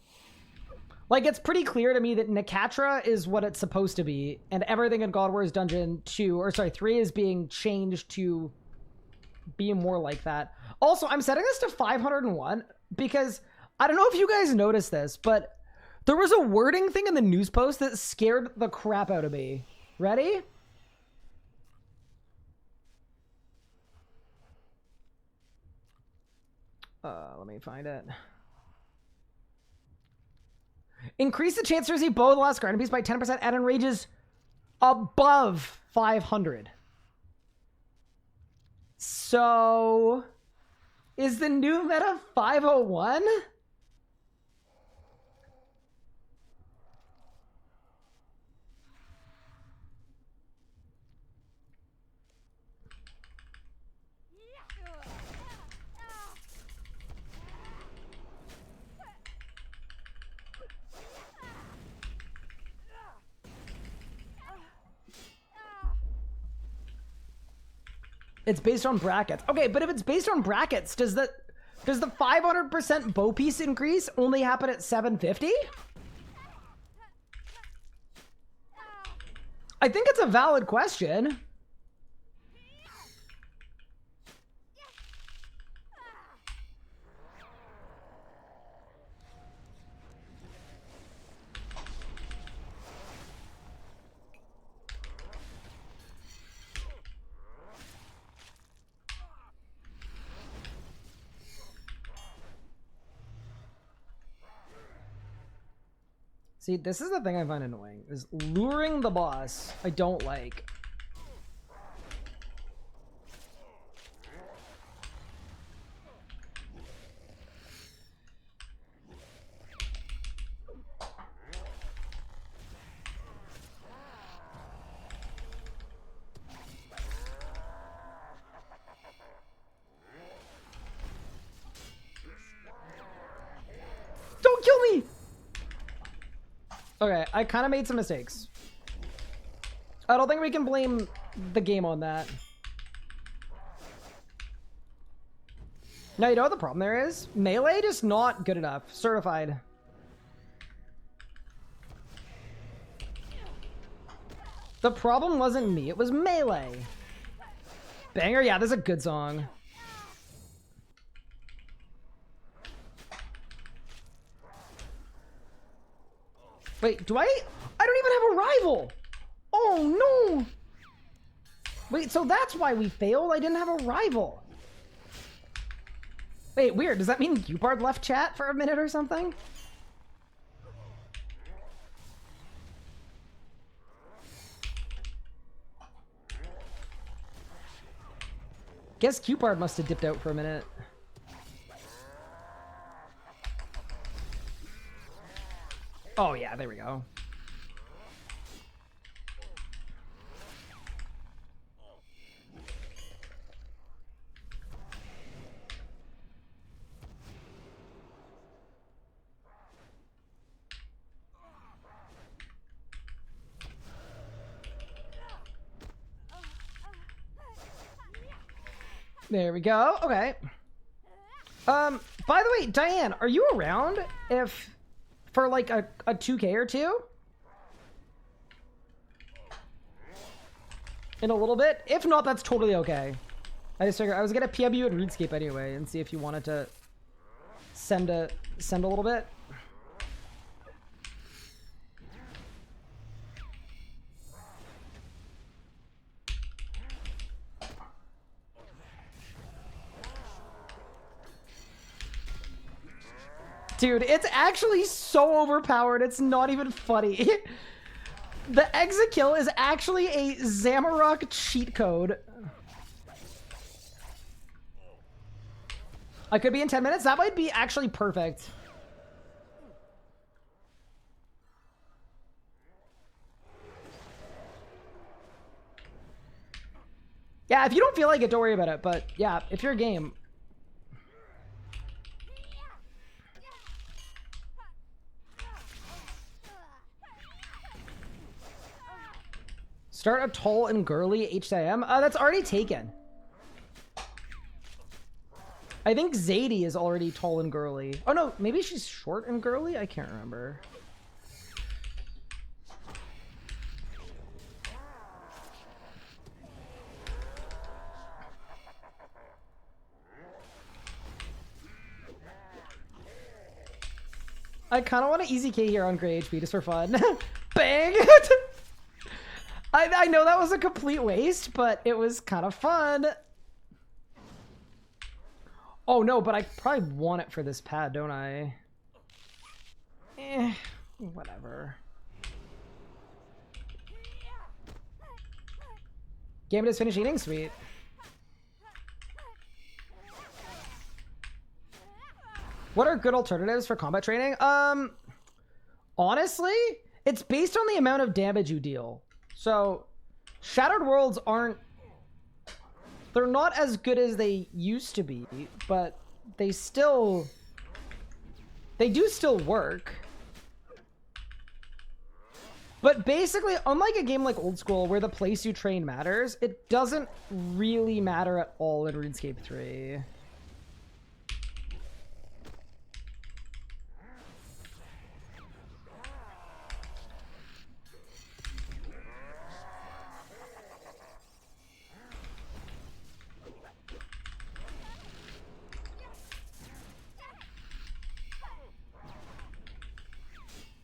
Like, it's pretty clear to me that Nikatra is what it's supposed to be, and everything in God Wars Dungeon 2, or sorry, 3 is being changed to be more like that. Also, I'm setting this to 501 because I don't know if you guys noticed this, but there was a wording thing in the news post that scared the crap out of me. Ready? Let me find it. Increase the chance to receive bow of the last garden piece by 10% and in ranges above 500. So, is the new meta 501? It's based on brackets. Okay, but if it's based on brackets, does the 500% bow piece increase only happen at 750? I think it's a valid question. See, this is the thing I find annoying, is luring the boss. I don't like. Don't kill me! Okay, I kind of made some mistakes. I don't think we can blame the game on that. Now, you know what the problem there is? Melee just not good enough. Certified. The problem wasn't me, it was Melee. Banger? Yeah, this is a good song. Wait, do I don't even have a rival! Oh no! Wait, so that's why we failed? I didn't have a rival. Wait, weird. Does that mean Upard left chat for a minute or something? Guess Cupard must have dipped out for a minute. Oh yeah, there we go. There we go. Okay. By the way, Diane, are you around if For like a 2K or two? In a little bit? If not, that's totally okay. I just figured I was gonna PM you in RuneScape anyway and see if you wanted to send a little bit. Dude, it's actually so overpowered, it's not even funny. The exit kill is actually a Zamorak cheat code. I could be in 10 minutes. That might be actually perfect. Yeah, if you don't feel like it, don't worry about it. But yeah, if you're game. Start a tall and girly HIM. That's already taken. I think Zadie is already tall and girly. Oh no, maybe she's short and girly? I can't remember. I kind of want to easy K here on Grey HP just for fun. Bang! I know that was a complete waste, but it was kind of fun. Oh no, but I probably want it for this pad, don't I? Whatever. Game is finished eating? Sweet. What are good alternatives for combat training? Honestly, it's based on the amount of damage you deal. So, Shattered Worlds aren't... They're not as good as they used to be, but they do still work. But basically, unlike a game like Old School, where the place you train matters, it doesn't really matter at all in RuneScape 3.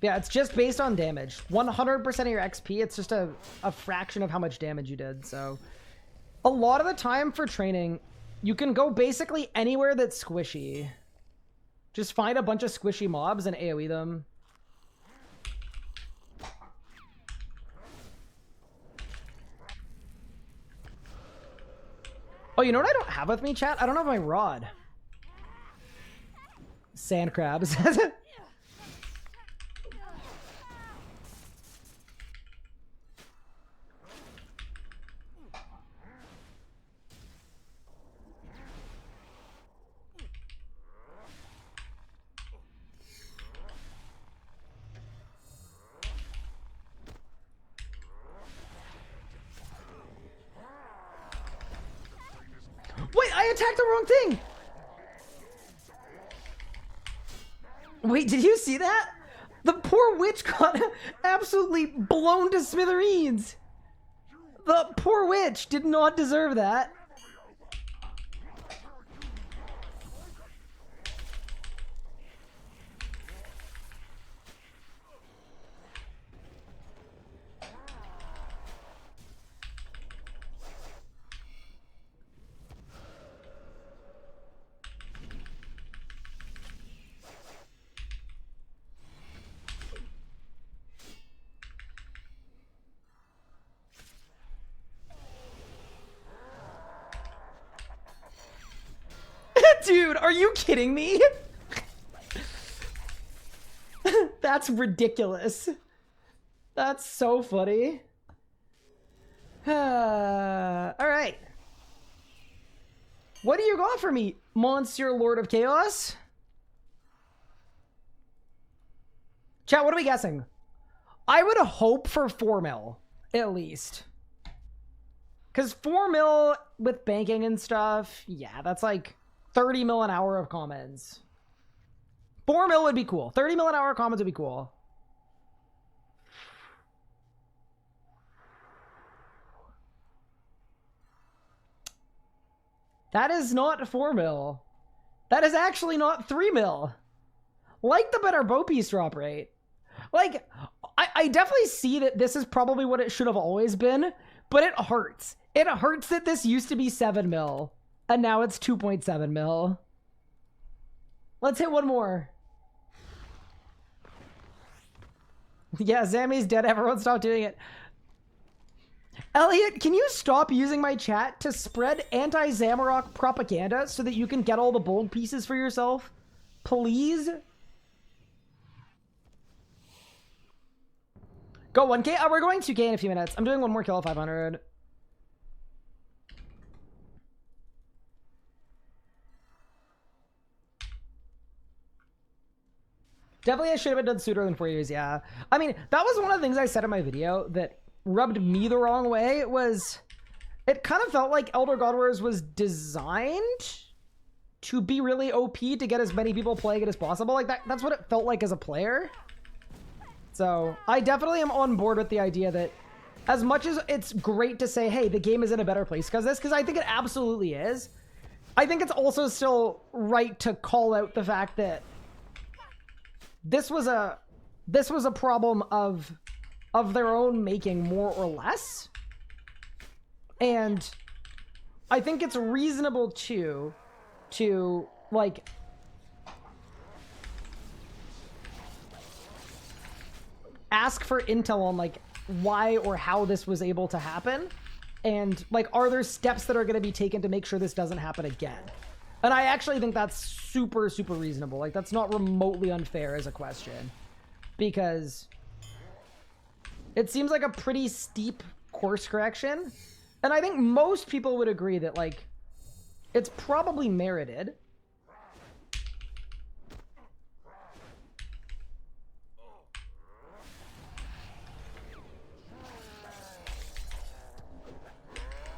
Yeah, it's just based on damage. 100% of your XP, it's just a fraction of how much damage you did. So a lot of the time for training, you can go basically anywhere that's squishy. Just find a bunch of squishy mobs and AoE them. Oh, you know what I don't have with me, chat? I don't have my rod. Sand crabs. Wait, I attacked the wrong thing! Wait, did you see that? The poor witch got absolutely blown to smithereens! The poor witch did not deserve that. Dude, are you kidding me? That's ridiculous. That's so funny. All right. What do you got for me, Monsieur Lord of Chaos? Chat, what are we guessing? I would hope for 4 mil, at least. Because 4 mil with banking and stuff, yeah, that's like 30 mil an hour of commons. 4 mil would be cool. 30 mil an hour commons would be cool. That is not 4 mil. That is actually not 3 mil. Like the better bow piece drop rate. Like, I definitely see that this is probably what it should have always been, but it hurts. It hurts that this used to be 7 mil, and now it's 2.7 mil. Let's hit one more. Yeah, Zammy's dead. Everyone stop doing it. Elliot, can you stop using my chat to spread anti-Zamorak propaganda so that you can get all the bold pieces for yourself? Please? Go 1k? Oh, we're going 2k in a few minutes. I'm doing one more kill at 500. Definitely I should have been done sooner than 4 years, yeah. I mean, that was one of the things I said in my video that rubbed me the wrong way. Was it kind of felt like Elder God Wars was designed to be really OP to get as many people playing it as possible. Like that's what it felt like as a player. So I definitely am on board with the idea that as much as it's great to say, hey, the game is in a better place because this, because I think it absolutely is, I think it's also still right to call out the fact that this was a problem of their own making, more or less. And I think it's reasonable to like ask for intel on like why or how this was able to happen, and like are there steps that are going to be taken to make sure this doesn't happen again. And I actually think that's super reasonable. Like that's not remotely unfair as a question, because it seems like a pretty steep course correction, and I think most people would agree that like it's probably merited.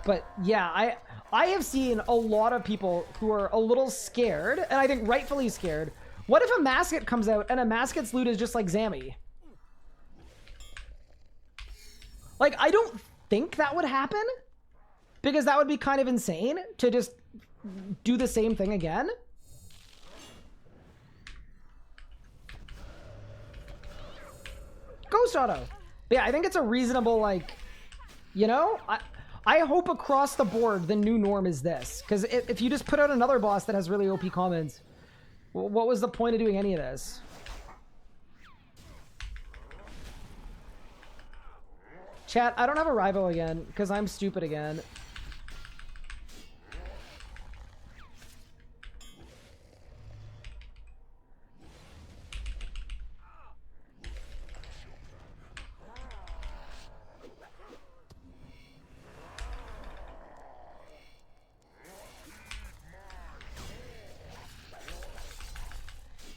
But yeah, I have seen a lot of people who are a little scared, and I think rightfully scared. What if a Masket comes out and a Masket's loot is just like Zammy? Like, I don't think that would happen, because that would be kind of insane to just do the same thing again. Ghost Auto. But yeah, I think it's a reasonable, like, you know, I hope across the board the new norm is this, because if you just put out another boss that has really OP commons, what was the point of doing any of this? Chat, I don't have a rival again, because I'm stupid again.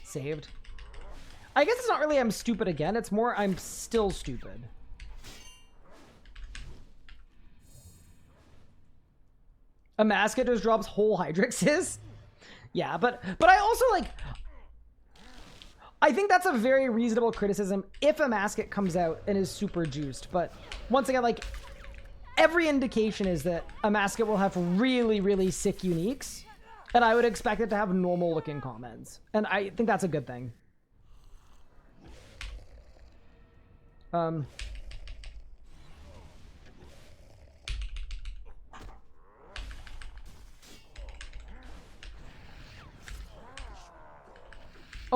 Saved. I guess it's not really I'm stupid again, it's more I'm still stupid. A Masket just drops whole Hydrixes? Yeah, but I also like, I think that's a very reasonable criticism if a Masket comes out and is super juiced. But once again, like, every indication is that a Masket will have really sick uniques, and I would expect it to have normal looking comments, and I think that's a good thing. Oh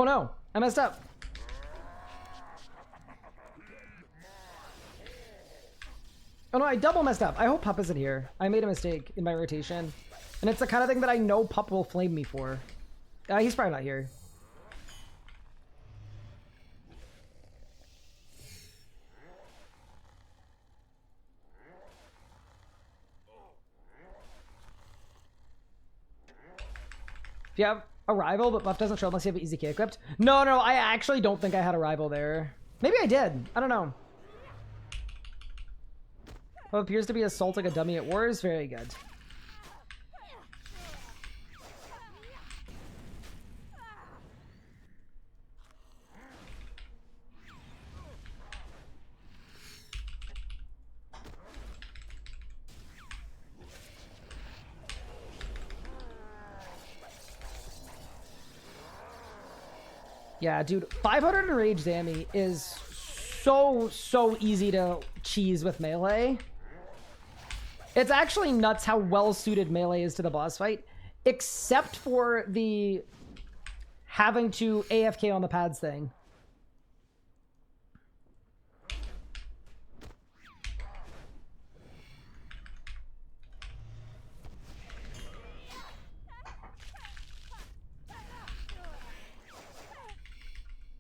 no, I messed up. Oh no, I double messed up. I hope Pup isn't here. I made a mistake in my rotation. And it's the kind of thing that I know Pup will flame me for. He's probably not here. If you have a rival, but buff doesn't show unless you have an easy K equipped. No, I actually don't think I had a rival there. Maybe I did. I don't know. What appears to be assaulting a dummy at wars. Very good. Yeah, dude, 500 enraged Zammy is so easy to cheese with melee. It's actually nuts how well suited melee is to the boss fight, except for the having to AFK on the pads thing.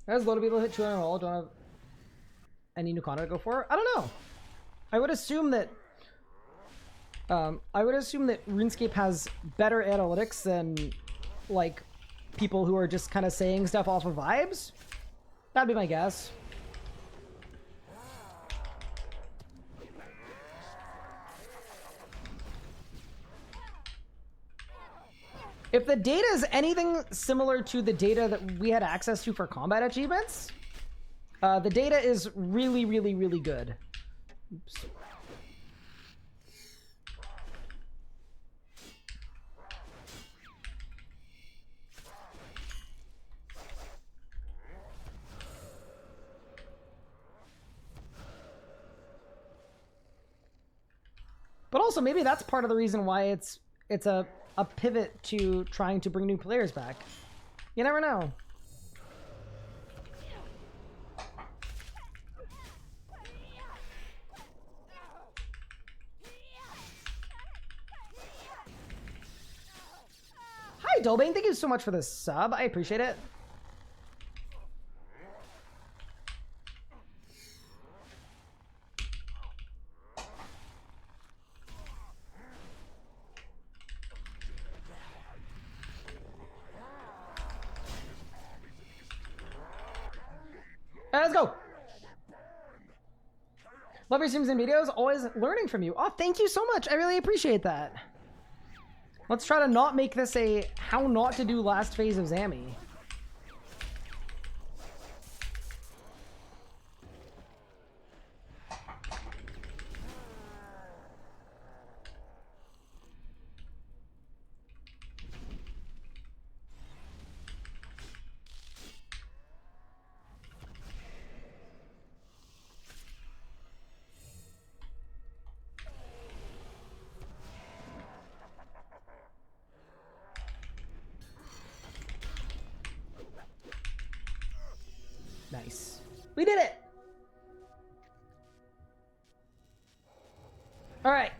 There's a lot of people hit 200 all. Don't have any new content to go for. I don't know. I would assume that RuneScape has better analytics than like people who are just kind of saying stuff off of vibes. That'd be my guess. If the data is anything similar to the data that we had access to for combat achievements, the data is really good. Oops. But also maybe that's part of the reason why it's a pivot to trying to bring new players back. You never know. Hi, Dolbane. Thank you so much for the sub. I appreciate it. Let's go. Love your streams and videos. Always learning from you. Oh, thank you so much. I really appreciate that. Let's try to not make this a how not to do last phase of Zammy. Nice. We did it! Alright.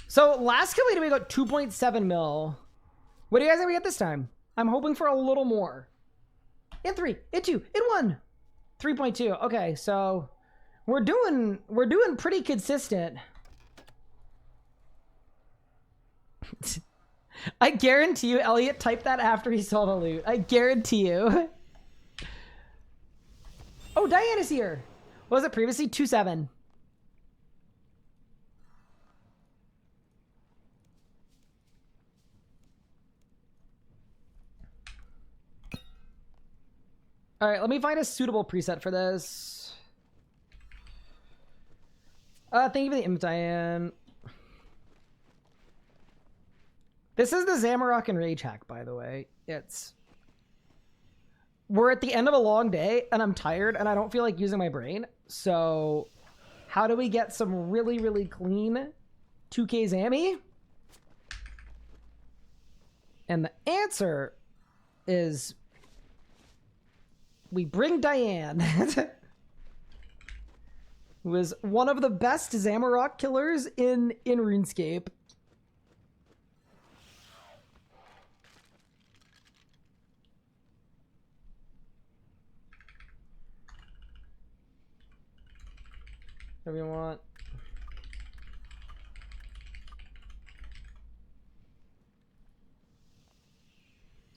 So, last completed we got 2.7 mil. What do you guys think we get this time? I'm hoping for a little more. In 3, in 2, in 1. 3.2. Okay, so we're doing pretty consistent. I guarantee you Elliot typed that after he saw the loot. I guarantee you. Oh, Diane is here. What was it previously? 2.7. All right, let me find a suitable preset for this. Thank you for the invite, Diane. This is the Zamorak and Rage hack, by the way. We're at the end of a long day, and I'm tired, and I don't feel like using my brain. So, how do we get some really clean 2K Zammy? And the answer is we bring Diane, who is one of the best Zamorak killers in RuneScape. Whatever you want.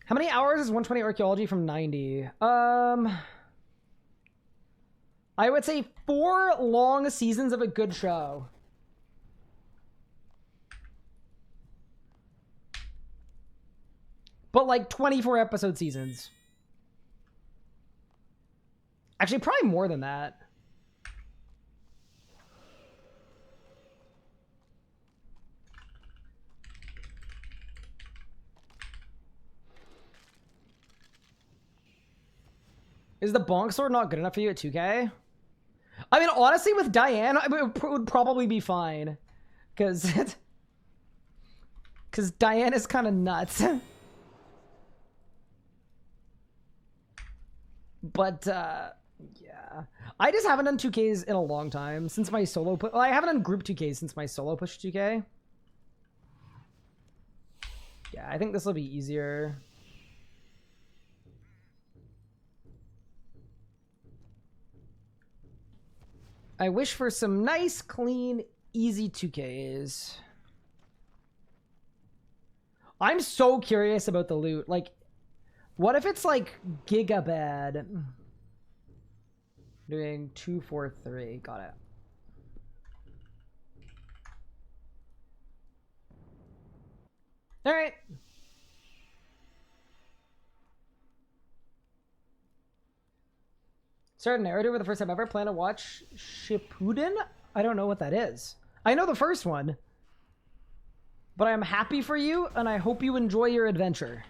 How many hours is 120 archaeology from 90? I would say 4 long seasons of a good show. But like 24 episode seasons. Actually, probably more than that. Is the bonk sword not good enough for you at 2K? I mean, honestly, with Diane, it would probably be fine. Because Diane is kind of nuts. But, yeah. I just haven't done 2Ks in a long time since my solo push. Well, I haven't done group 2Ks since my solo push 2K. Yeah, I think this will be easier. I wish for some nice, clean, easy 2Ks. I'm so curious about the loot. Like, what if it's like giga bad? Doing 2, 4, 3. Got it. All right. Started narrative for the first time ever. Plan to watch Shippuden? I don't know what that is. I know the first one. But I'm happy for you, and I hope you enjoy your adventure.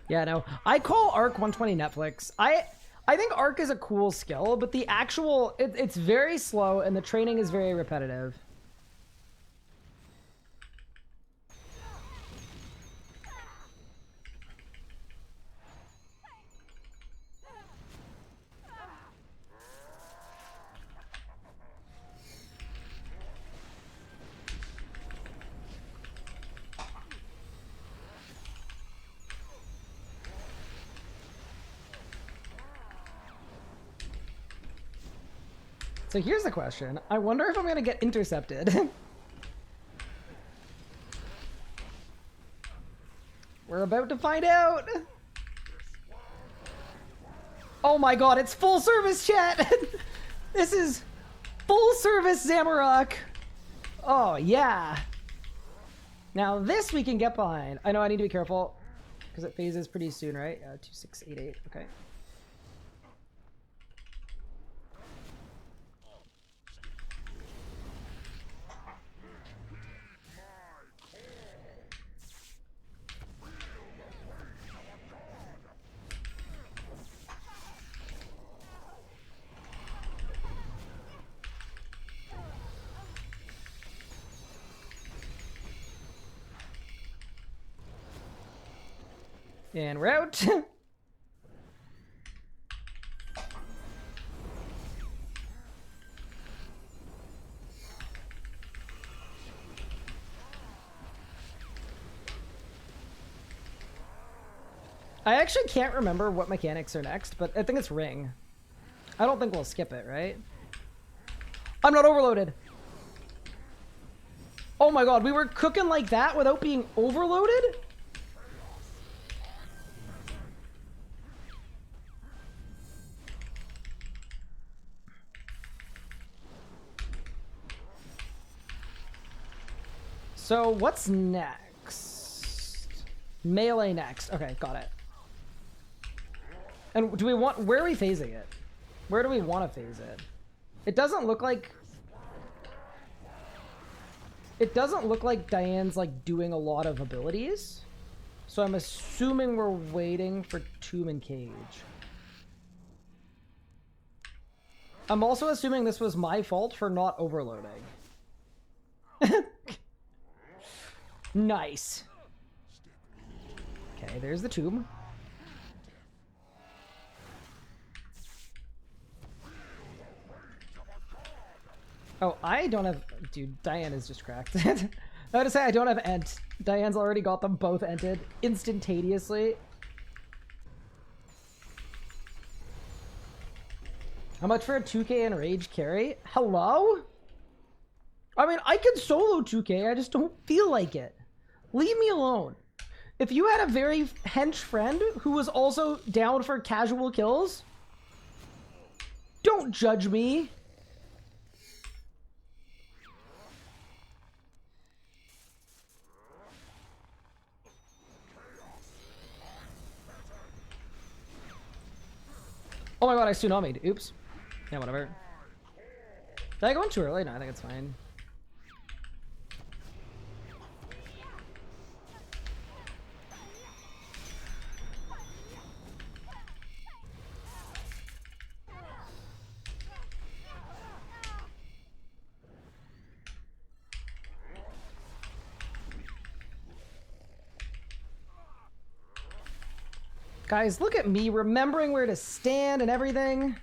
Yeah, no. I call Arc 120 Netflix. I think Arc is a cool skill, but the actual... It's very slow, and the training is very repetitive. So here's the question. I wonder if I'm going to get intercepted. We're about to find out. Oh my god, it's full service chat. This is full service Zamarok. Oh yeah. Now this we can get behind. I know I need to be careful because it phases pretty soon, right? 2688. Okay. And we're out. I actually can't remember what mechanics are next, but I think it's ring. I don't think we'll skip it, right? I'm not overloaded. Oh my god, we were cooking like that without being overloaded? So what's next? Melee next. Okay, got it. And do we want... Where are we phasing it? Where do we want to phase it? It doesn't look like... It doesn't look like Diane's like doing a lot of abilities. So I'm assuming we're waiting for Tomb and Cage. I'm also assuming this was my fault for not overloading. Nice. Okay, there's the tomb. Oh, I don't have... Dude, Diane is just cracked. I would to say I don't have Ent. Diane's already got them both ented instantaneously. How much for a 2K and Rage carry? Hello? I mean, I can solo 2K, I just don't feel like it. Leave me alone. If you had a very hench friend who was also down for casual kills, don't judge me. Oh my god, I tsunami'd. Oops. Yeah, whatever. Did I go in too early? No, I think it's fine. Guys, look at me remembering where to stand and everything.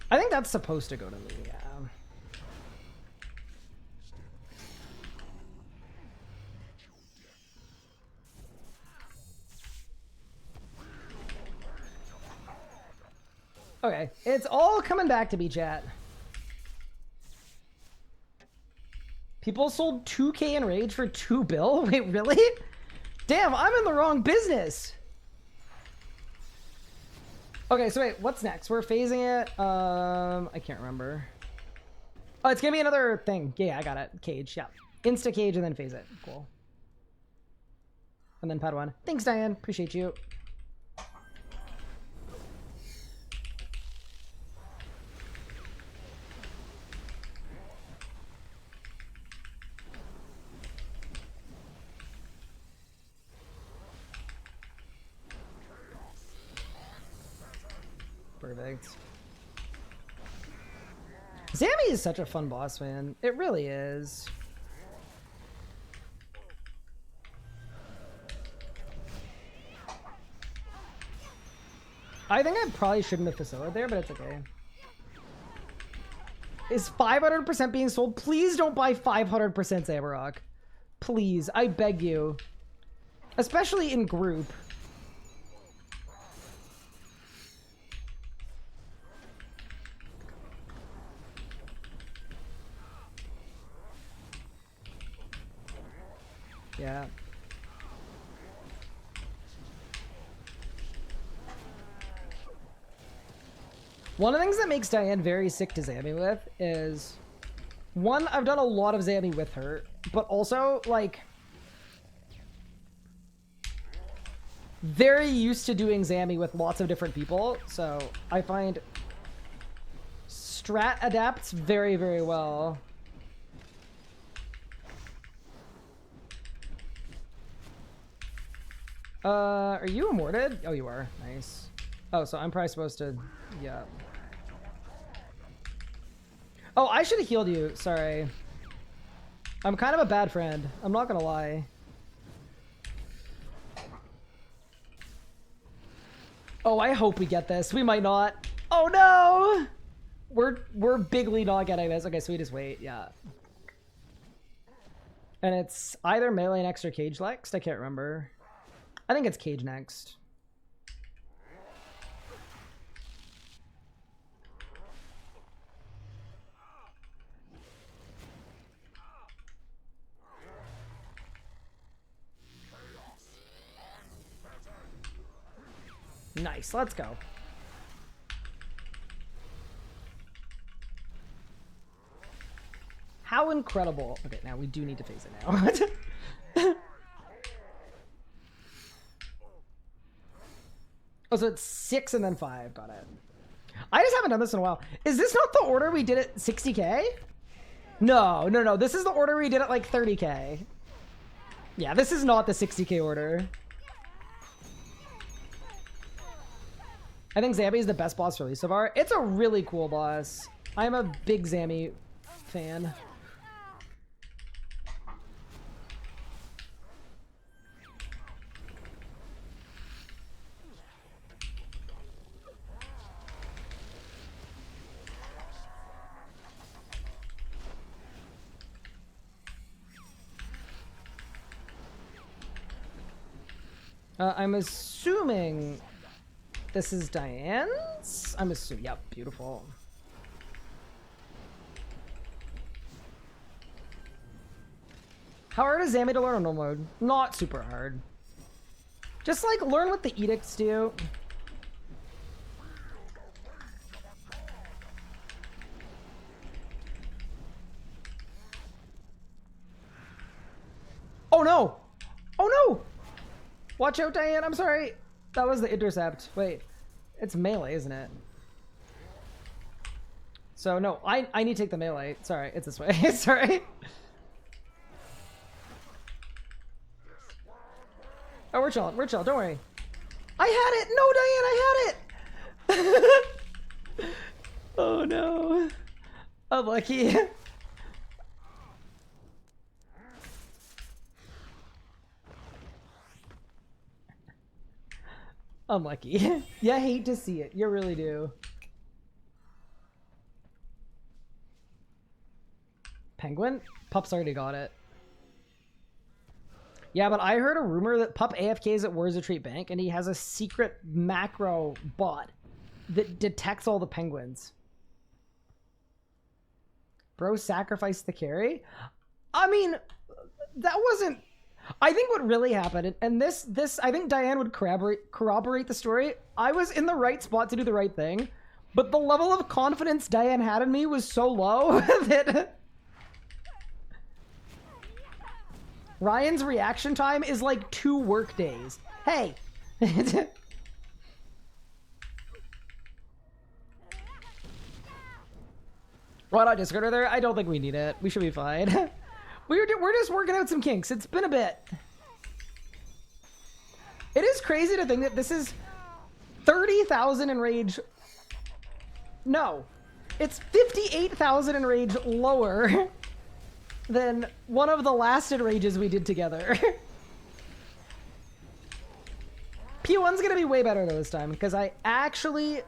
I think that's supposed to go to me, yeah. Okay, it's all coming back to me, chat. People sold 2K in Rage for 2 bill? Wait, really? Damn, I'm in the wrong business. Okay, so wait, what's next? We're phasing it. I can't remember. Oh, it's gonna be another thing. Yeah, I got it. Cage, yeah. Insta cage and then phase it. Cool. And then Padawan. Thanks, Diane. Appreciate you. Perfect. Zammy is such a fun boss, man. It really is. I think I probably shouldn't have facilitated there, but it's okay. Is 500% being sold? Please don't buy 500% Zamarok. Please, I beg you. Especially in group. Yeah. One of the things that makes Diane very sick to Zammy with is, one, I've done a lot of Zammy with her, but also, like, very used to doing Zammy with lots of different people, so I find strat adapts very, very well. Are you immorted? Oh, you are. Nice. Oh, so I'm probably supposed to... Yeah. Oh, I should have healed you. Sorry. I'm kind of a bad friend. I'm not gonna lie. Oh, I hope we get this. We might not. Oh, no! We're bigly not getting this. Okay, so we just wait. Yeah. And it's either melee next or cage next. I can't remember. I think it's cage next. Nice, let's go. How incredible. Okay, now we do need to face it now. Oh, so it's 6 and then 5. Got it. I just haven't done this in a while. Is this not the order we did at 60K? No. This is the order we did at like 30K. Yeah, this is not the 60K order. I think Zammy is the best boss release so far. It's a really cool boss. I'm a big Zammy fan. I'm assuming this is Diane's? I'm assuming, yep, beautiful. How hard is Zammy to learn on normal mode? Not super hard. Just like learn what the edicts do. Oh no! Oh no! Watch out, Diane, I'm sorry. That was the intercept. Wait, it's melee, isn't it? So no, I need to take the melee. Sorry, it's this way. Sorry. Oh, we're chilling. We're chill. Don't worry. I had it. No, Diane, I had it. Oh no. Unlucky. Unlucky. You hate to see it. You really do. Penguin? Pup's already got it. Yeah, but I heard a rumor that Pup AFKs at War's Retreat Bank and he has a secret macro bot that detects all the penguins. Bro sacrificed the carry? I mean, that wasn't... I think what really happened, and this I think Diane would corroborate the story. I was in the right spot to do the right thing, but the level of confidence Diane had in me was so low that... Ryan's reaction time is like 2 work days. Hey! Why not discard her there? I don't think we need it. We should be fine. We're just working out some kinks. It's been a bit. It is crazy to think that this is 30,000 enrage. No. It's 58,000 enrage lower than one of the last enrages we did together. P1's gonna be way better though this time because I actually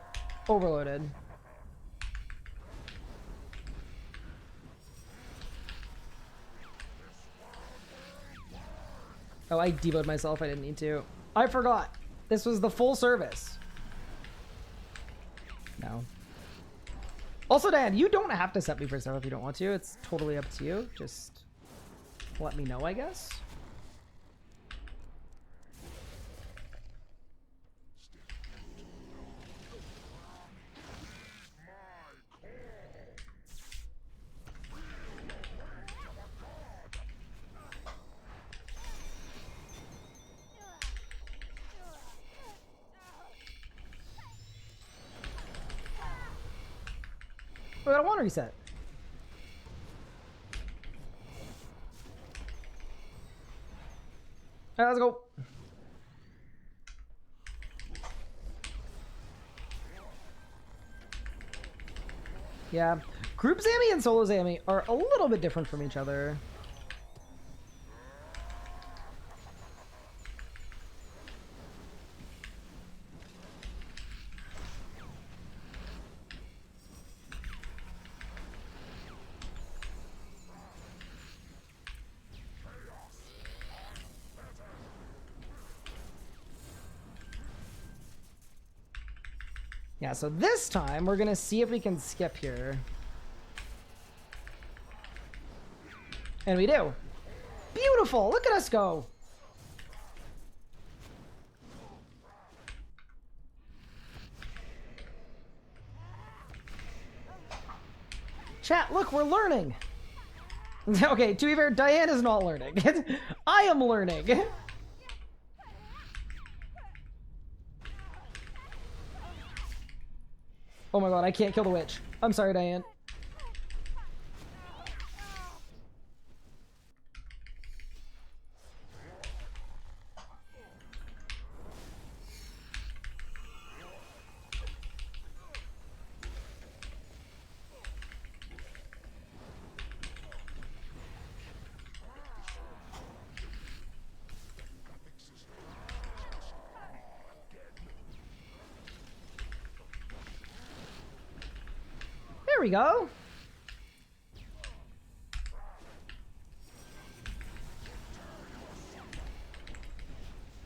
overloaded. Oh, I devoted myself. I didn't need to. I forgot. This was the full service. No. Also, Dad, you don't have to set me for stuff if you don't want to. It's totally up to you. Just let me know, I guess. I don't want to reset. All right, let's go. Yeah, group Zammy and solo Zammy are a little bit different from each other. Yeah, so this time we're gonna see if we can skip here. And we do. Beautiful! Look at us go! Chat, look, we're learning! Okay, to be fair, Diane is not learning. I am learning! Oh my god, I can't kill the witch. I'm sorry, Diane. There we go.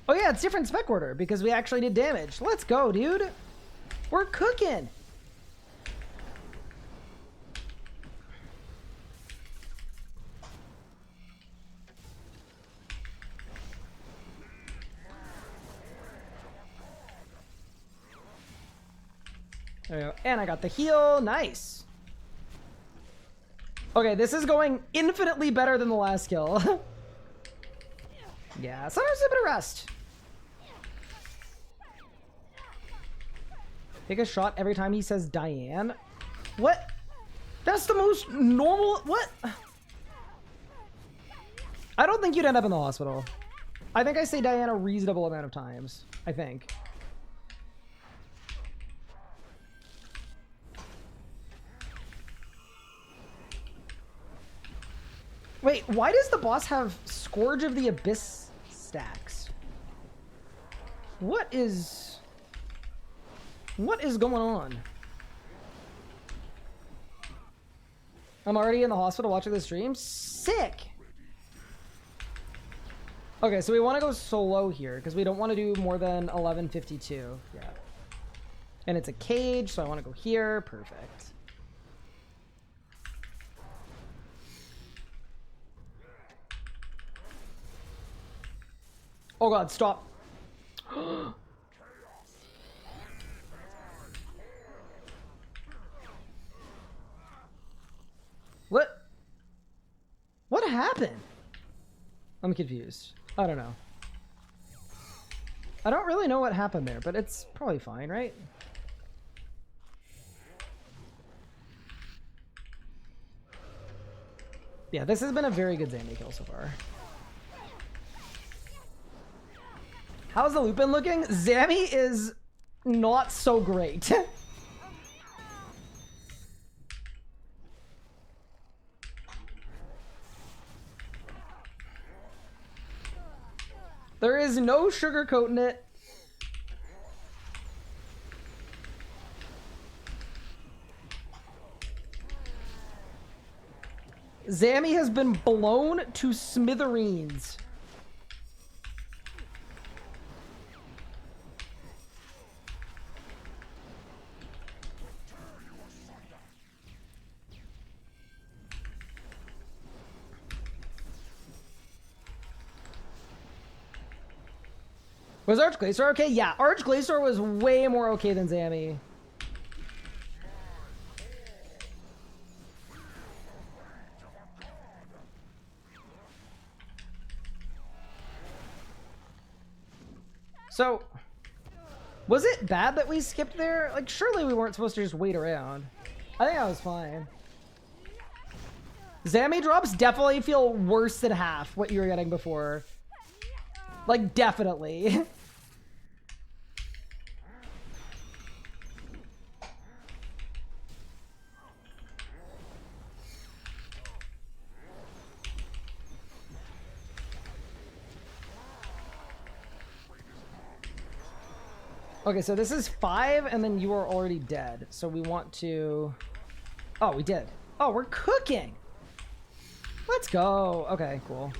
Oh yeah, it's different spec order because we actually did damage. Let's go, dude. We're cooking. There we go. And I got the heal. Nice. Okay, this is going infinitely better than the last kill. Yeah, sometimes a bit of rest. Take a shot every time he says Diane. What? That's the most normal... What? I don't think you'd end up in the hospital. I think I say Diana a reasonable amount of times. I think. Wait, why does the boss have Scourge of the Abyss stacks? What is going on? I'm already in the hospital watching the stream. Sick! Okay, so we want to go solo here because we don't want to do more than 11:52. Yeah. And it's a cage, so I want to go here. Perfect. Oh god, stop. What happened? I'm confused. I don't know. I don't really know what happened there, but it's probably fine, right? Yeah, this has been a very good Zammy kill so far. How's the Lupin looking? Zammy is not so great. There is no sugarcoating it. Zammy has been blown to smithereens. Was Arch Glacer okay? Yeah, Arch Glacer was way more okay than Zammy. So, was it bad that we skipped there? Like, surely we weren't supposed to just wait around. I think I was fine. Zammy drops definitely feel worse than half what you were getting before. Like, definitely. Okay, so this is 5, and then you are already dead. So we want to... Oh, we did. Oh, we're cooking! Let's go. Okay, cool.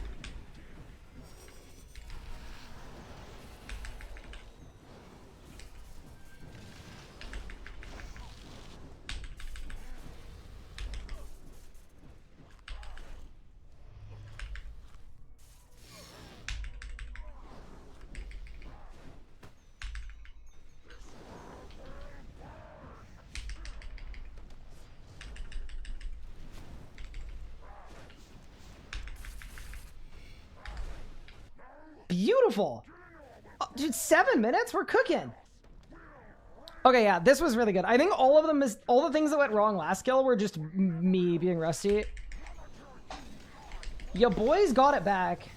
Beautiful. Oh, dude, 7 minutes? We're cooking. Okay, yeah, this was really good. I think all of them is all the things that went wrong last kill were just me being rusty. Your boys got it back.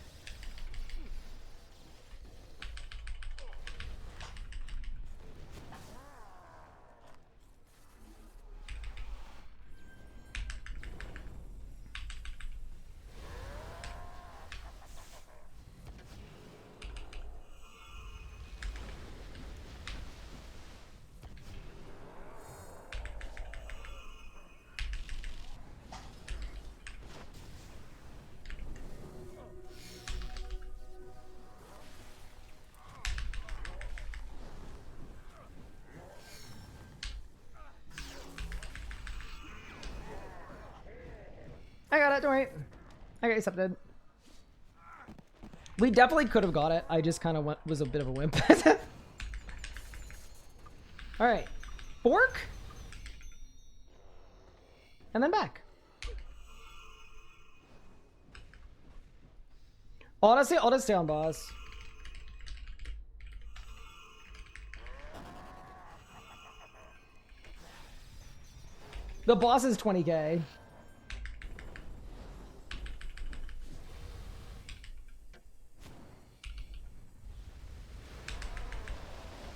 I got it, don't worry. I got accepted. We definitely could have got it. I just kind of was a bit of a wimp. Alright. Fork. And then back. Honestly, I'll just stay on boss. The boss is 20k.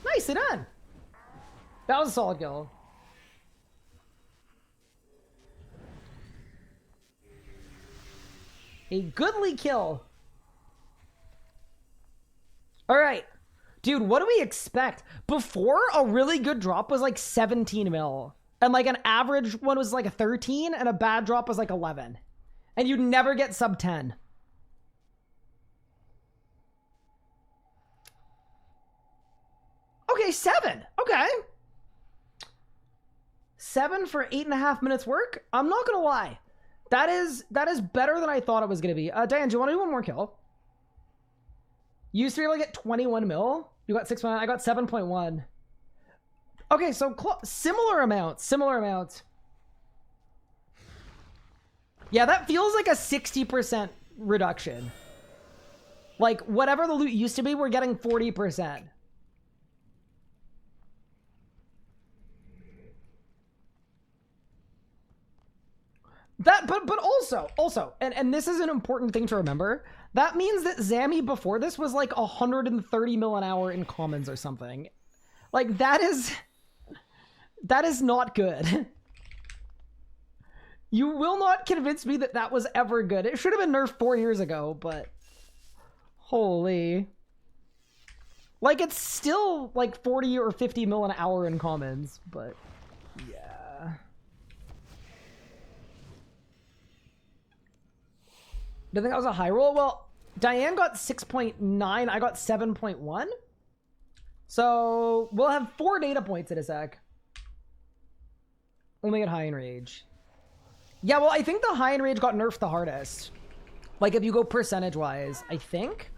Nicely done. That was a solid kill. A goodly kill. All right. Dude, what do we expect? Before, a really good drop was like 17 mil. And like an average one was like a 13, and a bad drop was like 11. And you'd never get sub 10. Okay, 7. Okay. 7 for 8.5 minutes work? I'm not gonna lie. That is better than I thought it was gonna be. Diane, do you want to do one more kill? You used to be able to get 21 mil. You got 6.9. I got 7.1. Okay, so similar amounts. Yeah, that feels like a 60% reduction. Like, whatever the loot used to be, we're getting 40%. That, but also, and this is an important thing to remember. That means that Zammy before this was like 130 mil an hour in commons or something. Like, that is not good. You will not convince me that that was ever good. It should have been nerfed 4 years ago, but holy. Like, it's still like 40 or 50 mil an hour in commons, but yeah. Do you think that was a high roll? Well, Diane got 6.9. I got 7.1. So we'll have 4 data points in a sec. Only at high enrage. Yeah, well, I think the high enrage got nerfed the hardest. Like, if you go percentage-wise, I think.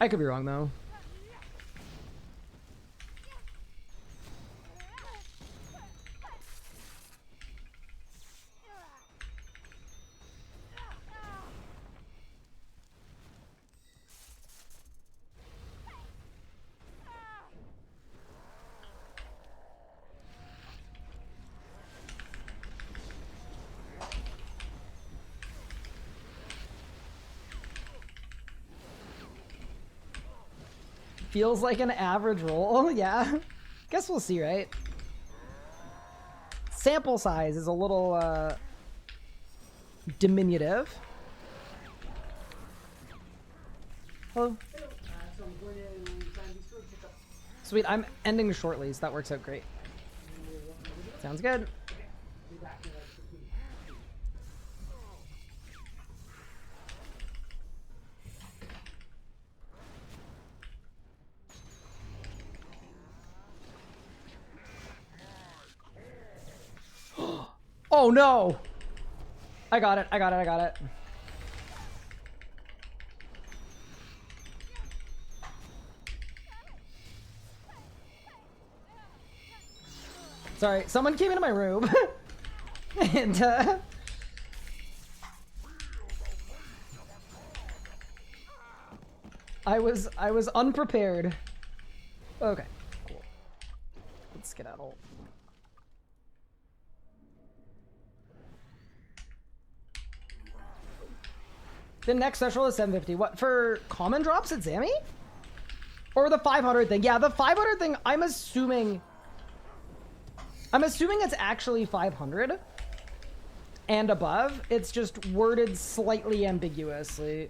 I could be wrong, though. Feels like an average roll. Yeah. Guess we'll see, right? Sample size is a little diminutive. Hello. Sweet, I'm ending shortly, so that works out great. Sounds good. Oh no! I got it. Sorry, someone came into my room. And I was unprepared. Okay, cool. Let's skedaddle. The next threshold is 750. What, for common drops at Zammy? Or the 500 thing? Yeah, the 500 thing, I'm assuming it's actually 500 and above. It's just worded slightly ambiguously.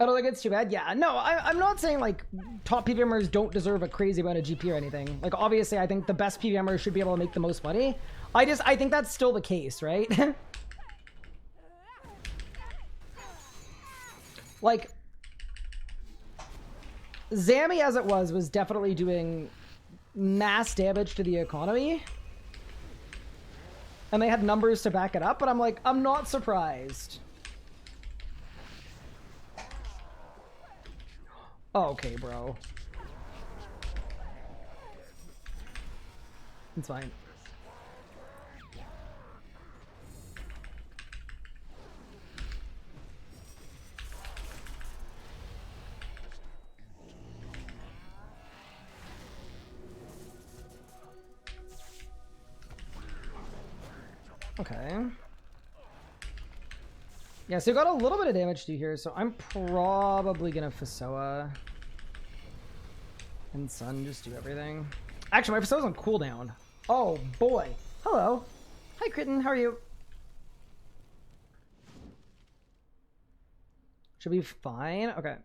I don't think it's too bad. Yeah, no, I'm not saying like top PVMers don't deserve a crazy amount of GP or anything. Like, obviously, I think the best PVMers should be able to make the most money. I think that's still the case, right? Like, Zammy as it was definitely doing mass damage to the economy. And they had numbers to back it up, but I'm like, I'm not surprised. Okay, bro. It's fine. Okay. Yeah, so you got a little bit of damage to do here, so I'm probably gonna Fasoa and Sun just do everything. Actually, my Fasoa's on cooldown. Oh boy. Hello. Hi, Kritten. How are you? Should be fine. Okay.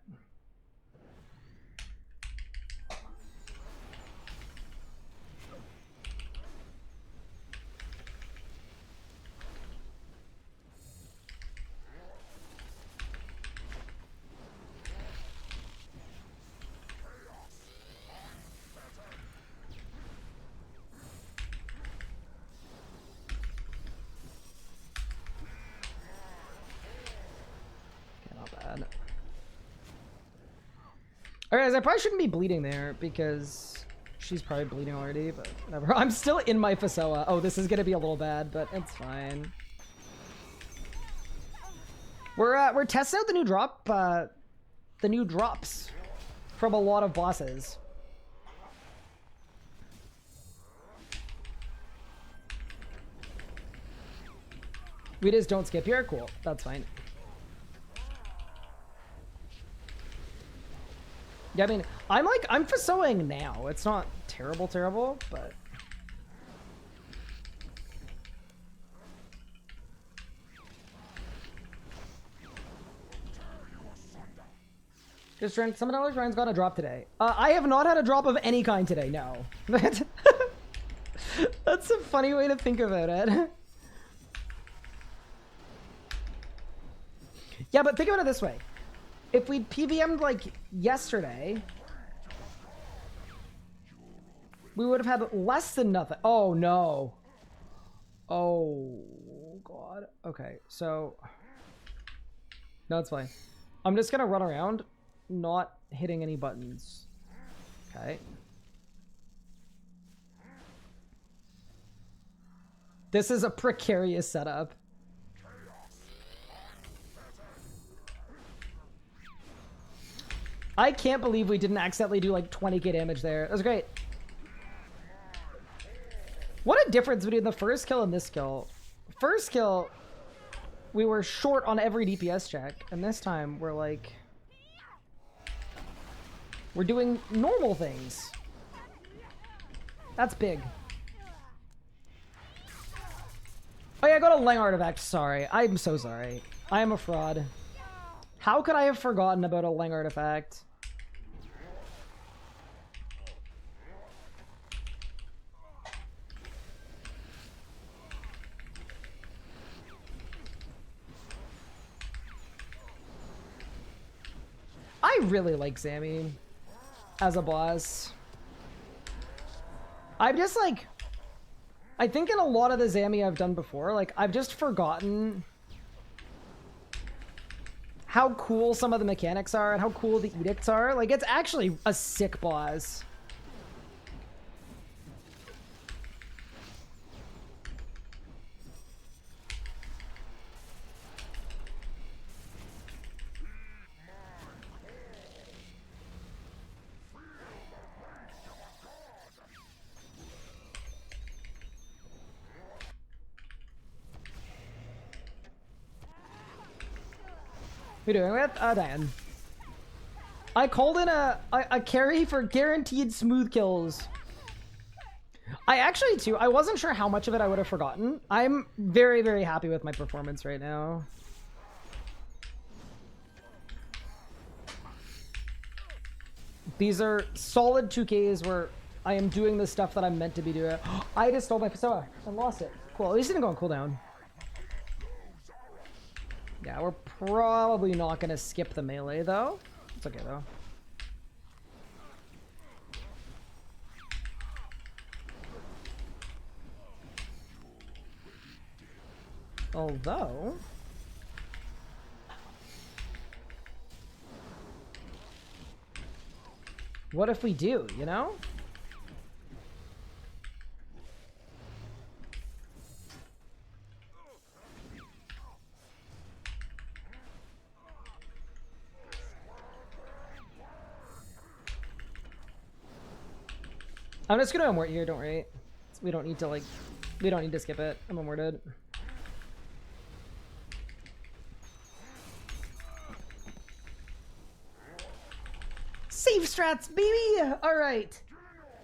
Alright, guys, I probably shouldn't be bleeding there because she's probably bleeding already, but whatever. I'm still in my Fasoa. Oh, this is gonna be a little bad, but it's fine. We're testing out the new drops from a lot of bosses. We just don't skip here. Cool, that's fine. Yeah, I mean, I'm Fasoing now. It's not terrible, but... Just Trent, $7 Ryan's got a drop today. I have not had a drop of any kind today, no. That's a funny way to think about it. Yeah, but think about it this way. If we'd PVM'd like yesterday, we would have had less than nothing. Oh no. Oh god. Okay, so no, it's fine. I'm just gonna run around, not hitting any buttons. Okay. This is a precarious setup. I can't believe we didn't accidentally do like 20k damage there. That was great. What a difference between the first kill and this kill. First kill, we were short on every DPS check, and this time we're like... we're doing normal things. That's big. Oh yeah, I got a Leng artifact. Sorry. I'm so sorry. I am a fraud. How could I have forgotten about a Leng artifact? I really like Zammy as a boss. I'm just like... I think in a lot of the Zammy I've done before, like, I've just forgotten how cool some of the mechanics are and how cool the edicts are. Like, it's actually a sick boss. Who are you doing with? Diane. I called in a carry for guaranteed smooth kills. I actually, too, I wasn't sure how much of it I would have forgotten. I'm very, very happy with my performance right now. These are solid 2Ks where I am doing the stuff that I'm meant to be doing. I just stole my Fasoa and lost it. Cool, at least it didn't go on cooldown. Yeah, we're probably not going to skip the melee, though. It's okay, though. Although... what if we do, you know? I'm just gonna amort here, don't worry. We don't need to, like, we don't need to skip it. I'm amorted. Save strats, baby! Alright.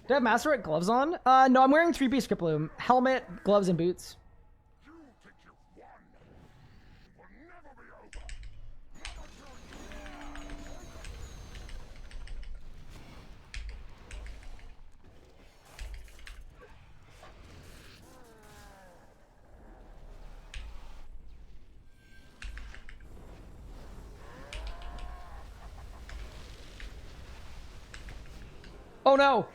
Do I have Masterwork gloves on? No, I'm wearing 3-piece Script Loom. Helmet, gloves, and boots. Oh no!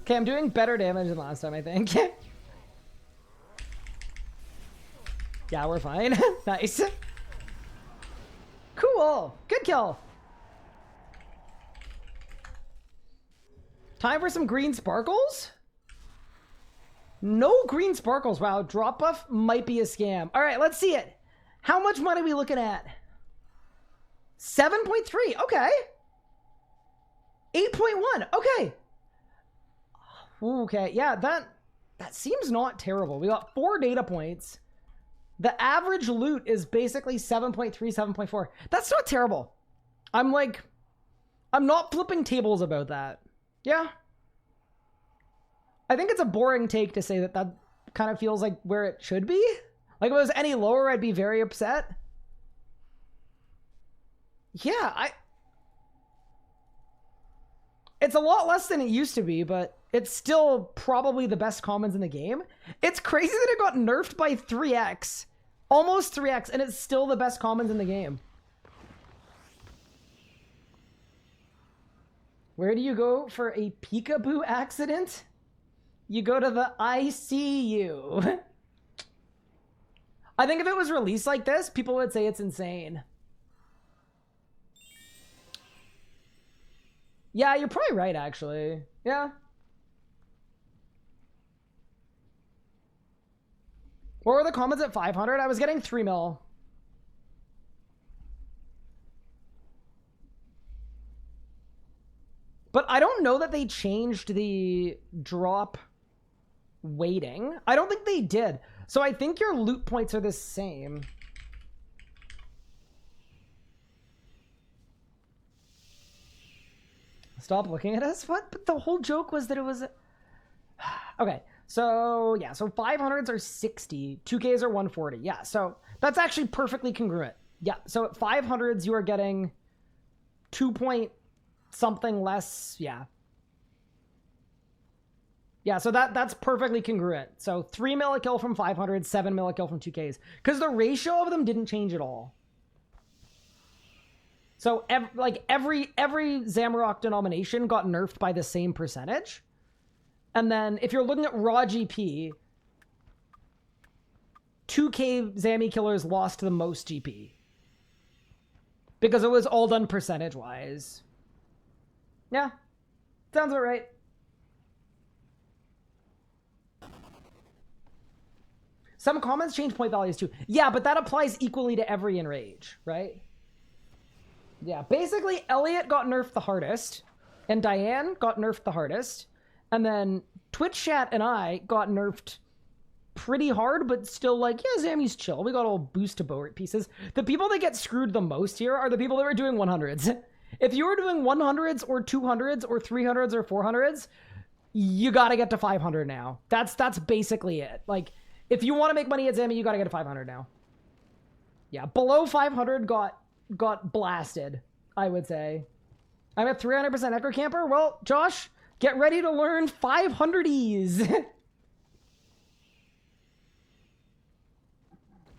Okay, I'm doing better damage than last time, I think. Yeah, we're fine. Nice. Cool! Good kill! Time for some green sparkles? No green sparkles. Wow, drop buff might be a scam. All right, let's see it. How much money are we looking at? 7.3. Okay. 8.1. Okay. Okay. Yeah, that seems not terrible. We got 4 data points. The average loot is basically 7.3, 7.4. That's not terrible. I'm not flipping tables about that. Yeah. I think it's a boring take to say that that kind of feels like where it should be. Like, if it was any lower, I'd be very upset. Yeah, it's a lot less than it used to be, but it's still probably the best commons in the game. It's crazy that it got nerfed by 3x. Almost 3x, and it's still the best commons in the game. Where do you go for a peekaboo accident? You go to the ICU. I think if it was released like this, people would say it's insane. Yeah, you're probably right, actually. Yeah. What were the comments at 500? I was getting 3 mil. But I don't know that they changed the drop weighting. I don't think they did. So I think your loot points are the same. Stop looking at us? What? But the whole joke was that it was... Okay, so yeah, so 500s are 60, 2Ks are 140. Yeah, so that's actually perfectly congruent. Yeah, so at 500s you are getting 2 point something less, yeah. Yeah, so that's perfectly congruent. So 3 mil a kill from 500, 7 mil a kill from 2Ks. Because the ratio of them didn't change at all. So every Zamorak denomination got nerfed by the same percentage. And then if you're looking at raw GP, 2K Zami killers lost the most GP. Because it was all done percentage-wise. Yeah, sounds about right. Some comments change point values too. Yeah, but that applies equally to every enrage, right? Yeah, basically Elliot got nerfed the hardest, and Diane got nerfed the hardest, and then Twitch chat and I got nerfed pretty hard, but still like, yeah, Zami's chill. We got all boost to bow rate pieces. The people that get screwed the most here are the people that are doing 100s. If you were doing 100s or 200s or 300s or 400s, you gotta get to 500 now. That's basically it. Like, if you want to make money at Zami, you gotta get to 500 now. Yeah, below 500 got blasted, I would say. I'm at 300% Echo Camper. Well, Josh, get ready to learn 500s.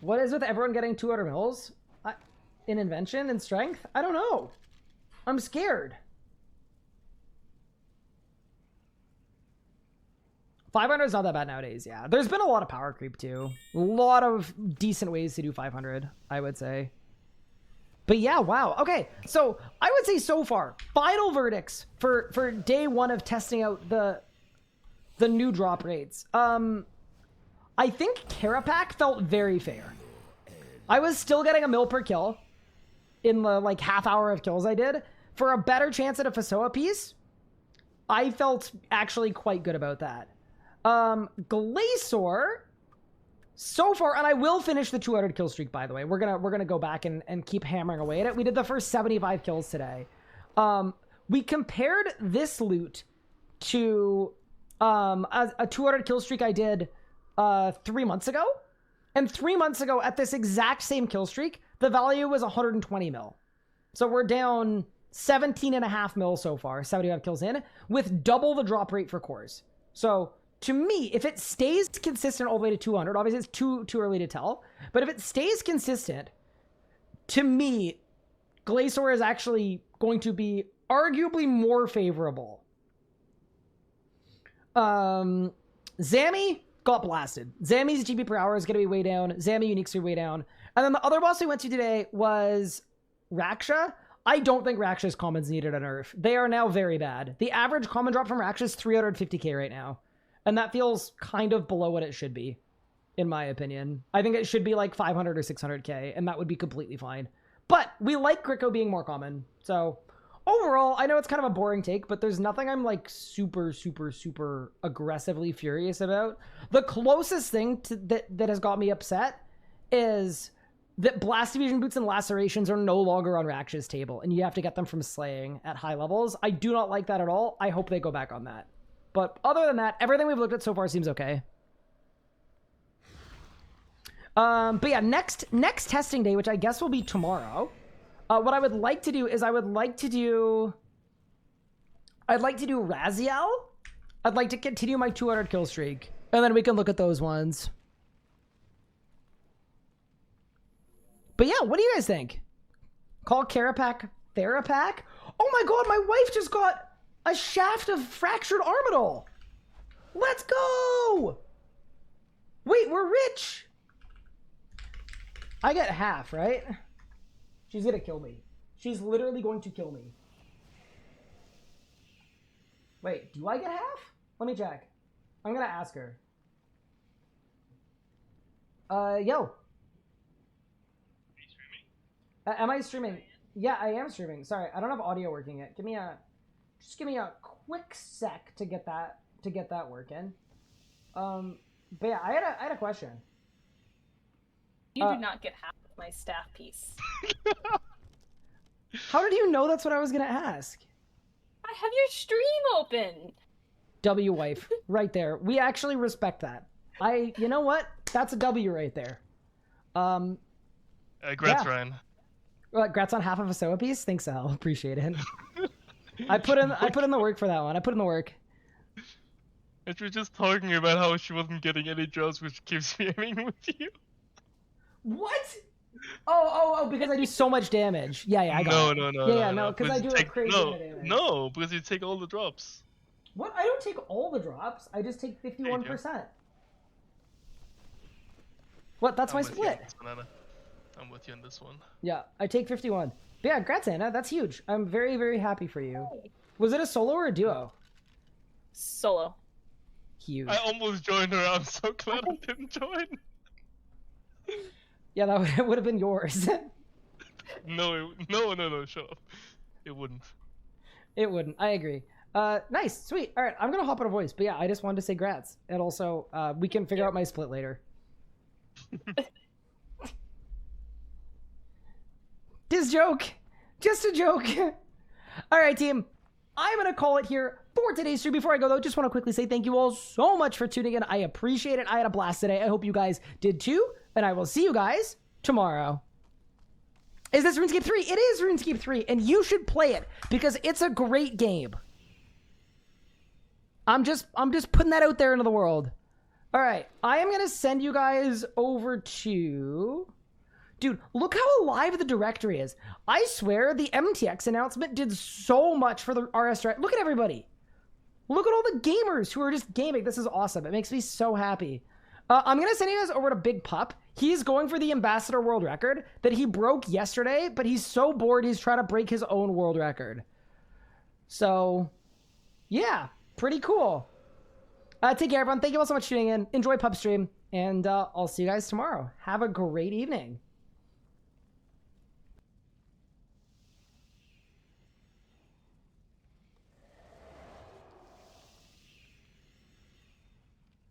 What is with everyone getting 200 mils? in invention and strength? I don't know. I'm scared. 500 is not that bad nowadays, yeah. There's been a lot of power creep, too. A lot of decent ways to do 500, I would say. But yeah, wow. Okay, so I would say so far, final verdicts for day one of testing out the new drop rates. I think Carapac felt very fair. I was still getting a mil per kill in the like half hour of kills I did. For a better chance at a Fasoa piece, I felt actually quite good about that. Glacer, so far, and I will finish the 200 kill streak, by the way. We're gonna go back and keep hammering away at it. We did the first 75 kills today. We compared this loot to a 200 kill streak I did 3 months ago. And 3 months ago, at this exact same kill streak, the value was 120 mil. So we're down 17.5 mil so far, 75 kills in, with double the drop rate for cores. So to me, if it stays consistent all the way to 200, obviously it's too early to tell, but if it stays consistent, to me, Glacer is actually going to be arguably more favorable. Zammy got blasted. Zammy's GP per hour is going to be way down. Zammy uniques are way down. And then the other boss we went to today was Raksha. I don't think Raksha's commons needed a nerf. They are now very bad. The average common drop from Raksha is 350k right now. And that feels kind of below what it should be, in my opinion. I think it should be like 500 or 600k, and that would be completely fine. But we like Gricko being more common. So overall, I know it's kind of a boring take, but there's nothing I'm like super aggressively furious about. The closest thing to that has got me upset is that Blast Evasion Boots and Lacerations are no longer on Raksha's table, and you have to get them from slaying at high levels. I do not like that at all. I hope they go back on that. But other than that, everything we've looked at so far seems okay. But yeah, next testing day, which I guess will be tomorrow. What I would like to do is I'd like to do Raziel. I'd like to continue my 200 kill streak, and then we can look at those ones. But yeah, what do you guys think? Call Carapac Therapac? Oh my god, my wife just got a shaft of fractured Armadol. Let's go! Wait, we're rich. I get half, right? She's gonna kill me. She's literally going to kill me. Wait, do I get half? Let me check. I'm gonna ask her. Yo. Am I streaming? Yeah, I am streaming. Sorry, I don't have audio working yet. Just give me a quick sec to get that working. But yeah, I had a question. You do not get half of my staff piece. How did you know that's what I was gonna ask? I have your stream open. W wife, right there. We actually respect that. You know what? That's a W right there. Grats, yeah. Ryan. Grats on half of a Soa piece. Thanks, Al. Appreciate it. I put in the work for that one. I put in the work. And she was just talking about how she wasn't getting any jobs, which keeps me aiming with you. What? Oh, because I do so much damage. Yeah, I got it. No, because I do a crazy amount of damage. No, because you take all the drops. What? I don't take all the drops. I just take 51%. What? That's my split. I'm with you on this one. Yeah, I take 51. But yeah, congrats, Anna. That's huge. I'm very, very happy for you. Was it a solo or a duo? Solo. Huge. I almost joined her. I'm so glad I didn't join. Yeah, that would have been yours. No, shut up. It wouldn't. It wouldn't. I agree. Nice, sweet. All right, I'm gonna hop on a voice, but yeah, I just wanted to say grats, and also we can figure out my split later. This joke, just a joke. All right, team. I'm gonna call it here for today's stream. Before I go though, just want to quickly say thank you all so much for tuning in. I appreciate it. I had a blast today. I hope you guys did too, and I will see you guys tomorrow. Is this RuneScape 3? It is RuneScape 3, and you should play it because it's a great game. I'm just putting that out there into the world. All right, I am gonna send you guys over to Dude, look how alive the directory is. I swear the MTX announcement did so much for the RS direct. Look at everybody. Look at all the gamers who are just gaming. This is awesome. It makes me so happy. I'm going to send you guys over to Big Pup. He's going for the Ambassador World Record that he broke yesterday, but he's so bored he's trying to break his own world record. So, yeah, pretty cool. Take care, everyone. Thank you all so much for tuning in. Enjoy Pup Stream, and I'll see you guys tomorrow. Have a great evening.